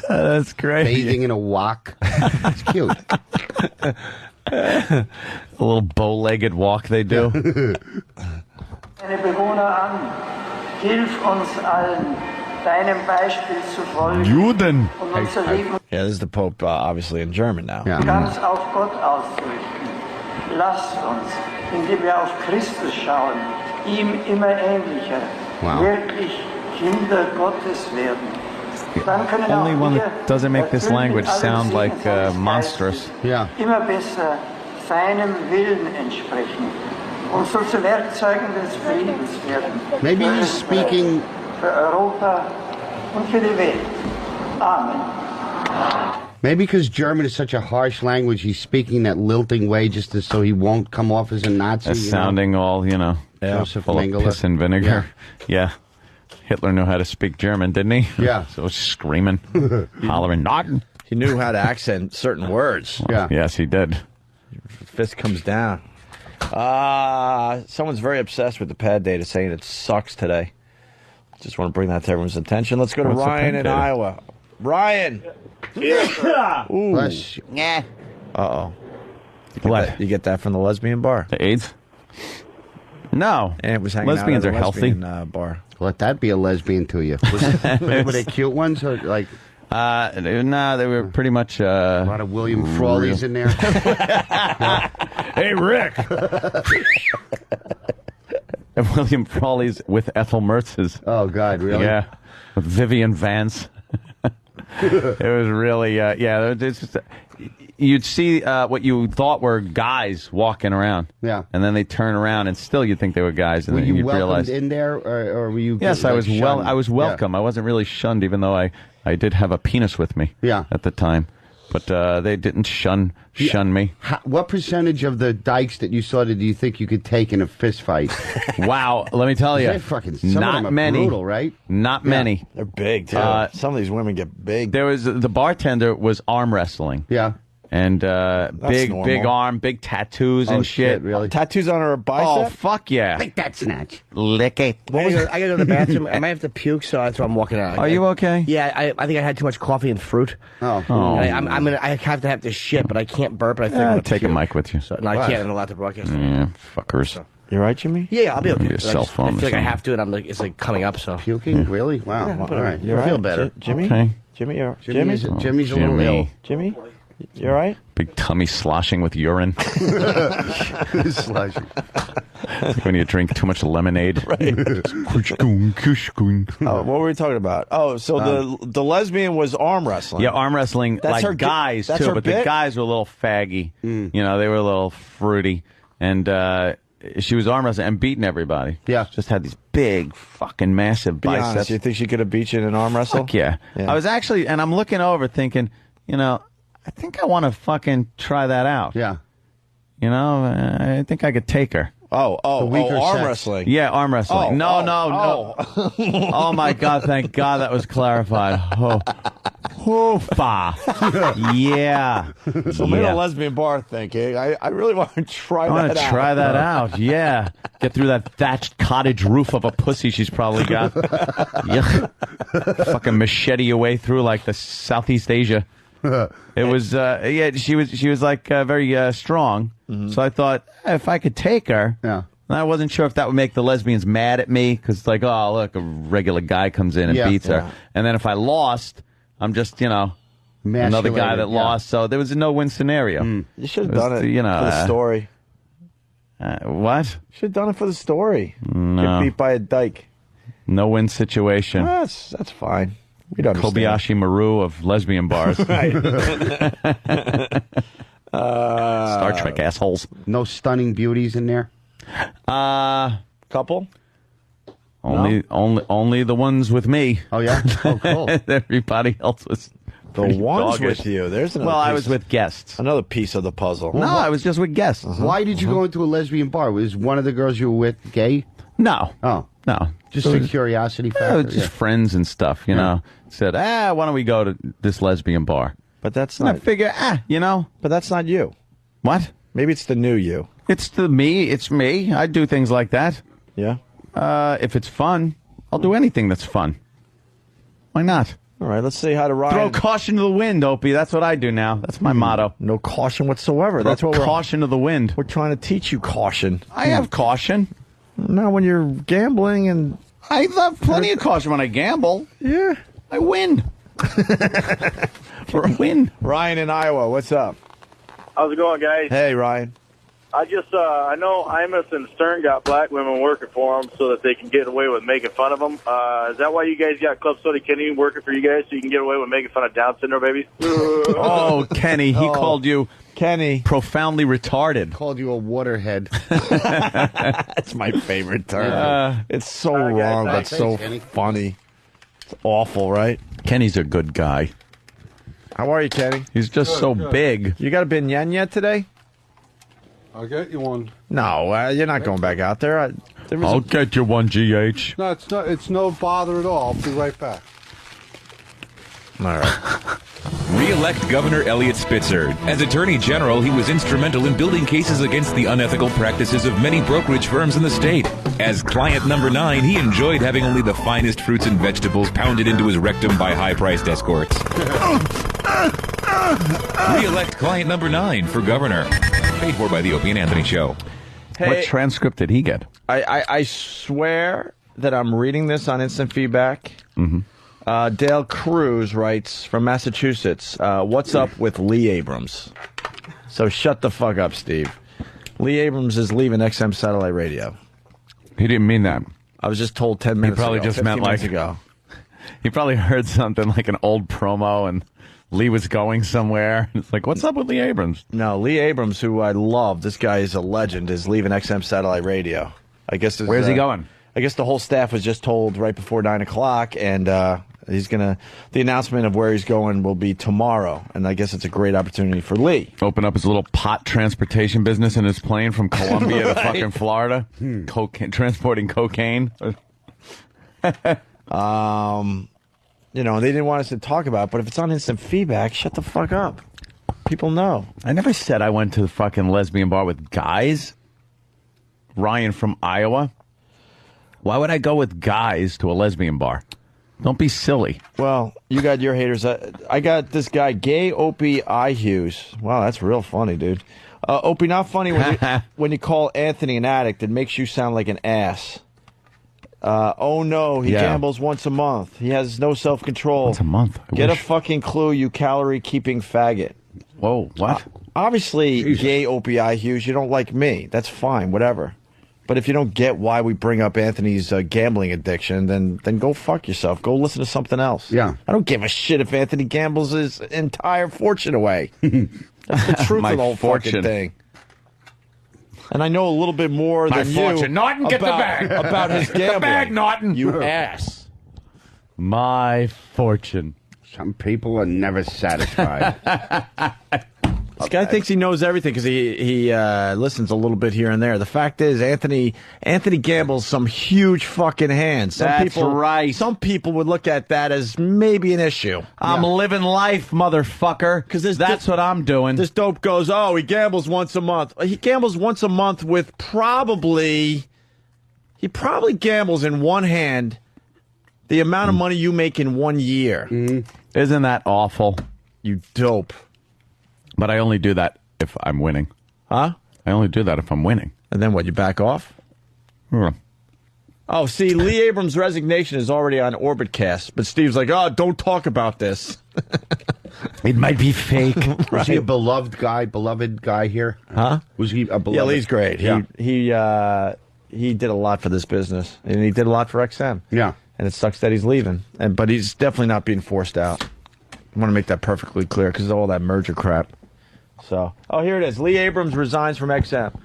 That's great. Bathing in a wok. It's cute. A little bow-legged walk they do. Meine Bewohner an, hilf uns allen, deinem Beispiel zu folgen Juden. und unser Leben Yeah, this is the Pope, obviously in German now. ganz auf Gott auszurichten. Lasst uns, indem wir auf Christus schauen, ihm immer ähnlicher, Wow. wirklich Kinder Gottes werden. Dann können Only auch one wir, that doesn't make this language sound like monstrous. Yeah. immer besser seinem Willen entsprechen und so zu Werkzeugen des Friedens werden. Maybe Für he's Österreich, speaking. für Europa und für die Welt. Amen. Maybe because German is such a harsh language, he's speaking that lilting way just so he won't come off as a Nazi. As you know? sounding all, Joseph full of Mengele. piss and vinegar. Yeah. Hitler knew how to speak German, didn't he? Yeah. So screaming, hollering, nodding. He knew how to accent certain words. Yeah. Yes, he did. Fist comes down. Someone's very obsessed with the pad data, saying it sucks today. Just want to bring that to everyone's attention. Let's go to What's the Ryan pad in data? Iowa. Ryan. Ooh. Bless you. Uh-oh. What? You get that from the lesbian bar? The AIDS? No. And it was hanging Lesbians out at are a healthy. lesbian, bar. Let that be a lesbian to you. Were they cute ones or like? No, they were pretty much a lot of William Frawleys in there. Hey, Rick. And William Frawley's with Ethel Mertz's. Oh God, really? Yeah, with Vivian Vance. It was really, it's just, you'd see what you thought were guys walking around. Yeah. And then they turn around and still you'd think they were guys. And Were then you you'd welcomed realize. in there, or were you? Yes, I was shunned? I was welcome. I wasn't really shunned, even though I did have a penis with me. Yeah. At the time. But they didn't shun me. What percentage of the dykes that you saw did you think you could take in a fist fight? Wow, let me tell you, They're fucking, some of not them are many. brutal, right? Not many. They're big, too. Some of these women get big. There was the bartender was arm wrestling. Yeah. And big normal. arm, big tattoos and shit. Really? Tattoos on her Oh bicep? fuck yeah! Like that snatch. Lick it. I gotta go to the bathroom. I might have to puke, so that's why I'm walking out. Are you okay? Yeah, I think I had too much coffee and fruit. Oh. And I have to shit, but I can't burp. I think I'm gonna Take a puke. mic with you. So, no, I can't. I'm allowed to broadcast. Yeah, fuckers. You all right, Jimmy? Yeah, I'll be okay. Maybe a cell phone I or feel like I something. have to, and I'm like, it's like coming up. So Puking? Really? Wow. All right. You all I feel right? better. Jimmy? Okay. Jimmy, you're, Jimmy's a little Jimmy. ill. Jimmy? You all right? Big tummy sloshing with urine. Slushing. When you drink too much lemonade. Right. What were we talking about? Oh, so the lesbian was arm wrestling. Yeah, arm wrestling, That's like her guys that's too, her but bit? the guys were a little faggy. You know, they were a little fruity, and she was arm wrestling and beating everybody. Yeah. Just had these big, fucking massive Be biceps. honest, you think she could have beat you in an arm wrestle? Fuck yeah. Yeah. I was actually, and I'm looking over thinking, you know, I think I want to fucking try that out. Yeah. You know, I think I could take her. arm sex. wrestling. Yeah, arm wrestling. No. Oh my God! Thank God that was clarified. Hoofa. Yeah. So I'm in a lesbian bar thinking, I really want to try that out. I want to try that out. Yeah. Get through that thatched cottage roof of a pussy she's probably got. Yuck. Fucking machete your way through like the Southeast Asia. It was, she was like very strong. Mm-hmm. So I thought if I could take her. Yeah. And I wasn't sure if that would make the lesbians mad at me because, like, oh, look, a regular guy comes in and beats her. And then if I lost, I'm just, you know, another guy that lost. So there was a no-win scenario. You should have done it you know, for the story. What? You should have done it for the story. No. Get beat by a dyke. No-win situation. That's fine. We'd understand. Kobayashi Maru of lesbian bars. Right. Star Trek assholes. No stunning beauties in there? Couple? Only the ones with me. Oh, yeah? Oh, cool. Everybody else was The ones with you. There's another Well, I piece- was with guests. Another piece of the puzzle. No, I was just with guests. Why did you go into a lesbian bar? Was one of the girls you were with gay? No. Oh. No, Just a curiosity factor. Just friends and stuff, you know. Said, why don't we go to this lesbian bar? But that's And I not. figure, you know. But that's not you. What? Maybe it's the new you. It's the me. It's me. I do things like that. Yeah. If it's fun, I'll do anything that's fun. Why not? All right, let's say hi to Ryan. Throw caution to the wind, Opie. That's what I do now. That's my motto. No caution whatsoever. That's what caution to the wind. We're trying to teach you caution. I have caution. Not when you're gambling and... I have plenty of caution when I gamble. Yeah. I win. For a win. Ryan in Iowa, what's up? How's it going, guys? Hey, Ryan. I I know Imus and Stern got black women working for them so that they can get away with making fun of them. Is that why you guys got Club Soda Kenny working for you guys, so you can get away with making fun of Down syndrome babies? Oh, Kenny, he called you Kenny profoundly retarded. Called you a waterhead. That's my favorite term. It's so wrong, but so funny. It's awful, right? Kenny's a good guy. How are you, Kenny? He's just so big. You got a binyang yet today? I'll get you one. No, you're not going back out there. I'll get you one, GH. No, it's not. It's no bother at all. I'll be right back. All right. Re-elect Governor Elliot Spitzer. As Attorney General, he was instrumental in building cases against the unethical practices of many brokerage firms in the state. As client number 9, he enjoyed having only the finest fruits and vegetables pounded into his rectum by high-priced escorts. Re-elect client number 9 for governor. Paid for by the Opie and Anthony Show. Hey, what transcript did he get? I swear that I'm reading this on instant feedback. Mm-hmm. Dale Cruz writes from Massachusetts, what's up with Lee Abrams? So shut the fuck up, Steve. Lee Abrams is leaving XM Satellite Radio. He didn't mean that. I was just told 10 minutes He probably ago, just meant 15 minutes ago. He probably heard something like an old promo and Lee was going somewhere. It's like, what's up with Lee Abrams? No, Lee Abrams, who I love, this guy is a legend, is leaving XM Satellite Radio. I guess. Where's he going? I guess the whole staff was just told right before 9 o'clock, and he's gonna. The announcement of where he's going will be tomorrow, and I guess it's a great opportunity for Lee. Open up his little pot transportation business in his plane from Colombia to fucking Florida, transporting cocaine. You know, they didn't want us to talk about it, but if it's on instant feedback, shut the fuck up. People know. I never said I went to the fucking lesbian bar with guys. Ryan from Iowa. Why would I go with guys to a lesbian bar? Don't be silly. Well, you got your haters. I got this guy, Gay Opie I. Hughes. Wow, that's real funny, dude. Opie, not funny when you call Anthony an addict. It makes you sound like an ass. Oh no, he gambles once a month. He has no self-control. Once a month? Get a fucking clue, you calorie-keeping faggot. Whoa, what? Obviously, Gay Opie I. Hughes, you don't like me. That's fine, whatever. But if you don't get why we bring up Anthony's gambling addiction, then go fuck yourself. Go listen to something else. Yeah. I don't give a shit if Anthony gambles his entire fortune away. That's the truth of the whole fucking thing. And I know a little bit more than you. My fortune. Norton, get the bag. About his gambling. The bag, Norton. You ass. My fortune. Some people are never satisfied. This guy thinks he knows everything because he listens a little bit here and there. The fact is, Anthony gambles some huge fucking hands. That's right. Some people would look at that as maybe an issue. I'm living life, motherfucker. Because that's what I'm doing. This dope goes, oh, he gambles once a month. He gambles once a month with he probably gambles in one hand the amount of money you make in 1 year. Isn't that awful? You dope. But I only do that if I'm winning. Huh? I only do that if I'm winning. And then what, you back off? Yeah. Oh, see, Lee Abrams' resignation is already on Orbitcast, but Steve's like, oh, don't talk about this. It might be fake. Was he a beloved guy here? Huh? Was he a beloved? Yeah, Lee's great. Yeah. He did a lot for this business, and he did a lot for XM. Yeah. And it sucks that he's leaving, but he's definitely not being forced out. I want to make that perfectly clear because of all that merger crap. So, here it is. Lee Abrams resigns from XM.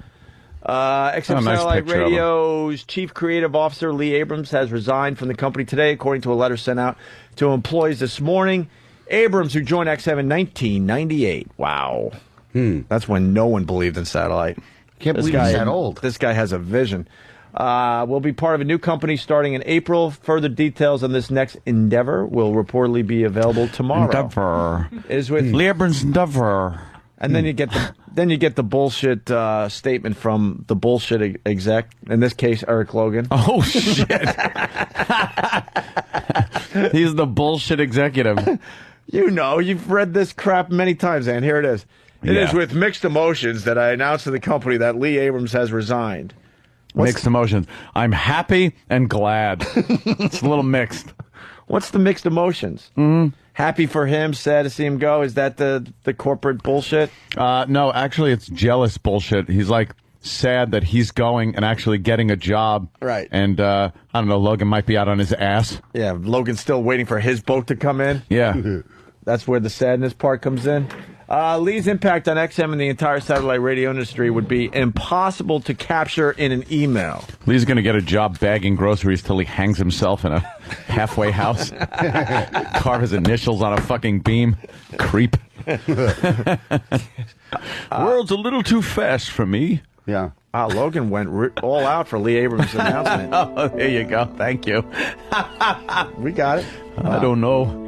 XM Satellite Radio's chief creative officer, Lee Abrams, has resigned from the company today, according to a letter sent out to employees this morning. Abrams, who joined XM in 1998. Wow. That's when no one believed in satellite. Can't believe he's that old. This guy has a vision. Will be part of a new company starting in April. Further details on this next endeavor will reportedly be available tomorrow. Endeavor. Is with Lieber's Endeavor. And then you get the bullshit statement from the bullshit exec. In this case, Eric Logan. Oh shit! He's the bullshit executive. You know, you've read this crap many times, and here it is. It is with mixed emotions that I announced to the company that Lee Abrams has resigned. Mixed emotions. I'm happy and glad. It's a little mixed. What's the mixed emotions? Mm-hmm. Happy for him, sad to see him go. Is that the corporate bullshit? No, actually, it's jealous bullshit. He's like sad that he's going and actually getting a job. Right. And I don't know, Logan might be out on his ass. Yeah, Logan's still waiting for his boat to come in. Yeah. That's where the sadness part comes in. Lee's impact on XM and the entire satellite radio industry would be impossible to capture in an email. Lee's going to get a job bagging groceries till he hangs himself in a halfway house. Carve his initials on a fucking beam. Creep. World's a little too fast for me. Yeah. Logan went all out for Lee Abrams' announcement. Oh, there you go. Thank you. We got it. I don't know.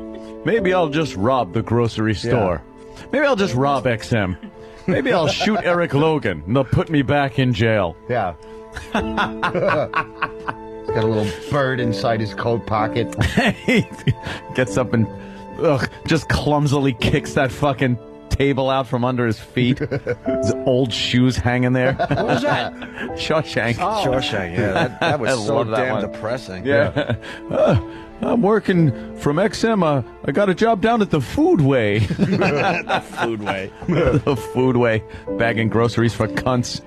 Maybe I'll just rob the grocery store. Yeah. Maybe I'll just rob XM. Maybe I'll shoot Eric Logan and they'll put me back in jail. Yeah. He's got a little bird inside his coat pocket. He gets up and just clumsily kicks that fucking table out from under his feet. His old shoes hanging there. What was that? Shawshank. Oh. Shawshank, yeah. That was so damn depressing. Yeah. I'm working from XM. I got a job down at the Foodway. The Foodway. The Foodway. Bagging groceries for cunts.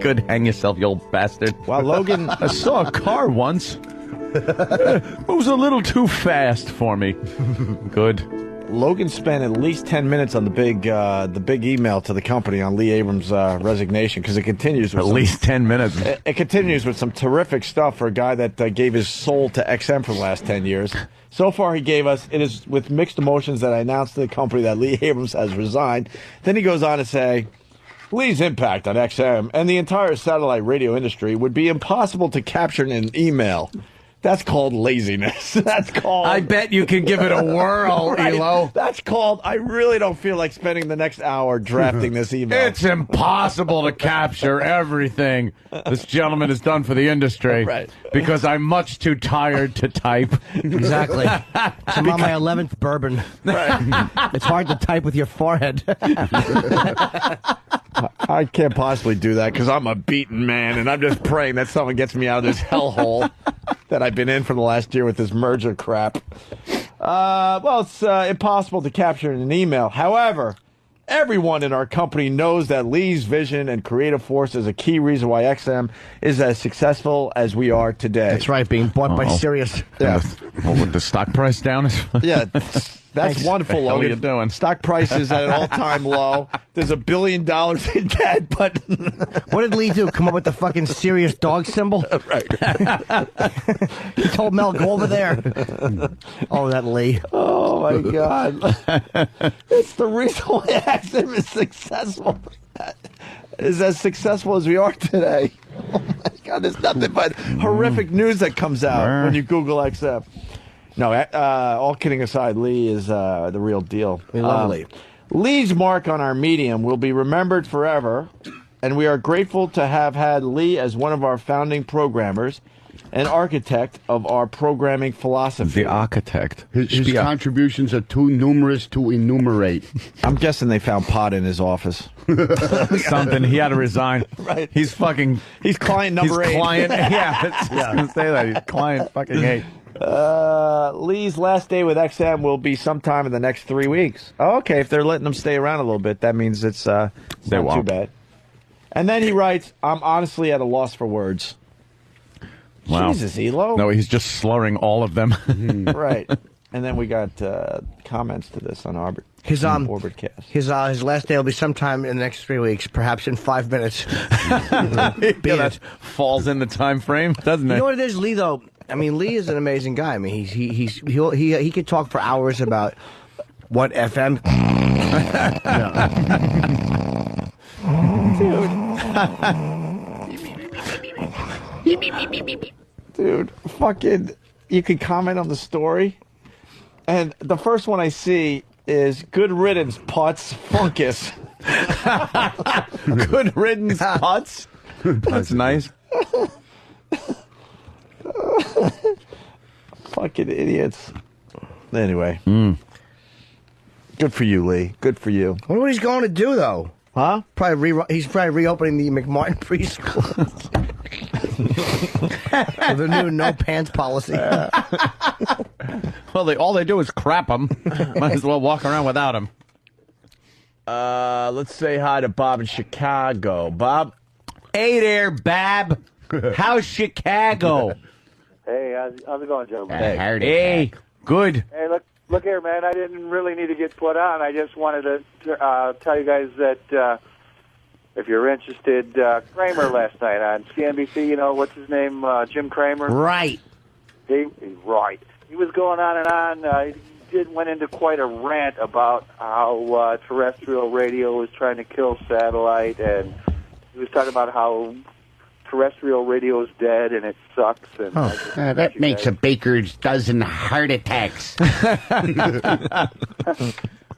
Good, hang yourself, you old bastard. Wow, Logan. I saw a car once. It was a little too fast for me. Good. Logan spent at least 10 minutes on the big email to the company on Lee Abrams' resignation, because it continues with at least 10 minutes. It continues with some terrific stuff for a guy that gave his soul to XM for the last 10 years. So far, he gave us, it is with mixed emotions that I announced to the company that Lee Abrams has resigned. Then he goes on to say, Lee's impact on XM and the entire satellite radio industry would be impossible to capture in an email. That's called laziness. That's called... I bet you can give it a whirl, right. Elo. That's called... I really don't feel like spending the next hour drafting this email. It's impossible to capture everything this gentleman has done for the industry. Right. Because I'm much too tired to type. Exactly. I'm on my 11th bourbon. Right. It's hard to type with your forehead. I can't possibly do that because I'm a beaten man, and I'm just praying that someone gets me out of this hellhole that I've been in for the last year with this merger crap. Well, it's impossible to capture in an email. However, everyone in our company knows that Lee's vision and creative force is a key reason why XM is as successful as we are today. That's right, being bought by Sirius. Yeah. Well, with the stock price down? Yeah. That's wonderful, Logan. What are you doing? Stock price is at an all-time low. There's $1 billion in debt, but... What did Lee do? Come up with the fucking Sirius dog symbol? Right. He told Mel, go over there. Oh, that Lee. Oh, my God. It's the reason why XM is successful. Is as successful as we are today. Oh, my God. There's nothing but horrific news that comes out when you Google XM. No, all kidding aside, Lee is the real deal. We love Lee. Lee's mark on our medium will be remembered forever, and we are grateful to have had Lee as one of our founding programmers and architect of our programming philosophy. The architect. His contributions are too numerous to enumerate. I'm guessing they found pot in his office. Something. He had to resign. Right. He's fucking... He's client number 8. Client... Yeah, I was going to say that. He's client fucking 8. Lee's last day with XM will be sometime in the next 3 weeks. Oh, okay, if they're letting him stay around a little bit, that means it's not too bad. And then he writes, I'm honestly at a loss for words. Wow. Jesus, Elo. No, he's just slurring all of them. Right. And then we got comments to this on Orbitcast. His last day will be sometime in the next 3 weeks, perhaps in 5 minutes. That falls in the time frame, doesn't it? You know what it is, Lee, though? I mean, Lee is an amazing guy. I mean, he could talk for hours about what FM. Dude, fucking, you can comment on the story. And the first one I see is good riddance, Putz Funkus. Good riddance, Putz. That's nice. Fucking idiots. Anyway. Good for you, Lee. Good for you. I wonder what he's going to do, though. Huh? He's probably reopening the McMartin preschool. With the new no pants policy. Well, all they do is crap them. Might as well walk around without them. Let's say hi to Bob in Chicago. Bob? Hey there, Bab. How's Chicago? Hey, how's it going, gentlemen? Hey, good. Hey, look here, man. I didn't really need to get put on. I just wanted to tell you guys that if you're interested, Kramer last night on CNBC, you know, what's his name, Jim Kramer? Right. Right. He was going on and on. He went into quite a rant about how terrestrial radio was trying to kill satellite, and he was talking about how terrestrial radio is dead and it sucks. And that makes a baker's dozen heart attacks.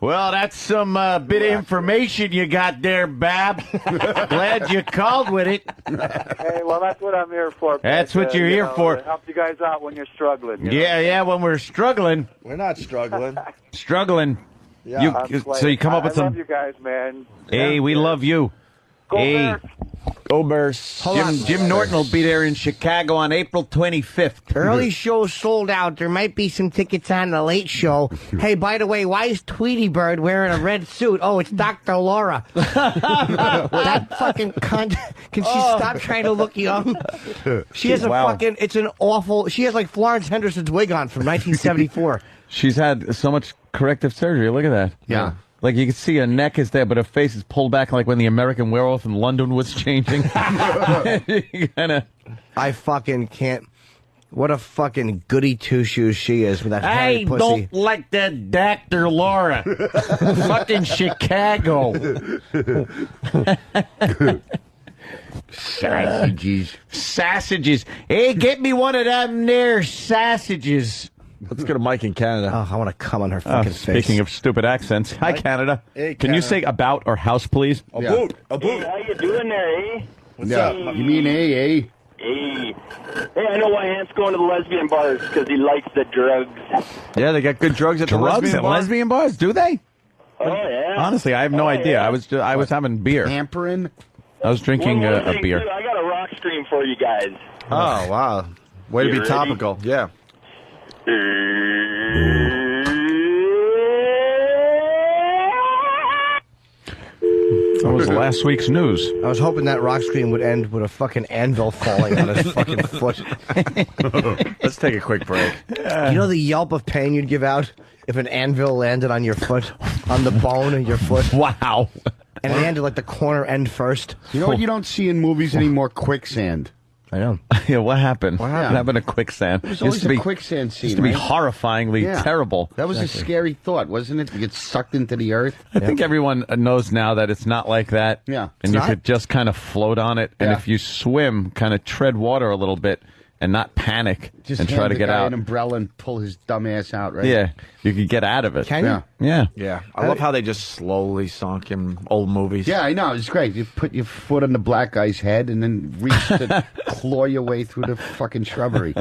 Well, that's some bit of information you got there, Bab. Glad you called with it. Hey, well, that's what I'm here for. That's what you're here for. To help you guys out when you're struggling. You know? Yeah, when we're struggling. We're not struggling. Struggling. Yeah. So you come up with I some... love you guys, man. Hey, we love you. Go Bears. Go Bears. Jim Norton will be there in Chicago on April 25th. Early show sold out. There might be some tickets on the late show. Hey, by the way, why is Tweety Bird wearing a red suit? Oh, it's Dr. Laura. That fucking cunt. Can she stop trying to look young? She has she has like Florence Henderson's wig on from 1974. She's had so much corrective surgery. Look at that. Yeah. Like, you can see her neck is there, but her face is pulled back like when the American Werewolf in London was changing. I fucking can't. What a fucking goody two-shoes she is with that hairy pussy. I don't like that Dr. Laura. Fucking Chicago. Sausages. Hey, get me one of them there sausages. Let's go to Mike in Canada. Oh, I want to come on her fucking face. Speaking of stupid accents. Hi, Canada. Hey, Can you say about or house, please? A boot. Hey, how you doing there, eh? What's up? You mean eh? Hey, I know why Ant's going to the lesbian bars, because he likes the drugs. Yeah, they got good drugs at the lesbian bars. Do they? Oh, yeah. Honestly, I have no idea. Yeah. I was having beer. Pampering? I was drinking a beer. Too, I got a rock stream for you guys. Oh, wow. Way to be topical. Yeah. That was last week's news. I was hoping that rock scream would end with a fucking anvil falling on his fucking foot. Let's take a quick break. You know the yelp of pain you'd give out if an anvil landed on your foot, on the bone of your foot? Wow. And it landed like the corner end first. You know what you don't see in movies anymore? Quicksand. I know. Yeah, what happened? What happened to quicksand? There's always a quicksand scene. Used to be right? horrifyingly terrible. That was a scary thought, wasn't it? You get sucked into the earth. I think everyone knows now that it's not like that. Yeah. And you could just kind of float on it. And if you swim, kind of tread water a little bit and not panic and try to get out. An umbrella and pull his dumb ass out, right? Yeah. You could get out of it. Can you? Yeah. Yeah. I love how they just slowly sunk in old movies. Yeah, I know. It's great. You put your foot on the black guy's head and then reach to claw your way through the fucking shrubbery.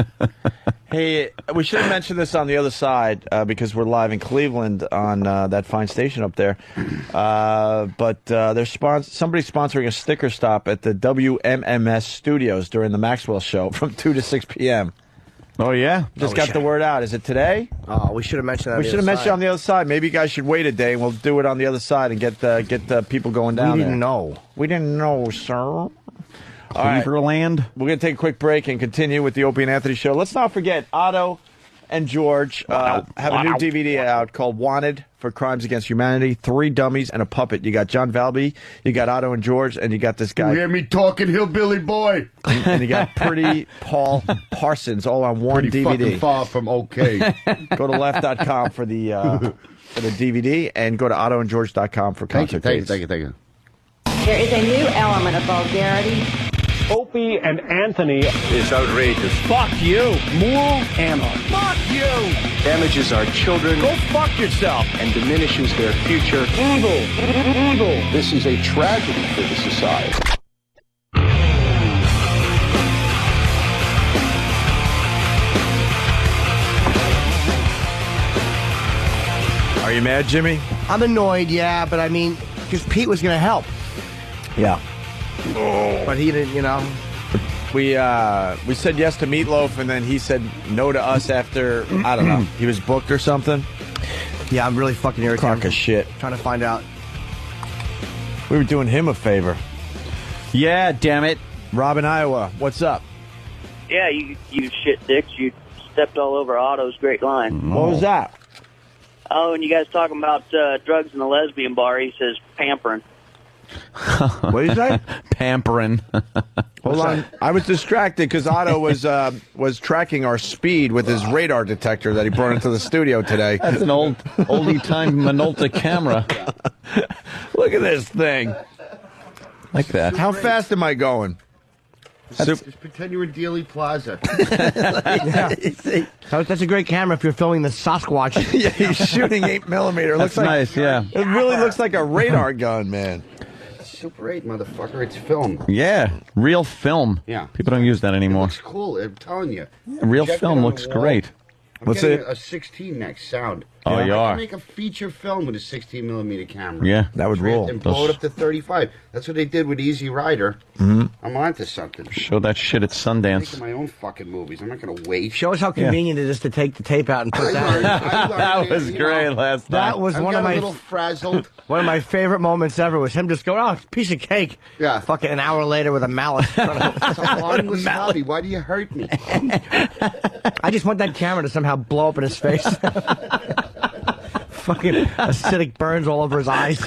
Hey, we should have mentioned this on the other side because we're live in Cleveland on that fine station up there. But there's somebody sponsoring a sticker stop at the WMMS studios during the Maxwell show from 2 to 6 p.m. Oh, yeah? Just got the word out. Is it today? Oh, we should have mentioned that. We should have mentioned it on the other side. Maybe you guys should wait a day and we'll do it on the other side and get the people going down there. We didn't know. We didn't know, sir. All Cleveland. We're going to take a quick break and continue with the Opie and Anthony show. Let's not forget, Otto and George have a new DVD out called Wanted for Crimes Against Humanity. 3 dummies and a puppet. You got John Valby, you got Otto and George, and you got this guy. You hear me talking, hillbilly boy? And you got Pretty Paul Parsons all on one Pretty DVD. fucking far from okay. Go to left.com for the DVD and go to ottoandgeorge.com for concert Thank you. There is a new element of vulgarity Opie and Anthony is outrageous. Fuck you. Moral ammo. Fuck you. Damages our children. Go fuck yourself. And diminishes their future. Evil. Evil. This is a tragedy for the society. Are you mad, Jimmy? I'm annoyed, yeah, but I mean, because Pete was going to help. Yeah. But he didn't, you know. We said yes to Meatloaf, and then he said no to us after, I don't know, he was booked or something. Yeah, I'm really fucking irritated. Crock of shit. Trying to find out. We were doing him a favor. Yeah, damn it. Robin, Iowa, what's up? Yeah, you shit dicks. You stepped all over Otto's great line. What was that? Oh, and you guys talking about drugs in the lesbian bar. He says pampering. What did you say? Pampering. Hold on. I was distracted because Otto was tracking our speed with his radar detector that he brought into the studio today. That's an oldie time Minolta camera. Look at this thing. Like that. How fast am I going? Just pretend you're in Dealey Plaza. That's a great camera if you're filming the Sasquatch. Yeah, he's shooting 8mm. That's nice, yeah. It really looks like a radar gun, man. Super 8, motherfucker. It's film. Yeah, real film. Yeah. People don't use that anymore. It's cool. I'm telling you. Real Check it film on the looks wall. great. I'm What's getting it? a 16 next sound. Oh, you I are? can make a feature film with a 16mm camera. Yeah, that would roll. And blow it up to 35. That's what they did with Easy Rider. Mm-hmm. I'm onto something. Show that shit at I'm Sundance. making my own fucking movies. I'm not going to wait. Show us how convenient it is to take the tape out and put that. That was great last time. That was one of my a little frazzled. One of my favorite moments ever was him just going, "Oh, it's a piece of cake." Yeah. Fucking an hour later with a mallet. It's a harmless hobby. Why do you hurt me? I just want that camera to somehow blow up in his face. Fucking acidic burns all over his eyes.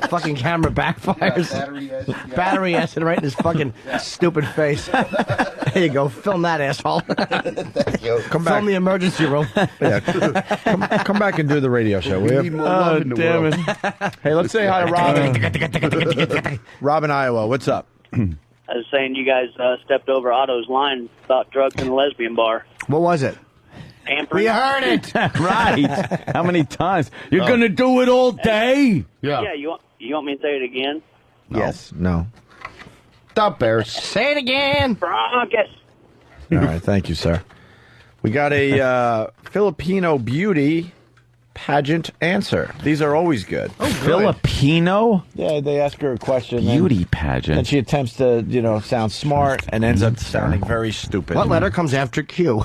Fucking camera backfires. Battery acid right in his fucking stupid face. There you go. Film that, asshole. Come back. Film the emergency room. Yeah. Come back and do the radio show, will you? Oh, damn it. Hey, let's say hi to Robin. Robin, Iowa, what's up? I was saying you guys stepped over Otto's line about drugs in the lesbian bar. What was it? Pampering. We heard it. Right. How many times? You're going to do it all day? Yeah. You want me to say it again? Yes. No. Stop, Bears. Say it again. Broncos. All right. Thank you, sir. We got a Filipino beauty pageant answer. These are always good. Oh, Filipino? Yeah, they ask her a question. Beauty pageant. And she attempts to, sound smart and ends up sounding very stupid. What letter comes after Q?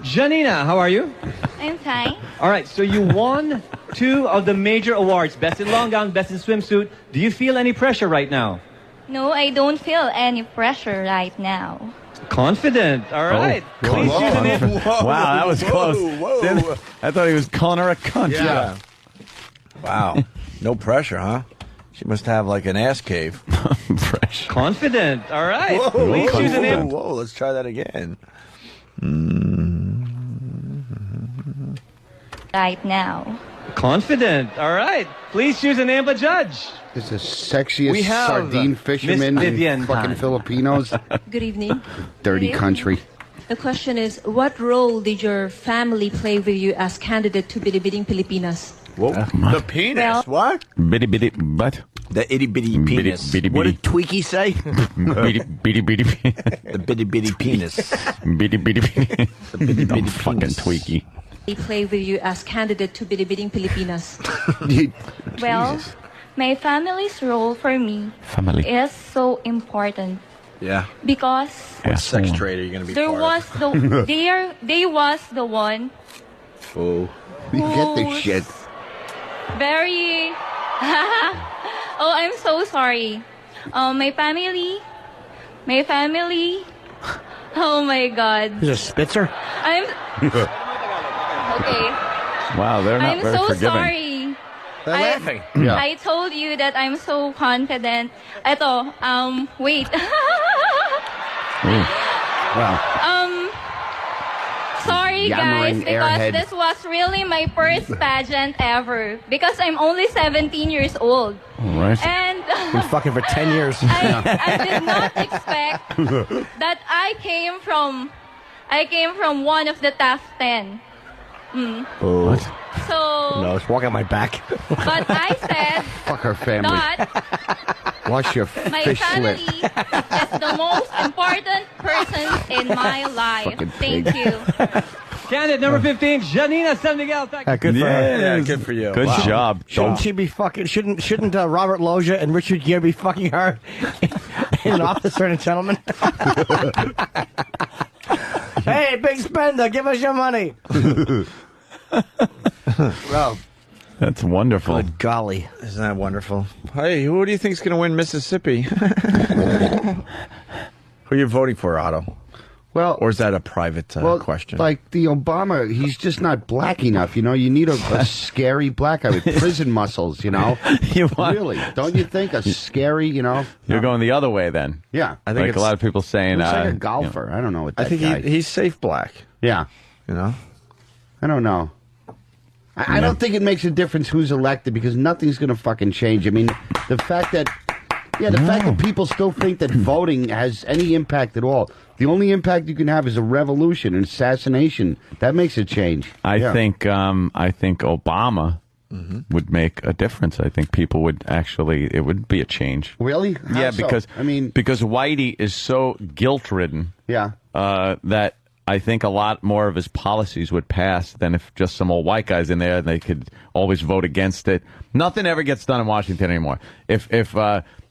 Janina, how are you? I'm fine. All right, so you won 2 of the major awards, Best in Long Gown, Best in Swimsuit. Do you feel any pressure right now? No, I don't feel any pressure right now. Confident. All right. Please choose a name. Wow, that was close. Whoa. I thought he was calling her a cunt. Yeah. Wow. No pressure, huh? She must have like an ass cave. Fresh. Confident. All right. Whoa, Please choose a name. Whoa, let's try that again. Right now. Confident. All right. Please choose a name of a judge. This is the sexiest We have sardine fisherman Miss Vivian in fucking Tan. Filipinos. Good evening. Dirty Good evening. country. The question is, what role did your family play with you as candidate to Binibining Pilipinas? Whoa. The penis. Well- What? Bitty bitty what? The itty bitty penis. Bitty What bitty. did Tweaky say? Bitty bitty bitty. The bitty bitty penis. Bitty bitty. The bitty bitty Fucking penis. tweaky. They play with you as candidate to Binibining Pilipinas. Well, my family's role for me Family. is so important Yeah. because What sex trade are you going to be there part was the they was the one of? Oh. You get this Who's- shit. very oh, I'm so sorry. My family. Oh my God. He's a Spitzer. I'm okay. Wow, they're not I'm very so forgiving. sorry. They're laughing. Yeah. I told you that I'm so confident. Eto, wait. Ooh. Wow. Sorry sorry guys yammering because airhead. this was really my first pageant ever because I'm only 17 years old. All right. And Been fucking for 10 years. I did not expect that I came from one of the top 10. What? So, No, it's walking on my back. but I said Fuck her family. that Wash your my fish family lip. is the most important person in my life. Fucking Thank pig. you. Candidate number 15, Janina San Miguel. Good for her. Yeah, good for you. Good job. Shouldn't she be fucking? Shouldn't Robert Loggia and Richard Gere be fucking her in an Officer and a Gentleman? Hey, big spender, give us your money. Bro, That's wonderful. good golly. Isn't that wonderful? Hey, who do you think's going to win Mississippi? Who are you voting for, Otto? Well, Or is that a private question? Like the Obama, he's just not black enough. You know, you need a scary black guy with prison muscles. You know, really? Don't you think a scary? You know, You're going the other way then. yeah. I think Like a lot of people saying. Looks like a you know, golfer. I don't know what that I think guy. he's safe black. Yeah, You know? I don't know. I don't think it makes a difference who's elected because nothing's going to fucking change. I mean, the fact that people still think that voting has any impact at all. The only impact you can have is a revolution, an assassination. That makes a change. I think Obama would make a difference. I think people would actually, it would be a change. Really? How Yeah, so? because I mean, because Whitey is so guilt-ridden. Yeah. That I think a lot more of his policies would pass than if just some old white guys in there and they could always vote against it. Nothing ever gets done in Washington anymore. If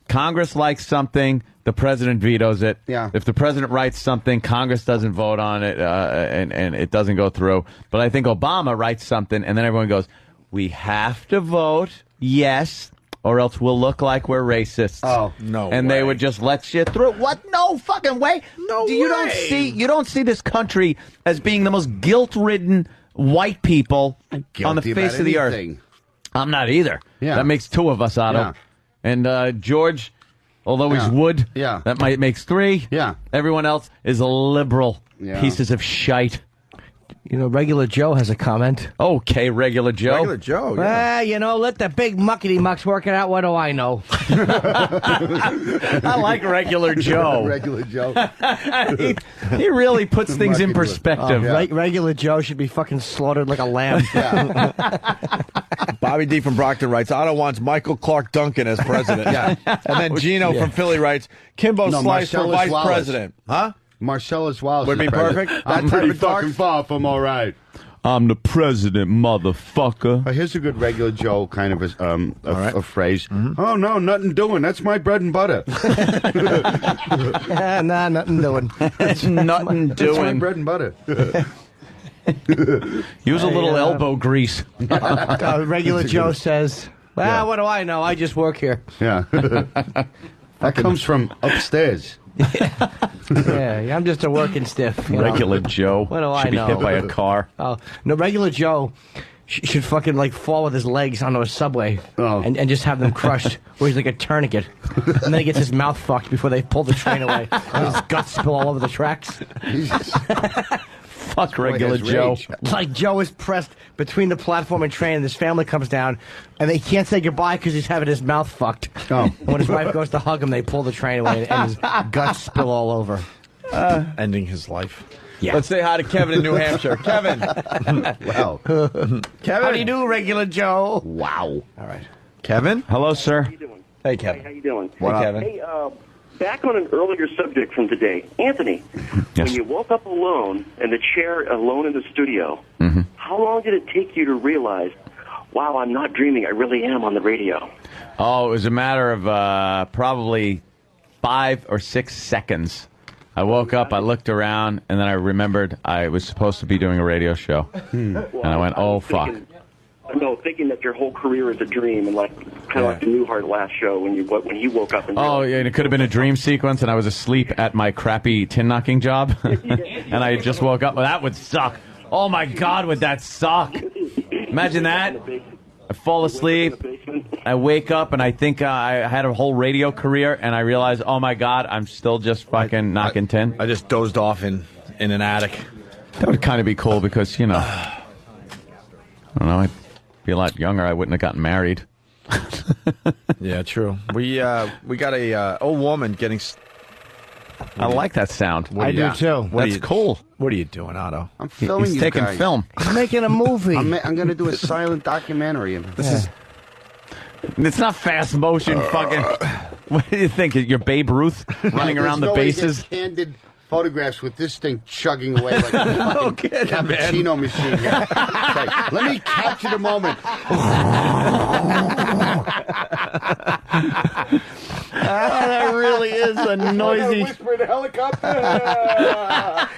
Congress likes something, the president vetoes it. Yeah. If the president writes something, Congress doesn't vote on it, and it doesn't go through. But I think Obama writes something, and then everyone goes, "We have to vote yes, or else we'll look like we're racists." Oh, no And way. they would just let shit through. What? No fucking way. No You way. don't see this country as being the most guilt-ridden white people on the guilty face about of the earth. anything. I'm not either. Yeah. That makes two of us, Otto. Yeah. And George, although he's Yeah. wood, Yeah. that makes three. Yeah. Everyone else is liberal Yeah. pieces of shite. You know, Regular Joe has a comment. Okay, Regular Joe. Regular Joe, yeah. Let the big muckety mucks work it out. What do I know? I like Regular Joe. Regular Joe. he really puts things in perspective. Regular Joe should be fucking slaughtered like a lamb. Bobby D. from Brockton writes, Otto wants Michael Clark Duncan as president. And then Gino from Philly writes, Kimbo Slice for Marcellus vice Wallace. president. Huh? Marcellus Wallace Would is be president. perfect? I'm That type pretty of dark? fucking far from all right. I'm the president, motherfucker. Here's a good Regular Joe kind of a phrase. Mm-hmm. Oh, no, nothing doing. That's my bread and butter. Nah, nothing doing. That's nothing That's my doing. bread and butter. Use a little elbow grease. Regular Joe says, well, what do I know? I just work here. Yeah. That comes from upstairs. Yeah, I'm just a working stiff. you know. Regular Joe What do I should be know? hit by a car. Oh, no, Regular Joe should fucking like fall with his legs onto a subway and just have them crushed where he's like a tourniquet. And then he gets his mouth fucked before they pull the train away. And his guts spill all over the tracks. Fuck Regular Joe. Like Joe is pressed between the platform and train and his family comes down and they can't say goodbye because he's having his mouth fucked. Oh. And when his wife goes to hug him, they pull the train away and his guts spill all over. Ending his life. Yeah. Let's say hi to Kevin in New Hampshire. Kevin. Wow. Kevin. How do you do, Regular Joe? Wow. All right. Kevin? Hello, sir. How you doing? Hey, Kevin. How you doing? What up? Kevin? Hey, back on an earlier subject from today, Anthony. Yes. When you woke up alone in the chair, alone in the studio, Mm-hmm. how long did it take you to realize, wow, I'm not dreaming, I really am on the radio? Oh, it was a matter of probably 5 or 6 seconds. I woke up, I looked around, and then I remembered I was supposed to be doing a radio show. And I went, oh, fuck. Thinking that your whole career is a dream, and like kind of like the Newhart last show when he woke up. And Oh, yeah, and it could have been a dream sequence, and I was asleep at my crappy tin-knocking job. And I just woke up. Well, that would suck. Oh, my God, would that suck? Imagine that. I fall asleep. I wake up, and I think I had a whole radio career, and I realize, oh, my God, I'm still just fucking knocking tin. I just dozed off in an attic. That would kind of be cool because, you know, I don't know, I'd be a lot younger. I wouldn't have gotten married. Yeah, true. We got a old woman getting. I like that sound. I do too. That's cool. What are you doing, Otto? I'm filming He's you taking guys. film. I'm making a movie. I'm going to do a silent documentary. It's not fast motion fucking. What do you think? You're Babe Ruth running around the bases? Candid photographs with this thing chugging away like a fucking cappuccino machine. Yeah. Like, let me capture the moment. That really is a noisy. Whisper in a helicopter.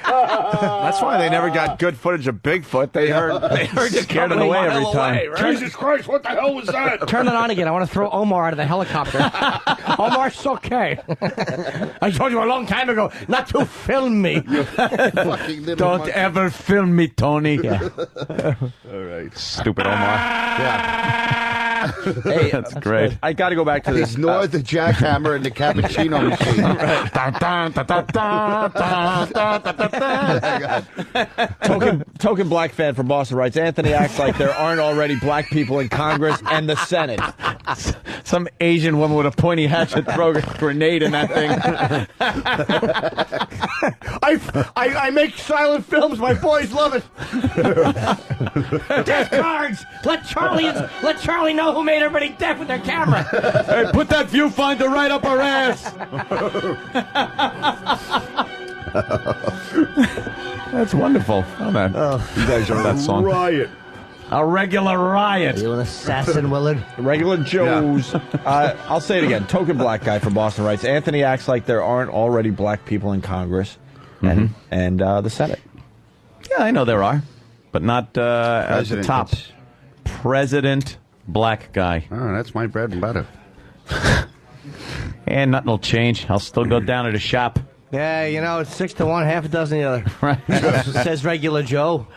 That's why they never got good footage of Bigfoot. They heard you scared it away every time. Right? Jesus Christ, what the hell was that? Turn it on again. I want to throw Omar out of the helicopter. Omar's okay. I told you a long time ago not to film me. Fucking little Don't monkey. ever film me, Tony. All right. Stupid Omar. Hey, That's great. I got to go back to this. Ignore the jackhammer and the cappuccino machine. Token black fan from Boston writes, Anthony acts like there aren't already black people in Congress and the Senate. Some Asian woman with a pointy hatchet throw a grenade in that thing. I make silent films. My boys love it. Death cards. Let Charlie know who made everybody deaf with their camera. Hey, put that viewfinder right up our ass. That's wonderful. Oh, man. You guys are that song. riot. A regular riot. Are you an assassin, Willard? Regular Joes. I'll say it again. Token black guy from Boston writes, Anthony acts like there aren't already black people in Congress and the Senate. Yeah, I know there are, but not at the top. President black guy. Oh, that's my bread and butter. And nothing will change. I'll still go down to the shop. Yeah, you know, it's 6 to 1, half a dozen the other. Right. Says regular Joe.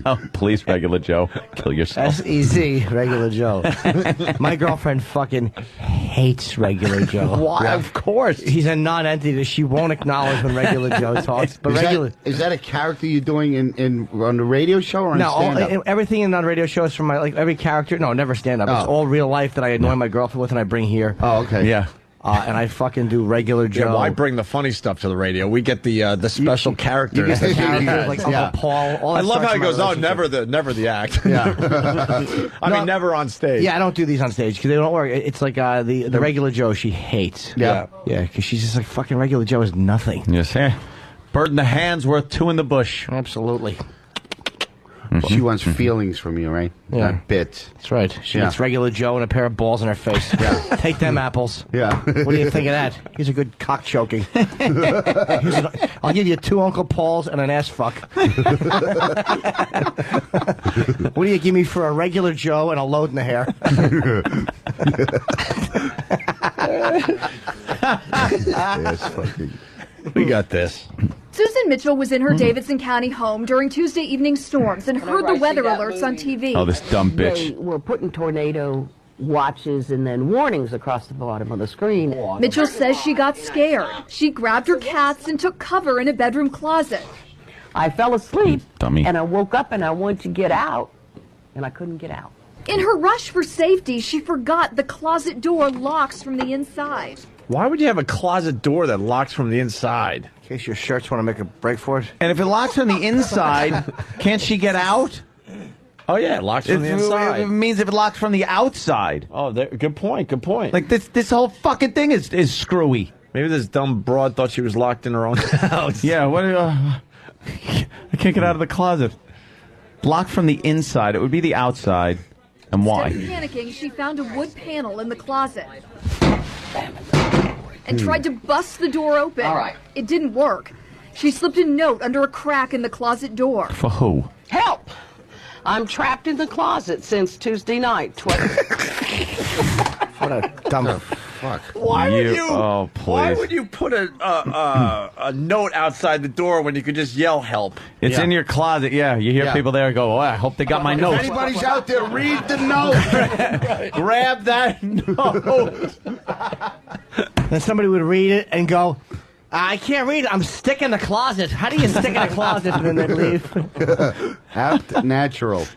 Oh, please, regular Joe. Kill yourself. S-E-Z, regular Joe. My girlfriend fucking hates regular Joe. Why? Yeah. Of course. He's a non-entity. She won't acknowledge when regular Joe talks. But Is that a character you're doing on the radio show or on stand-up? Everything in on radio shows from every character. No, never stand-up. It's all real life that I annoy my girlfriend with and I bring here. Oh, okay. Yeah. And I fucking do regular Joe. Yeah, well, I bring the funny stuff to the radio. We get the special characters. You get the characters like Uncle Paul. All I that love starts how he my goes, "Oh, relationship." never the act." Yeah. I mean, never on stage. Yeah, I don't do these on stage because they don't work. It's like the regular Joe she hates. Yeah. Yeah, because she's just like, fucking regular Joe is nothing. Yes, hey. Bird in the hand's worth two in the bush. Absolutely. She wants feelings from you, right? Yeah. Not bits. That's right. She gets regular Joe and a pair of balls in her face. Yeah. Take them apples. Yeah. What do you think of that? Here's a good cock choking. I'll give you 2 Uncle Pauls and an ass fuck. What do you give me for a regular Joe and a load in the hair? Yes, fucking. We got this. Susan Mitchell was in her Davidson County home during Tuesday evening storms and heard the weather alerts on TV. Oh, this dumb bitch. They were putting tornado watches and then warnings across the bottom of the screen. Mitchell says she got scared. She grabbed her cats and took cover in a bedroom closet. I fell asleep, Dummy. and I woke up and I wanted to get out, and I couldn't get out. In her rush for safety, she forgot the closet door locks from the inside. Why would you have a closet door that locks from the inside? In case your shirts want to make a break for it. And if it locks from the inside, can't she get out? Oh, yeah, it locks from the inside. It means if it locks from the outside. Oh, good point, good point. Like, this whole fucking thing is screwy. Maybe this dumb broad thought she was locked in her own house. Yeah, what? I can't get out of the closet. Locked from the inside. It would be the outside. And why? Instead of panicking, she found a wood panel in the closet and tried to bust the door open. All right. It didn't work. She slipped a note under a crack in the closet door. For who? Help! I'm trapped in the closet since Tuesday night. What a dumb fuck. Why please. would you put a note outside the door when you could just yell help? It's in your closet. Yeah, you hear people there go, "Oh, I hope they got my note." If anybody's out there, read the note. Grab that note. Then somebody would read it and go, I can't read. I'm stick in the closet. How do you stick in a closet and then they leave? Apt natural.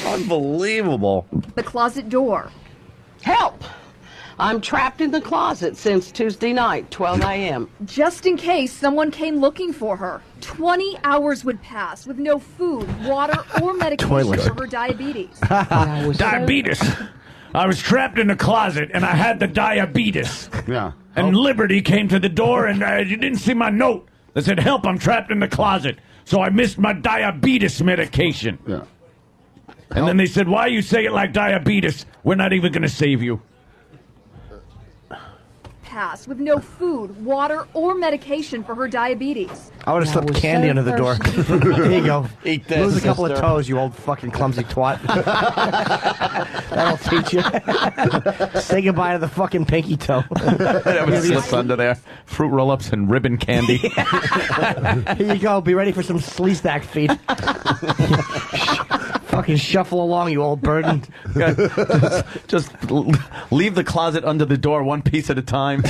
Unbelievable. The closet door. Help! I'm trapped in the closet since Tuesday night, 12 a.m. Just in case someone came looking for her. 20 hours would pass with no food, water, or medication for her diabetes. Diabetes. I was trapped in the closet and I had the diabetes. Yeah. And Liberty came to the door and you didn't see my note that said, "Help, I'm trapped in the closet." So I missed my diabetes medication. Yeah. And then they said, "Why you say it like diabetes? We're not even going to save you." Pass with no food, water, or medication for her diabetes. I would have slipped candy under the door. Here you go. Eat this, Lose a couple of sister. toes, you old fucking clumsy twat. That'll teach you. Say goodbye to the fucking pinky toe. That would slip under there. Fruit roll-ups and ribbon candy. Here you go. Be ready for some slee stack feet. Fucking shuffle along, you old burden. Just leave the closet under the door one piece at a time.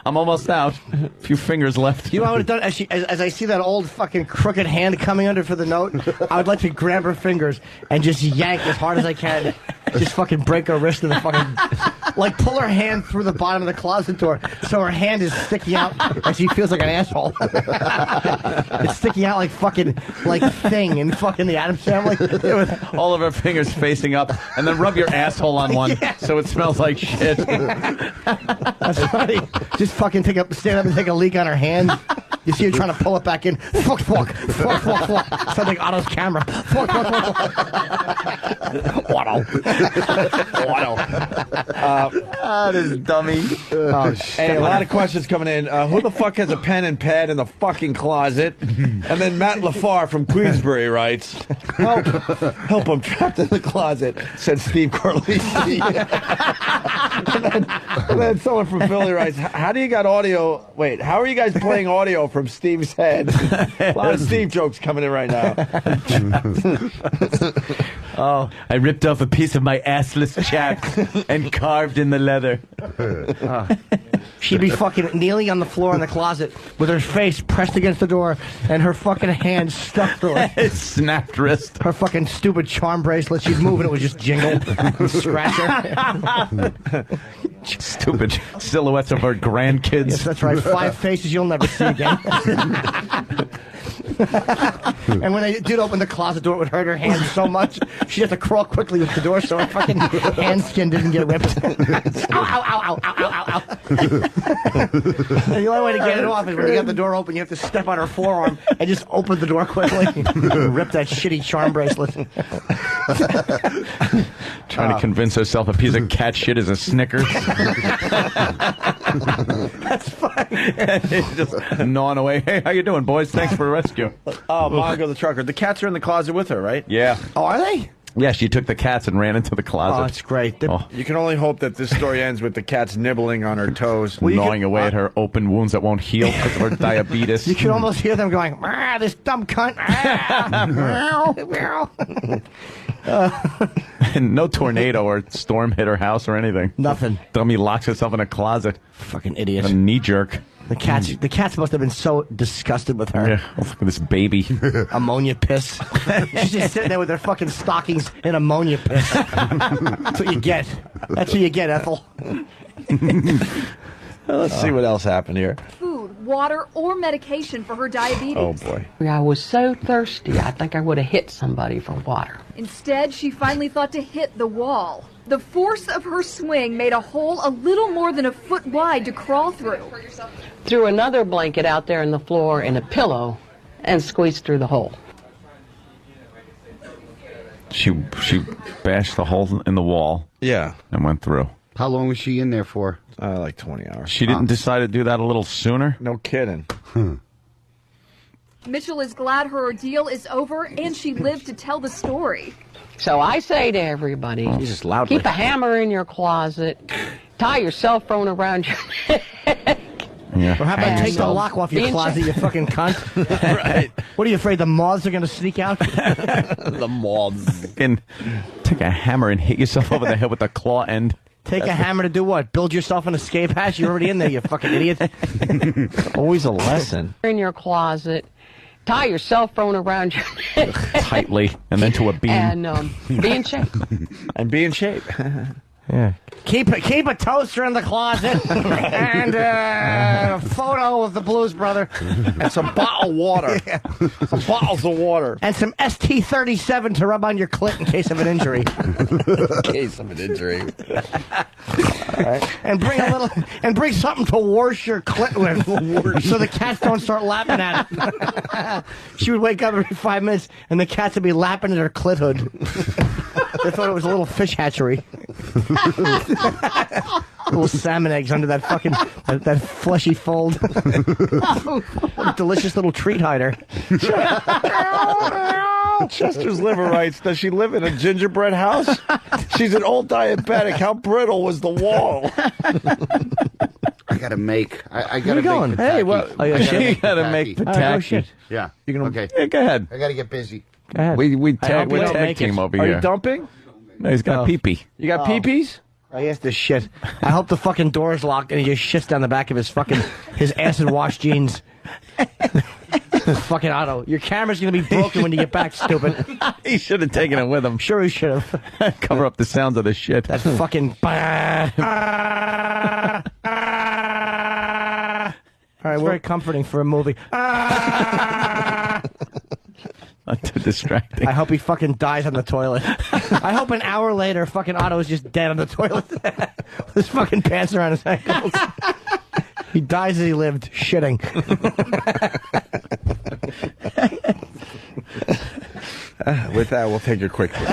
I'm almost out. A few fingers left. You know what I would have done? As I see that old fucking crooked hand coming under for the note, I would like to grab her fingers and just yank as hard as I can. Just fucking break her wrist in the fucking... Like, pull her hand through the bottom of the closet door so her hand is sticking out and she feels like an asshole. It's sticking out like fucking... Like Thing in fucking the Addams Family. With all of her fingers facing up, and then rub your asshole on one so it smells like shit. That's funny. Just fucking stand up and take a leak on her hand. You see her trying to pull it back in. Fuck. Sounds like Otto's camera. Fuck. Otto. This dummy. Oh, hey, a lot of questions coming in. Who the fuck has a pen and pad in the fucking closet? And then Matt LaFar from Queensbury writes, Help, I'm trapped in the closet, said Steve Corlisi. and then someone from Philly writes, how do you got audio? Wait, how are you guys playing audio from Steve's head? A lot of Steve jokes coming in right now. Oh, I ripped off a piece of my assless chap and carved in the leather. She'd be fucking kneeling on the floor in the closet with her face pressed against the door and her fucking hand stuck through it. Snapped wrist. Her fucking stupid charm bracelet. She's moving, it would just jingle and scratch her. Stupid silhouettes of her grandkids. Yes, that's right. 5 faces you'll never see again. And when they did open the closet door, it would hurt her hand so much she'd have to crawl quickly with the door so her fucking hand skin didn't get ripped. Ow. And the only way to get it off is when you have the door open, you have to step on her forearm and just open the door quickly. Rip that shitty charm bracelet. Trying to convince herself a piece of cat shit is a Snickers. That's funny. Just gnawing away. Hey, how you doing, boys? Thanks for the rescue. Oh, Mongo the trucker. The cats are in the closet with her, right? Yeah. Oh, are they? Yeah, she took the cats and ran into the closet. Oh, that's great. You can only hope that this story ends with the cats nibbling on her toes. Gnawing away at her open wounds that won't heal because of her diabetes. You can almost hear them going, this dumb cunt. And no tornado or storm hit her house or anything. Nothing. Dummy locks herself in a closet. Fucking idiot. A knee jerk. The cats must have been so disgusted with her. Yeah, look at this baby. Ammonia piss. She's just sitting there with her fucking stockings in ammonia piss. That's what you get. That's what you get, Ethel. Let's see what else happened here. Food, water, or medication for her diabetes. Oh, boy. I was so thirsty, I think I would have hit somebody for water. Instead, she finally thought to hit the wall. The force of her swing made a hole a little more than a foot wide to crawl through. Threw another blanket out there on the floor and a pillow and squeezed through the hole. She bashed the hole in the wall. Yeah. And went through. How long was she in there for? Like 20 hours. She didn't decide to do that a little sooner? No kidding. Mitchell is glad her ordeal is over and she lived to tell the story. So I say to everybody, Jesus, loudly. keep a hammer in your closet, tie your cell phone around your neck. Yeah. Or how about take the lock off your closet, you fucking cunt? Right. What are you afraid the moths are going to sneak out? The moths. And take a hammer and hit yourself over the head with the claw end. Take a hammer to do what? Build yourself an escape hatch? You're already in there, you fucking idiot. Always a lesson. In your closet, tie your cell phone around your neck. Tightly, and then to a beam. And be in shape. And be in shape. Yeah. Keep a toaster in the closet and a photo of the Blues Brother and some bottled water. Yeah. Some bottles of water. And some ST-37 to rub on your clit in case of an injury. In case of an injury. All right. And bring something to wash your clit with so the cats don't start lapping at it. She would wake up every 5 minutes and the cats would be lapping at her clit hood. They thought it was a little fish hatchery. Little salmon eggs under that fucking that fleshy fold. What a delicious little treat hider. Chester's liver writes, does she live in a gingerbread house? She's an old diabetic. How brittle was the wall? I gotta make. I gotta Where you going? make. Hey, what? Oh, You gotta make pataki. Yeah. You gonna, Okay. Yeah, go ahead. I gotta get busy. Go ahead. We're I tag don't make team it. over Are here. you dumping? No, he's got pee-pee. You got pee-pees? I asked this shit. I hope the fucking door's locked and he just shits down the back of his acid wash jeans. Fucking Otto, your camera's gonna be broken when you get back, stupid. He should have taken it with him. Sure he should have. Cover up the sounds of the shit. That fucking. All right, it's very comforting for a movie. Not too distracting. I hope he fucking dies on the toilet. I hope an hour later, fucking Otto is just dead on the toilet with his fucking pants around his ankles. He dies as he lived, shitting. With that, we'll take a quick break.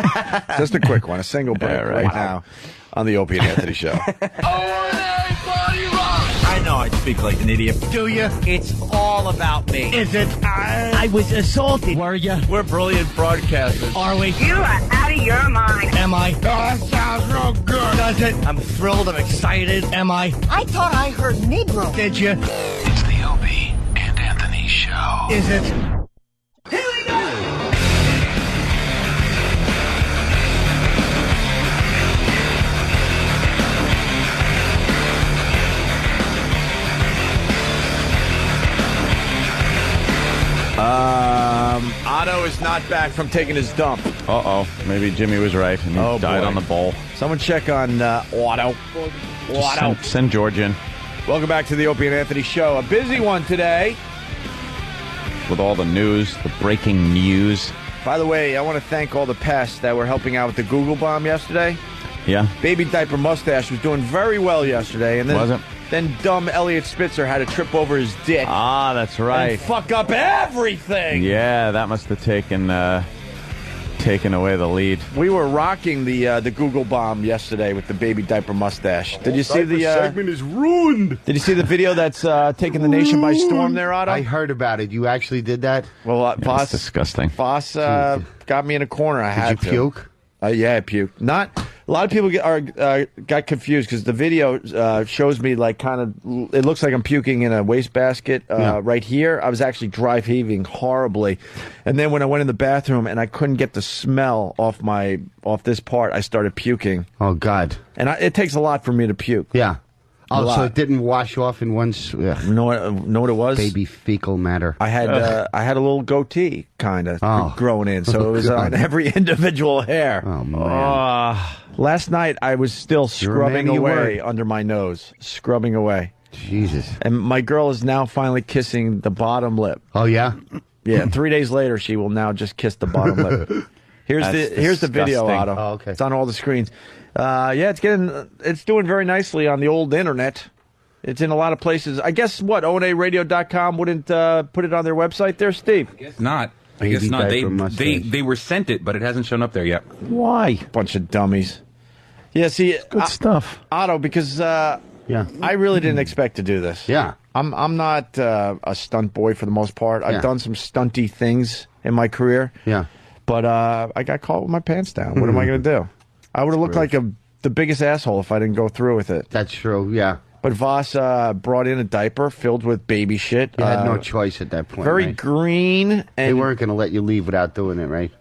Just a quick one, a single break right now on the Opie and Anthony Show. I know I speak like an idiot. Do you? It's all about me. Is it? I was assaulted. Were you? We're brilliant broadcasters. Are we? You are out of your mind. Am I? Oh, that sounds real good. Does it? I'm thrilled. I'm excited. Am I? I thought I heard Negro. Did you? It's the Opie and Anthony Show. Is it? Here we go. Otto is not back from taking his dump. Uh-oh. Maybe Jimmy was right and he died boy. on the bowl. Someone check on Otto. Send George in. Welcome back to the Opie and Anthony Show. A busy one today. With all the news, the breaking news. By the way, I want to thank all the pests that were helping out with the Google bomb yesterday. Yeah. Baby Diaper Mustache was doing very well yesterday. And then, Was it? Then dumb Elliot Spitzer had to trip over his dick. Ah, that's right. And fuck up everything. Yeah, that must have taken away the lead. We were rocking the Google bomb yesterday with the Baby Diaper Mustache. Did you see the segment is ruined? Did you see the video that's taking the nation by storm there, Otto? I heard about it. You actually did that? Well, That's Voss disgusting. got me in a corner. I had Did you to. puke? Yeah, I puked. Not a lot of people got confused because the video shows me like kind of. It looks like I'm puking in a wastebasket right here. I was actually dry heaving horribly, and then when I went in the bathroom and I couldn't get the smell off this part, I started puking. Oh God! And it takes a lot for me to puke. Yeah. A Oh, so lot. it didn't wash off in one. Know what it was? Baby fecal matter. I had a little goatee kind of growing in, so it was God. on every individual hair. Oh man! Last night I was still You're a man scrubbing of your away word. under my nose, scrubbing away. Jesus! And my girl is now finally kissing the bottom lip. Oh yeah. Yeah, 3 days later she will now just kiss the bottom lip. Here's the video, disgusting. Otto. Oh, okay. It's on all the screens. Yeah, it's doing very nicely on the old internet. It's in a lot of places. I guess ONARadio.com wouldn't put it on their website there, Steve? Not. I guess Baby not. diaper mustache. They were sent it, but it hasn't shown up there yet. Why? Bunch of dummies. Yeah, see, Good stuff. Otto, because Yeah. I really didn't expect to do this. Yeah. I'm not a stunt boy for the most part. I've Yeah. done some stunty things in my career. Yeah. But I got caught with my pants down. What am I going to do? I would have looked like the biggest asshole if I didn't go through with it. That's true. Yeah. But Voss brought in a diaper filled with baby shit. You had no choice at that point. Very right? green. And They weren't going to let you leave without doing it, right?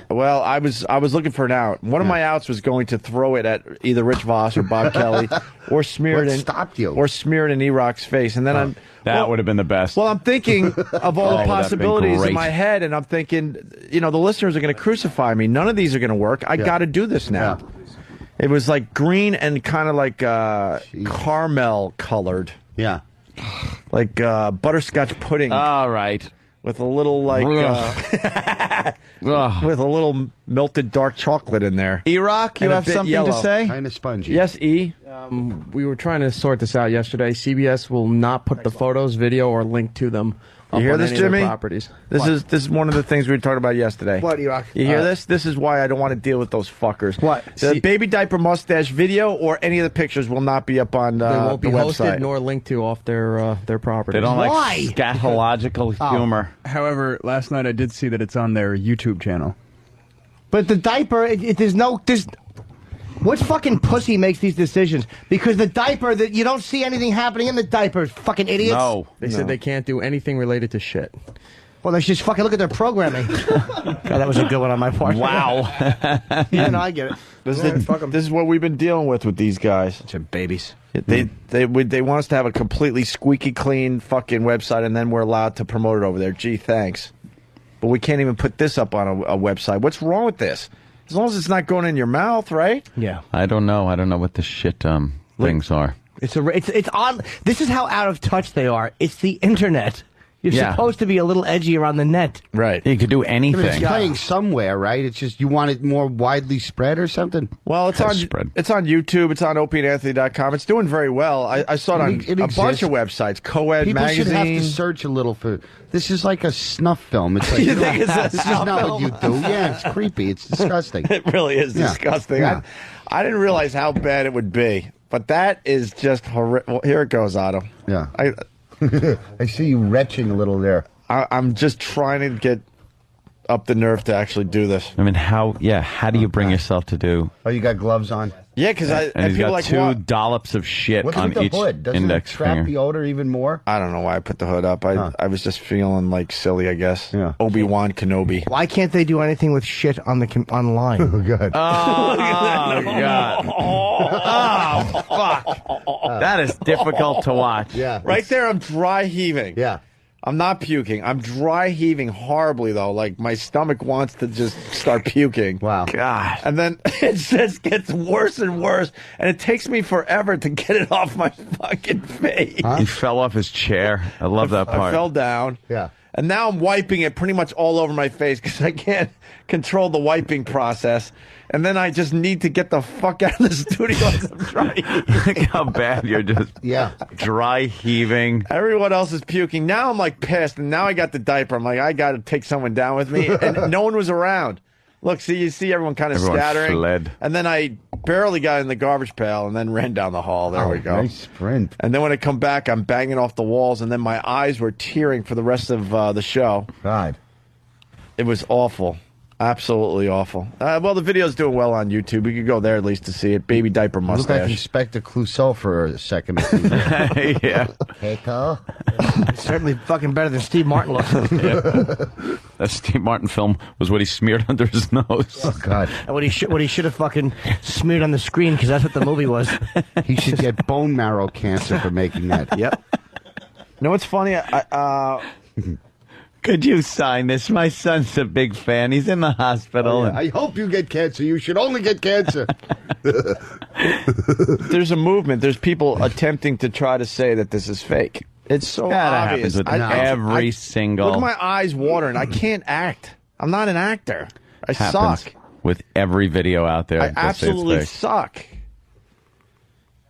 Well, I was looking for an out. One of my outs was going to throw it at either Rich Voss or Bob Kelly, or smear it in E-Rock's face, and then that would have been the best. Well, I'm thinking of all the that'd been possibilities in great. my head, and I'm thinking, the listeners are going to crucify me. None of these are going to work. I got to do this now. It was like green and kind of like caramel colored. Yeah. Like butterscotch pudding. All right. With a little with a little melted dark chocolate in there. E-Rock, you And a have bit something yellow. to say? Kind of spongy. Yes, E. We were trying to sort this out yesterday. CBS will not put the photos, video, or link to them You up hear on this, any of their Jimmy? properties. This is one of the things we were talking about yesterday. What, E-Rock? You hear this? This is why I don't want to deal with those fuckers. What? The baby diaper mustache video or any of the pictures will not be up on They won't be the hosted website. nor linked to off their properties. They don't like scatological humor. However, last night I did see that it's on their YouTube channel. But the diaper, there's what fucking pussy makes these decisions? Because the diaper, you don't see anything happening in the diaper, fucking idiots. They said they can't do anything related to shit. Well, they should just fucking look at their programming. God, that was a good one on my part. Wow. Yeah, no, I get it. This, Yeah, fuck 'em. this is what we've been dealing with these guys. Bunch of babies. They want us to have a completely squeaky clean fucking website, and then we're allowed to promote it over there. Gee, thanks. But we can't even put this up on a website. What's wrong with this? As long as it's not going in your mouth, right? Yeah. I don't know. I don't know what the shit things are. It's odd. This is how out of touch they are. It's the internet. You're Yeah. supposed to be a little edgy around the net. Right. You could do I mean, anything. it's playing somewhere, right? It's just you want it more widely spread or something. Well, it's on YouTube. It's on opieandanthony.com. It's doing very well. I saw it on It a bunch of websites. Co-ed People magazine. should have to search a little for. This is like a snuff film. It's like, You think it's a this is snuff not film? what you do. Yeah, it's creepy. It's disgusting. It really is Yeah. disgusting. Yeah. I didn't realize how bad it would be. But that is just horrific. Well, here it goes, Otto. Yeah. I see you retching a little there. I'm just trying to get up the nerve to actually do this. I mean, how do you bring yourself to do? Oh, you got gloves on? Yeah, because and he's people got like, two what? dollops of shit What's on with the each hood? Doesn't index it trap finger. the odor even more? I don't know why I put the hood up. I was just feeling like silly, I guess. Yeah. Obi-Wan Kenobi. Why can't they do anything with shit on the online? Oh, God. Oh, God. Oh, fuck. That is difficult to watch. Yeah. Right there, I'm dry heaving. Yeah. I'm not puking. I'm dry heaving horribly, though. Like, my stomach wants to just start puking. Wow. God. And then it just gets worse and worse. And it takes me forever to get it off my fucking face. He fell off his chair. I love that part. I fell down. Yeah. And now I'm wiping it pretty much all over my face because I can't control the wiping process. And then I just need to get the fuck out of the studio as I'm trying. Look how bad you're just dry heaving. Everyone else is puking. Now I'm like pissed, and now I got the diaper. I'm like, I got to take someone down with me. And no one was around. Look, you see everyone kind of Everyone scattering. fled. And then I barely got in the garbage pail and then ran down the hall. There we go. Nice sprint. And then when I come back, I'm banging off the walls, and then my eyes were tearing for the rest of the show. God. It was awful. Absolutely awful. Well, the video's doing well on YouTube. You could go there at least to see it. Baby diaper You look like mustache. Inspector Clouseau for a second. Yeah. Hey, Cole. Certainly fucking better than Steve Martin looks. That Steve Martin film was what he smeared under his nose. Oh, God. And what he should have fucking smeared on the screen because that's what the movie was. He should get bone marrow cancer for making that. Yep. You know what's funny? Could you sign this? My son's a big fan. He's in the hospital. Oh, yeah. I hope you get cancer. You should only get cancer. There's a movement. There's people attempting to try to say that this is fake. It's so That obvious. happens with every single. Look at my eyes watering. I can't act. I'm not an actor. I happens suck. with every video out there. I that say it's absolutely fake. suck.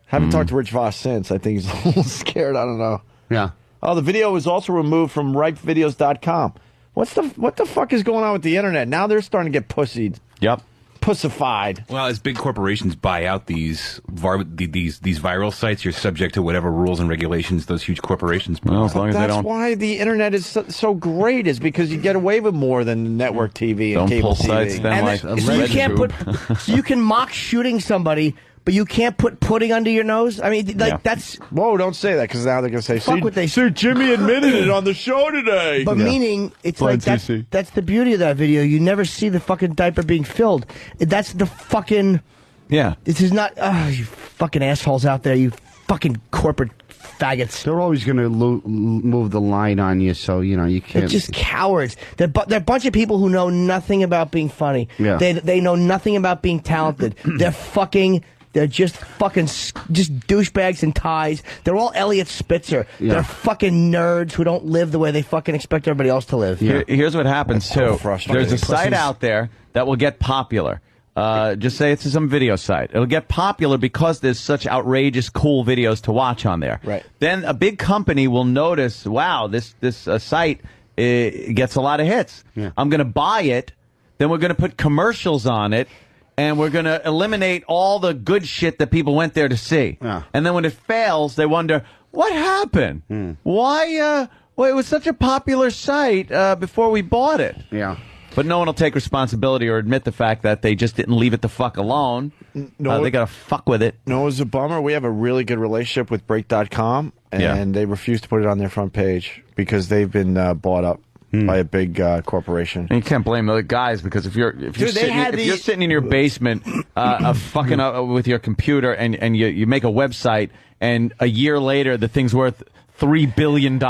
Haven't talked to Rich Voss since. I think he's a little scared. I don't know. Yeah. Oh, the video was also removed from ripevideos.com. What the fuck is going on with the internet? Now they're starting to get pussied. Yep. Pussified. Well, as big corporations buy out these viral sites, you're subject to whatever rules and regulations those huge corporations put. Well, as long as they That's don't why the internet is so great, is because you get away with more than network TV and Don't cable pull TV. sites then And like so you can't RedTube. so you can mock shooting somebody, but you can't put pudding under your nose. I mean, like that's. Whoa! Don't say that because now they're gonna say, Fuck "See, what they- see, Jimmy admitted it on the show today." But meaning, it's Fine, like that's the beauty of that video. You never see the fucking diaper being filled. That's the fucking. Yeah. This is not. Oh, you fucking assholes out there. You fucking corporate faggots. They're always going to move the line on you, so you know you can't. They're just cowards. They're a bunch of people who know nothing about being funny. Yeah. They know nothing about being talented. They're just fucking just douchebags in ties. They're all Elliot Spitzer. Yeah. They're fucking nerds who don't live the way they fucking expect everybody else to live. Here's what happens, too. There's a site out there that will get popular. Just say it's some video site. It'll get popular because there's such outrageous, cool videos to watch on there. Right. Then a big company will notice, wow, this site gets a lot of hits. Yeah. I'm going to buy it. Then we're going to put commercials on it. And we're going to eliminate all the good shit that people went there to see. Yeah. And then when it fails, they wonder, what happened? Why? Well, it was such a popular site before we bought it. Yeah. But no one will take responsibility or admit the fact that they just didn't leave it the fuck alone. No, they got to fuck with it. No, it's a bummer. We have a really good relationship with Break.com, and they refuse to put it on their front page because they've been bought up by a big corporation. And you can't blame the guys because if you're sitting in your basement fucking with your computer and you make a website and a year later the thing's worth $3 billion,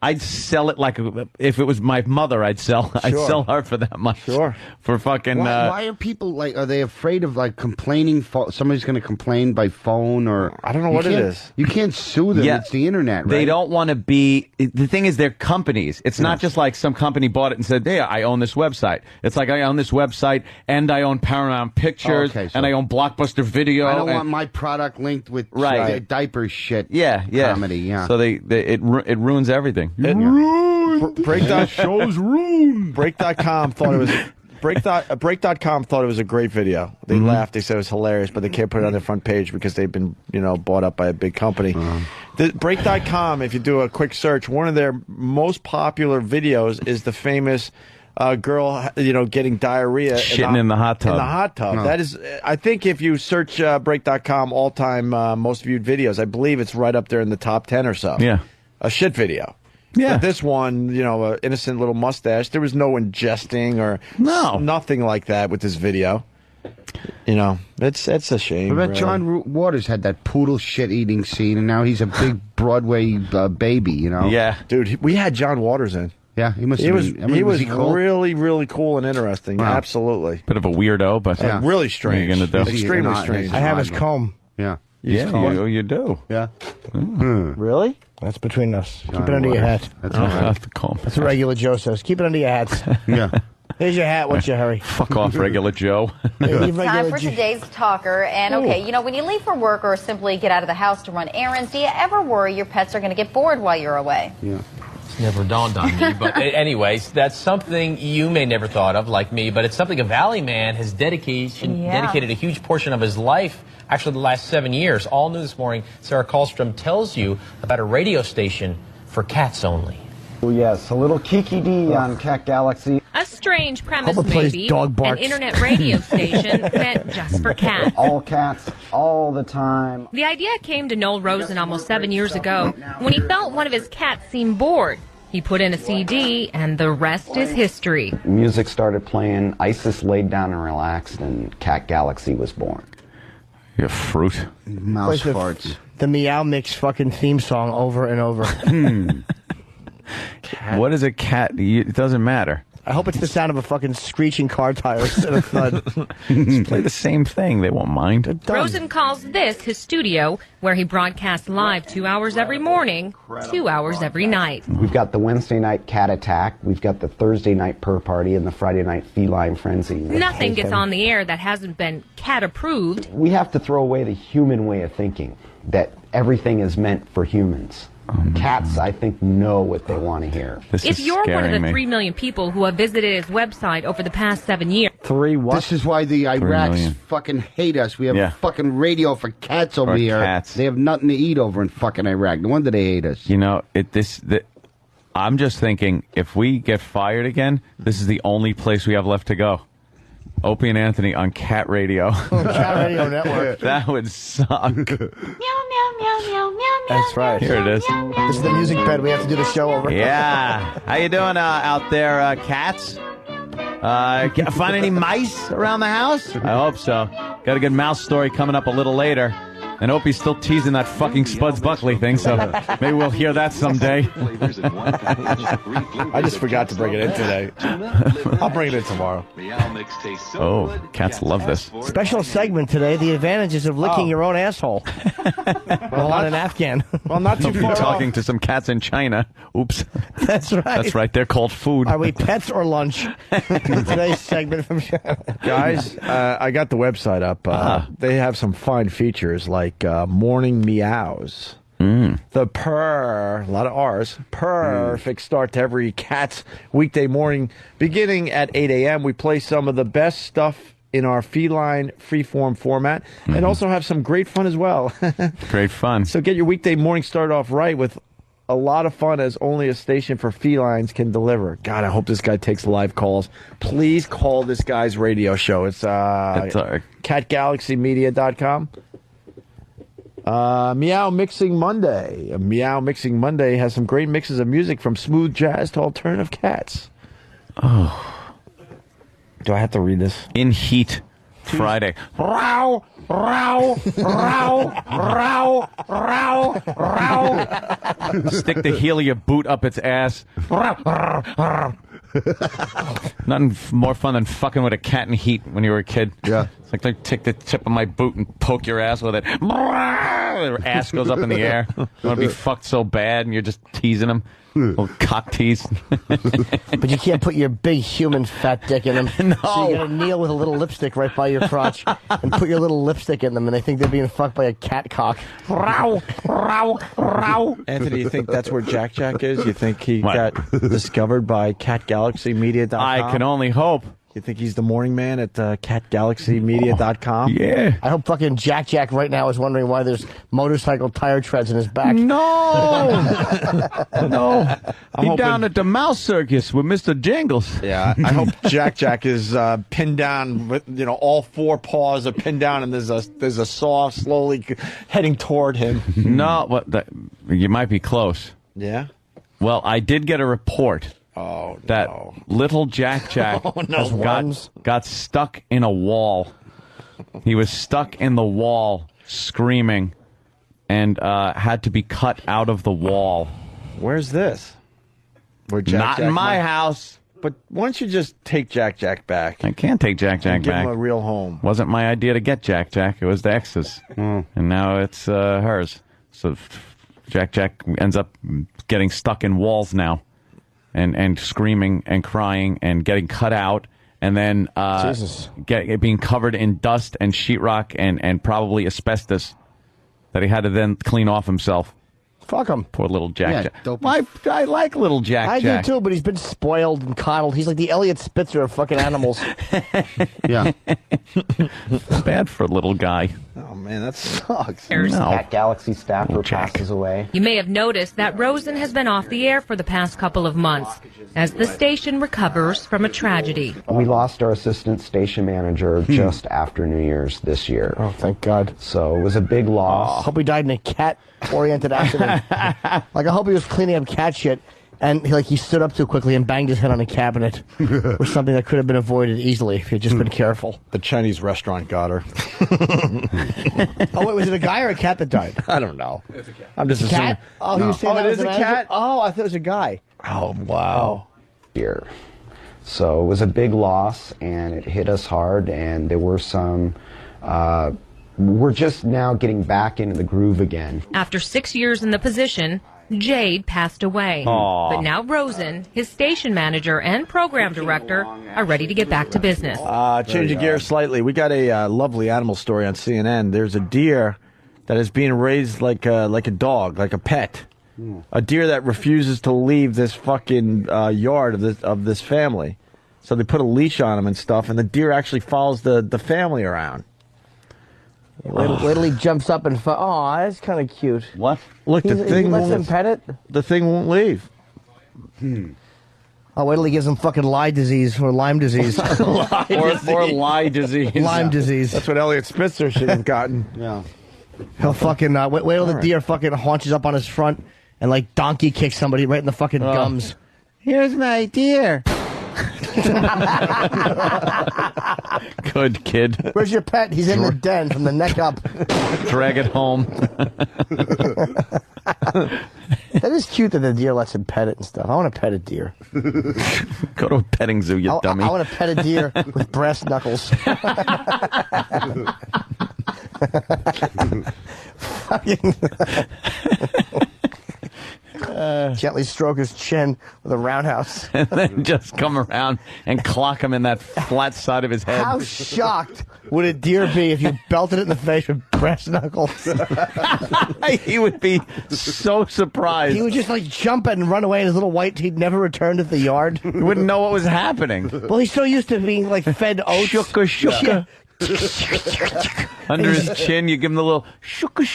I'd sell it like if it was my mother. I'd sell her for that much. Sure. For fucking. Why are people like? Are they afraid of like complaining? Somebody's going to complain by phone, or I don't know what it is. You can't sue them. Yeah. It's the internet. Right? They don't want to be. The thing is, they're companies. It's not just like some company bought it and said, "Hey, I own this website." It's like I own this website and I own Paramount Pictures and I own Blockbuster Video. I don't want my product linked with diaper shit. Yeah. Comedy. Yeah. So it ruins everything. Break.com thought it was Break.com thought it was a great video. They laughed. They said it was hilarious, but they can't put it on their front page because they've been bought up by a big company. The Break.com, if you do a quick search, one of their most popular videos is the famous girl getting diarrhea shitting in the hot tub. In the hot tub. Oh. That is, I think if you search Break.com all-time most viewed videos, I believe it's right up there in the top 10 or so. Yeah. A shit video. Yeah. But this one, an innocent little mustache. There was no ingesting or nothing like that with this video. It's a shame. What about John Waters had that poodle shit eating scene, and now he's a big Broadway baby. Yeah, dude. We had John Waters in. Yeah, he must. He was cool? really, really cool and interesting. Wow. Absolutely. Bit of a weirdo, but really strange. What are you gonna do? Extremely strange. I have his comb. Yeah. You do. Yeah. Really? That's between us. Keep it under your hat. That's That's the comb. That's what regular Joe says. Keep it under your hats. Yeah. Here's your hat. What's your hurry? Fuck off, regular Joe. Time for today's talker. And when you leave for work or simply get out of the house to run errands, do you ever worry your pets are going to get bored while you're away? Yeah. It's never dawned on me. But anyways, that's something you may never thought of, like me, but it's something a Valley man has dedicated a huge portion of his life, actually the last 7 years. All new this morning, Sarah Kallstrom tells you about a radio station for cats only. Oh, yes, a little Kiki D on Cat Galaxy. A strange premise, Homer plays maybe. dog An barks. internet radio station meant just for cats. All cats, all the time. The idea came to Noel Rosen almost 7 years ago when he felt one of his cats seemed bored. He put in a CD, and the rest is history. Music started playing, Isis laid down and relaxed, and Cat Galaxy was born. You fruit. Mouse Plays farts. The Meow Mix fucking theme song over and over. What is a cat? It doesn't matter. I hope it's the sound of a fucking screeching car tire instead of thud. Just play the same thing. They won't mind. Rosen calls this his studio, where he broadcasts live 2 hours every morning, 2 hours every night. We've got the Wednesday night Cat Attack, we've got the Thursday night Purr Party, and the Friday night Feline Frenzy. Nothing gets on the air that hasn't been cat-approved. We have to throw away the human way of thinking, that everything is meant for humans. Cats, I think, know what they want to hear. If you're one of the 3 million people who have visited his website over the past 7 years... 3 what? This is why the Iraqs million. fucking hate us. We have fucking radio for cats over here. Cats. They have nothing to eat over in fucking Iraq. No wonder they hate us. I'm just thinking, if we get fired again, this is the only place we have left to go. Opie and Anthony on Cat Radio. Cat Radio Network. That would suck. That's right. Here it is. This is the music bed. We have to do the show over. Yeah. How you doing out there, cats? Find any mice around the house? I hope so. Got a good mouse story coming up a little later. And Opie's still teasing that fucking Spuds Buckley thing, so maybe we'll hear that someday. I just forgot to bring it in today. I'll bring it in tomorrow. Oh, cats love this. Special segment today, the advantages of licking your own asshole. Well, on an Afghan. Well, not too far talking to some cats in China. Oops. That's right. That's right. They're called food. Are we pets or lunch? Today's segment from China. Guys, I got the website up. They have some fine features like morning meows. The a lot of R's, perfect start to every cat's weekday morning. Beginning at 8 a.m., we play some of the best stuff in our feline freeform format and also have some great fun as well. Great fun. So get your weekday morning started off right with a lot of fun as only a station for felines can deliver. God, I hope this guy takes live calls. Please call this guy's radio show. It's catgalaxymedia.com. Meow Mixing Monday. Meow Mixing Monday has some great mixes of music from smooth jazz to alternative cats. Oh. Do I have to read this? In Heat Friday. Row, row, row, row, row, row. Stick the heel of your boot up its ass. Nothing more fun than fucking with a cat in heat when you were a kid. Yeah. It's like they take the tip of my boot and poke your ass with it. Their ass goes up in the air. You want to be fucked so bad and you're just teasing them. Little cock tease. But you can't put your big human fat dick in them. No. So you gotta kneel with a little lipstick right by your crotch and put your little lipstick in them, and they think they're being fucked by a cat cock. Row, row, row. Anthony, you think that's where Jack Jack is? You think he got discovered by CatGalaxyMedia.com? I can only hope. You think he's the morning man at CatGalaxyMedia.com? Yeah. I hope fucking Jack Jack right now is wondering why there's motorcycle tire treads in his back. No! No. He's down at the Mouse Circus with Mr. Jingles. Yeah, I hope Jack Jack is pinned down with, all four paws are pinned down and there's a saw slowly heading toward him. No, you might be close. Yeah? Well, I did get a report. Oh, that little Jack Jack got stuck in a wall. He was stuck in the wall screaming and had to be cut out of the wall. Where's this? Where Not in my house. But why don't you just take Jack Jack back? I can't take Jack Jack give back. Give him a real home. Wasn't my idea to get Jack Jack. It was the ex's. And now it's hers. So Jack Jack ends up getting stuck in walls now. And screaming and crying and getting cut out and then being covered in dust and sheetrock and probably asbestos that he had to then clean off himself. Fuck him. Poor little Jack Jack. I like little Jack Jack. I do too, but he's been spoiled and coddled. He's like the Elliot Spitzer of fucking animals. Yeah. Bad for a little guy. Oh, man, that sucks. Cat Galaxy staffer passes away. You may have noticed that Rosen has been off the air for the past couple of months as the station recovers from a tragedy. We lost our assistant station manager just after New Year's this year. Oh, thank God. So it was a big loss. I hope he died in a cat-oriented accident. Like, I hope he was cleaning up cat shit and he stood up too quickly and banged his head on a cabinet or something that could have been avoided easily if he had just been careful. The Chinese restaurant got her. Oh, wait, was it a guy or a cat that died? I don't know. It's a cat. I'm just assuming. Cat? Oh, he was saying that it was is the a manager? cat? Oh, I thought it was a guy. Oh, wow. Here. So it was a big loss, and it hit us hard, and there were some... we're just now getting back into the groove again. After 6 years in the position, Jade passed away. Aww. But now Rosen, his station manager and program director, are ready to get back to business. Changing gears slightly, we got a lovely animal story on CNN. There's a deer that is being raised like a dog, like a pet. A deer that refuses to leave this fucking yard of this family. So they put a leash on him and stuff, and the deer actually follows the family around. Wait till he jumps up and... Oh, that's kind of cute. What? Look, the thing lets him won't... pet it? The thing won't leave. Oh, wait till he gives him fucking Lyme disease or Lyme disease. or Lyme disease. Lyme disease. That's what Elliot Spitzer should have gotten. Yeah. He'll fucking wait till the deer fucking haunches up on his front and like donkey kicks somebody right in the fucking gums. Here's my deer. Good kid. Where's your pet? He's in the den from the neck up. Drag it home. That is cute that the deer lets him pet it and stuff. I want to pet a deer. Go to a petting zoo, you dummy. I want to pet a deer with brass knuckles. Gently stroke his chin with a roundhouse. And then just come around and clock him in that flat side of his head. How shocked would a deer be if you belted it in the face with brass knuckles? He would be so surprised. He would just like jump and run away, and his little white teeth never returned to the yard. He wouldn't know what was happening. Well, he's so used to being like fed oats. Shuka. Under his chin, you give him the little shuka,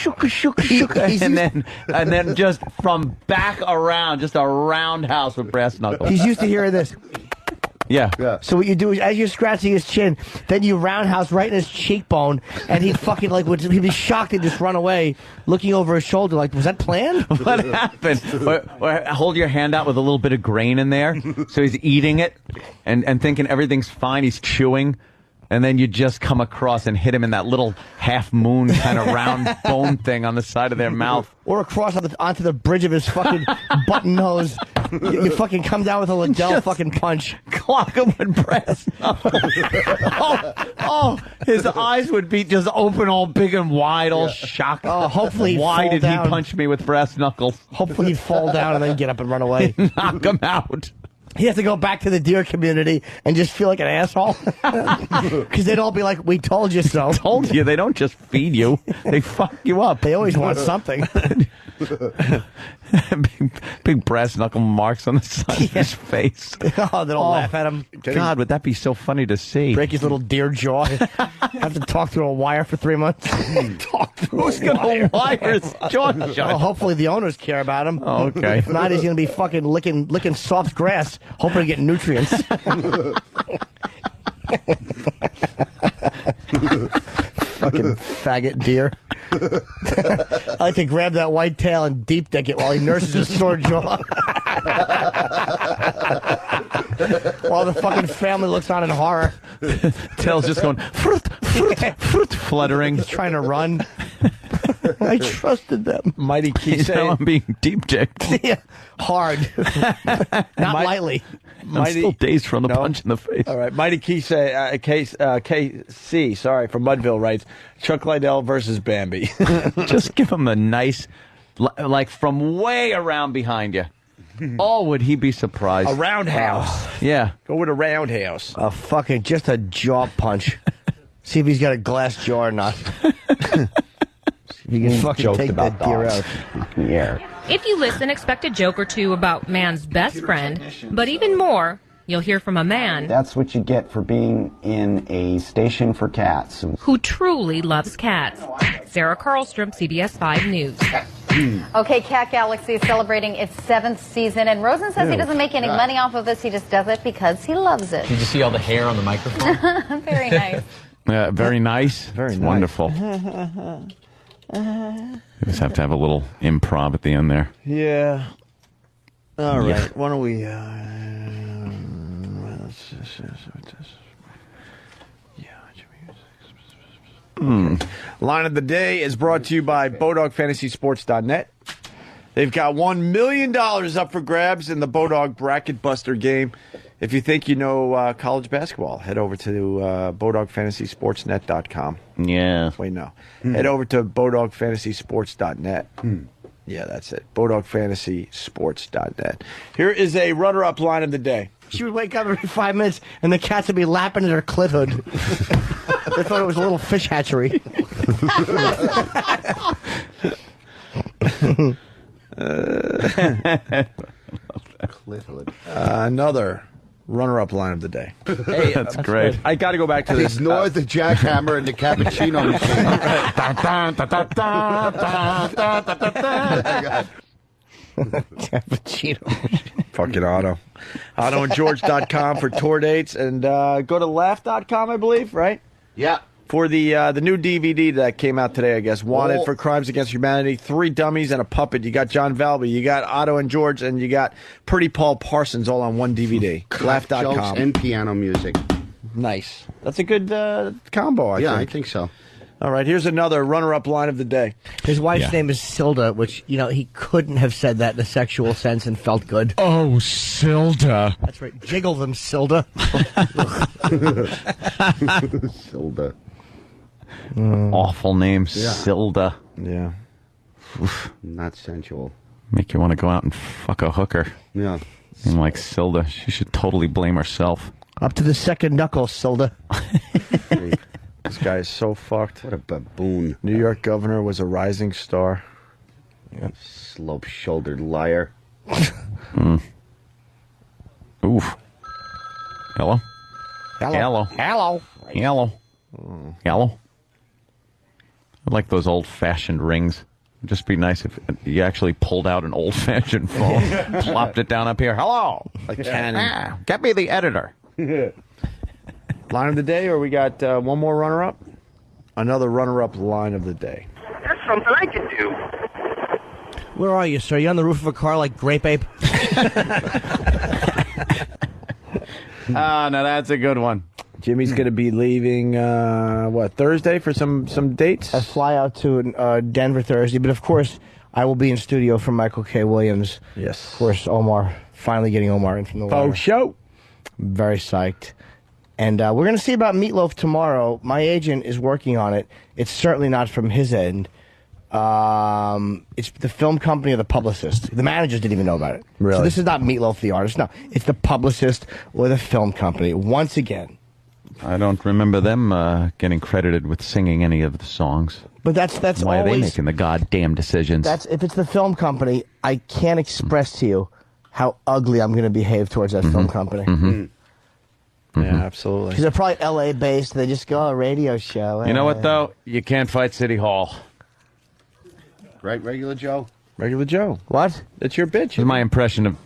and then just from back around, just a roundhouse with brass knuckles. He's used to hearing this. Yeah. So what you do is, as you're scratching his chin, then you roundhouse right in his cheekbone, and he'd fucking he'd be shocked and just run away, looking over his shoulder like, was that planned? What happened? Or hold your hand out with a little bit of grain in there, so he's eating it and thinking everything's fine. He's chewing. And then you just come across and hit him in that little half moon kind of round bone thing on the side of their mouth. Or across onto the bridge of his fucking button nose. You fucking come down with a Liddell just fucking punch. Clock him with brass knuckles. His eyes would be just open all big and wide, all shocked. Oh, hopefully Why did down. he punch me with brass knuckles? Hopefully he'd fall down and then get up and run away. Knock him out. He has to go back to the deer community and just feel like an asshole. Because they'd all be like, we told you so. Told you. They don't just feed you. They fuck you up. They always want something. big brass knuckle marks on the side of his face. Oh, they'll laugh at him. God, would that be so funny to see? Break his little deer jaw. Have to talk through a wire for 3 months. Who's going to wire his jaw shut? Well, hopefully the owners care about him. Oh, okay. If not, he's going to be fucking licking soft grass, hoping to get nutrients. Fucking faggot deer. I like to grab that white tail and deep dick it while he nurses his sore jaw. While the fucking family looks on in horror. Tail's just going fruit, fluttering. He's trying to run. I trusted them. Mighty Kise. Now I'm being deep dicked. Yeah, hard. Not lightly. I'm still dazed from the punch in the face. All right, Mighty KC, from Mudville writes, Chuck Liddell versus Bambi. Just give him a nice, like from way around behind you. Oh, would he be surprised? A roundhouse. Yeah. Go with a roundhouse. A fucking, just a jaw punch. See if he's got a glass jaw or not. You can fucking take that deer out. Yeah. If you listen, expect a joke or two about man's best friend, but even more, you'll hear from a man That's what you get for being in a station for cats. who truly loves cats. Sarah Karlstrom, CBS 5 News. Okay, Cat Galaxy is celebrating its 7th season, and Rosen says he doesn't make any money off of this. He just does it because he loves it. Did you see all the hair on the microphone? Very nice. Very nice. Very nice. Wonderful. You just have to have a little improv at the end there. Yeah. All right. Yeah. Why don't we... Line of the day is brought to you by BowDogFantasySports.net. They've got $1 million up for grabs in the Bowdog Bracket Buster game. If you think you know college basketball, head over to BowDogFantasySportsNet.com. Yeah. Wait, no. Head over to BowDogFantasySports.net. Yeah, that's it. BowDogFantasySports.net. Here is a runner-up line of the day. She would wake up every 5 minutes, and the cats would be lapping at her clit hood. They thought it was a little fish hatchery. Another runner-up line of the day. Hey, that's great. I got to go back to this. Ignore the jackhammer and the cappuccino machine. Cappuccino. Fucking Otto. AutoandGeorge.com for tour dates. And go to Laugh.com, I believe, right? Yeah. For the new DVD that came out today, I guess. Wanted for Crimes Against Humanity. 3 dummies and a puppet. You got John Valby, you got Otto and George, and you got Pretty Paul Parsons all on one DVD. Laugh.com. Jokes and piano music. Nice. That's a good combo, I think. Yeah, I think so. All right, here's another runner-up line of the day. His wife's name is Silda, which, he couldn't have said that in a sexual sense and felt good. Oh, Silda. That's right. Jiggle them, Silda. Silda. Awful name, Silda. Yeah. Oof. Not sensual. Make you want to go out and fuck a hooker. Yeah. Name like Silda. She should totally blame herself. Up to the second knuckle, Silda. This guy is so fucked. What a baboon. New York governor was a rising star. Yep. Slope-shouldered liar. Oof. Hello? Hello. Hello. Hello. Hello. I like those old-fashioned rings. It'd just be nice if you actually pulled out an old-fashioned phone, plopped it down up here. Hello. Like Canon. Get me the editor. Line of the day, or we got one more runner-up? Another runner-up line of the day. That's something I can do. Where are you, sir? You on the roof of a car like Grape Ape? No, that's a good one. Jimmy's going to be leaving, Thursday for some dates? I fly out to Denver Thursday, but of course, I will be in studio for Michael K. Williams. Yes. Of course, Omar, finally getting Omar in from the water. Oh, show. Very psyched. And we're going to see about Meatloaf tomorrow. My agent is working on it. It's certainly not from his end. It's the film company or the publicist. The managers didn't even know about it. Really? So this is not Meatloaf, the artist. No, it's the publicist or the film company. Once again. I don't remember them getting credited with singing any of the songs. But that's why always, are they making the goddamn decisions? If it's the film company, I can't express to you how ugly I'm going to behave towards that film company. Yeah, absolutely. Because they're probably L.A. based. They just go, a radio show. You know what, though? You can't fight City Hall. Right, Regular Joe? Regular Joe. What? That's your bitch. It's my impression of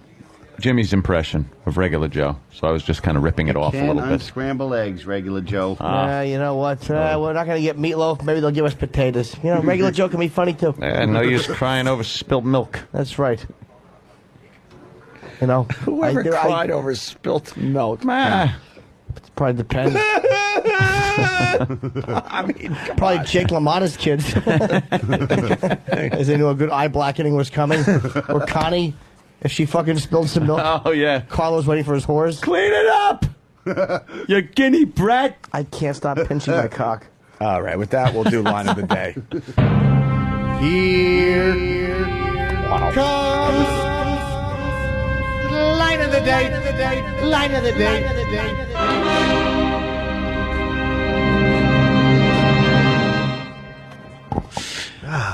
Jimmy's impression of Regular Joe. So I was just kind of ripping it off a little bit. Unscramble eggs, Regular Joe. You know what? We're not going to get Meatloaf. Maybe they'll give us potatoes. Regular Joe can be funny, too. No use crying over spilled milk. That's right. Whoever cried over spilt milk? It probably depends. I mean, probably Jake LaMotta's kids. As they knew a good eye blackening was coming. Or Connie, if she fucking spilled some milk. Oh, yeah. Carlo's waiting for his whores. Clean it up! You guinea brat! I can't stop pinching my cock. All right, with that, we'll do line of the day. Here comes line of the day. Line of the day.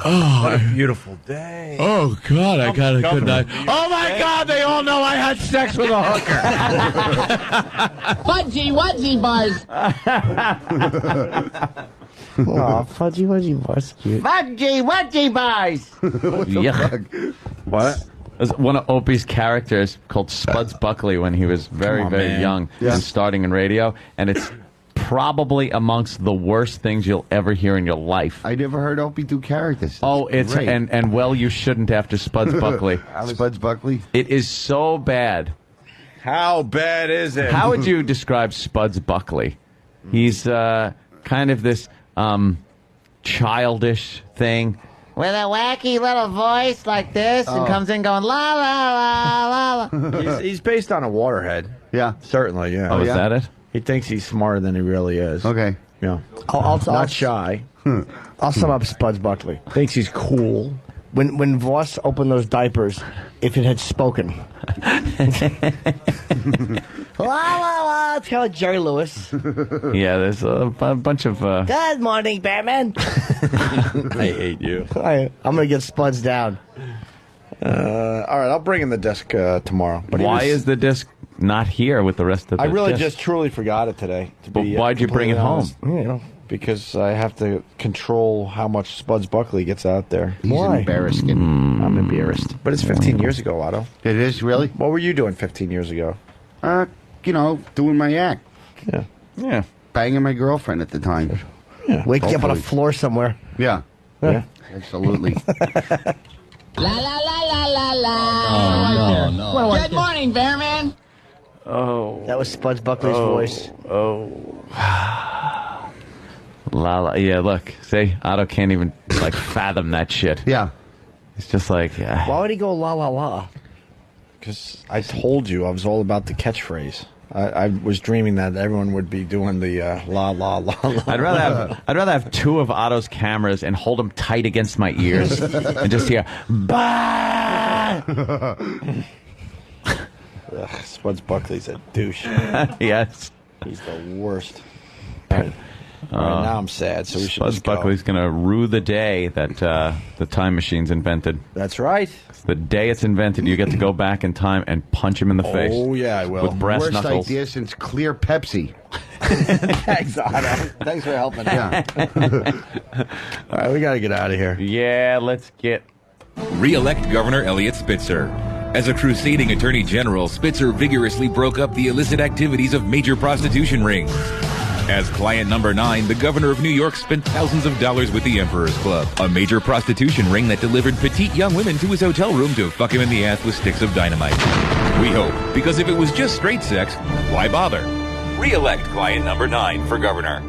Oh, what a beautiful day. Oh, God, I got a good night. Oh, my God, they all know I had sex with a hooker. Fudgy wudgy buzz. Oh, fudgy wudgy buzz. Fudgy wudgy buzz. Yuck. What? There's one of Opie's characters called Spuds Buckley when he was very, very young and starting in radio, and it's probably amongst the worst things you'll ever hear in your life. I never heard Opie do characters. It's great. and well, you shouldn't after Spuds Buckley. Spuds Buckley? It is so bad. How bad is it? How would you describe Spuds Buckley? He's kind of this childish thing. With a wacky little voice like this and comes in going la la la la la. He's based on a waterhead. Yeah. Certainly, yeah. Oh, is that it? He thinks he's smarter than he really is. Okay. Yeah. I'll Not shy. I'll sum up Spuds Buckley. Thinks he's cool. When Voss opened those diapers, if it had spoken. La la la. It's kind of like Jerry Lewis. Yeah, there's a bunch of. Good morning, Batman. I hate you. I'm going to get Spuds down. All right, I'll bring in the disc tomorrow. But why is the disc not here with the rest of the I really disc? just truly forgot it today. But why'd you bring it home? Yeah, Because I have to control how much Spuds Buckley gets out there. He's embarrassed. I'm embarrassed. But it's 15 years ago, Otto. It is, really? What were you doing 15 years ago? Doing my act. Yeah. Yeah. Banging my girlfriend at the time. Yeah. Waking up on a floor somewhere. Yeah. Yeah. Absolutely. La la la la la la. no. Good morning, Bearman. Oh. That was Spuds Buckley's voice. La. Yeah, look. See? Otto can't even, fathom that shit. Yeah. It's just like... Why would he go la la la? Because I told you I was all about the catchphrase. I was dreaming that everyone would be doing the la la la la. I'd rather have two of Otto's cameras and hold them tight against my ears and just hear bah. Spuds Buckley's a douche. Yes, he's the worst. All right, now I'm sad, so we should Spuds just go. Buckley's going to rue the day that the time machine's invented. That's right. It's the day it's invented, you get to go back in time and punch him in the face. Oh, yeah, I will. With brass Worst knuckles. idea since clear Pepsi. Thanks, Otto. Thanks for helping out. All right, we got to get out of here. Yeah, let's get... Re-elect Governor Eliot Spitzer. As a crusading attorney general, Spitzer vigorously broke up the illicit activities of major prostitution rings. As client number 9, the governor of New York spent thousands of dollars with the Emperor's Club, a major prostitution ring that delivered petite young women to his hotel room to fuck him in the ass with sticks of dynamite. We hope, because if it was just straight sex, why bother? Re-elect client number 9 for governor.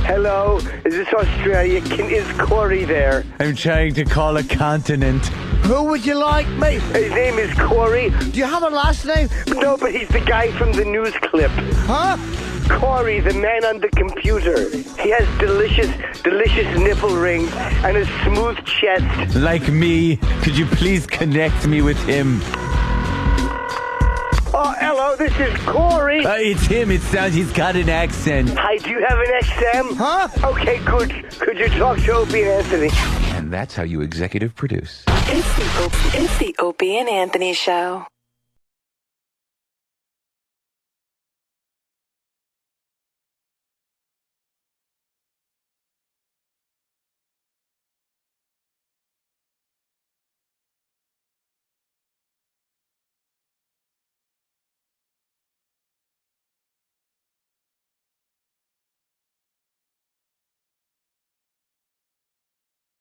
Hello, is this Australia? Is Corey there? I'm trying to call a continent. Who would you like, mate? His name is Corey. Do you have a last name? No, but he's the guy from the news clip. Huh? Corey, the man on the computer. He has delicious nipple rings and a smooth chest. Like me, could you please connect me with him? Oh, hello, this is Corey. It's him. It sounds he's got an accent. Hi, do you have an XM? Huh? Okay, good. Could you talk to Opie and Anthony? And that's how you executive produce. It's the Opie and Anthony Show.